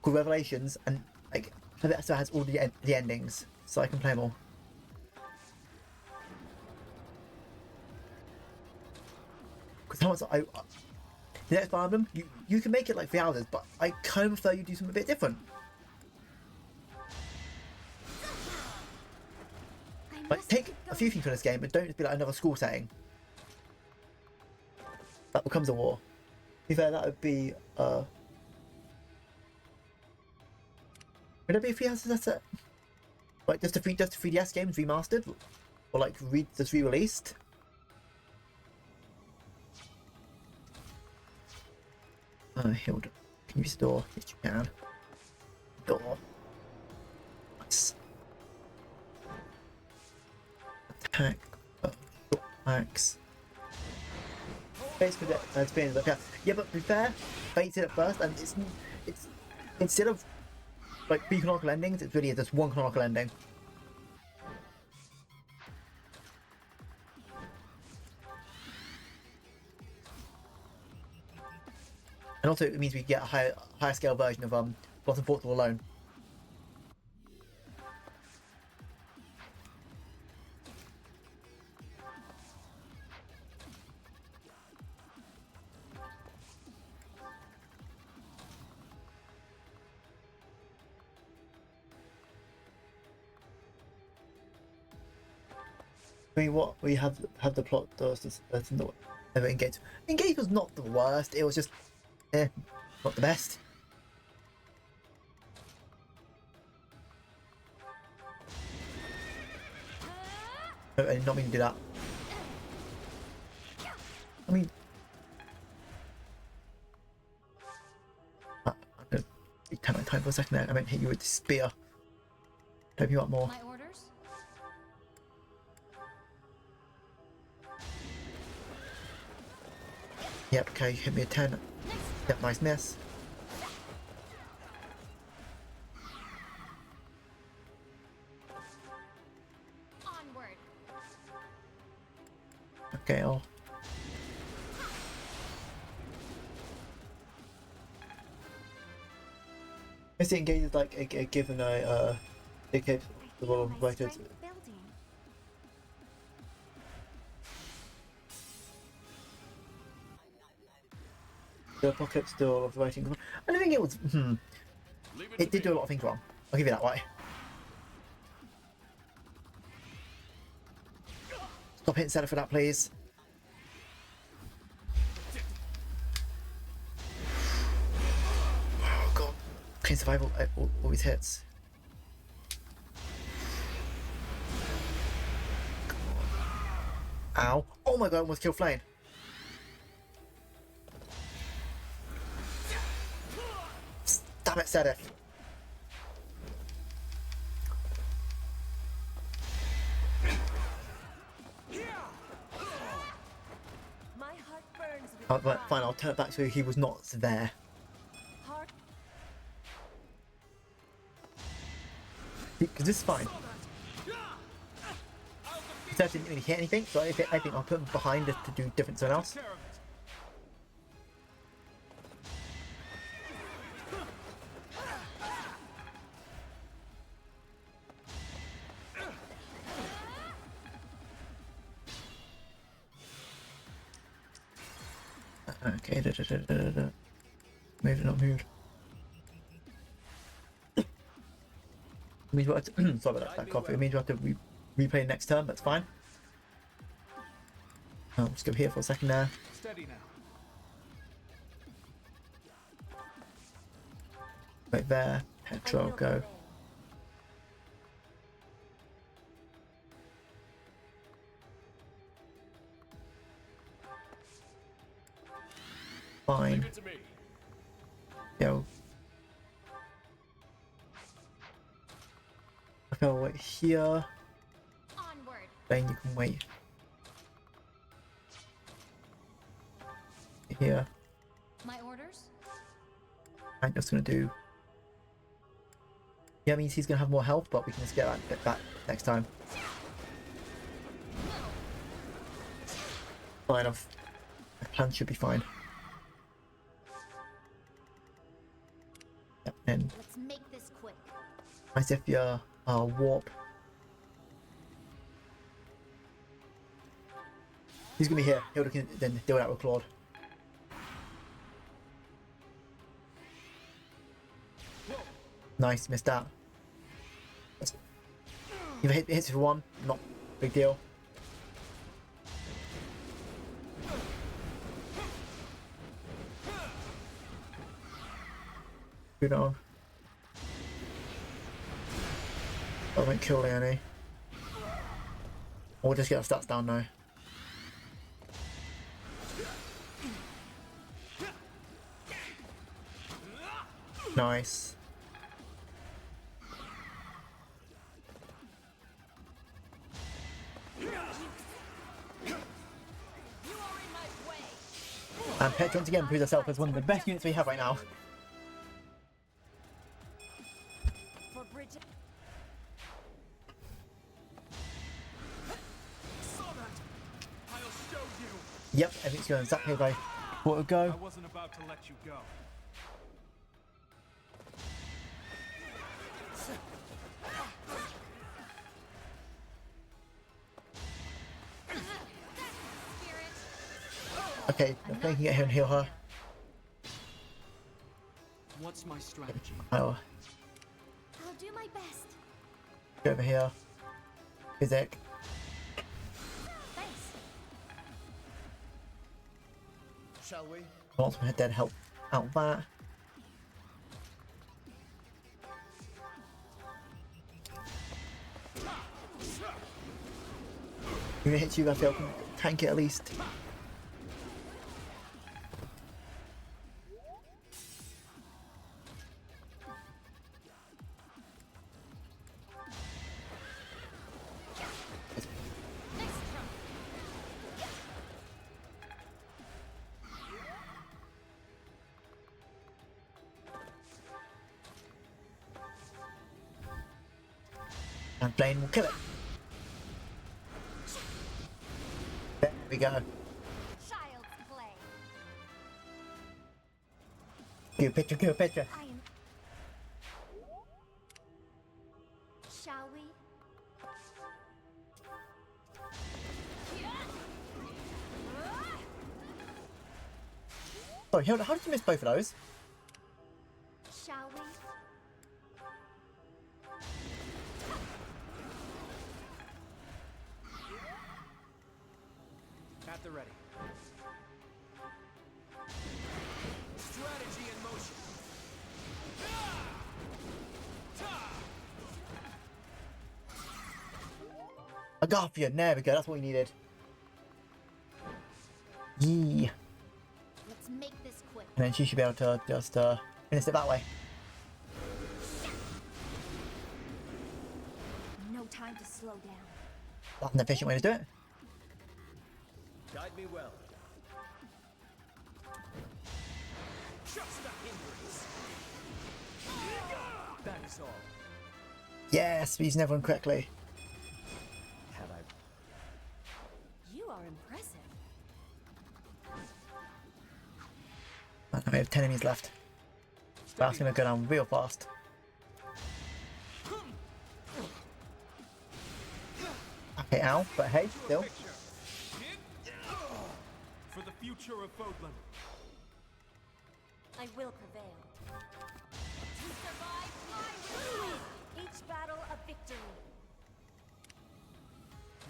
called Revelations and like have it so it has all the endings so I can play more. Because how much the next Fire Emblem, you can make it like 3 Houses, but I kind of prefer you do something a bit different. Like, take a few things from this game, but don't just be like another school setting. That becomes a war. To be fair, that would be, would that be a 3 Houses that's it? Like, just the 3DS games remastered? Or like, just re-released? Hilda. Can you use the door? Yes, you can. Door. Nice. Attack. Short axe. Basically, that's been like yeah, but to be fair, Fate did it first, and it's instead of like 3 canonical endings, it's really just 1 canonical ending. And also, it means we get a higher scale version of Blossom Portal alone. I mean, what we have the plot does not ever engage. Engage was not the worst. It was just, not the best. I did not mean to do that. I mean, I'm gonna take my time for a second there. I meant hit you with the spear. Hope you want more. My orders? Yep, okay, hit me a 10. Yep, nice miss. Onward. Okay, I'll... Is it engaged like a given it keeps the world invited? The apocalypse still of writing. I don't think it was. It did do a lot of things wrong. I'll give you that way. Stop hitting center for that, please. Oh god. Clean survival always hits. Ow. Oh my god, I almost killed Flame. Damn it, Sedith. My heart burns with Right, fine, I'll turn it back so he was not there. Because this is fine. Sedith didn't really hit anything, so I think I'll put him behind it to do different to someone else. Okay, moved, not moved. It means we'll have to, sorry about that coffee. It means we'll have to replay next turn, that's fine. I'll just go here for a second there. Steady now. Right there, Petro, go. Fine. Leave it to me. Yo. Okay, I'll wait here. Onward. Then you can wait here. My orders? I'm just gonna do. Yeah, it means he's gonna have more health, but we can just get that next time. Fine enough. The plan should be fine. Yep, and Let's make this quick. nice if you're warp. He's gonna be here. Hilda can then deal that with Claude. Nice, missed that. If it hits for one, not big deal. Good on. I won't kill Leonie. Or just get our stats down now. Nice. And Petch once again proves herself as one of the best units we have right now. For Bridget. Yep, everything's going exactly as I thought it would go. I wasn't about to let you go. Okay, I think I can get here and heal her. What's my strategy? Oh, I'll do my best. go over here. Physic. Thanks. Shall we? Lots of dead help out that. If it hits you, I feel I can tank it at least. And Blaine will kill it. There we go. Child's play. Give a picture, give a picture. I am. Shall we? Sorry, how did you miss both of those? Shall we? At the ready. Strategy in motion. I got for you. There we go. That's what we needed. Yee. Let's make this quick. And then she should be able to just finish it that way. No time to slow down. That's an efficient way to do it. Guide me well. Just a hindrance. That is all. Yes, we're using everyone correctly. Had I You are impressive. And we have 10 enemies left. That's gonna go down real fast. Okay, ow, but hey, still. For the future of Fodlan. I will prevail. To survive, I will win. Each battle a victory.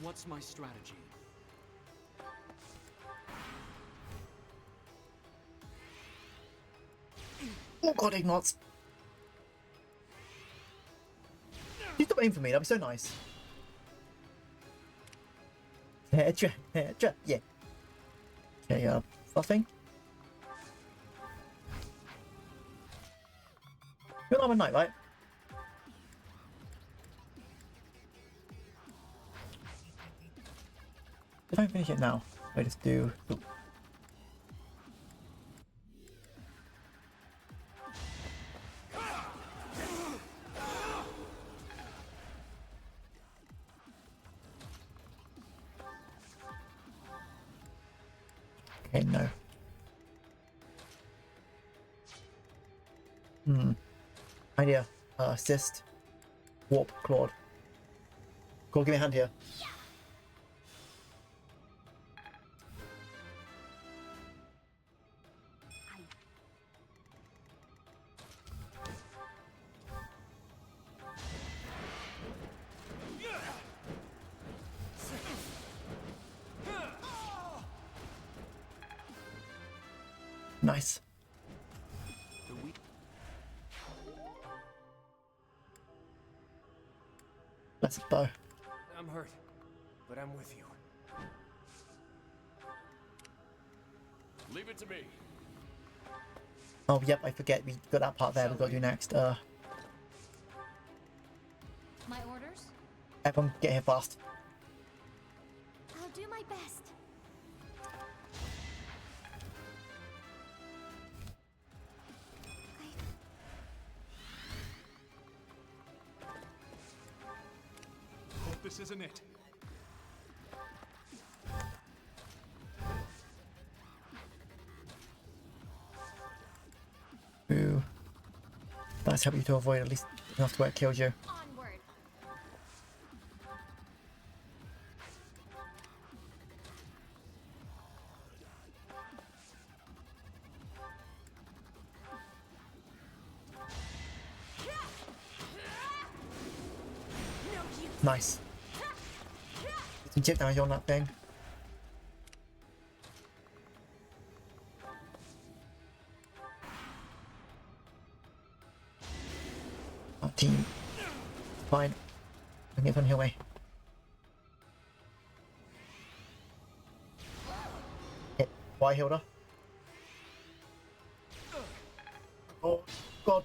What's my strategy? Oh god, Ignots. You stop aiming for me, that'd be so nice. Headshot, yeah. Okay, fluffing. Armor Knight, right? If I finish it now, I just do. Ooh. Okay, no. Idea. Assist. Warp. Claude. Claude, give me a hand here. Nice. Let's bow. I'm hurt, but I'm with you. Leave it to me. Oh, yep, I forget. We got that part there. We've got to do next. My orders? Everyone, get here fast. I'll do my best. Hope this isn't it. Ooh. That's help you to avoid at least enough to where it kills you. Onward. Nice. Some chip damage on that thing. Our team. Fine. I can get on your way. Hit. Why, Hilda? Oh, God.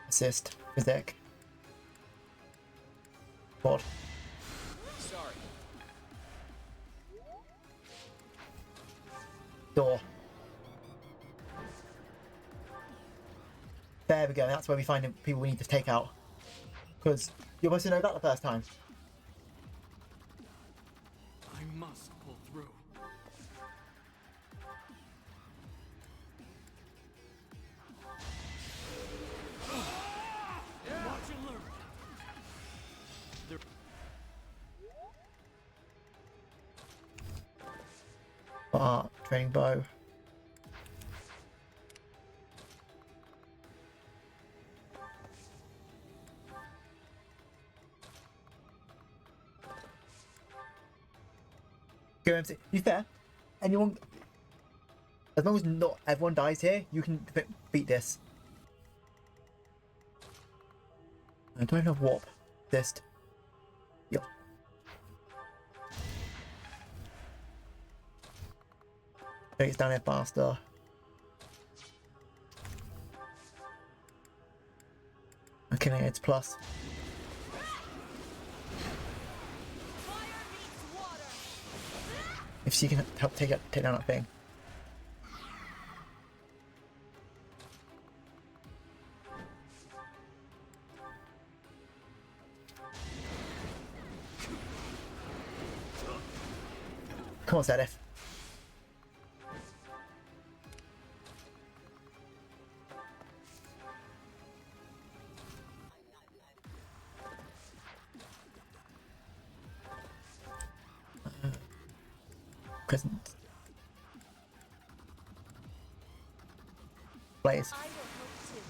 Assist. Physic. God. Sorry. Door. There we go. That's where we find the people we need to take out. Because you're supposed to know that the first time. I must pull through. Watch and learn. Training bow. Go MC. To be fair, anyone, as long as not everyone dies here, you can beat this. I don't have warp. Assist. Yep. It's down here faster. Okay, it's plus. If she can help take down that thing. Come on, Sedif. Present. Blaze. I will hope too.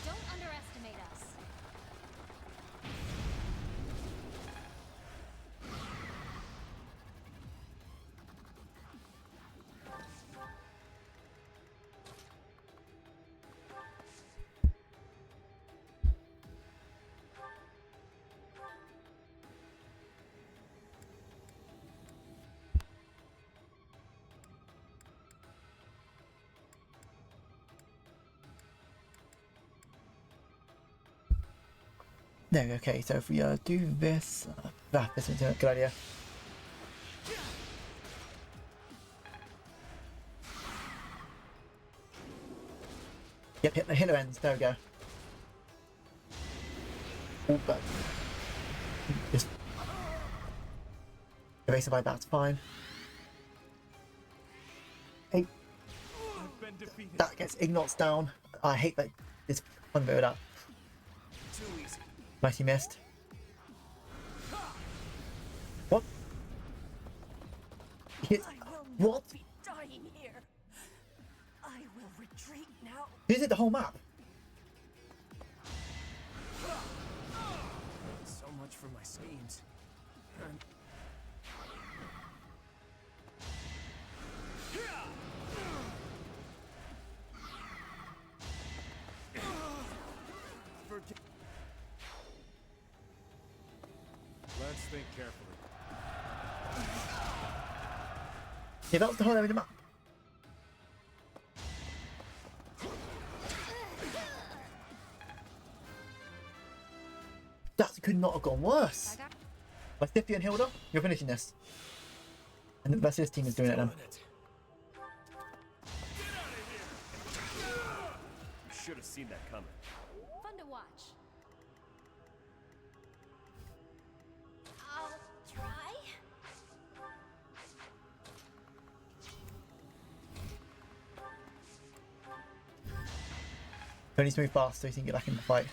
Don't underestimate us. There we go. Okay, so if we do this, this is a good idea. Yep, hit the hitter ends. There we go. Oh, but just evasive by that's fine. Hey, that gets Ignots down. I hate that. It's fun bit of that. Too easy. Nice, he missed. What? Hit. What? Be dying here. I will retreat now. Is it the whole map? So much for my schemes. Let's think carefully. Yeah, that was the whole area of the map. That could not have gone worse. Like Stiffy and Hilda, you're finishing this. And the rest of this team is doing it then. Should have seen that coming. Fun to watch. I'll try. Don't need to move fast so you can get back in the fight.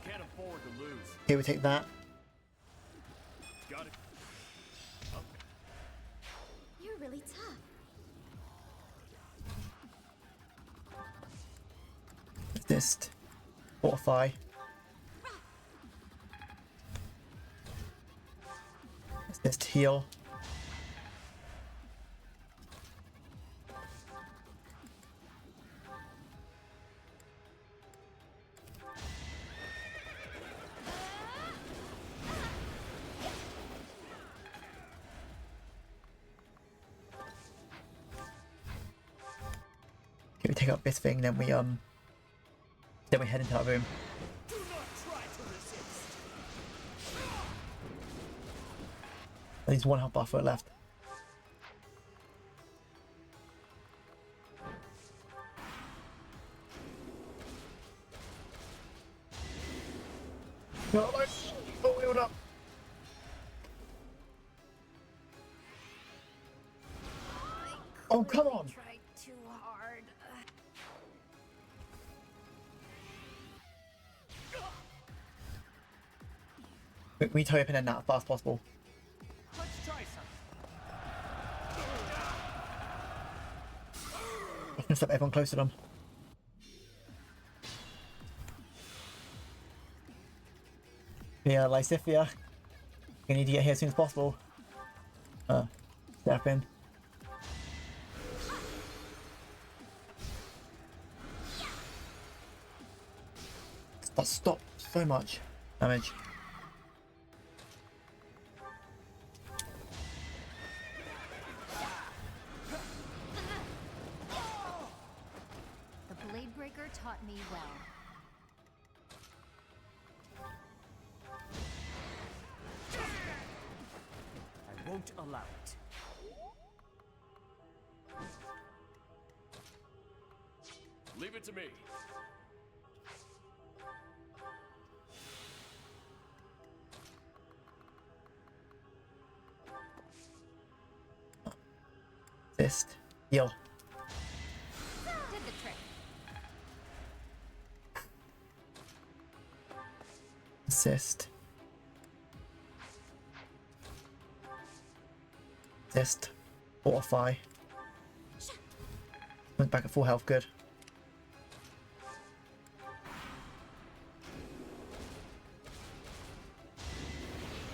Can't afford to lose. Here we take that. Got it. You're really tough. Assist. Fortify. Assist, heal. Okay, we take out this thing, then we head into that room. Do not try to resist. There's one health bar for it left. No, nice. Oh, healed up. Oh, come on. Tried too hard. We need to hurry up and end that as fast as possible. Let's try something. I'm gonna step everyone close to them. Yeah, Lysithia. We need to get here as soon as possible. Step in. That stopped so much damage. The Blade Breaker taught me well. I won't allow it. Leave it to me. Assist. Heal. Did the trick. Assist. Assist. Fortify. Went back at full health, good.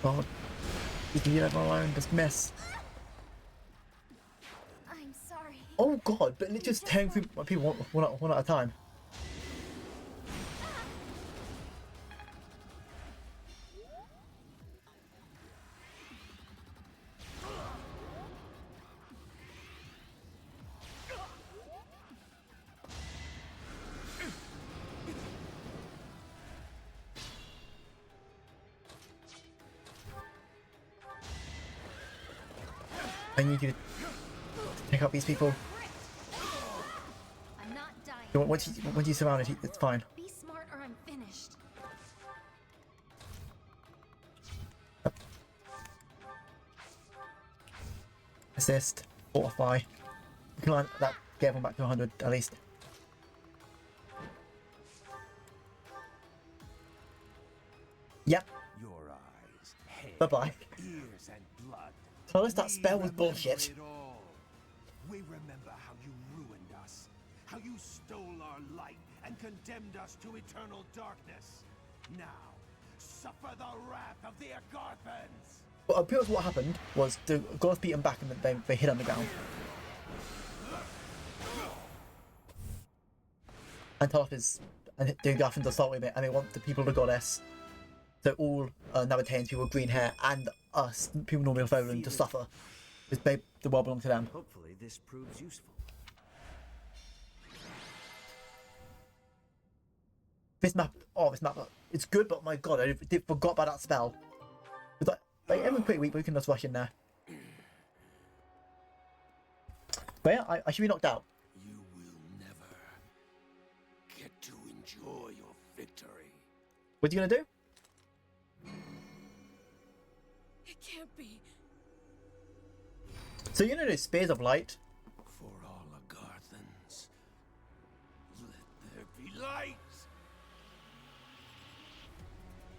God. You can leave everyone alone, just miss. I'm sorry. Oh god, but it's just tearing through people one at a time. I need you to take out these people. I'm not dying. Once you surround it, it's fine. Be smart or I'm finished. Assist, fortify. We can line that, get everyone back to 100 at least. Yep. Your eyes, hair, Bye-bye. ears, and blood. Tell us that spell was bullshit. It all. We remember how you ruined us, how you stole our light and condemned us to eternal darkness. Now, suffer the wrath of the Agarthans. But appears what happened was the gods beat them back and then they hit on the ground. And Toloth is, and the Agarthans assault with it, and they want the people of the goddess, so all Nabateans, people with green hair, and us, people normally of Odin, to suffer. Because the world belongs to them. Hopefully this proves useful. This map, it's good, but my god, I forgot about that spell. It's like every quick week we can just rush in there. But yeah, I should be knocked out. You will never get to enjoy your victory. What are you gonna do? It can't be. So you know those spears of light? For all Agarthans, let there be light.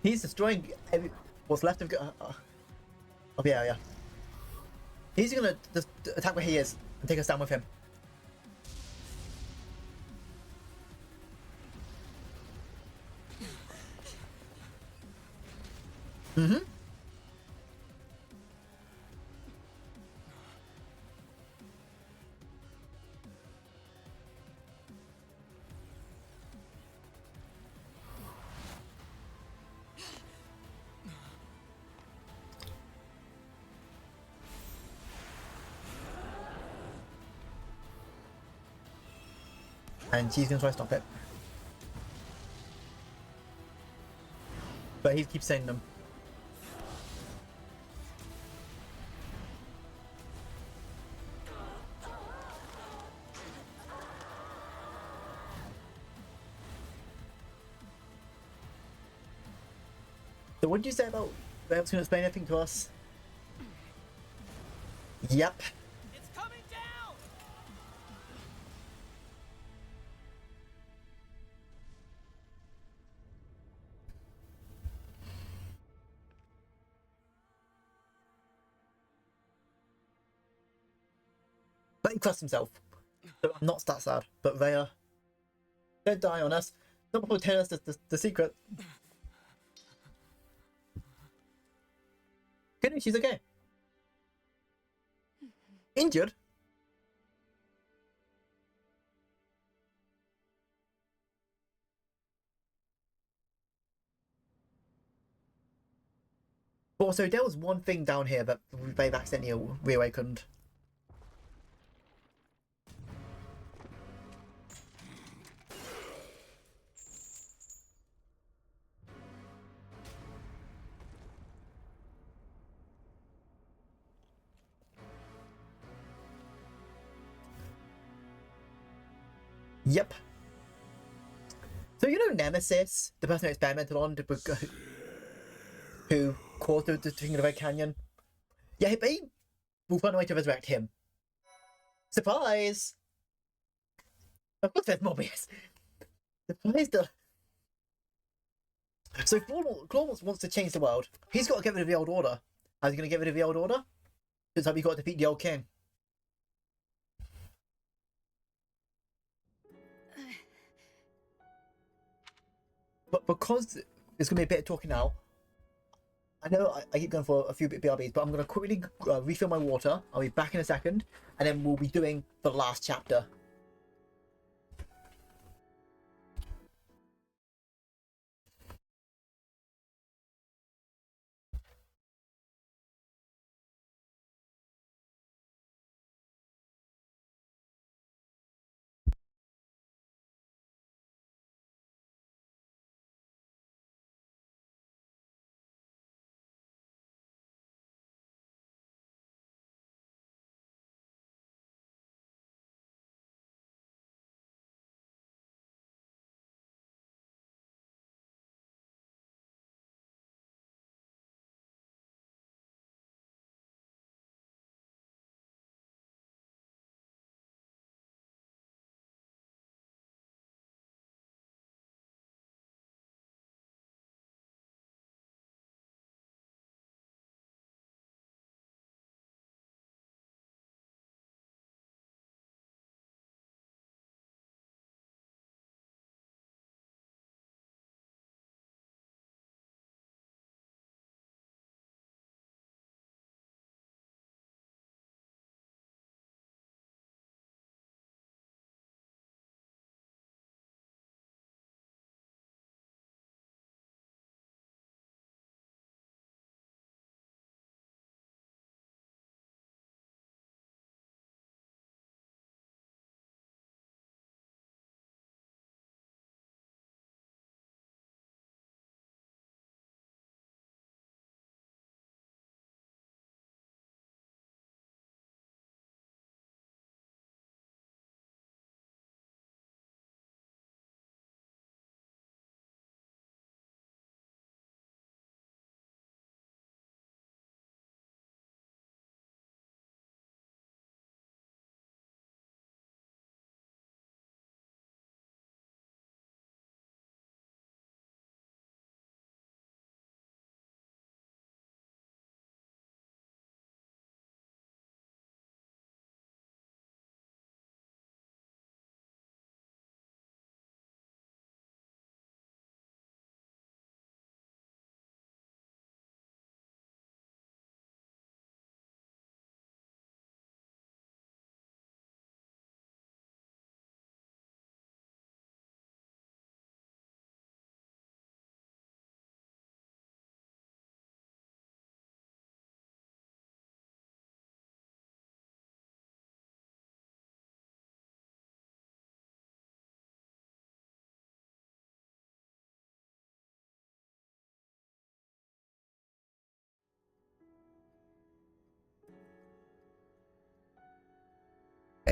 He's destroying what's left of the area. He's gonna just attack where he is and take us down with him. Mm-hmm. And she's gonna try to stop it. But he keeps sending them. So what did you say about Rail's gonna explain anything to us? Yep. It's coming down. But he trusts himself. So I'm not that sad. But Rhea, don't die on us. Not before telling us the secret. Good news, she's okay. Injured? But also, there was one thing down here that they've accidentally reawakened. Yep. So you know Nemesis, the person who experimented on, who caused the thing in the Red Canyon? Yeah, he will find a way to resurrect him. Surprise! Of course there's Mobius. Surprise the... So Claw wants to change the world. He's got to get rid of the old order. How's he going to get rid of the old order? Just have you got to defeat the old king. But because there's going to be a bit of talking now, I know I keep going for a few BRBs, but I'm going to quickly refill my water. I'll be back in a second, and then we'll be doing the last chapter.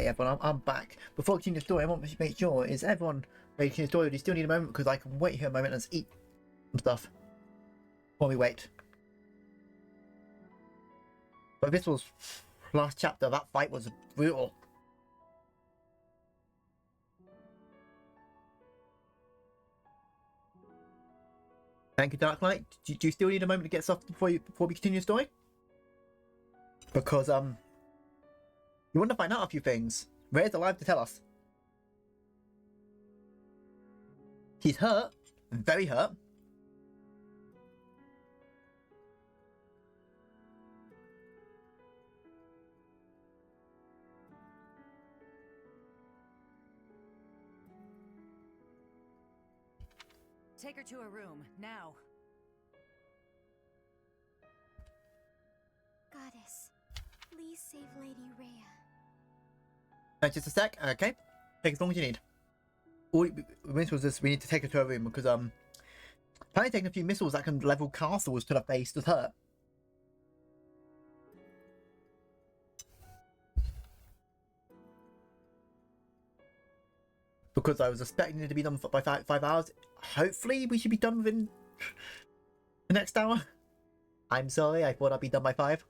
Hey everyone, I'm back. Before I continue the story, I want to make sure, is everyone ready to continue the story? Do you still need a moment? Because I can wait here a moment and eat some stuff while we wait. But this was last chapter. That fight was brutal. Thank you, Darklight. Do you still need a moment to get stuff before we continue the story? Because you want to find out a few things. Rhea's alive to tell us. He's hurt, very hurt. Take her to a room, now. Goddess, please save Lady Rhea. Just a sec. Okay, take as long as you need. All this was this. We need to take her to her room because apparently taking a few missiles that can level castles to the face does hurt. Because I was expecting it to be done by 5 hours. Hopefully, we should be done within the next hour. I'm sorry, I thought I'd be done by 5.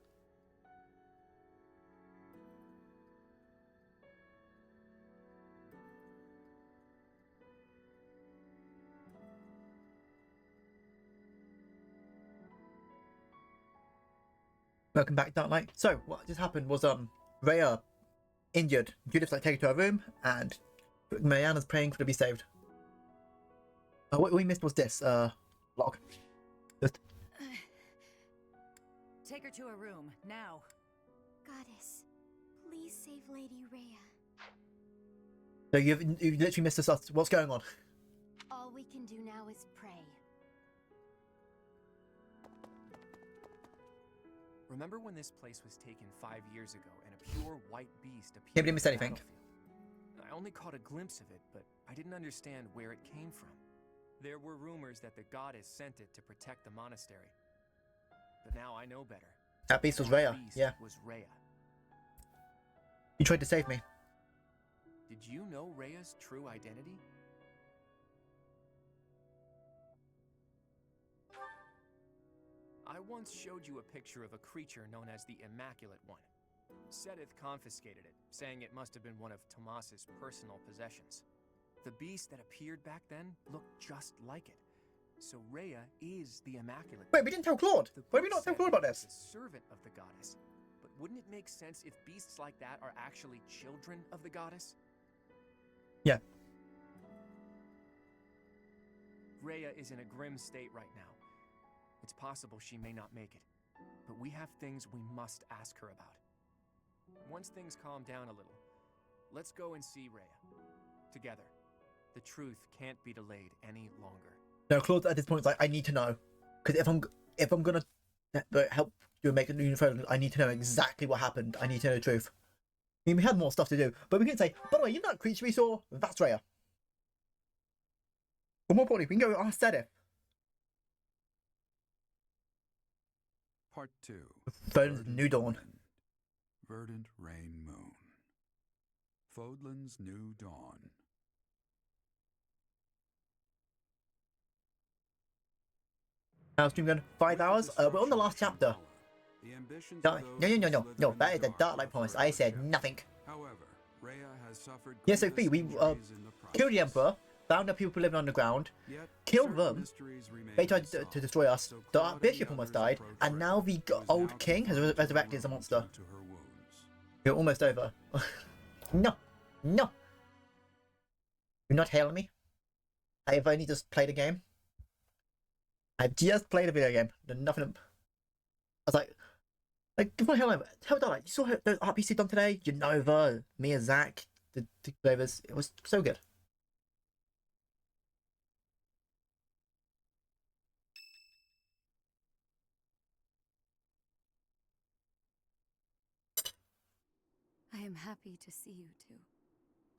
Welcome back, Darklight. So, what just happened was, Rhea injured. Judith's like taken to her room, and Mariana's praying for her to be saved. What we missed was this, log. Just... Take her to a room, now. Goddess, please save Lady Rhea. So you've literally missed us. What's going on? All we can do now is pray. Remember when this place was taken 5 years ago and a pure white beast appeared? Yeah, we didn't miss anything. I only caught a glimpse of it, but I didn't understand where it came from. There were rumors that the goddess sent it to protect the monastery. But now I know better. That beast was Rhea, yeah. Was Rhea. You tried to save me. Did you know Rhea's true identity? I once showed you a picture of a creature known as the Immaculate One. Sedith confiscated it, saying it must have been one of Tomas's personal possessions. The beast that appeared back then looked just like it. So Rhea is the Immaculate. Wait, we didn't tell Claude. Why did we not tell Claude about this? The servant of the goddess. But wouldn't it make sense if beasts like that are actually children of the goddess? Yeah. Rhea is in a grim state right now. It's possible she may not make it, but we have things we must ask her about. Once things calm down a little, let's go and see Rhea. Together. The truth can't be delayed any longer. No, Claude at this point is like, I need to know. Because if I'm gonna help you make a new friend, I need to know exactly what happened. I need to know the truth. I mean, we had more stuff to do, but we can say, by the way, you know that creature we saw? That's Rhea. Or more importantly, we can go ask Sedith. Part 2. Verdant New Dawn. Verdant Rain Moon. Fodlan's New Dawn. Now stream going 5 hours. We're on the last chapter. No, that is a Darklight promise. I said nothing. However, Rhea has suffered. Yes, Sophie, we killed the Emperor, found out people living underground, killed them. They tried to destroy us. The Archbishop almost died, and now the old king has resurrected as a monster. We're almost over. No. You're not hailing me. I've only just played a game. I've just played a video game. Nothing. I was like, what the hell? Tell me, like, you saw the RPC done today? Unova, Mia, Zach, the flavors. It was so good. I am happy to see you too.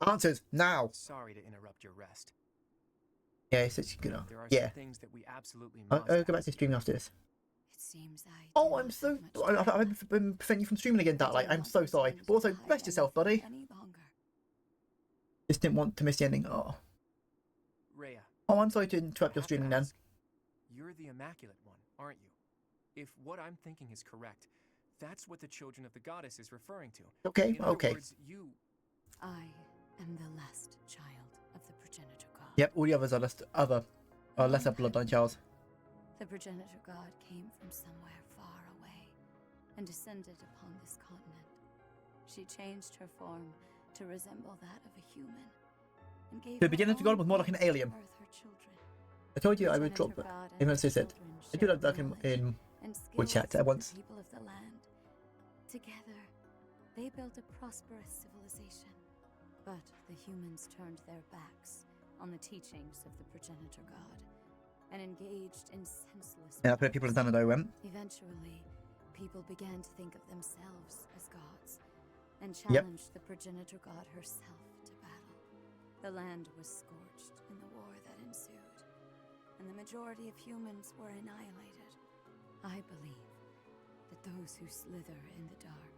Answers now. Sorry to interrupt your rest. Yeah, it's you know. There are Yeah. some things that we absolutely must. I'll go back to streaming after this. It seems I'm so. I've been preventing you from streaming again, Darklight. I'm so sorry. But also, rest yourself, buddy. any longer. Just didn't want to miss the ending. Oh. Rhea. Oh, I'm sorry to interrupt your streaming then. You're the Immaculate One, aren't you? If what I'm thinking is correct, that's what the children of the goddess is referring to. Okay, In other okay. words, you... I am the last child of the progenitor god. Yep, all the others are lesser bloodline childs. The progenitor god came from somewhere far away and descended upon this continent. She changed her form to resemble that of a human and gave The progenitor god was more like an alien. her children. I told you I would drop it. I must say it. I do like in wood chat at once. People of the land. Together, they built a prosperous civilization. But the humans turned their backs on the teachings of the progenitor god and engaged in senseless... Yeah, but people in Xanadu went. Eventually, people began to think of themselves as gods and challenged the progenitor god herself to battle. The land was scorched in the war that ensued, and the majority of humans were annihilated. I believe that those who slither in the dark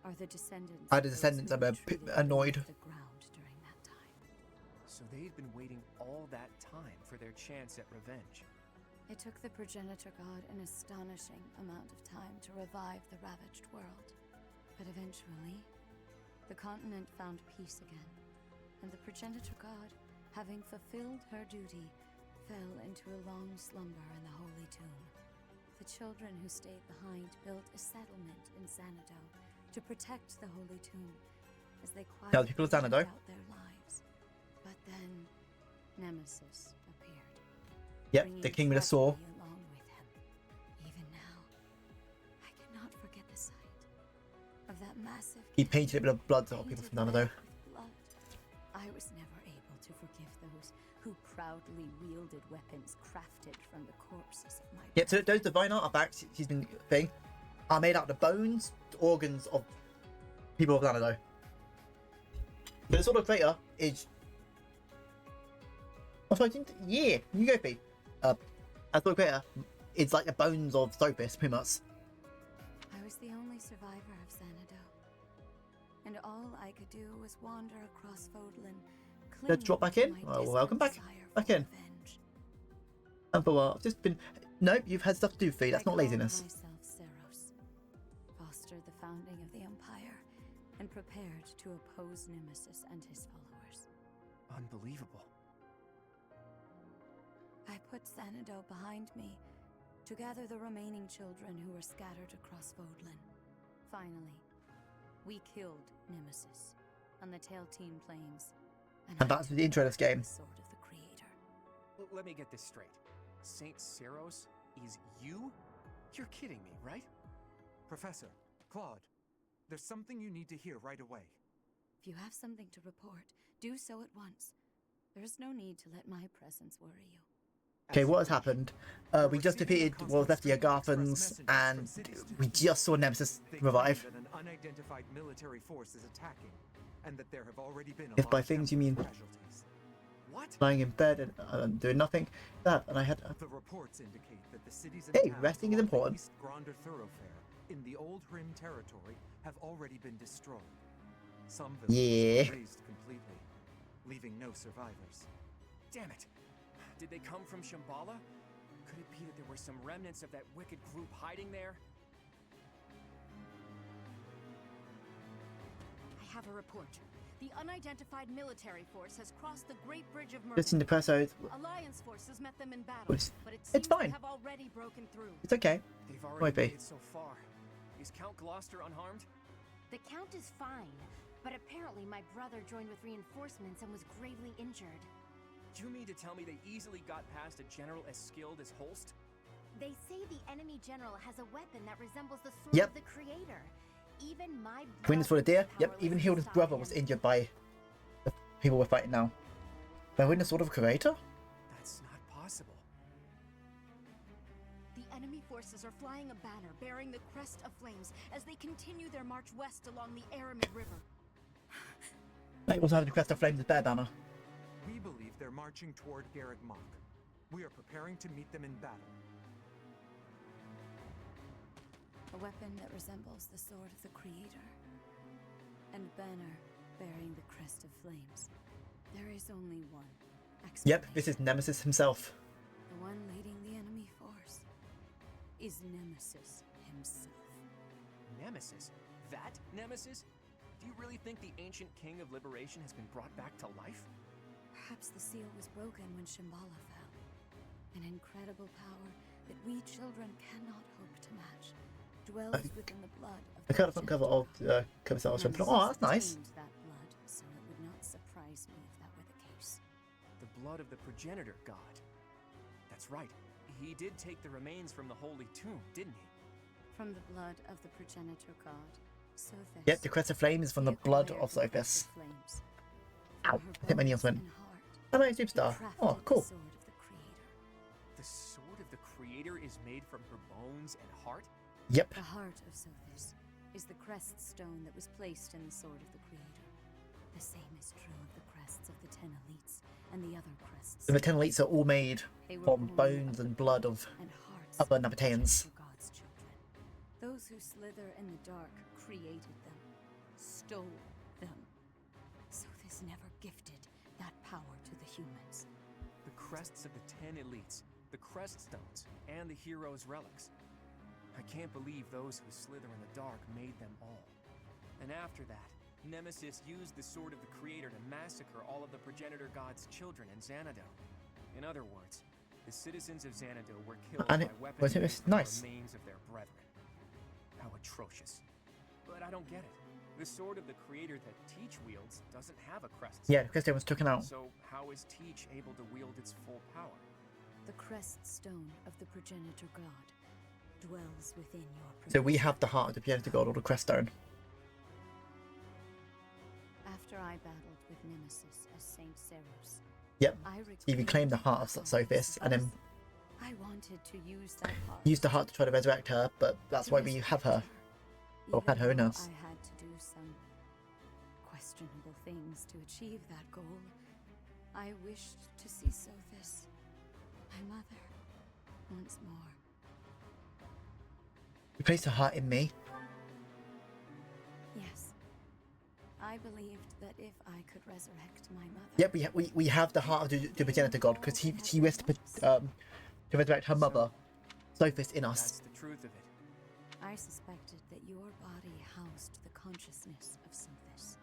are the descendants. The descendants are annoyed. So they'd been waiting all that time for their chance at revenge. It took the progenitor god an astonishing amount of time to revive the ravaged world. But eventually, the continent found peace again, and the progenitor god, having fulfilled her duty, fell into a long slumber in the holy tomb. The children who stayed behind built a settlement in Xanadu to protect the holy tomb as they quietly people of Xanadu. lived out their lives. But then Nemesis appeared. Yep, the king with a saw. Along with him. Even now, I cannot forget the sight of that massive... He painted it with blood on people from Xanadu. blood. I was never able to forgive those who proudly wielded weapons crafted from the corpses of my... Yep, so those divine artifacts she's been thing are made out of the bones, organs of people of Xanadu. But the sort of crater is... Oh, sorry, yeah, you go, P. A sort of crater is like the bones of Thopis, pretty much. I was the only survivor of Xanadu, and all I could do was wander across Fodlan. Let's drop back in. Oh, welcome back. Back in. And for a while, I've just been... Nope, you've had stuff to do, Fee. That's not laziness. Myself Seros, fostered the founding of the Empire, and prepared to oppose Nemesis and his followers. Unbelievable. I put Xanadu behind me to gather the remaining children who were scattered across Fodlan. Finally, we killed Nemesis on the Tailtean Plains. And that's the intro of this game. Sword of the Creator. Well, let me get this straight. Saint Seros is you? You're kidding me, right? Professor, Claude, there's something you need to hear right away. If you have something to report, do so at once. There is no need to let my presence worry you. Okay, what has happened? We just defeated what was left the Agarthans, and we just saw Nemesis revive. That an unidentified military force is attacking, and that there have already been a If by large things you number mean of casualties. What? lying in bed and doing nothing. That, and I had... The reports indicate that the cities and Hey, towns resting is along the important. East Gronder thoroughfare in the Old Rim territory have already been destroyed. Some villages Yeah. were razed completely, leaving no survivors. Damn it. Did they come from Shambhala? Could it be that there were some remnants of that wicked group hiding there? I have a report. The unidentified military force has crossed the Great Bridge of Just in the press, so Alliance forces met them in battle, It's- but it it's seems fine. they have already broken through. it's okay. They've Might already be. made it so far. Is Count Gloucester unharmed? The Count is fine, but apparently my brother joined with reinforcements and was gravely injured. Do you mean to tell me they easily got past a general as skilled as Holst? They say the enemy general has a weapon that resembles the sword Yep. of the Creator. Even my Witness for the deer. brother is Yep, even powerless Hilda's to stop brother him. was injured by the people we're fighting now. By witness sort of creator? That's not possible. The enemy forces are flying a banner bearing the crest of flames as they continue their march west along the Aramid River. They also had the crest of flames as bear banner. We believe they're marching toward Garreg Mach. We are preparing to meet them in battle. A weapon that resembles the sword of the Creator, and banner bearing the crest of flames. There is only one. Yep, this is Nemesis himself. The one leading the enemy force is Nemesis himself. Nemesis? That Nemesis? Do you really think the ancient king of liberation has been brought back to life? Perhaps the seal was broken when Shambhala fell. An incredible power that we children cannot hope to match dwells within the blood of I kind of front cover of cover style. Oh, that's nice. that blood, so it would not surprise me if that were the case. The blood of the progenitor god. That's right. He did take the remains from the holy tomb, didn't he? From the blood of the progenitor god, Sothis. Yep, the crest of flame is from the blood of Sothis. Ow, I think my nails went. Hello, Superstar. Oh, cool. The sword of the creator is made from her bones and heart? Yep. The heart of Sothis is the crest stone that was placed in the sword of the creator. The same is true of the crests of the 10 elites and the other crests. The 10 elites are all made from bones and blood of other Nabateans. God's children. Those who slither in the dark created them, stole them. Sothis never gifted that power to the humans. The crests of the 10 elites, the crest stones, and the heroes' relics. I can't believe those who slither in the dark made them all. And after that, Nemesis used the sword of the creator to massacre all of the progenitor god's children in Xanadu. In other words, the citizens of Xanadu were killed by weapons made from the remains of their brethren. How atrocious. But I don't get it. The sword of the creator that Teach wields doesn't have a crest. Yeah, the crest stone was taken out. So how is Teach able to wield its full power? The crest stone of the progenitor god dwells within your So we have the heart of the progenitor god, or the crest stone. After I battled with Nemesis as Saint Seros, Yep. You reclaim the heart of Sothis and then I wanted to use that heart. Use the heart to try to resurrect her, but that's why we have her. Or had her in us. I had to do some questionable things to achieve that goal. I wished to see Sothis, my mother, once more. You placed her heart in me. Yes. I believed that if I could resurrect my mother... Yep, we have the heart of the progenitor god, because he wished to resurrect her mother, Sothis, in us. That's the truth of it. I suspected that your body housed the consciousness of Sothis.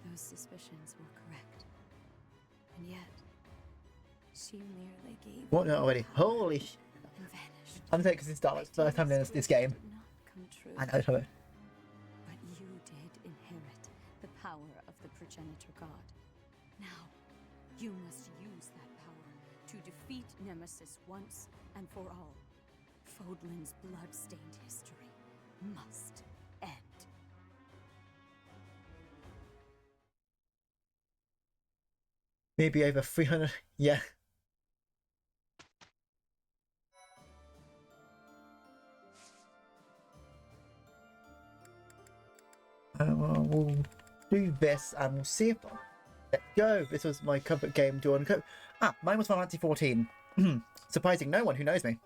Those suspicions were correct. And yet, she merely gave... What already? Holy sh... and vanished. I'm saying because it's Starlight's first time in this game. Come true. I know, But you did inherit the power of the progenitor god. Now, you must use that power to defeat Nemesis once and for all. Fodlan's blood-stained history must end. Maybe over 300... Yeah. We'll do this and we'll see if... Let's go! This was my comfort game during... Mine was Final Fantasy 14. Surprising no one who knows me.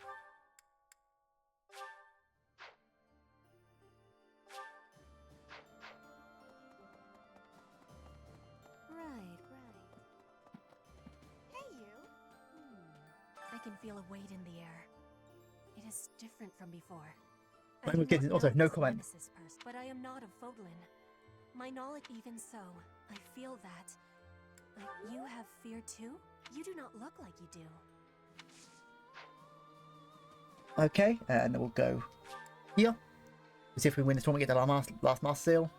I can feel a weight in the air. It is different from before. I'm getting also no comment. But I am not of Fodlan. My knowledge, even so, I feel that. But you have fear too? You do not look like you do. Okay, and then we'll go here. See if we win this tournament, get the last master seal.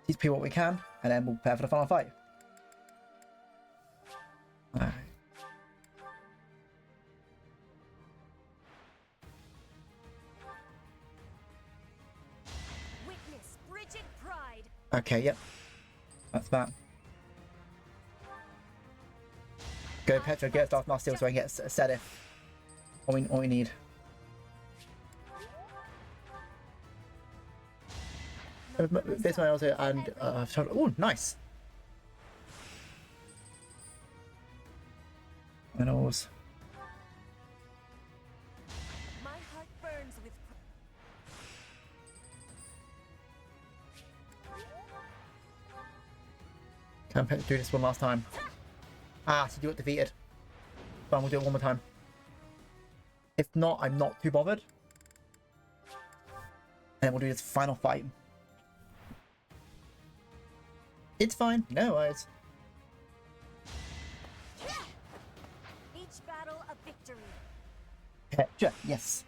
Teach people what we can, and then we'll prepare for the final fight. Alright. Witness Bridget Pride. Okay, yep. That's that. Go Petra, get Darth Master Seal so I can get Sedith. All we need. This one also, and oh, nice. And always. My heart burns with. Can Petra do this one last time? Ah, so you got defeated. Fine, we'll do it one more time. If not, I'm not too bothered. And we'll do this final fight. It's fine. No worries. Each battle a victory. Petra, yes.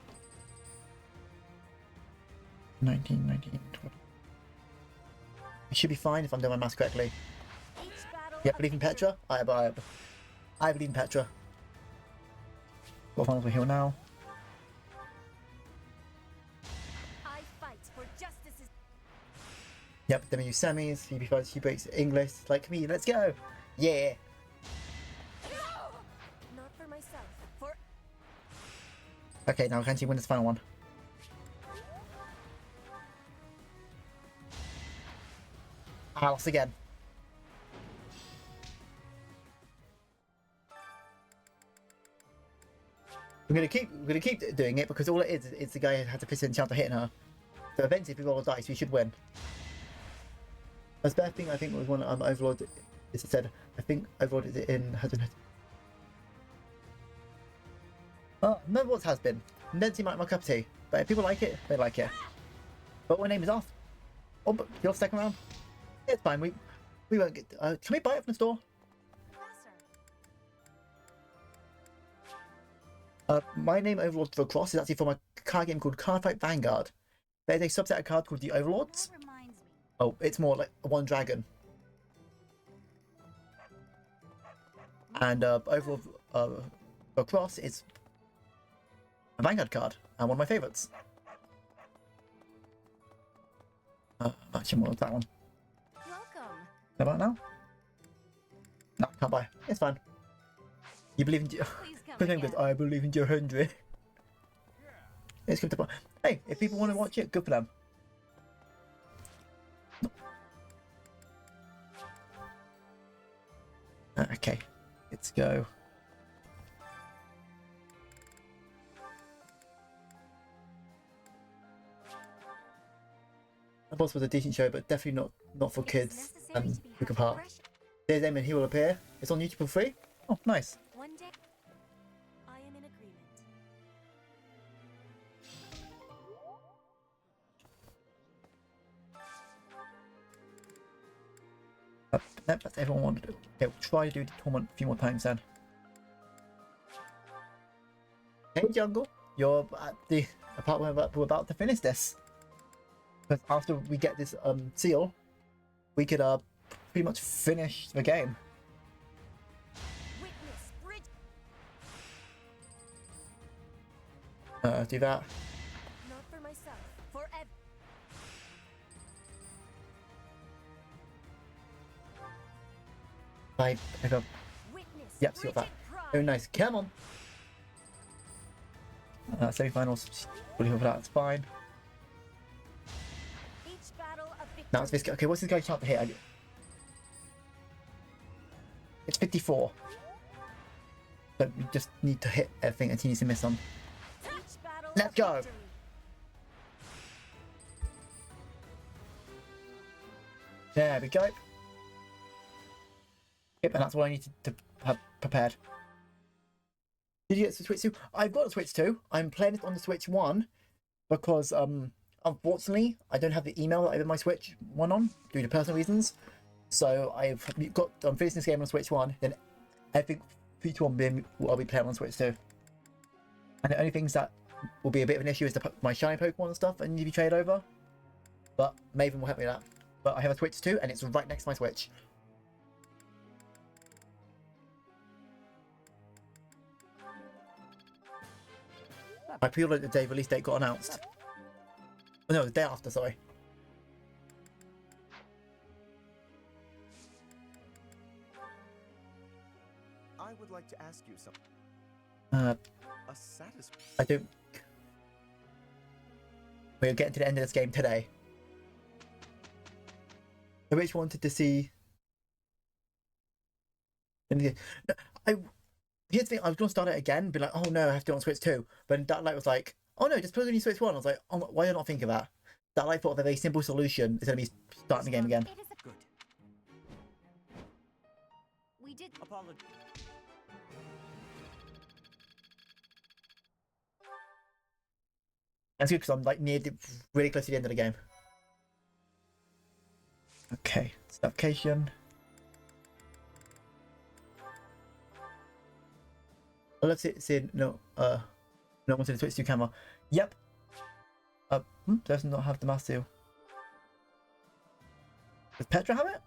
19, 19, 20. It should be fine if I'm doing my maths correctly. Yeah, believe in Petra? I believe in Petra. Got finals for here now. I fight for justice's. Yep, then we use semis, CP5, she breaks English, like me, let's go! Yeah! Not for myself, for Okay, now can she win this final one? I lost again. We're gonna keep doing it because all it is the guy who has a % chance of hitting her. So eventually, if we roll a dice, we should win. The best thing I think was one Overlord. Is it said? I think Overlord is in has been. Oh, remember what has been. Don't seem like my cup of tea, but if people like it, they like it. But my name is off. Oh, but you're second round. Yeah, it's fine. We won't get. Can we buy it from the store? My name, ovelordsthecross, is actually from a card game called Cardfight Vanguard. There's a subset of cards called the Overlords. Oh, it's more like one dragon. And Overlord the Cross is a Vanguard card, and one of my favourites. Actually, more of that one. welcome. How about now? No, can't buy. It's fine. You believe in... But then goes, I believe in your 100. It's good to buy. Hey, if people want to watch it, good for them. Okay, let's go. The boss was a decent show, but definitely not for kids and pick apart. There's Eamon, he will appear. It's on YouTube for free. Oh, nice. One day, I am in agreement. Nope, that's everyone wanted to do. Okay, we'll try to do the tournament a few more times then. Hey Jungle, you're at the part where we're about to finish this. Because after we get this seal, we could pretty much finish the game. Do that. Not for myself, forever. I go. Yep, see that. Very nice. Come on. Semi-finals. Really hope that's fine. Each battle a victory. Now it's this guy. Okay, what's this guy's chance to hit? It's 54. So we just need to hit everything and he needs to miss on. Let's go! There we go. Yep, and that's what I need to have prepared. Did you get the Switch 2? I've got a Switch 2. I'm playing it on the Switch 1 because, unfortunately, I don't have the email that I have my Switch 1 on due to personal reasons. So I'm finishing this game on Switch 1, then everything Switch 1 I'll be playing on Switch 2. And the only things that will be a bit of an issue is my shiny Pokemon and stuff I need to be traded over. But Maven will help me with that. But I have a Switch 2 and it's right next to my Switch. I pre-ordered the day release date got announced. Oh, no, the day after, sorry. I would like to ask you something. I don't. We're getting to the end of this game today. I really wanted to see. Here's the thing, I was going to start it again, be like, oh no, I have to do it on Switch 2. But that light was like, oh no, just put it on your Switch 1. I was like, oh, why did I not think of that? That light thought of a very simple solution is going to be starting the game again. We did. That's good because I'm like really close to the end of the game. Okay, suffocation. Oh, let's see. No, no one's in the Twitch 2 camera. Yep. Does not have the master seal. Does Petra have it?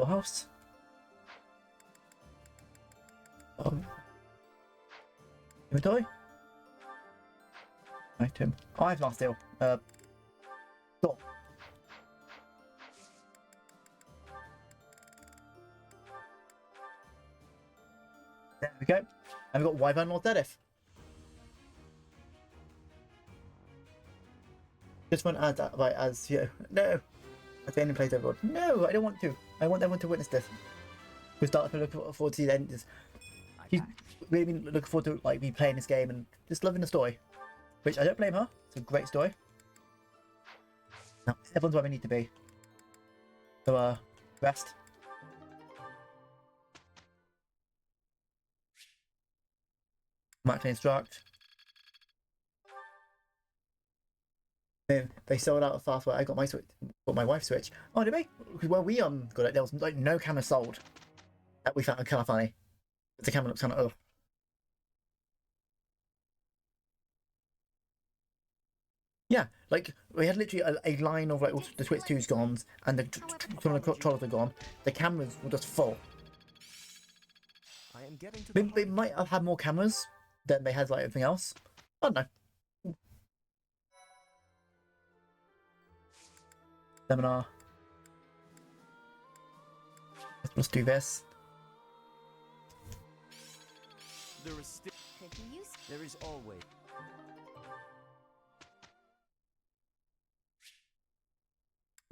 House. Inventory. Item. Oh, I have master seal. Door. There we go. And we've got Wyvern Lord Dedith. Just want to add that right as you. No. As the ending plays everyone. No, I don't want to. I want everyone to witness this. We start to look forward to the end. She's really been looking forward to like me playing this game and just loving the story. Which I don't blame her. It's a great story. Now everyone's where we need to be. So rest. Might instruct. They sold out of fast where I got my Switch, got my wife's Switch. Oh, did they? Because when we got it, there was like no camera sold. That we found kind of funny. The camera looks kind of Yeah, like we had literally a line of like all the Switch 2's gone and the controllers are gone. The cameras were just full. I am getting to They might have had more cameras than they had like everything else. I don't know. Seminar. Let's do this. There is still. There is always.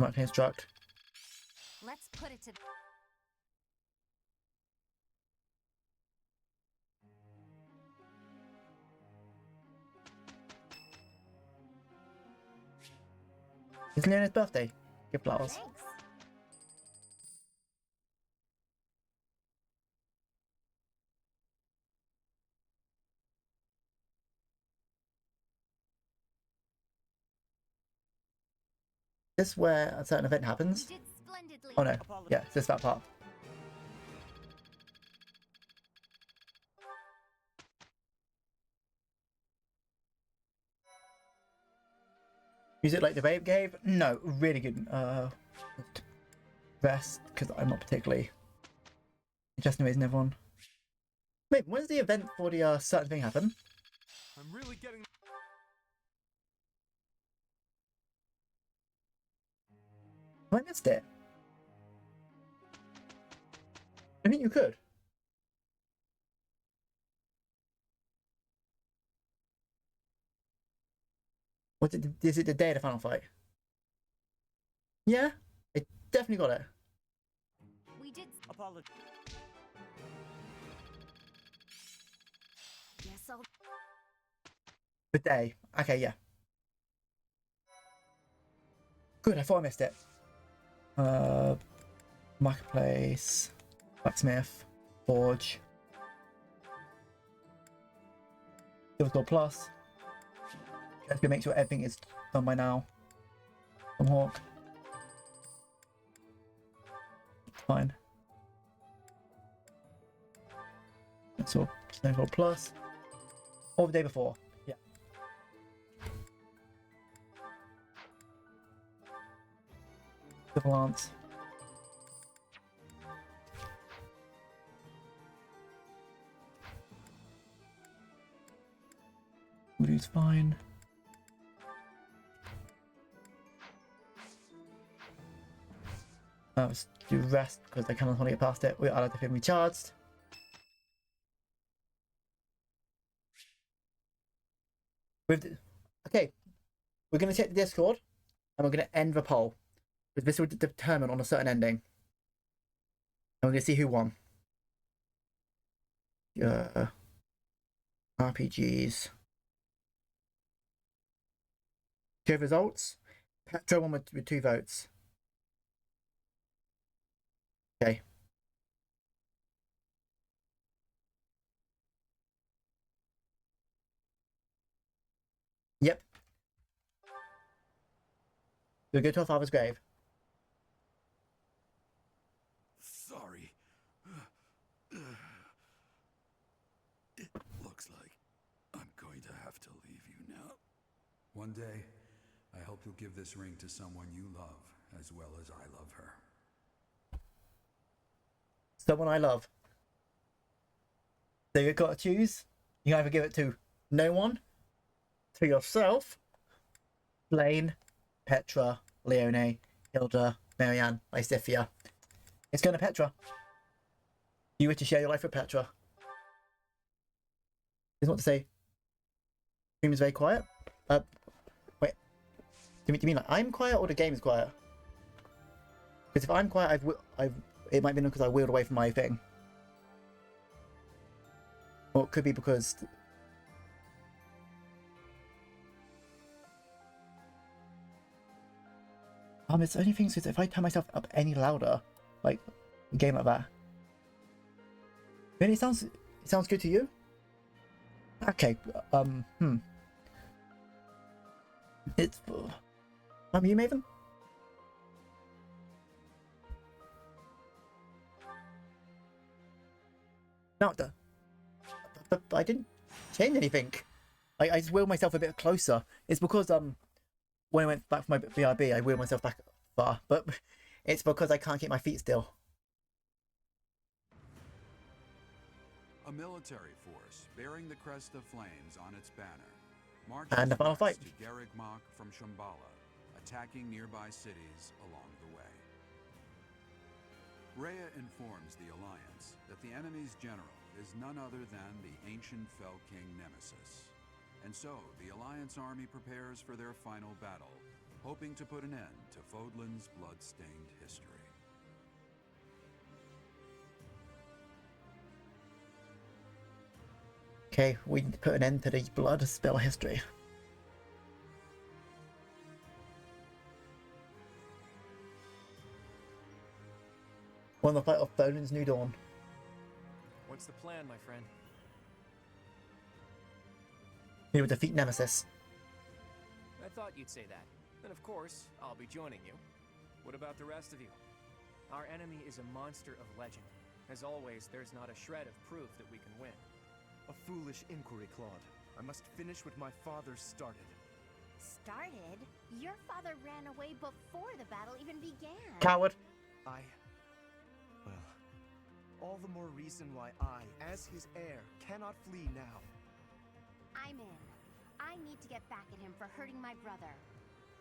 Might instruct. Let's put it to. It's Leona's birthday. Give flowers. Thanks. This where a certain event happens? Oh no. Yeah, it's just that part. Use it like the babe gave? No, really good. Rest, because I'm not particularly just amazing everyone. Wait, when does the event for the certain thing happen? I'm really getting. Have I missed it? I think you could. Is it the day of the final fight? Yeah, I definitely got it. We did. Apology. Guess I'll. The day. Okay, yeah. Good, I thought I missed it. Marketplace, blacksmith, forge, Silver Gold Plus. Just gonna make sure everything is done by now. From Hawk. Fine. So Silver Gold Plus. Or the day before. Yeah. Silver Lance. Voodoo's fine. Let's do rest because they cannot want to get past it. We are allowed to be recharged. Okay, we're going to check the Discord and we're going to end the poll because this will determine on a certain ending. And we're going to see who won. RPGs. Two results. Petra won with 2 votes. Okay. Yep. You'll go to our father's grave. Sorry. It looks like I'm going to have to leave you now. One day, I hope you'll give this ring to someone you love as well as I love her. Someone I love. So you've got to choose. You can either give it to no one, to yourself, Blaine, Petra, Leone, Hilda, Marianne, Lysithia. It's going to Petra. You wish to share your life with Petra. Here's what to say. Stream is very quiet. Wait. Do you mean like I'm quiet or the game is quiet? Because if I'm quiet, it might be because I wheeled away from my thing. Or it could be because... it's the only thing is if I turn myself up any louder, like a game like that. Really, it sounds good to you? Okay, It's... you, Maven? No, but I didn't change anything. I just wheeled myself a bit closer. It's because when I went back for my BRB, I wheeled myself back far, but it's because I can't keep my feet still. A military force bearing the crest of flames on its banner marches And the final fight. to Garrigmach from Shambhala, attacking nearby cities along the way. Rhea informs the Alliance that the enemy's general is none other than the ancient Fell King Nemesis. And so, the Alliance army prepares for their final battle, hoping to put an end to Fodlan's blood-stained history. Okay, we need to put an end to the blood spill history. On the fight of Fodlan's New Dawn. What's the plan, my friend? He would defeat Nemesis. I thought you'd say that. And of course, I'll be joining you. What about the rest of you? Our enemy is a monster of legend. As always, there's not a shred of proof that we can win. A foolish inquiry, Claude. I must finish what my father started. Started? Your father ran away before the battle even began. Coward. Well, all the more reason why I, as his heir, cannot flee now. I'm in. I need to get back at him for hurting my brother.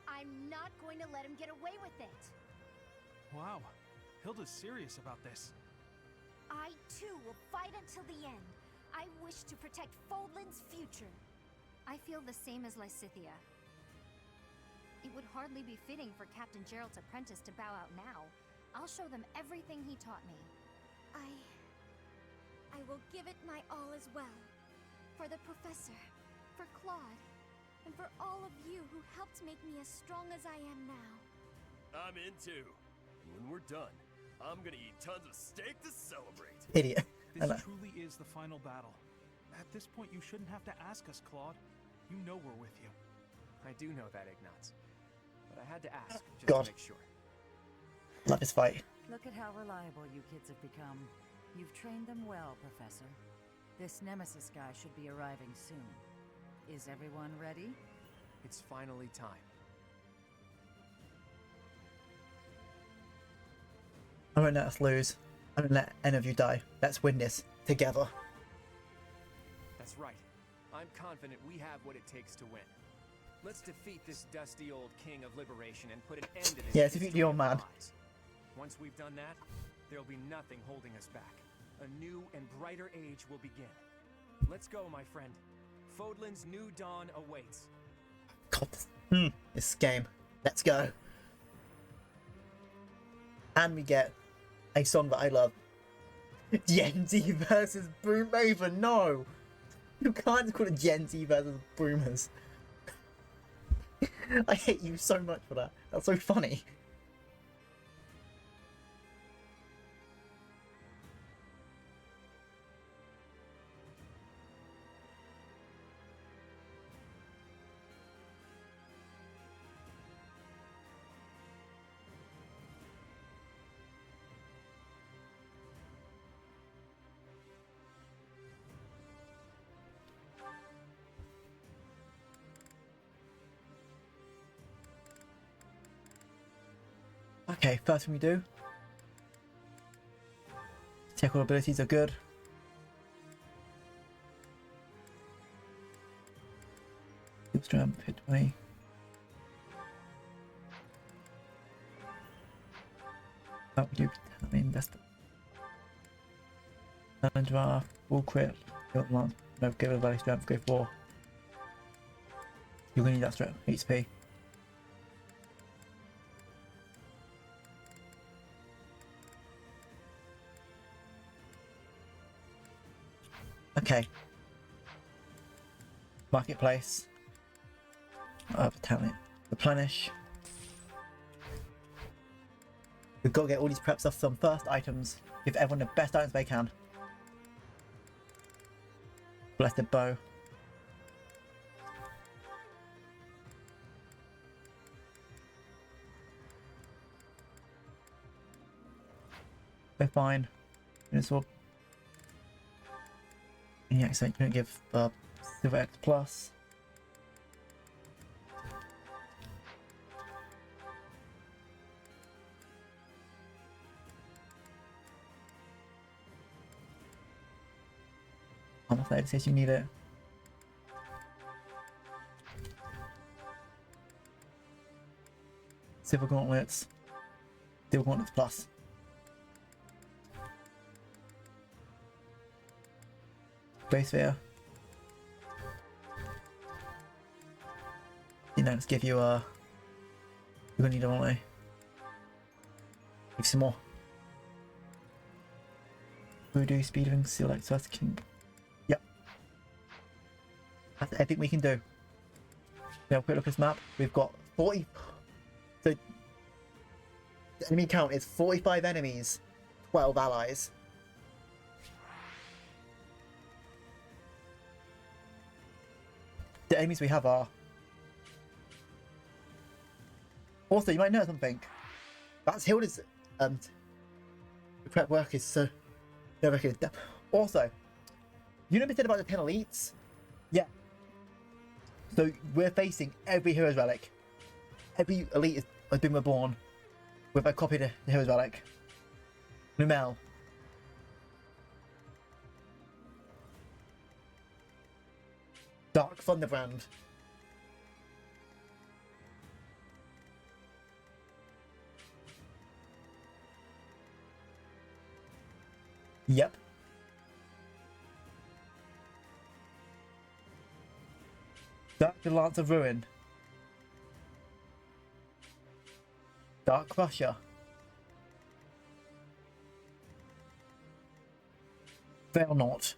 I'm not going to let him get away with it. Wow, Hilda's serious about this. I, too, will fight until the end. I wish to protect Fodlan's future. I feel the same as Lysithia. It would hardly be fitting for Captain Gerald's apprentice to bow out now. I'll show them everything he taught me. I will give it my all as well. For the Professor, for Claude, and for all of you who helped make me as strong as I am now. I'm in too. When we're done, I'm gonna eat tons of steak to celebrate. Idiot. This truly is the final battle. At this point, you shouldn't have to ask us, Claude. You know we're with you. I do know that, Ignatz. But I had to ask, just God. to make sure. Love this fight. Look at how reliable you kids have become. You've trained them well, Professor. This Nemesis guy should be arriving soon. Is everyone ready? It's finally time. I won't let us lose. I won't let any of you die. Let's win this together. That's right. I'm confident we have what it takes to win. Let's defeat this dusty old king of liberation and put an end to this. Yeah, defeat the old man. lies. Once we've done that, there'll be nothing holding us back. A new and brighter age will begin. Let's go, my friend. Fodlan's new dawn awaits. God, this game. Let's go. And we get a song that I love. Gen Z versus Broomhaven. No! You can't call it Gen Z versus Broomers. I hate you so much for that. That's so funny. Okay, first thing we do. Check all abilities are good. Super strength, hit 20. That would do. I mean, that's the. And draft, full crit, no, give a value strength, go 4. You're gonna need that strength, HP. Okay. Marketplace. Talent. Replenish. We've got to get all these preps off some first items. Give everyone the best items they can. Blessed bow. They're fine. It's all. Yeah, so you don't give Silver X plus. I'm afraid it says you need it. Silver Gauntlets. Silver Gauntlets plus. Base sphere. You know, let's give you a. You're gonna need them, aren't we? Give some more. Voodoo, speeding, select, so that's king. Yep. That's everything we can do. Now, quick look at this map. We've got 40. So, the enemy count is 45 enemies, 12 allies. The enemies we have are. Also, you might know something. That's Hilda's prep work is so. Also, you know what I said about the 10 elites? Yeah. So we're facing every hero's relic. Every elite has been reborn with a copy of the hero's relic. Numel. Dark Thunderbrand. Yep. Dark Lance of Ruin. Dark Crusher. Veil Knot.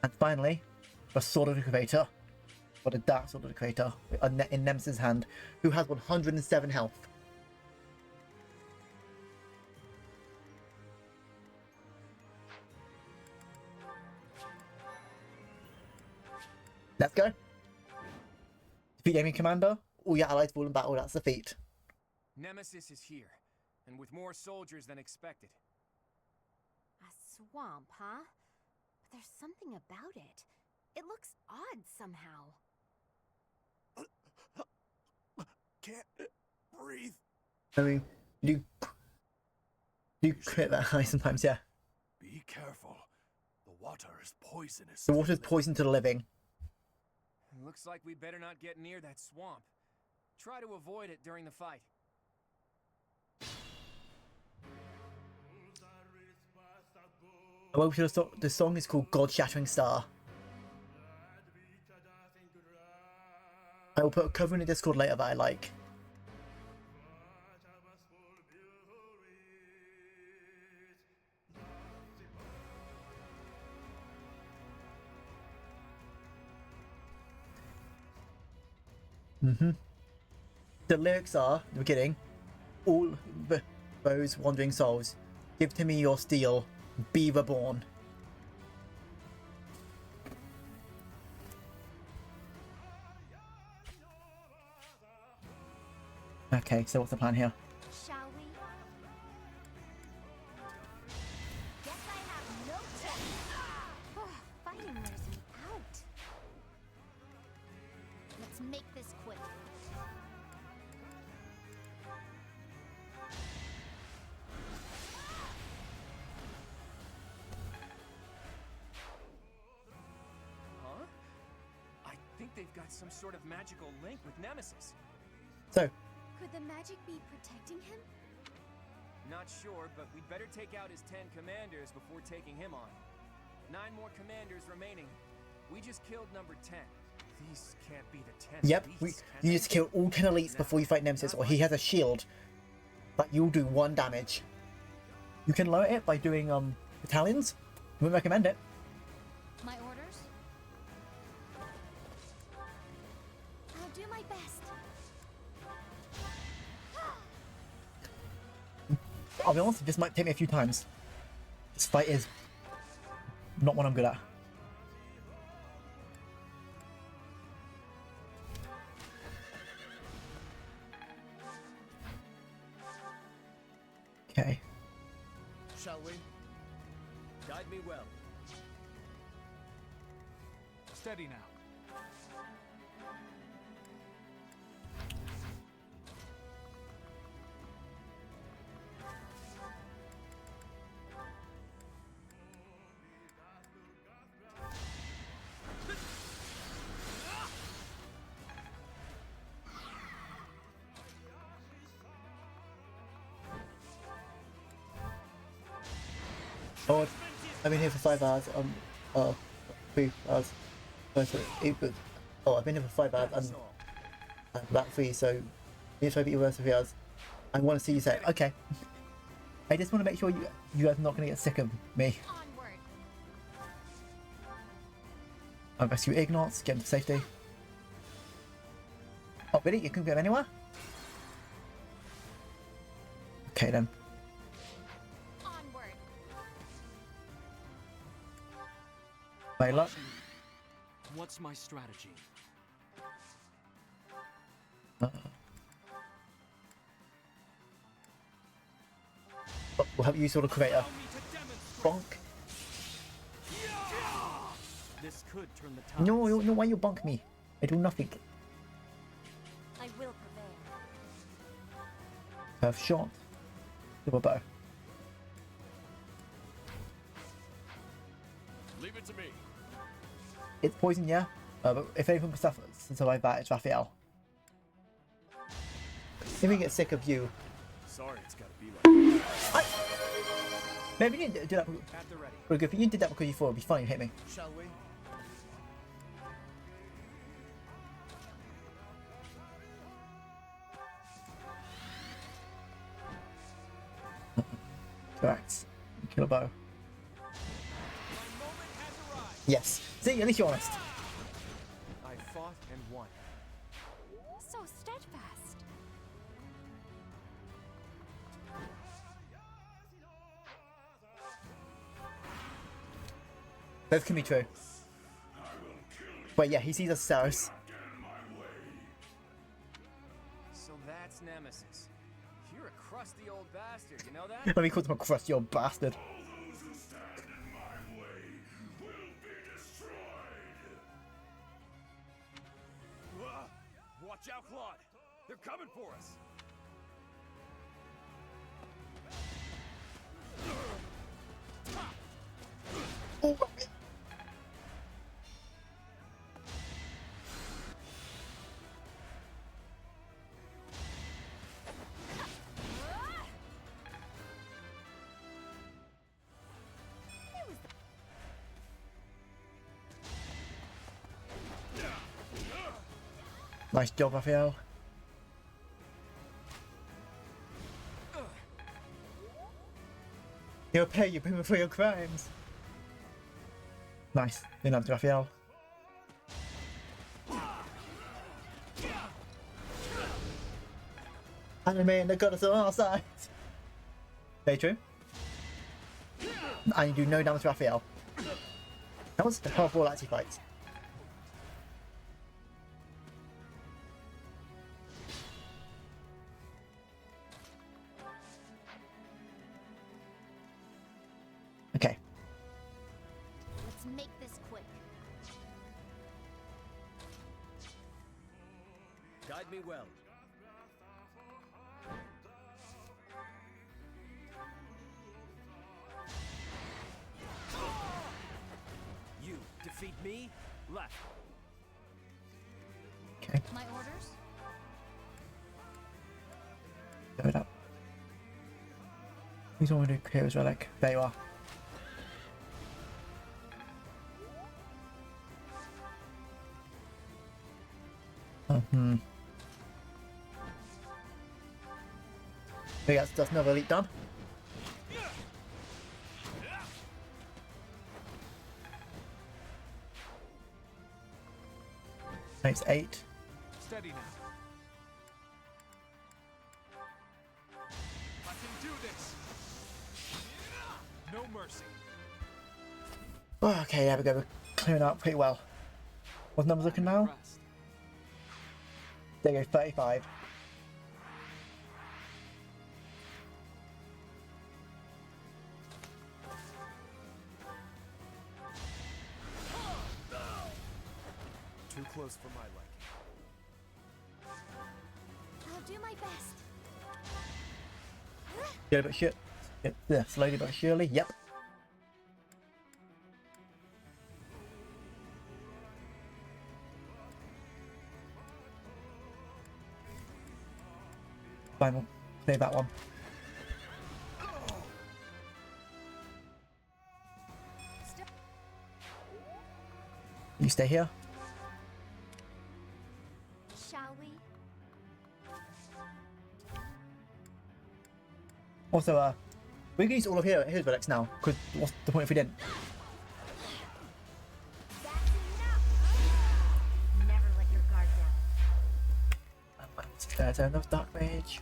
And finally, the Sword of the Creator, or the Dark Sword of the Creator, in Nemesis' hand, who has 107 health. Let's go. Defeat enemy commander. All your allies fall in battle. That's the feat. Nemesis is here, and with more soldiers than expected. A swamp, huh? But there's something about it. It looks odd somehow. Can't breathe. I mean, you crit that high sometimes, yeah. Be careful. The water is poisonous. The water's poison to the living. Looks like we better not get near that swamp. Try to avoid it during the fight. Well, the song is called God Shattering Star. I will put a cover in the Discord later that I like. The lyrics are, the beginning, all those wandering souls, give to me your steel, be reborn. Okay, so what's the plan here? Shall we? Guess I have no choice. Fighting wears me out. Let's make this quick. they've got some sort of magical link with Nemesis. So, Could the magic be protecting him? Not sure, but we'd better take out his 10 commanders before taking him on. 9 more commanders remaining. We just killed number 10. These can't be the 10 yep, elites, you just kill all 10 elites before you fight Nemesis, or he has a shield, but you'll do 1 damage. You can lower it by doing battalions. Wouldn't recommend it. My orders? I'll do my best. I'll be honest, this might take me a few times. This fight is not one I'm good at. Okay. Shall we? Guide me well. Steady now. Oh, I've been here for 5 hours. 3 hours. Oh, I've been here for 5 hours and that 3. So, if I beat you for 3 hours, I want to see you say, okay. I just want to make sure you guys are not going to get sick of me. I'll rescue Ignots, get them to safety. Oh, really? You couldn't get them anywhere? Okay then. My luck. What's my strategy? We'll help you sort of create a bonk. This could turn the tide. No, why you bonk me? I do nothing. I will prevail. Have shot. Double bow. Leave it to me. It's poison, yeah. But if anyone can survive that, it's Raphael. If we get sick of you. Sorry, it's gotta be like that. Maybe you didn't do that. At the ready. But if you did that because you thought it'd be funny, hit me. Shall we? Correct. Kill a bow. Yes. See, at least you're honest. I fought and won. So steadfast. Both can be true. But yeah, he sees us as Saros. So that's Nemesis. You're a crusty old bastard, you know that? Let me call him a crusty old bastard. Watch out, Claude! They're coming for us! Nice job, Raphael. He'll pay you for your crimes. Nice. Good enough, Raphael. Anime and the goddess are on our side. Very true. And you do no damage to Raphael. That was a powerful actually fight. Okay. Let's make this quick. Guide me well. You defeat me? Left. Okay. My orders? Go it up. Who's on to clear his relic? There you are. Okay, that's another elite done. Nice 8. Steady now. I can do this. No mercy. Oh, okay, there we go. We're clearing out pretty well. What's numbers looking now? There you go, 35. Too close for my liking. I'll do my best. Yeah, but shit. Yeah, slowly but surely. Yep. Fine, we'll save that one. You stay here. Shall we? Also, we can use all of his relics now, because what's the point if we didn't? Never let your guard down. There's another Dark Mage.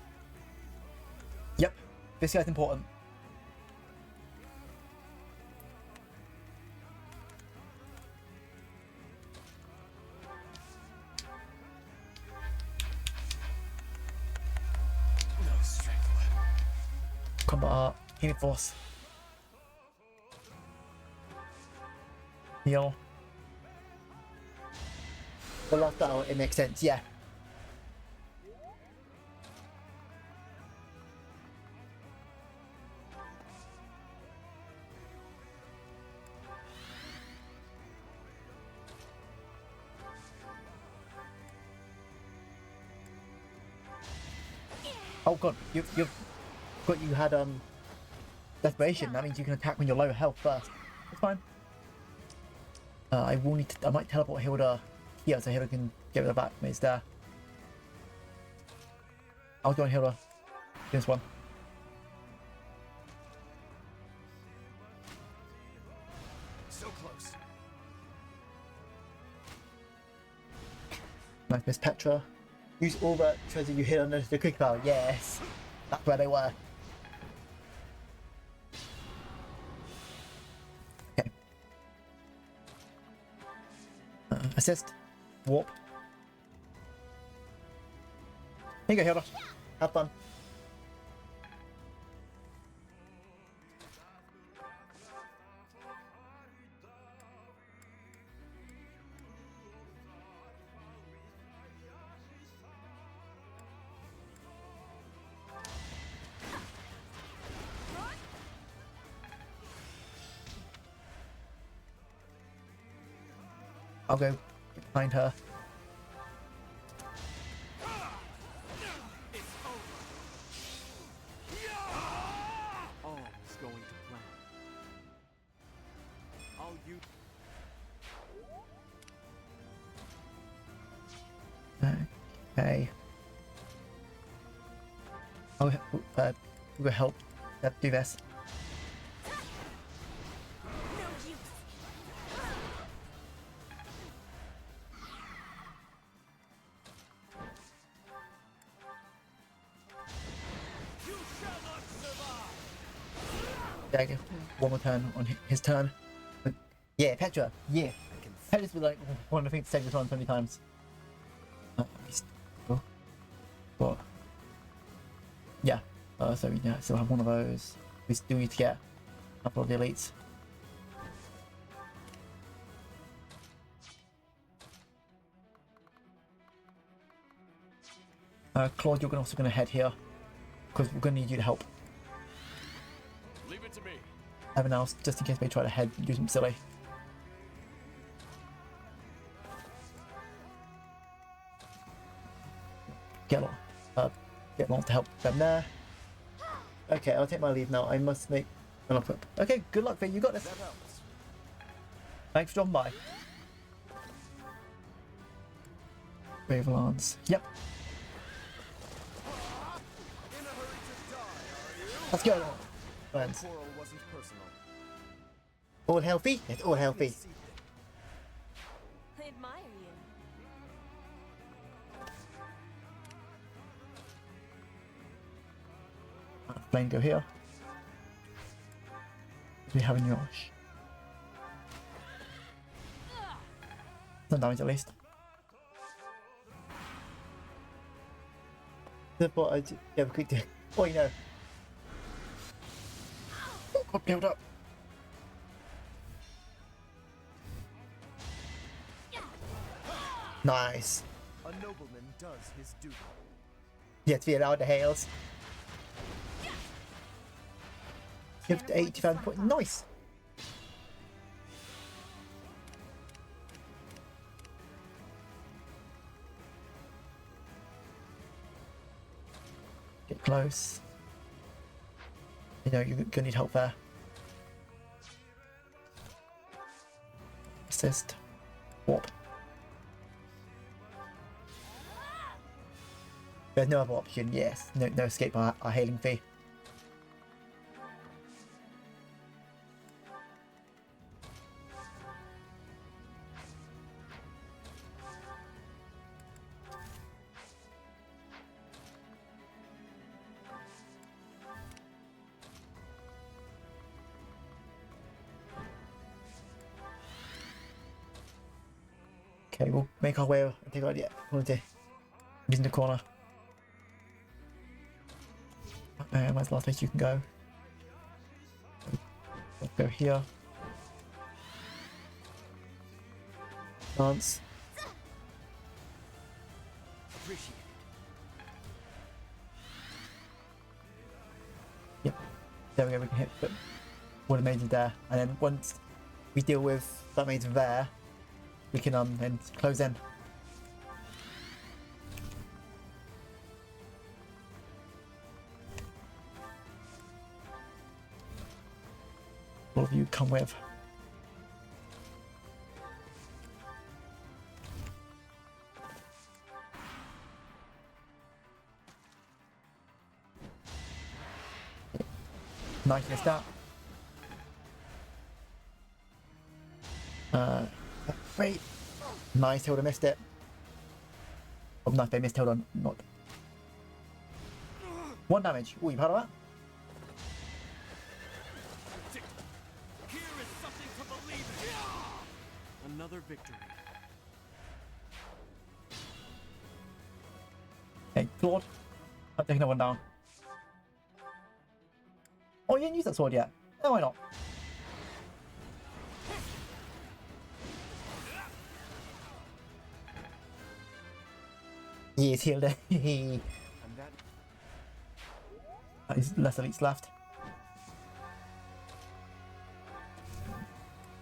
Yep, this guy's important. No strength left. Combat art, healing force. Heal. The last battle, it makes sense, yeah. Oh god, you've got you had desperation. That means you can attack when you're low health first. It's fine. I will need to. I might teleport Hilda here so Hilda can get rid of that maze there. I'll join Hilda. This one. So close. Nice, Miss Petra. Use all the treasure you hit under the quick power. Yes, that's where they were. Okay. Assist. Warp. Here you go, Hilda. Have fun. I'll go find her. All is going to plan. I'll use. Okay. We'll help do this. One more turn on his turn. But yeah, Petra. Yeah, Petra's been like one of the things to save this one so many times. What? Yeah. So yeah, still have one of those. We still need to get a couple of the elites. Claude, you're also going to head here because we're going to need you to help. Leave it to me. Everyone else, just in case they try to head, do something silly. Get along to help them there. Okay, I'll take my leave now. I must make an equip. Okay, good luck, Faye. You got this. Thanks for dropping by. Ravelance. Yep. Let's go. Friends. All healthy? It's all healthy. I admire you. Flame go here. We have in Yosh. Some damage at least. The bot I yeah, we could do. Oh, you know. Oh, build up. Nice. A nobleman does his duty. Yeah, to be allowed to hails. Give 85 points. Nice. Get close. You know, you're gonna need help there. Assist. Warp. There's no other option, yes. No escape our hailing fee. Okay, we'll make our way and take a look at quality. He's in the corner. Where's the last place you can go? Let's go here. Dance. Yep. There we go, we can hit one of the majors there. And then once we deal with that major there, we can then close in. All of you come with. Nice missed that. Wait. Nice, Hilda missed it. Oh, nice, they missed Hilda. Not. 1 damage. Oh, you proud of that? Here is something to believe in. Another victory. Okay, Claude. I'm taking that one down. Oh, you didn't use that sword yet. No, why not? Yes, Hilda. There's less elites left.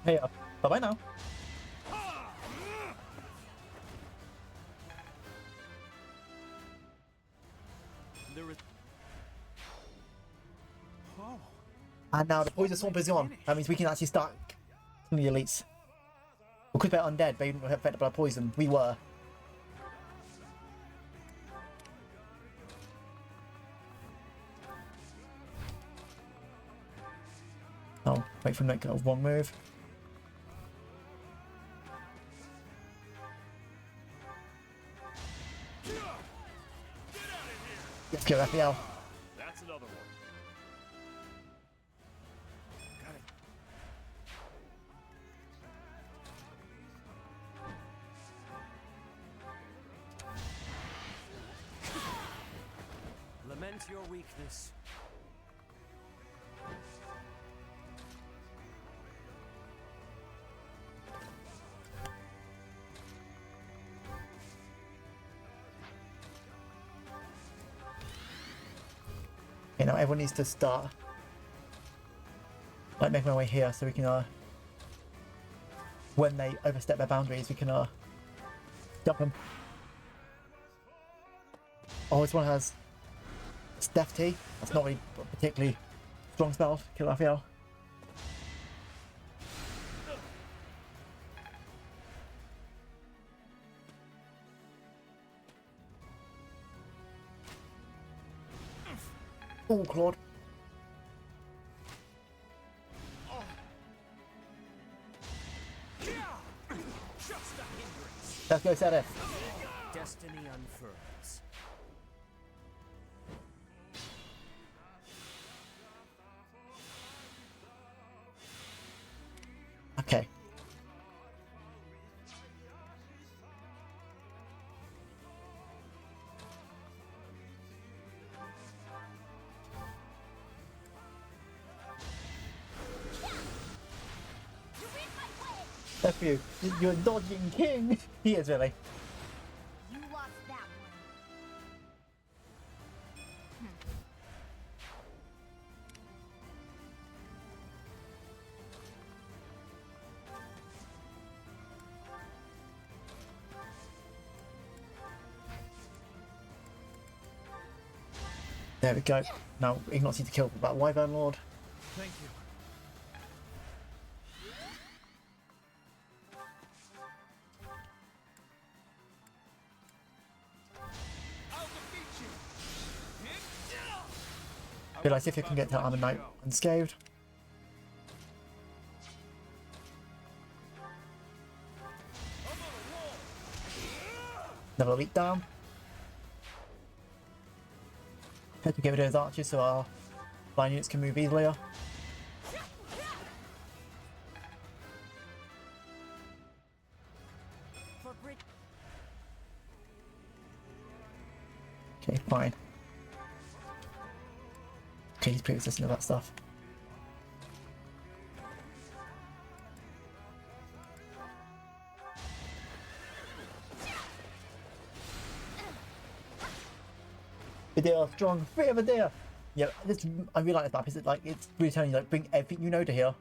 Hey, bye-bye now. Oh. And now the poison swamp is gone. That means we can actually start killing the elites. We could be undead, but even affected by poison. We were. Oh, wait for him to make one move. Let's go, FPL. That's another one. Got it. Lament your weakness. Okay, now everyone needs to start. Like making my way here so we can when they overstep their boundaries we can jump them. Oh, this one has Death Tea. That's not really particularly strong spell to kill, I feel. Oh, Claude. Let's go, Sedith. Destiny unfurls. Okay. F you. You're a dodging king. He is really. You lost that one. There we go. Now, Ignorance need to kill that Wyvern Lord. Thank you. Be like, see if you can get to Armor Knight unscathed. Another leap down. Had to get rid of those archers so our line units can move easier. Okay, fine. Okay, he's pretty resistant to that stuff. Vidya, strong, free of Vidya! Yeah, this, I really like this map. Is it like, it's really telling you, like, bring everything you know to here.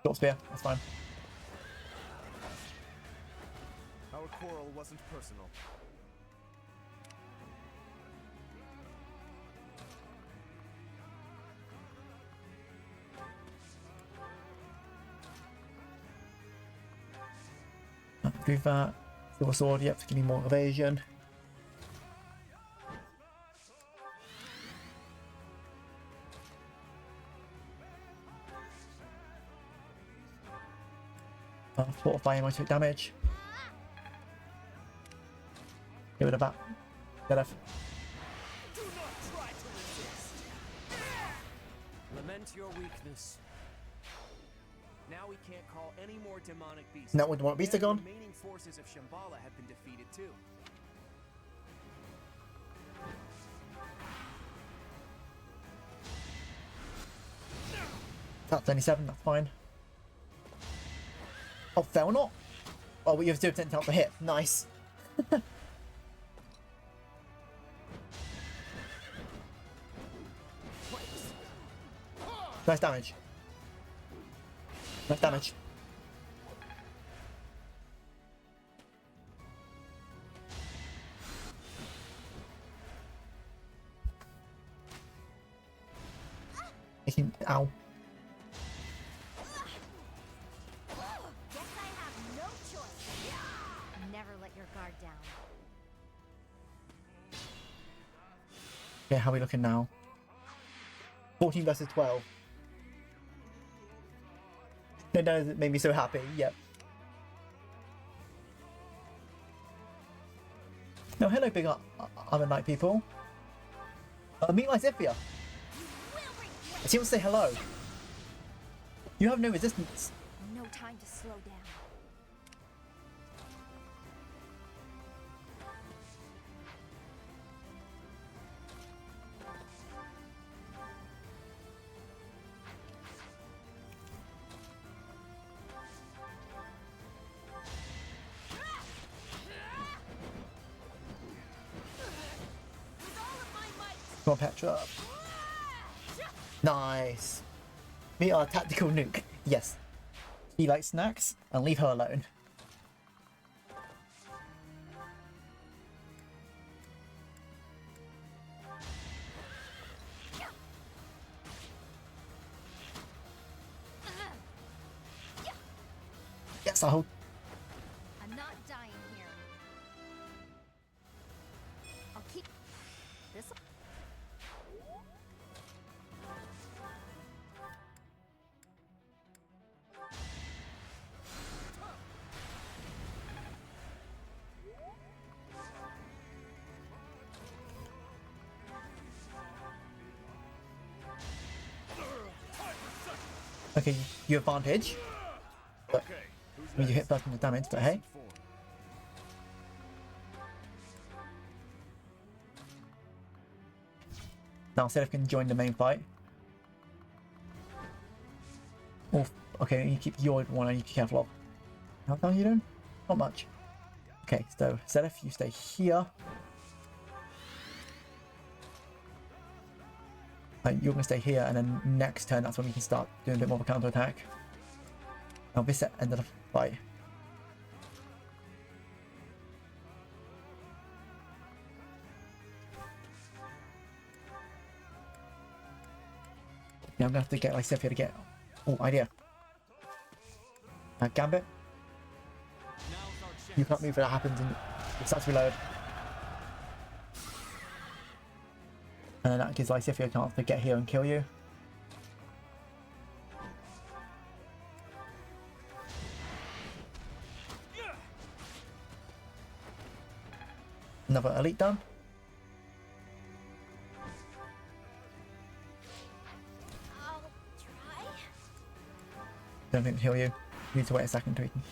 Short spear, that's fine. Our quarrel wasn't personal. Do that. Silver sword, yep, to give me more evasion. Fortify him, I took damage. Get rid of that. Get off. Do not try to resist. Lament your weakness. Now we can't call any more demonic beasts. Now, demonic beasts are gone. The remaining forces of Shambhala have been defeated too. That's 27, that's fine. Oh, fail not? Oh, but you have 0% chance to hit. Nice. Nice damage. Nice damage. Ow. Guess I have no choice. Never let your guard down. Okay, how are we looking now? 14 versus 12. No, that made me so happy. Yep. No, hello, big other night people. Meet my Zipia. She wants to say hello. You have no resistance. No time to slow down. Come on, Petra. Nice. Meet our tactical nuke. Yes. She likes snacks, and leave her alone. Yes, I'll... I'm not dying here. I'll keep this. Okay, you advantage. But when you hit personal damage, but hey. Now Seraph can join the main fight. Oh, okay, you keep your one I need to be careful of. How far are you doing? Not much. Okay, so Seraph, you stay here. You're gonna stay here, and then next turn, that's when we can start doing a bit more of a counter attack. Now this end of the fight. Yeah, I'm gonna have to get myself here to get. Oh, idea. Gambit. You can't move if that happens, and it starts to reload. And then that gives Lysithia a chance to get here and kill you. Another elite done. I'll try. Don't think to heal you. You need to wait a second to can.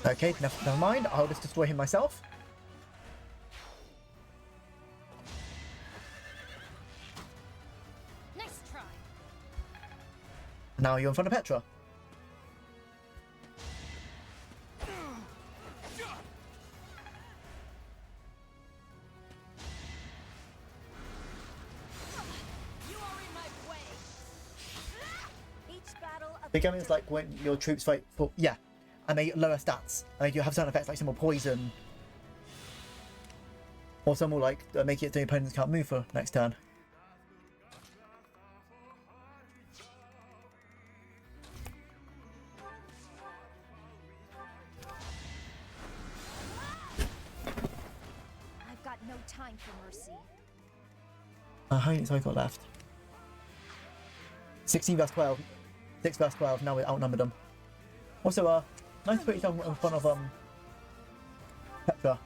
Okay, never mind. I'll just destroy him myself. Nice try. Now you're in front of Petra. The game is like when your troops fight for and they lower stats, and you have certain effects like some will poison, or some will like make it so your opponents can't move for next turn. I've got no time for mercy. How many have I got left? 16 versus 12. 6 versus 12. Now we outnumbered them. Also, nice to put yourself in front of Petra.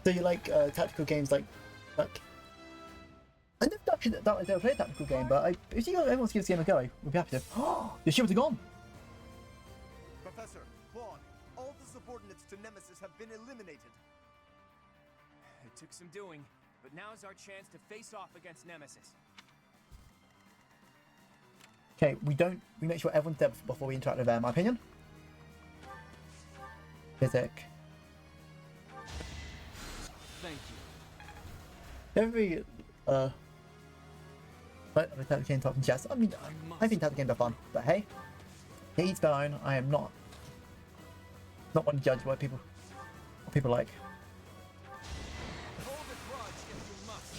So you like tactical games like I never actually don't play a tactical game, but if you everyone wants to give this game a go, we'd be happy to. Your shields are gone. Professor, Claude, all the subordinates to Nemesis have been eliminated. It took some doing, but now's our chance to face off against Nemesis. Okay, we make sure everyone's dead before we interact with them, in my opinion. Physic. Thank you. Every but the tactical game talking chess. I mean, I think tactical games are fun, but hey, to each their own. I am not one to judge what people like. Hold a grudge if you must.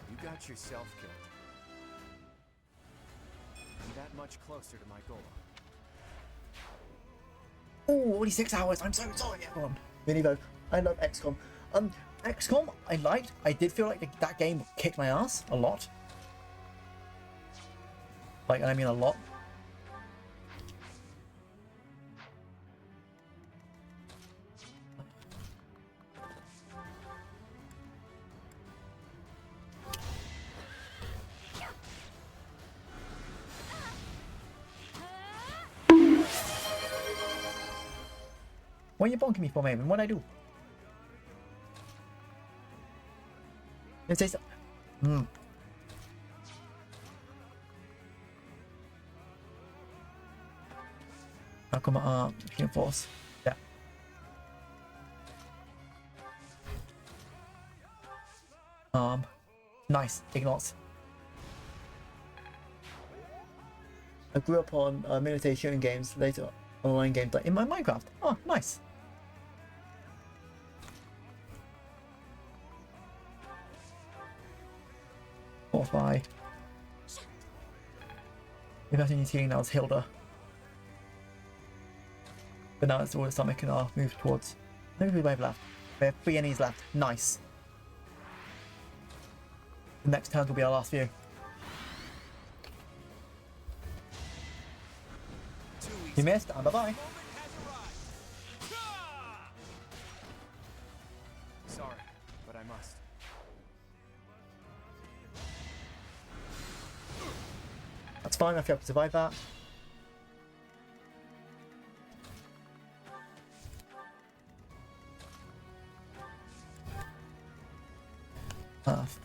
You got yourself killed. I'm that much closer to my goal. Oh, only 6 hours. I'm so sorry, everyone. Minivo, I love XCOM. XCOM, I liked. I did feel like that game kicked my ass a lot. Like, and I mean a lot. What are you bonking me for, Maven? What'd I do? Let's say so. Alchemy Art, Healing Force. Yeah. Nice, Ignots. I grew up on military shooting games, later online games like in my Minecraft. Oh, nice. Fortify. If I need healing now, it's Hilda. But now it's all the stomach and I'll move towards. Maybe we have left. We have 3 enemies left. Nice. The next turn will be our last few. You missed, and bye-bye. Sorry, but I must. That's fine, I feel I can survive that.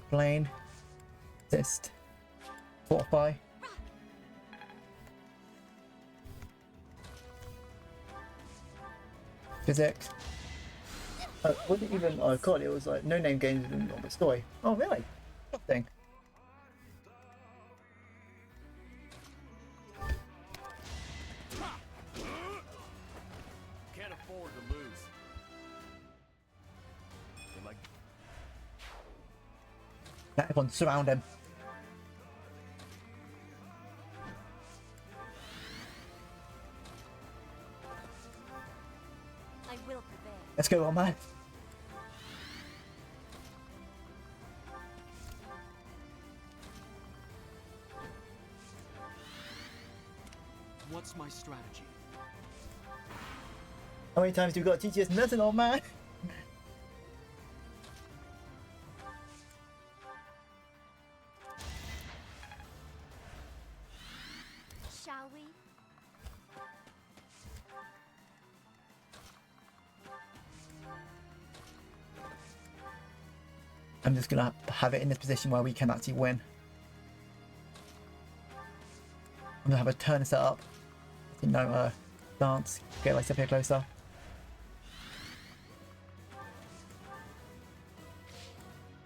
Plane. Assist. Fortify. Physics. Wasn't even, oh god, it was like no name games in the story. Oh really? Interesting. Can't afford to lose. Everyone surround him. I will prevail. Let's go on, man. What's my strategy? How many times do we got to teach this nothing, old man? Shall we? I'm just gonna have it in this position where we can actually win. I'm gonna have a turn set up. You know, dance, get myself here closer.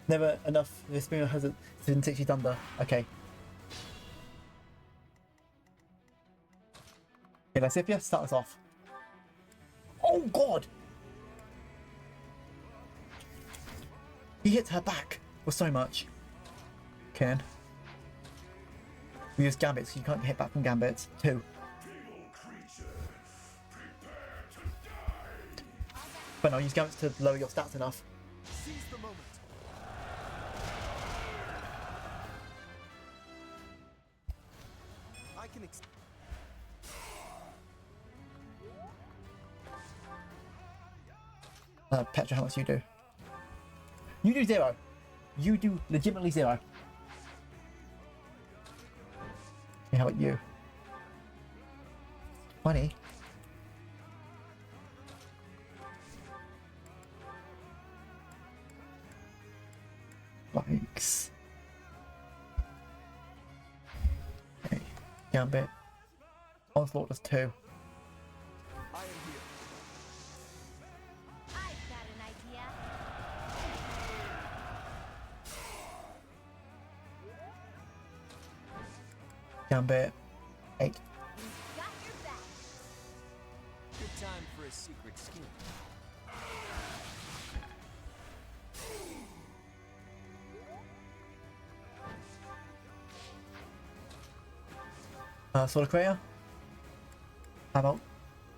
Never enough. This spinner has it in 60 thunder. Okay. Okay, let's see if you start us off. Oh god! He hits her back for so much. Can. We use gambits, you can't hit back from gambits. 2. But I'll use gambits to lower your stats enough. Seize the moment. I can Petra, how much you do? You do 0. You do legitimately 0. Okay, how about you? 20. Likes. Okay, gambit. Onslaught does 2. I am here. I've got an idea. Gambit. 8. Got your back. Good time for a secret scheme. Solar Crater. How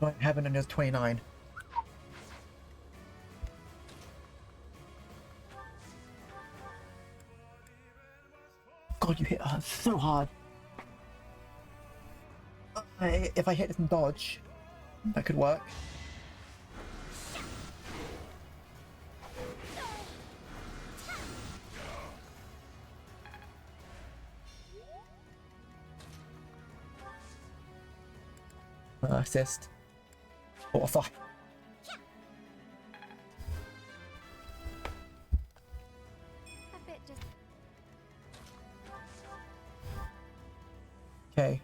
about Heaven and there's 29. God, you hit her so hard. If I hit this and dodge, that could work. Assist. Fortify. A bit just. Okay.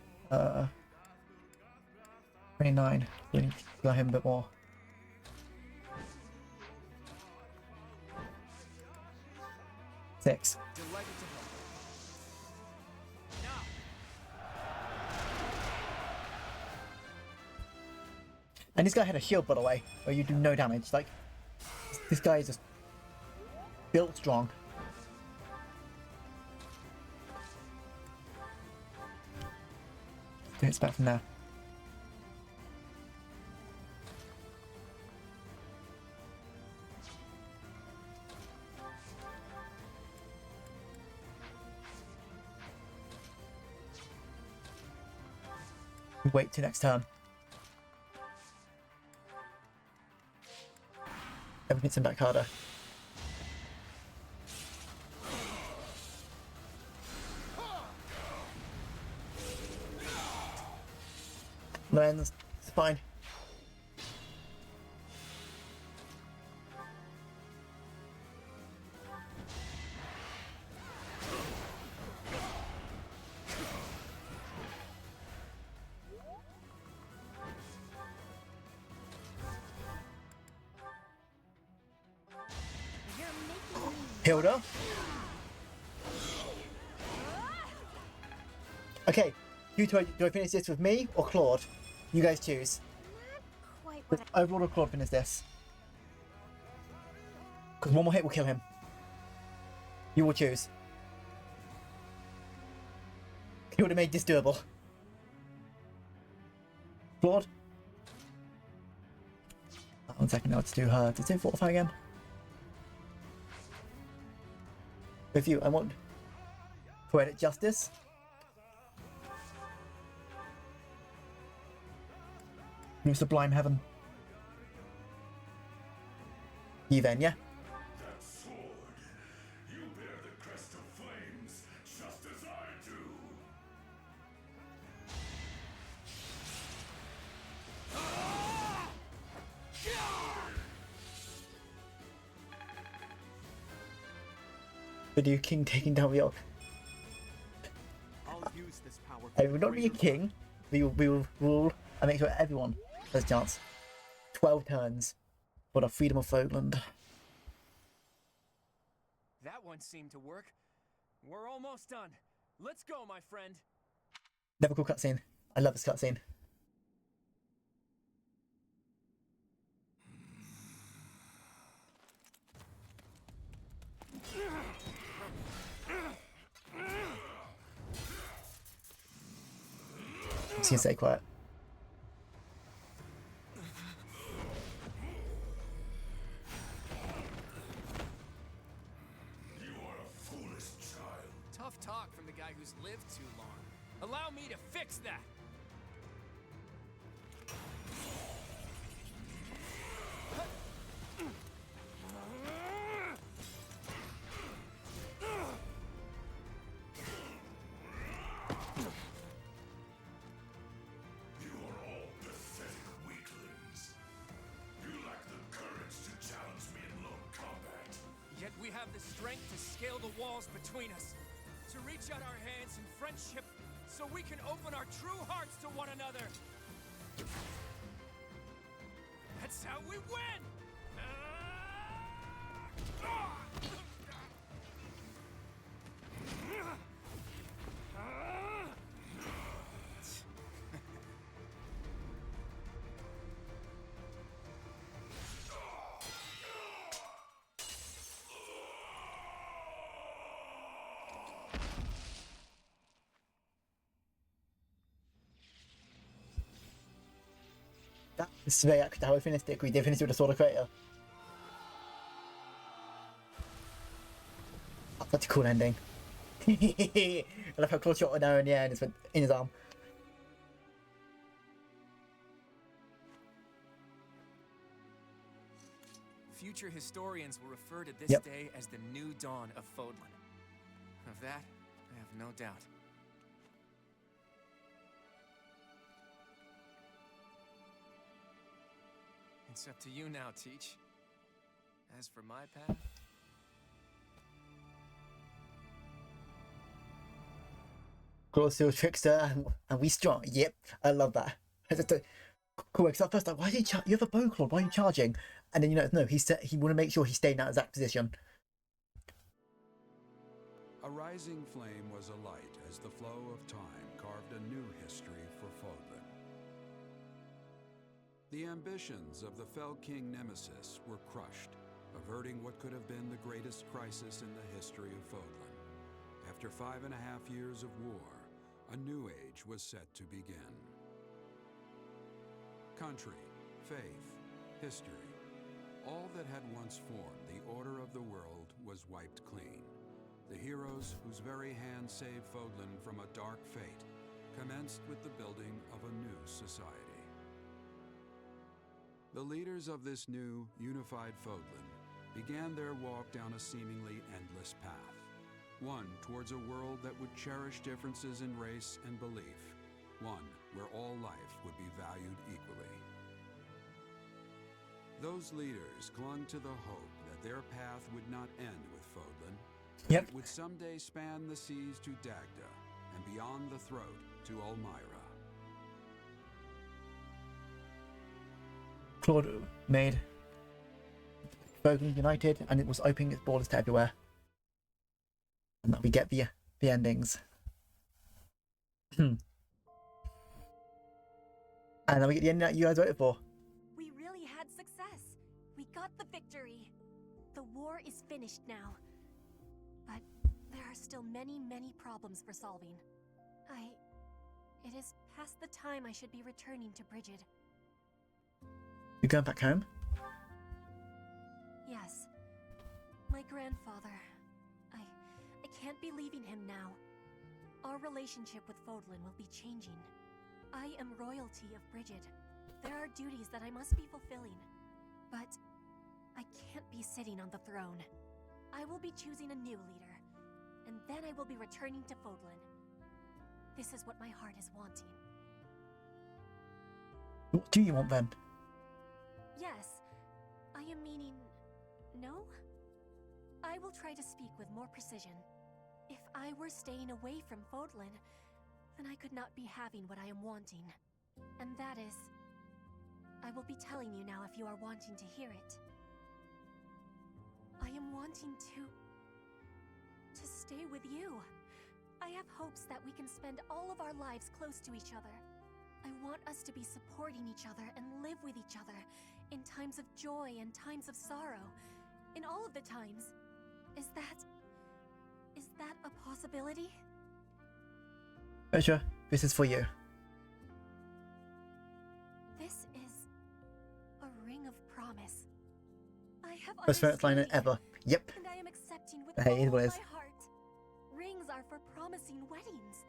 29. 29. We need to go him a bit more. Six. Delighted to help. And this guy had a shield, by the way, where you do no damage. Like, this guy is just built strong. Don't expect from there. Wait till next turn. Everything's in back harder. No ends. It's fine. Hilda? Okay, do I finish this with me or Claude? You guys choose. Quite Does Overlord or Claude finish this? Because one more hit will kill him. You will choose. He would have made this doable. Claude? 1 second now to do her. Does it fortify again? With you, I want Poetic Justice. New Sublime Heaven. You then, yeah? That sword. You bear the crest of flames, just as I do. Video King taking down the Orc. I'll use this power. I will not be a king. We will rule and make sure everyone has a chance. 12 turns for the freedom of Fogland. That one seemed to work. We're almost done. Let's go, my friend. Never cool cutscene. I love this cutscene. I'm just gonna stay quiet. You are a foolish child. Tough talk from the guy who's lived too long. Allow me to fix that. You are all pathetic weaklings. You lack the courage to challenge me in lone combat. Yet we have the strength to scale the walls between us, to reach out our hands in friendship so we can open our true hearts to one another. That's how we win! This is very accurate to how we finished it. We did finish it with the Sword of Creator. That's such a cool ending. I love how Claude shot her down in the air and just went in his arm. Future historians will refer to this Yep. day as the new dawn of Fodlan. Of that, I have no doubt. It's up to you now, Teach. As for my path, Claude still trickster and we strong. Yep, I love that. cool. Because at first, like, why is he? You have a bow claw. Why are you charging? And then no, he said he want to make sure he stayed in that exact position. A rising flame was alight as the flow of time carved a new history for Fodlan. The ambitions of the Fell King Nemesis were crushed, averting what could have been the greatest crisis in the history of Fodlan. After 5.5 years of war, a new age was set to begin. Country, faith, history, all that had once formed the order of the world was wiped clean. The heroes whose very hands saved Fodlan from a dark fate commenced with the building of a new society. The leaders of this new, unified Fodlan began their walk down a seemingly endless path, one towards a world that would cherish differences in race and belief, one where all life would be valued equally. Those leaders clung to the hope that their path would not end with Fodlan, but it would someday span the seas to Dagda and beyond the throat to Ulmyra. Claude made Fodlan united, and it was opening its borders to everywhere. And that we get the endings. And then we get the ending that you guys voted for. We really had success. We got the victory. The war is finished now. But there are still many, many problems for solving. It is past the time I should be returning to Brigid. You going back home? Yes. My grandfather. I can't be leaving him now. Our relationship with Fodlan will be changing. I am royalty of Brigid. There are duties that I must be fulfilling. But I can't be sitting on the throne. I will be choosing a new leader. And then I will be returning to Fodlan. This is what my heart is wanting. What do you want then? Yes. I am meaning... no? I will try to speak with more precision. If I were staying away from Fodlan, then I could not be having what I am wanting. And that is... I will be telling you now if you are wanting to hear it. I am wanting to stay with you. I have hopes that we can spend all of our lives close to each other. I want us to be supporting each other and live with each other in times of joy and times of sorrow. In all of the times. Is that a possibility? Petra, this is for you. This is a ring of promise. I have First favorite line understood ever. Yep. and I am accepting with Hey, all it of was. my heart. Rings are for promising weddings.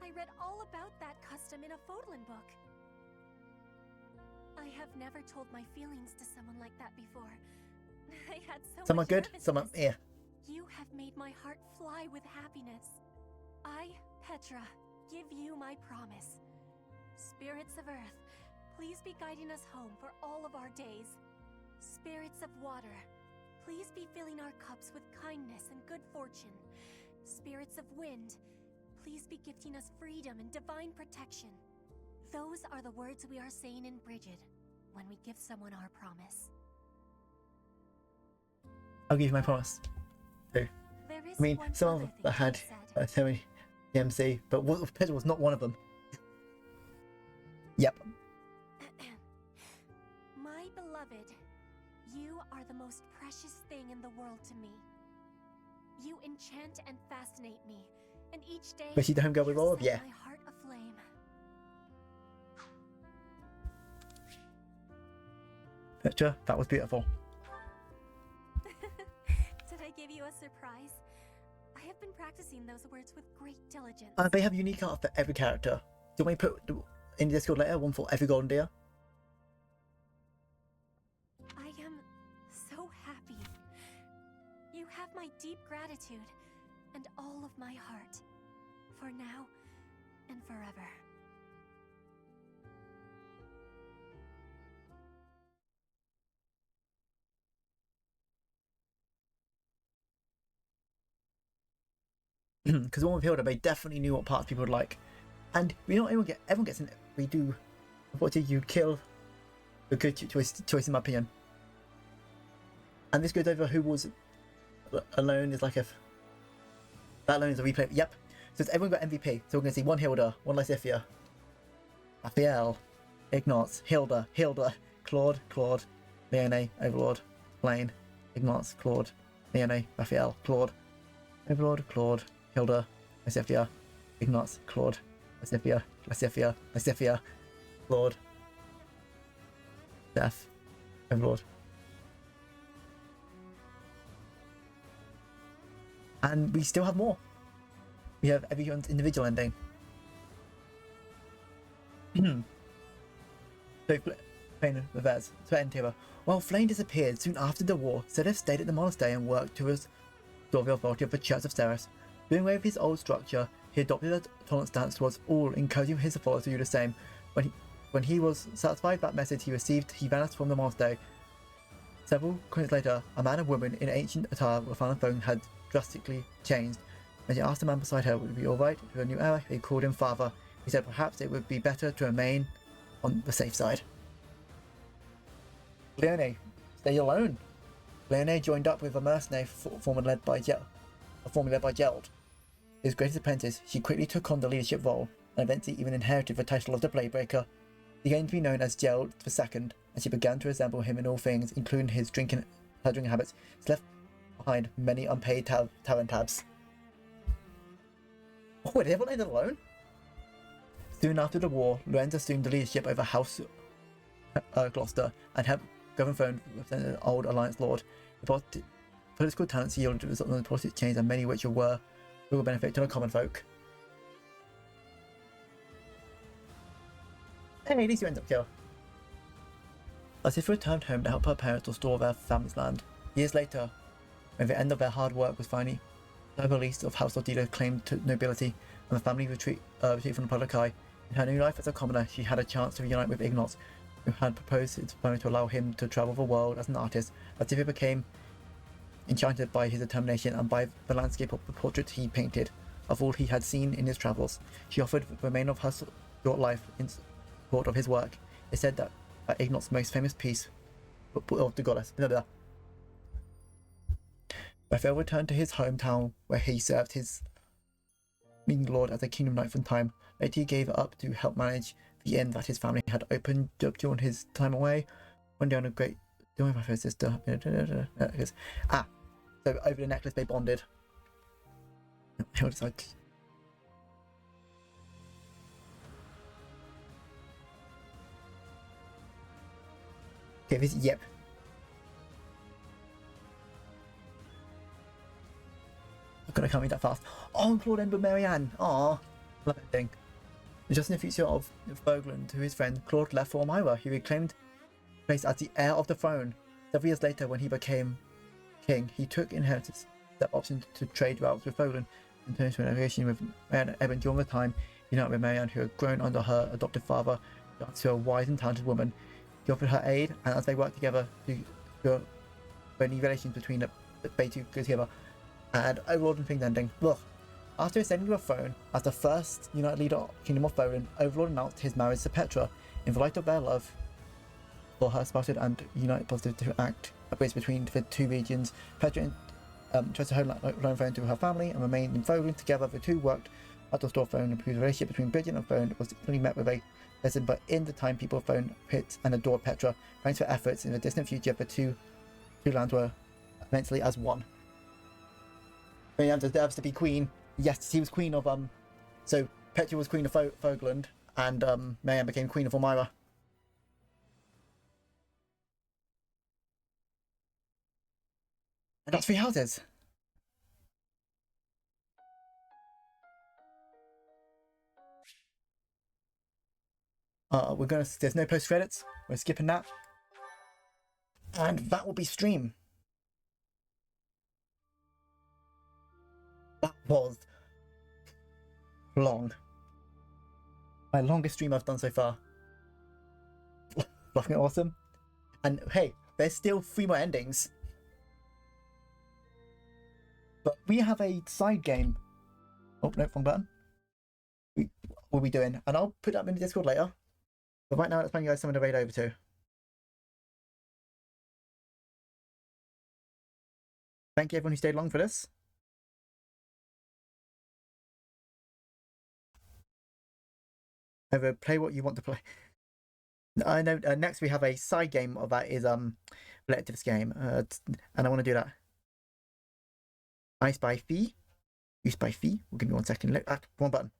I read all about that custom in a Fodlan book. I have never told my feelings to someone like that before. I had so Some are much good, some are nervousness. yeah. You have made my heart fly with happiness. I, Petra, give you my promise. Spirits of Earth, please be guiding us home for all of our days. Spirits of Water, please be filling our cups with kindness and good fortune. Spirits of Wind, please be gifting us freedom and divine protection. Those are the words we are saying in Brigid when we give someone our promise. I'll give you my promise. So, There is I mean, one some other of thing them had she said. Terry DMC, but Petra was not one of them. Yep. My beloved, you are the most precious thing in the world to me. You enchant and fascinate me, and each day Was she the homegirl with you Orb? set Yeah. my heart aflame. Petra, that was beautiful. Did I give you a surprise? I have been practicing those words with great diligence. They have unique art for every character. Do you want me to put in the Discord later one for every golden deer? I am so happy. You have my deep gratitude and all of my heart, for now and forever. Because the one with Hilda, they definitely knew what parts people would like. And we not everyone gets in. We do Unfortunately, you kill the good choice in my opinion. And this goes over who was alone is like a... That alone is a replay. Yep. So it's everyone got MVP. So we're going to see one Hilda, one Lysithia, Raphael, Ignatz, Hilda, Claude, Leone, Overlord, Blaine, Ignatz, Claude, Leone, Raphael, Claude, Overlord, Hilda, Lysithia, Ignatz, Claude, Lysithia, Claude, Death, Overlord. And we still have more. We have everyone's individual ending. So, Flane reverse. So, Entira. While Flane disappeared soon after the war, Sedith stayed at the monastery and worked to restore the authority of the Church of Ceres. Doing away with his old structure, he adopted a tolerant stance towards all, encouraging his followers to do the same. When he was satisfied with that message he received, he vanished from the monastery. Several minutes later, a man and woman in ancient attire with a phone had drastically changed. When she asked the man beside her would it be alright to a new era, he called him father. He said perhaps it would be better to remain on the safe side. Leone, stay alone. Leone joined up with a mercenary formerly led by Gerald. His greatest apprentice, she quickly took on the leadership role and eventually even inherited the title of the Bladebreaker. She came to be known as Gerald II, and she began to resemble him in all things, including her drinking habits. She left behind many unpaid talent tabs. Oh, did everyone end alone? Soon after the war, Lorenz assumed the leadership over House Gloucester and helped govern Throne with an old Alliance Lord. The political talents yielded to the politics change, and many which will benefit to the common folk. Hey, at least you end up here. Lysithia returned home to help her parents restore their family's land. Years later, when the end of their hard work was finally the release of House Ordila claimed to nobility, and the family retreat from the public eye. In her new life as a commoner, she had a chance to reunite with Ignatz, who had proposed his family to allow him to travel the world as an artist. Lysithia became enchanted by his determination and by the landscape of the portraits he painted of all he had seen in his travels. She offered the remainder of her short life in support of his work. It said that Ignatz's most famous piece of the goddess. Raphael returned to his hometown where he served his lord as a kingdom knight for a time. Later he gave it up to help manage the inn that his family had opened up during his time away. One day on a great... Doing my first sister. So over the necklace they bonded. He'll decide. Okay, this... Yep. I can't read that fast. Oh, Claude ended with Marianne. Aww. Love that thing. Just in the future of Vogland, to his friend, Claude left for Elmira. He reclaimed place as the heir of the throne. Several years later, when he became king, he took inheritance that option to trade routes with Vogland and turned to an relation with Marianne Eben. During the time, he united with Marianne, who had grown under her adoptive father, to a wise and talented woman. He offered her aid, and as they worked together, any relations between they two go together. And Overlord and things ending. Look, after ascending to the throne as the first united leader of the Kingdom of Vogland, Overlord announced his marriage to Petra. In the light of their love for her, spouted and united positive to act a bridge between the two regions, Petra tries to hold on throne to her family and remained in Vogland. Together, the two worked at the restore Throne, and the relationship between Bridget and Throne was only met with a lesson, but in the time people of Throne hit and adored Petra. Thanks to efforts in the distant future, the two lands were eventually as one. Marianne deserves to be queen. Yes, she was queen of so Petra was queen of Vogland, and Marianne became queen of Elmira. And that's Three Houses. There's no post credits. We're skipping that, and that will be stream. That was long. My longest stream I've done so far. Fucking awesome. And hey, there's still 3 more endings. But we have a side game. Oh, no, wrong button. We'll be doing, and I'll put that in the Discord later. But right now, let's find you guys someone to raid over to. Thank you everyone who stayed long for this. Over, play what you want to play. I know next we have a side game of that is related to this game, and I want to do that. I spy fee. You spy fee. Well, give me 1 second. Look, one button.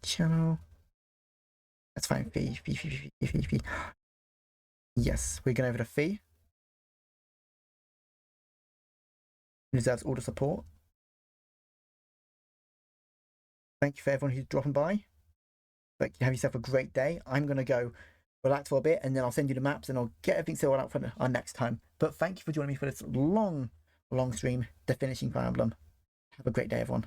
Channel. That's fine. Fee. Yes, we're going over the fee. Deserves all the support. Thank you for everyone who's dropping by. Like, have yourself a great day. I'm going to go relax for a bit, and then I'll send you the maps, and I'll get everything sorted out for our next time. But thank you for joining me for this long stream, the finishing Fire Emblem. Have a great day, everyone.